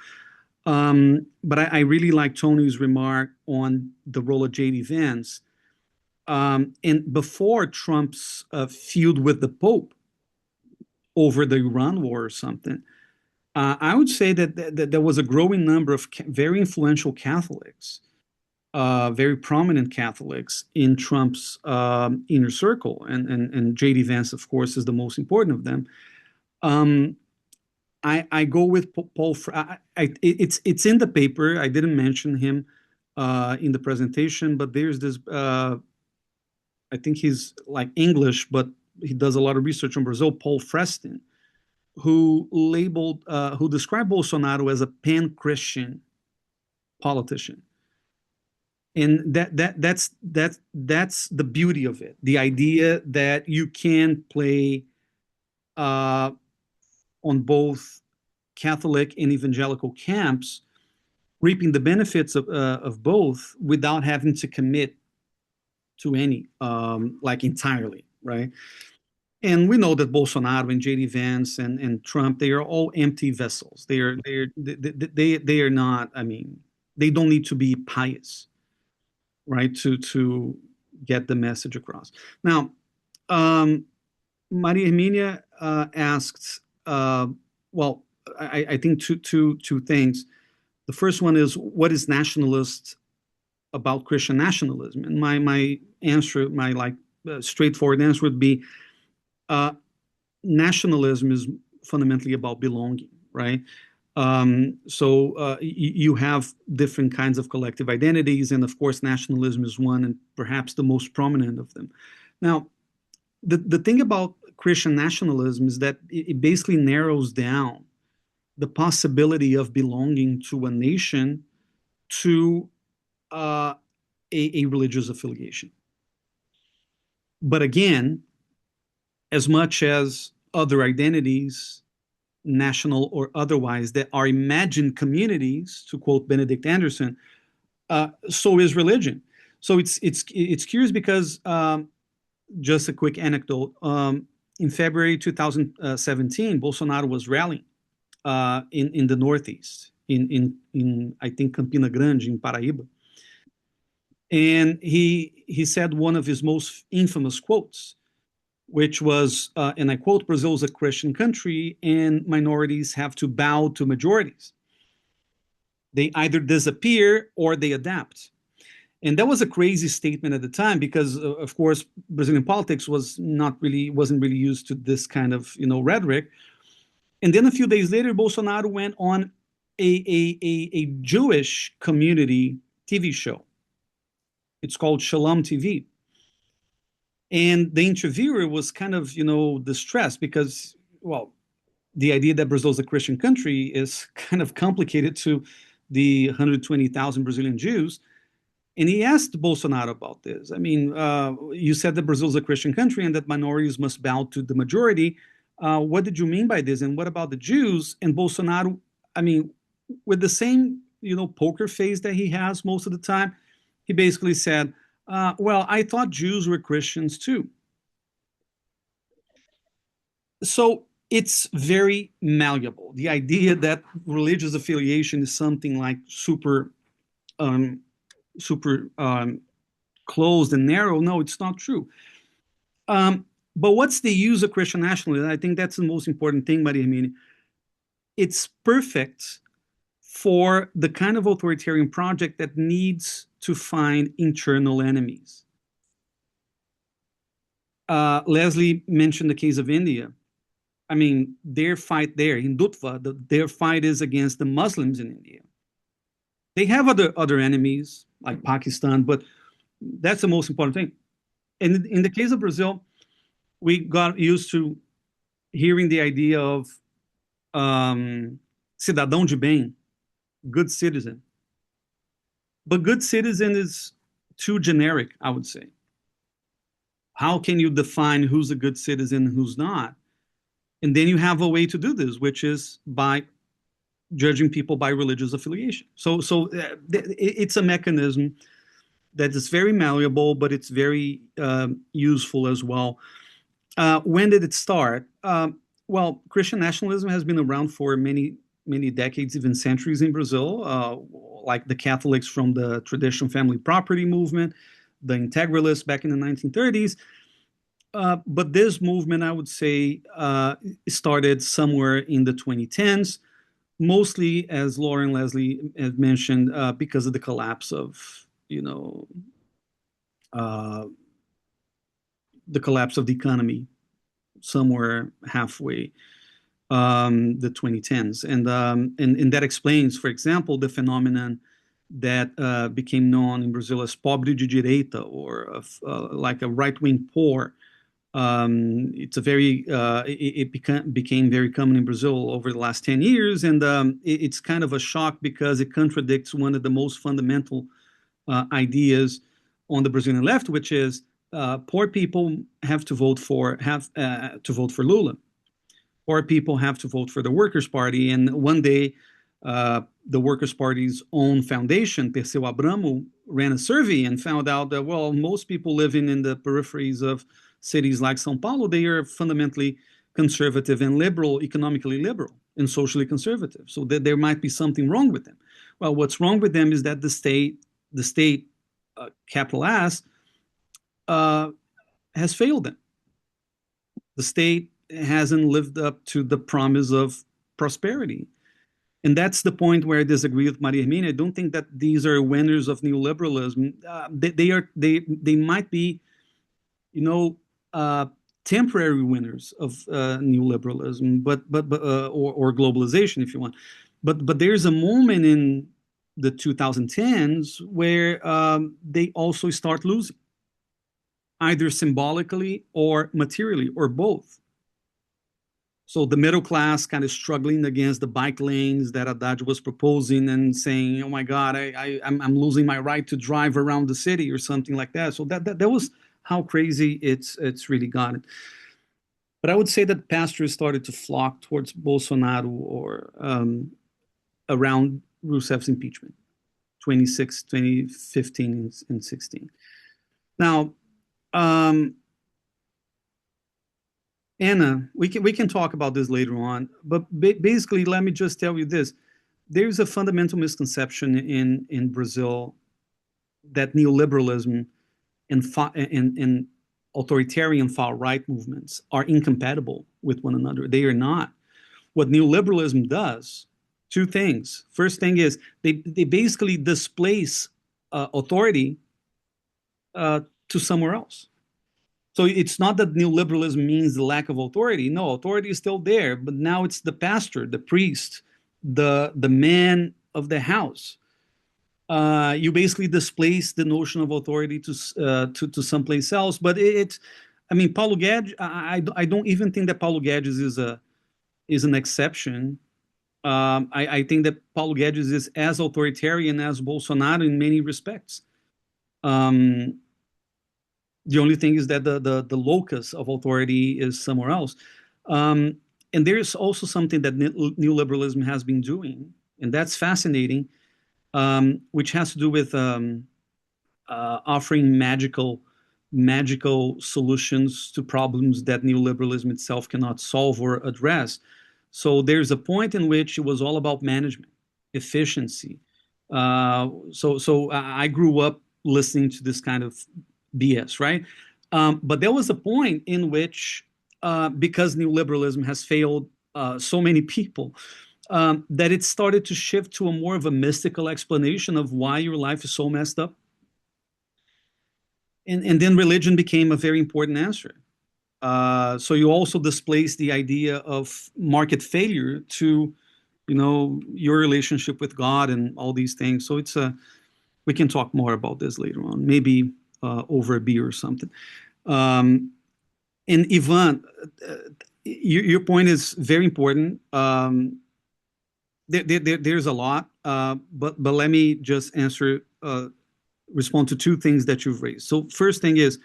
But I really like Tony's remark on the role of J.D. Vance. And before Trump's feud with the Pope over the Iran war or something, I would say that there was a growing number of very influential Catholics, very prominent Catholics in Trump's inner circle. And J.D. Vance, of course, is the most important of them. I go with Paul. It's in the paper. I didn't mention him in the presentation, but there's this. I think he's like English, but he does a lot of research on Brazil. Paul Freston, who described Bolsonaro as a pan-Christian politician, and that's the beauty of it. The idea that you can play on both Catholic and evangelical camps, reaping the benefits of both without having to commit to any, like entirely, right? And we know that Bolsonaro and JD Vance and Trump, they are all empty vessels. They are not. I mean, they don't need to be pious, right, to get the message across. Now, Maria Herminia asked, well, I think two things. The first one is, what is nationalist about Christian nationalism? And my answer, straightforward answer would be, nationalism is fundamentally about belonging, right? So you have different kinds of collective identities, and of course, nationalism is one, and perhaps the most prominent of them. Now, the thing about Christian nationalism is that it basically narrows down the possibility of belonging to a nation to a religious affiliation. But again, as much as other identities, national or otherwise, that are imagined communities, to quote Benedict Anderson, so is religion. So it's curious because, just a quick anecdote, in February 2017, Bolsonaro was rallying in the Northeast, in I think Campina Grande, in Paraíba. And he said one of his most infamous quotes, which was, and I quote, "Brazil is a Christian country and minorities have to bow to majorities. They either disappear or they adapt." And that was a crazy statement at the time because, of course, Brazilian politics wasn't really used to this kind of rhetoric. And then a few days later, Bolsonaro went on a Jewish community TV show. It's called Shalom TV. And the interviewer was kind of, distressed because, well, the idea that Brazil is a Christian country is kind of complicated to the 120,000 Brazilian Jews. And he asked Bolsonaro about this. I mean, you said that Brazil is a Christian country and that minorities must bow to the majority. What did you mean by this? And what about the Jews? And Bolsonaro, I mean, with the same, poker face that he has most of the time, he basically said, well, I thought Jews were Christians too. So it's very malleable. The idea that religious affiliation is something like super closed and narrow, no, it's not true. But what's the use of Christian nationalism? I think that's the most important thing, Maria Hermine. It's perfect for the kind of authoritarian project that needs to find internal enemies. Leslie mentioned the case of India. I mean, their fight there, Hindutva, their fight is against the Muslims in India. They have other enemies like Pakistan, but that's the most important thing. And in the case of Brazil, we got used to hearing the idea of cidadão de bem, good citizen. But good citizen is too generic, I would say. How can you define who's a good citizen and who's not? And then you have a way to do this, which is by judging people by religious affiliation. So it's a mechanism that is very malleable, but it's very useful as well. When did it start? Well, Christian nationalism has been around for many decades, even centuries in Brazil, like the Catholics from the traditional family property movement, the integralists back in the 1930s. But this movement, I would say, started somewhere in the 2010s, mostly, as Laura and Leslie have mentioned, because of the collapse of, the collapse of the economy somewhere halfway the 2010s. And that explains, for example, the phenomenon that became known in Brazil as pobre de direita, or like a right-wing poor. It's a very it became very common in Brazil over the last 10 years, and it's kind of a shock because it contradicts one of the most fundamental ideas on the Brazilian left, which is poor people have to vote for Lula. Poor people have to vote for the Workers' Party, and one day the Workers' Party's own foundation, Perseu Abramo, ran a survey and found out that, well, most people living in the peripheries of cities like São Paulo, they are fundamentally conservative and liberal, economically liberal and socially conservative. So that there might be something wrong with them. Well, what's wrong with them is that the state, capital S, has failed them. The state hasn't lived up to the promise of prosperity. And that's the point where I disagree with Maria Hermínia. I don't think that these are winners of neoliberalism. They might be, temporary winners of neoliberalism, or globalization, if you want. But there's a moment in the 2010s where they also start losing, either symbolically or materially, or both. So the middle class kind of struggling against the bike lanes that Haddad was proposing and saying, "Oh my God, I'm losing my right to drive around the city," or something like that. So that was how crazy it's really gotten. But I would say that pastors started to flock towards Bolsonaro or around Rousseff's impeachment, 2015 and 16. Now, Anna, we can talk about this later on, but basically, let me just tell you this. There's a fundamental misconception in Brazil that neoliberalism and authoritarian far-right movements are incompatible with one another. They are not. What neoliberalism does, two things. First thing is they basically displace authority to somewhere else. So it's not that neoliberalism means the lack of authority. No, authority is still there, but now it's the pastor, the priest, the man of the house. You basically displace the notion of authority to someplace else. But Paulo Guedes, I don't even think that Paulo Guedes is an exception. I think that Paulo Guedes is as authoritarian as Bolsonaro in many respects. The only thing is that the locus of authority is somewhere else. And there's also something that neoliberalism has been doing, and that's fascinating, which has to do with offering magical solutions to problems that neoliberalism itself cannot solve or address. So there's a point in which it was all about management, efficiency. So I grew up listening to this kind of BS, right? But there was a point in which, because neoliberalism has failed so many people, that it started to shift to a more of a mystical explanation of why your life is so messed up. And then religion became a very important answer. So you also displace the idea of market failure to, your relationship with God and all these things. So we can talk more about this later on, maybe over a beer or something. And Ivan, your point is very important. There's a lot, but let me just respond to two things that you've raised. So first thing is,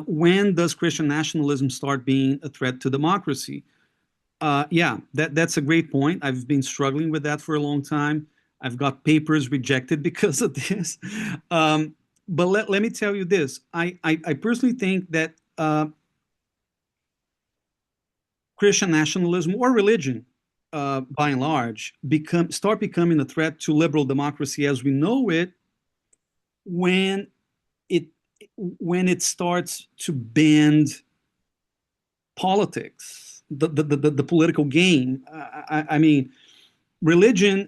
when does Christian nationalism start being a threat to democracy? That's a great point. I've been struggling with that for a long time. I've got papers rejected because of this. But let me tell you this. I personally think that Christian nationalism or religion, by and large, start becoming a threat to liberal democracy as we know it when it starts to bend politics, the political game. I mean, religion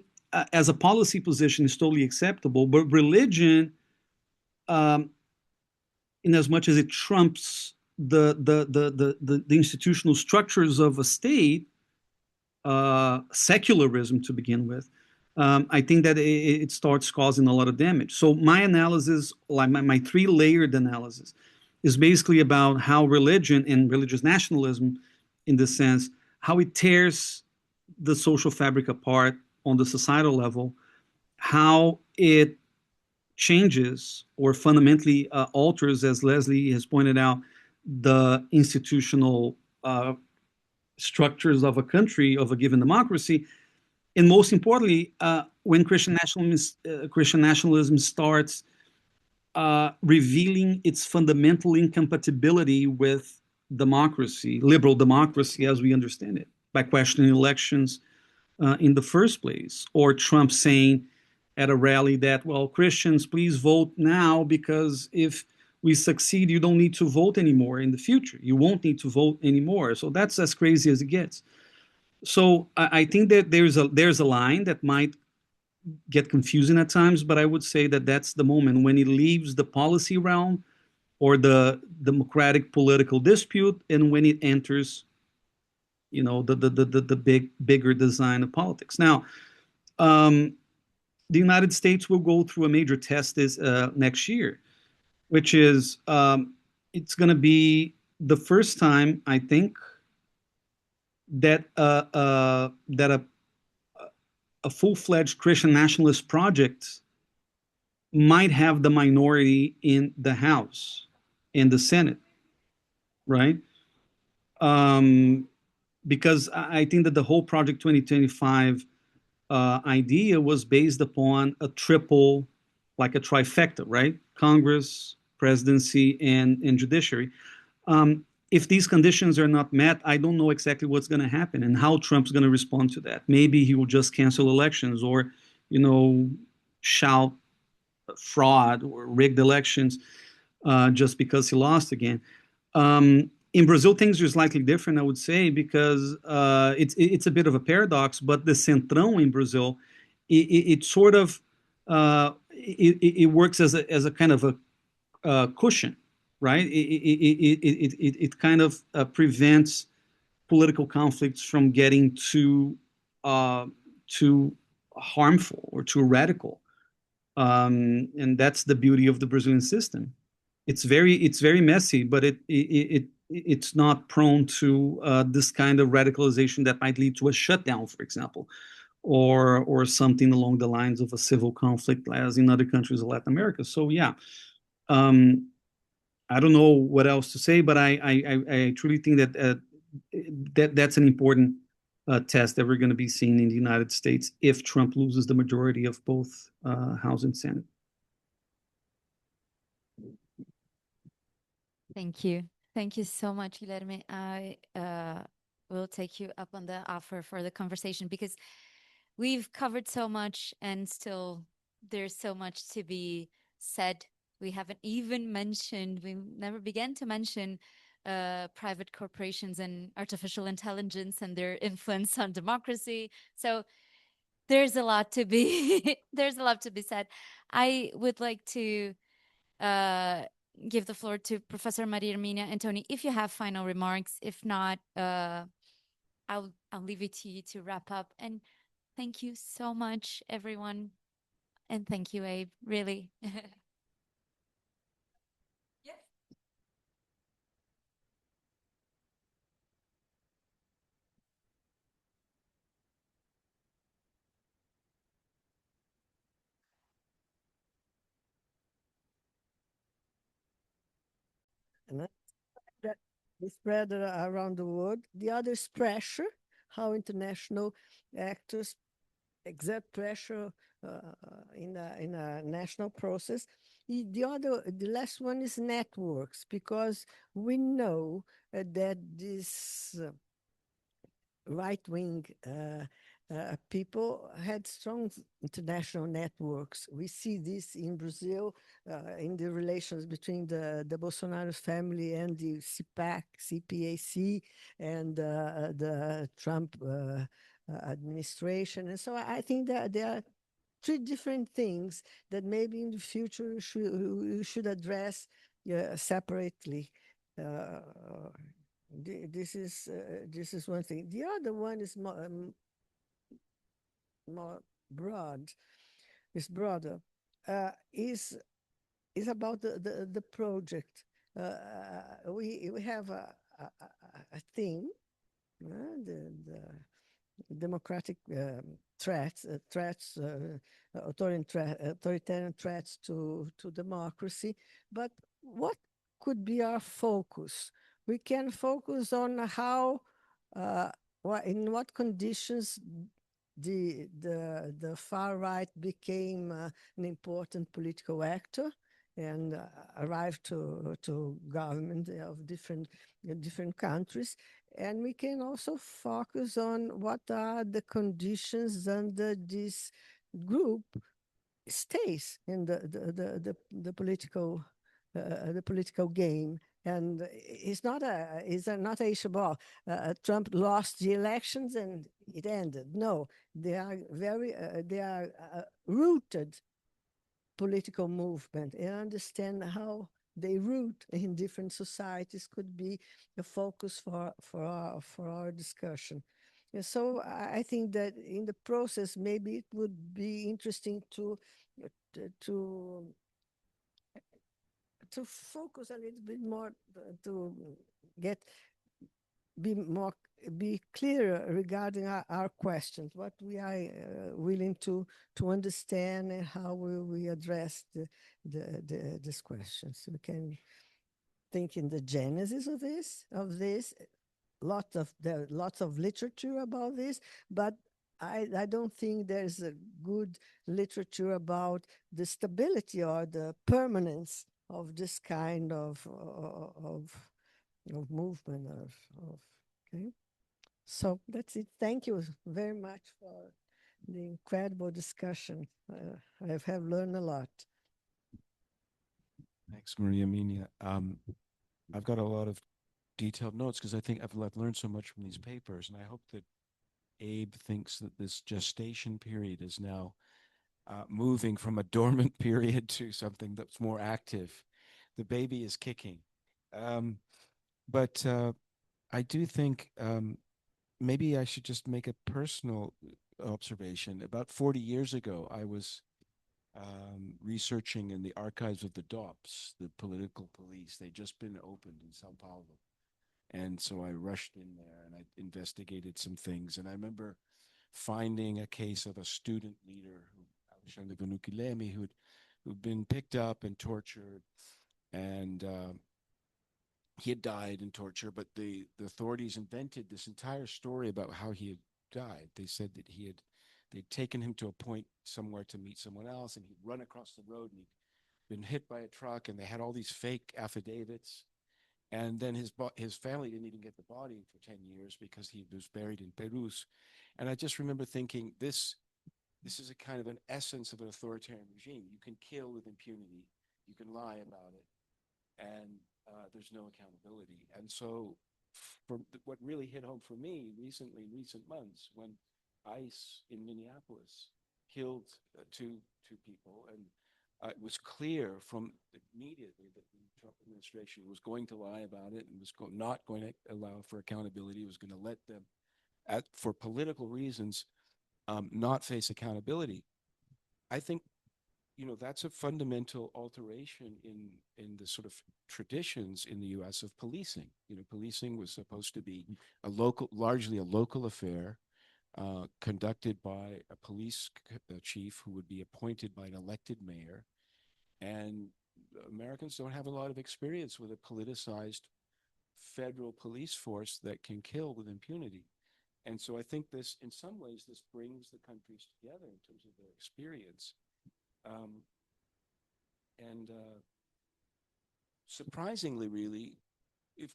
as a policy position is totally acceptable, but religion, in as much as it trumps the institutional structures of a state, secularism to begin with, I think that it starts causing a lot of damage. So my analysis, like my three-layered analysis, is basically about how religion and religious nationalism, in this sense, how it tears the social fabric apart on the societal level, how it changes or fundamentally alters, as Leslie has pointed out, the institutional structures of a country, of a given democracy, and most importantly, when Christian nationalism starts revealing its fundamental incompatibility with democracy, liberal democracy as we understand it, by questioning elections in the first place, or Trump saying at a rally that, well, Christians, please vote now, because if we succeed, you don't need to vote anymore in the future. You won't need to vote anymore. So that's as crazy as it gets. So I think that there's a line that might get confusing at times, but I would say that that's the moment when it leaves the policy realm or the democratic political dispute, and when it enters, the bigger design of politics. Now, the United States will go through a major test this next year, which is it's going to be the first time, I think, that a full-fledged Christian nationalist project might have the minority in the House, in the Senate, right? Because I think that the whole Project 2025 idea was based upon a triple, like a trifecta, right? Congress, presidency, and judiciary. If these conditions are not met, I don't know exactly what's going to happen and how Trump's going to respond to that. Maybe he will just cancel elections, or, shout fraud or rigged elections just because he lost again. In Brazil, things are slightly different, I would say, because it's a bit of a paradox, but the Centrão in Brazil, it sort of it works as a kind of a cushion, right? It kind of prevents political conflicts from getting too harmful or too radical, and that's the beauty of the Brazilian system. It's very messy, but it's not prone to this kind of radicalization that might lead to a shutdown, for example, or something along the lines of a civil conflict, as in other countries of Latin America. So yeah, I don't know what else to say, but I truly think that that's an important test that we're going to be seeing in the United States if Trump loses the majority of both House and Senate. Thank you. Thank you so much, Guilherme. I will take you up on the offer for the conversation, because we've covered so much and still there's so much to be said. We haven't even mentioned, we never began to mention private corporations and artificial intelligence and their influence on democracy. So there's a lot to be there's a lot to be said. I would like to give the floor to Professor Maria Hermínia and Tony, if you have final remarks. If not, I'll leave it to you to wrap up. And thank you so much, everyone. And thank you, Abe, really. And that is spread around the world. The other is pressure, how international actors exert pressure in a national process. The last one is networks, because we know that this right-wing people had strong international networks. We see this in Brazil, in the relations between the Bolsonaro family and the CPAC, and the Trump administration. And so I think that there are three different things that maybe in the future we should address separately. this is one thing. The other one is more broad. Is broader. Is about the project. We have a theme, the democratic threats, authoritarian threats to democracy. But what could be our focus? We can focus on how, in what conditions the far right became an important political actor and arrived to government of different countries. And we can also focus on what are the conditions under this group stays in the political game. And it's not a issue about Trump lost the elections and it ended. No, they are rooted political movement, and understand how they root in different societies could be a focus for our discussion. And so I think that in the process, maybe it would be interesting to focus a little bit more, to be clearer regarding our questions, what we are willing to understand, and how will we address these questions. We can think in the genesis of this. Lots of literature about this, but I don't think there's a good literature about the stability or the permanence of this kind of movement okay. So that's it. Thank you very much for the incredible discussion. I have learned a lot. Thanks, Maria Mina. I've got a lot of detailed notes because I think I've learned so much from these papers, and I hope that Abe thinks that this gestation period is now moving from a dormant period to something that's more active. The baby is kicking. But I do think maybe I should just make a personal observation. About 40 years ago, I was researching in the archives of the DOPS, the political police. They'd just been opened in Sao Paulo. And so I rushed in there and I investigated some things. And I remember finding a case of a student leader, Alexandre Vanukilemi, who'd been picked up and tortured. And he had died in torture, but the authorities invented this entire story about how he had died. They said that they'd taken him to a point somewhere to meet someone else, and he'd run across the road and he'd been hit by a truck, and they had all these fake affidavits. And then his family didn't even get the body for 10 years because he was buried in Peru. And I just remember thinking, this is a kind of an essence of an authoritarian regime. You can kill with impunity. You can lie about it. And there's no accountability. And so what really hit home for me recently, in recent months, when ICE in Minneapolis killed two people, and it was clear from immediately that the Trump administration was going to lie about it and was not going to allow for accountability, was going to let them, for political reasons, not face accountability. I think, that's a fundamental alteration in the sort of traditions in the U.S. of policing. Policing was supposed to be largely a local affair, conducted by a police chief who would be appointed by an elected mayor. And Americans don't have a lot of experience with a politicized federal police force that can kill with impunity. And so I think this, in some ways, this brings the countries together in terms of their experience. Surprisingly, really,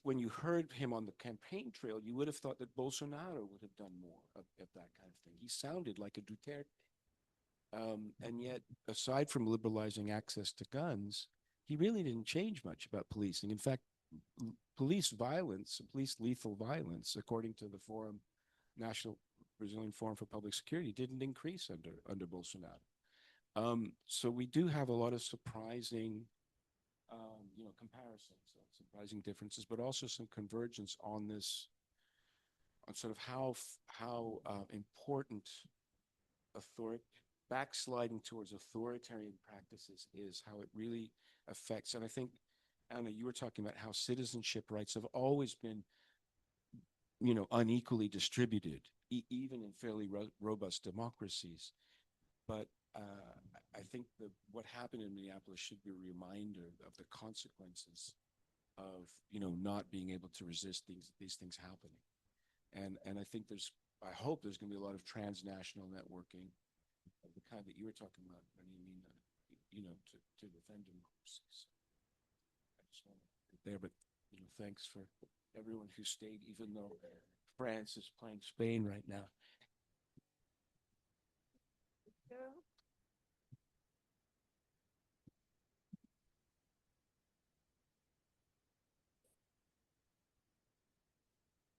when you heard him on the campaign trail, you would have thought that Bolsonaro would have done more of that kind of thing. He sounded like a Duterte. And yet, aside from liberalizing access to guns, he really didn't change much about policing. In fact, police lethal violence, according to the National Brazilian Forum for Public Security, didn't increase under Bolsonaro. So we do have a lot of surprising comparisons, surprising differences, but also some convergence on this, on sort of how important backsliding towards authoritarian practices is, how it really affects. And I think, Anna, you were talking about how citizenship rights have always been, unequally distributed, even in fairly robust democracies. But I think what happened in Minneapolis should be a reminder of the consequences of, not being able to resist these things happening. And I think I hope there's going to be a lot of transnational networking of the kind that you were talking about, to defend democracies. I just want to put it there, but, thanks for everyone who stayed, even though France is playing Spain right now.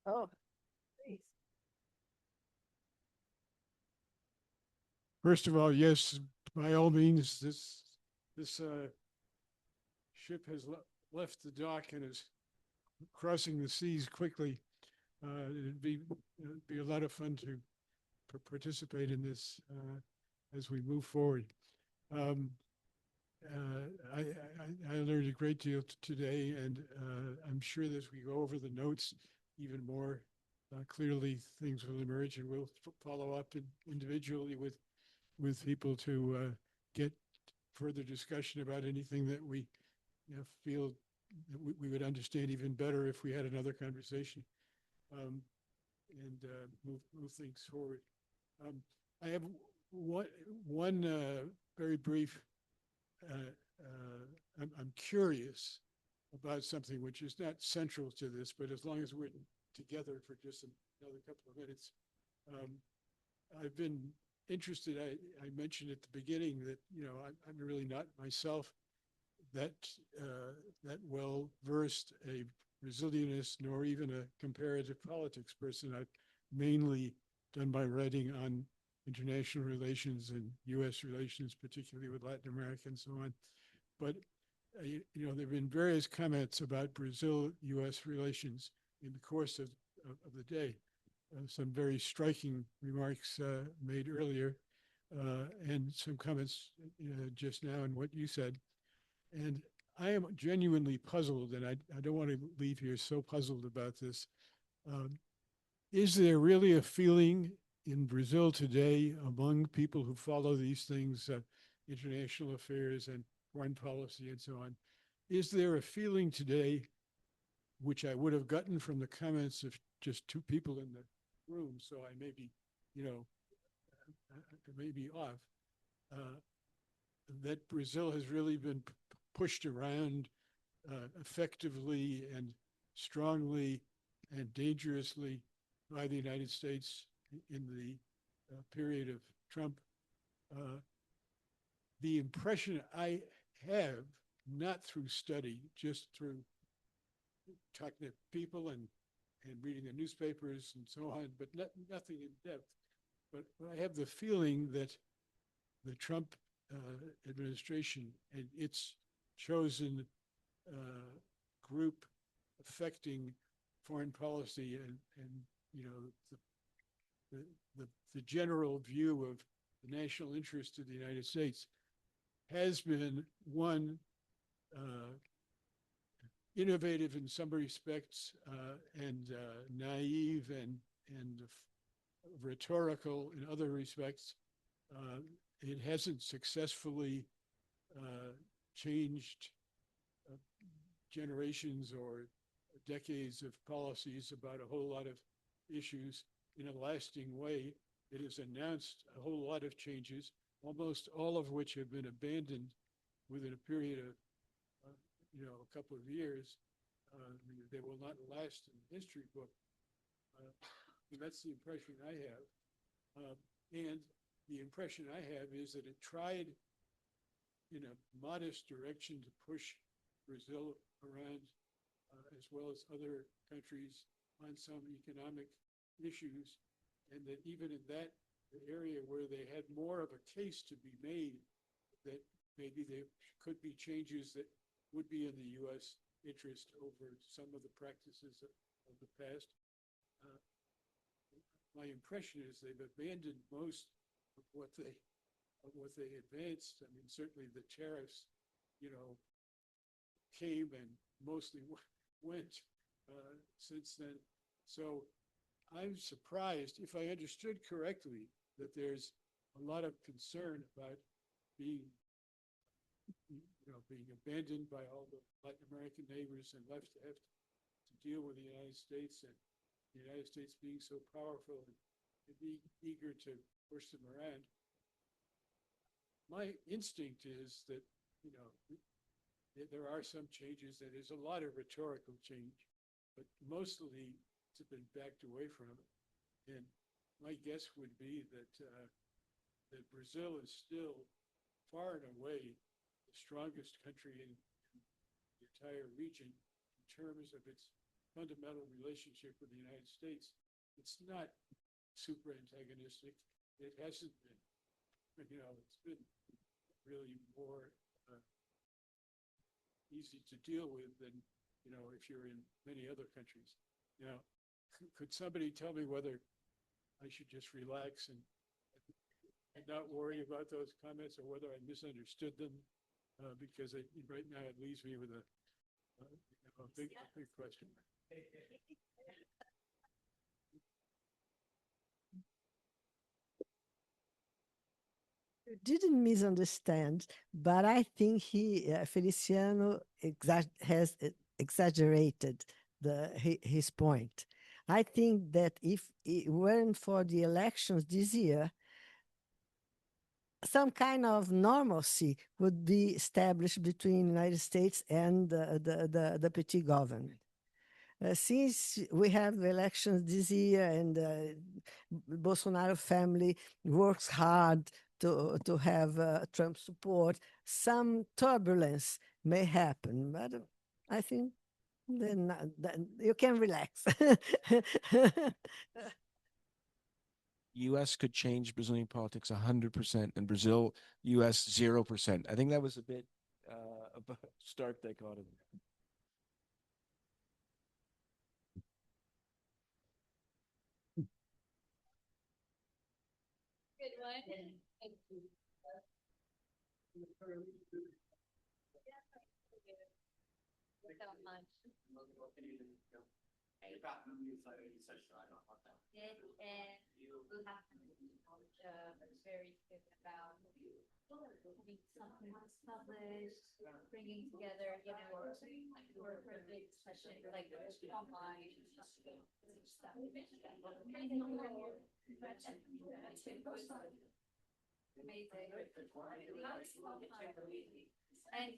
Oh, please. First of all, yes, by all means, this ship has left the dock and is crossing the seas quickly. It'd be a lot of fun to participate in this as we move forward. I learned a great deal today, and I'm sure that as we go over the notes even more clearly, things will emerge, and we'll follow up individually with people to get further discussion about anything that we feel that we would understand even better if we had another conversation, and move things forward. I have one very brief. I'm curious about something which is not central to this, but as long as we're together for just another couple of minutes, I've been interested. I mentioned at the beginning that I'm really not myself that well versed a Brazilianist nor even a comparative politics person. I've mainly done my writing on international relations and U.S. relations, particularly with Latin America and so on. But there have been various comments about Brazil-U.S. relations in the course of the day. Some very striking remarks made earlier, and some comments just now in what you said. And I am genuinely puzzled, and I don't want to leave here so puzzled about this. Is there really a feeling in Brazil today among people who follow these things, international affairs and foreign policy and so on, is there a feeling today, which I would have gotten from the comments of just two people in the room, so I may be, off, that Brazil has really been pushed around effectively and strongly and dangerously by the United States in the period of Trump. The impression I have, not through study, just through talking to people and reading the newspapers and so on, but nothing in depth. But I have the feeling that the Trump administration and its chosen group affecting foreign policy and the general view of the national interest of the United States has been one innovative in some respects and naive and rhetorical in other respects. It hasn't successfully changed generations or decades of policies about a whole lot of issues in a lasting way. It has announced a whole lot of changes, almost all of which have been abandoned within a period of a couple of years. They will not last in the history book. That's the impression I have. And the impression I have is that it tried in a modest direction to push Brazil around, as well as other countries, on some economic issues, and that even in that area where they had more of a case to be made, that maybe there could be changes that would be in the U.S. interest over some of the practices of the past. My impression is they've abandoned most of what they advanced. I mean, certainly the tariffs, came and mostly went since then. So I'm surprised, if I understood correctly, that there's a lot of concern about being abandoned by all the Latin American neighbors and left to have to deal with the United States, and the United States being so powerful and being eager to push them around. My instinct is that, there are some changes, and there's a lot of rhetorical change, but mostly it's been backed away from. And my guess would be that Brazil is still far and away the strongest country in the entire region in terms of its fundamental relationship with the United States. It's not super antagonistic. It hasn't been. It's been really more easy to deal with than, if you're in many other countries. Could somebody tell me whether I should just relax and not worry about those comments, or whether I misunderstood them? Because right now it leaves me with a big question. You didn't misunderstand, but I think Feliciano has exaggerated his point. I think that if it weren't for the elections this year, some kind of normalcy would be established between the United States and the Petit government. Since we have elections this year and Bolsonaro family works hard to have Trump support, some turbulence may happen, but I think then you can relax. U.S. could change Brazilian politics 100%, and Brazil, U.S. 0%. I think that was a bit of a stark dichotomy. Good one. Thank you. So much. And we'll have very good about having something that's published, bringing together, for a big session like online stuff. Amazing. And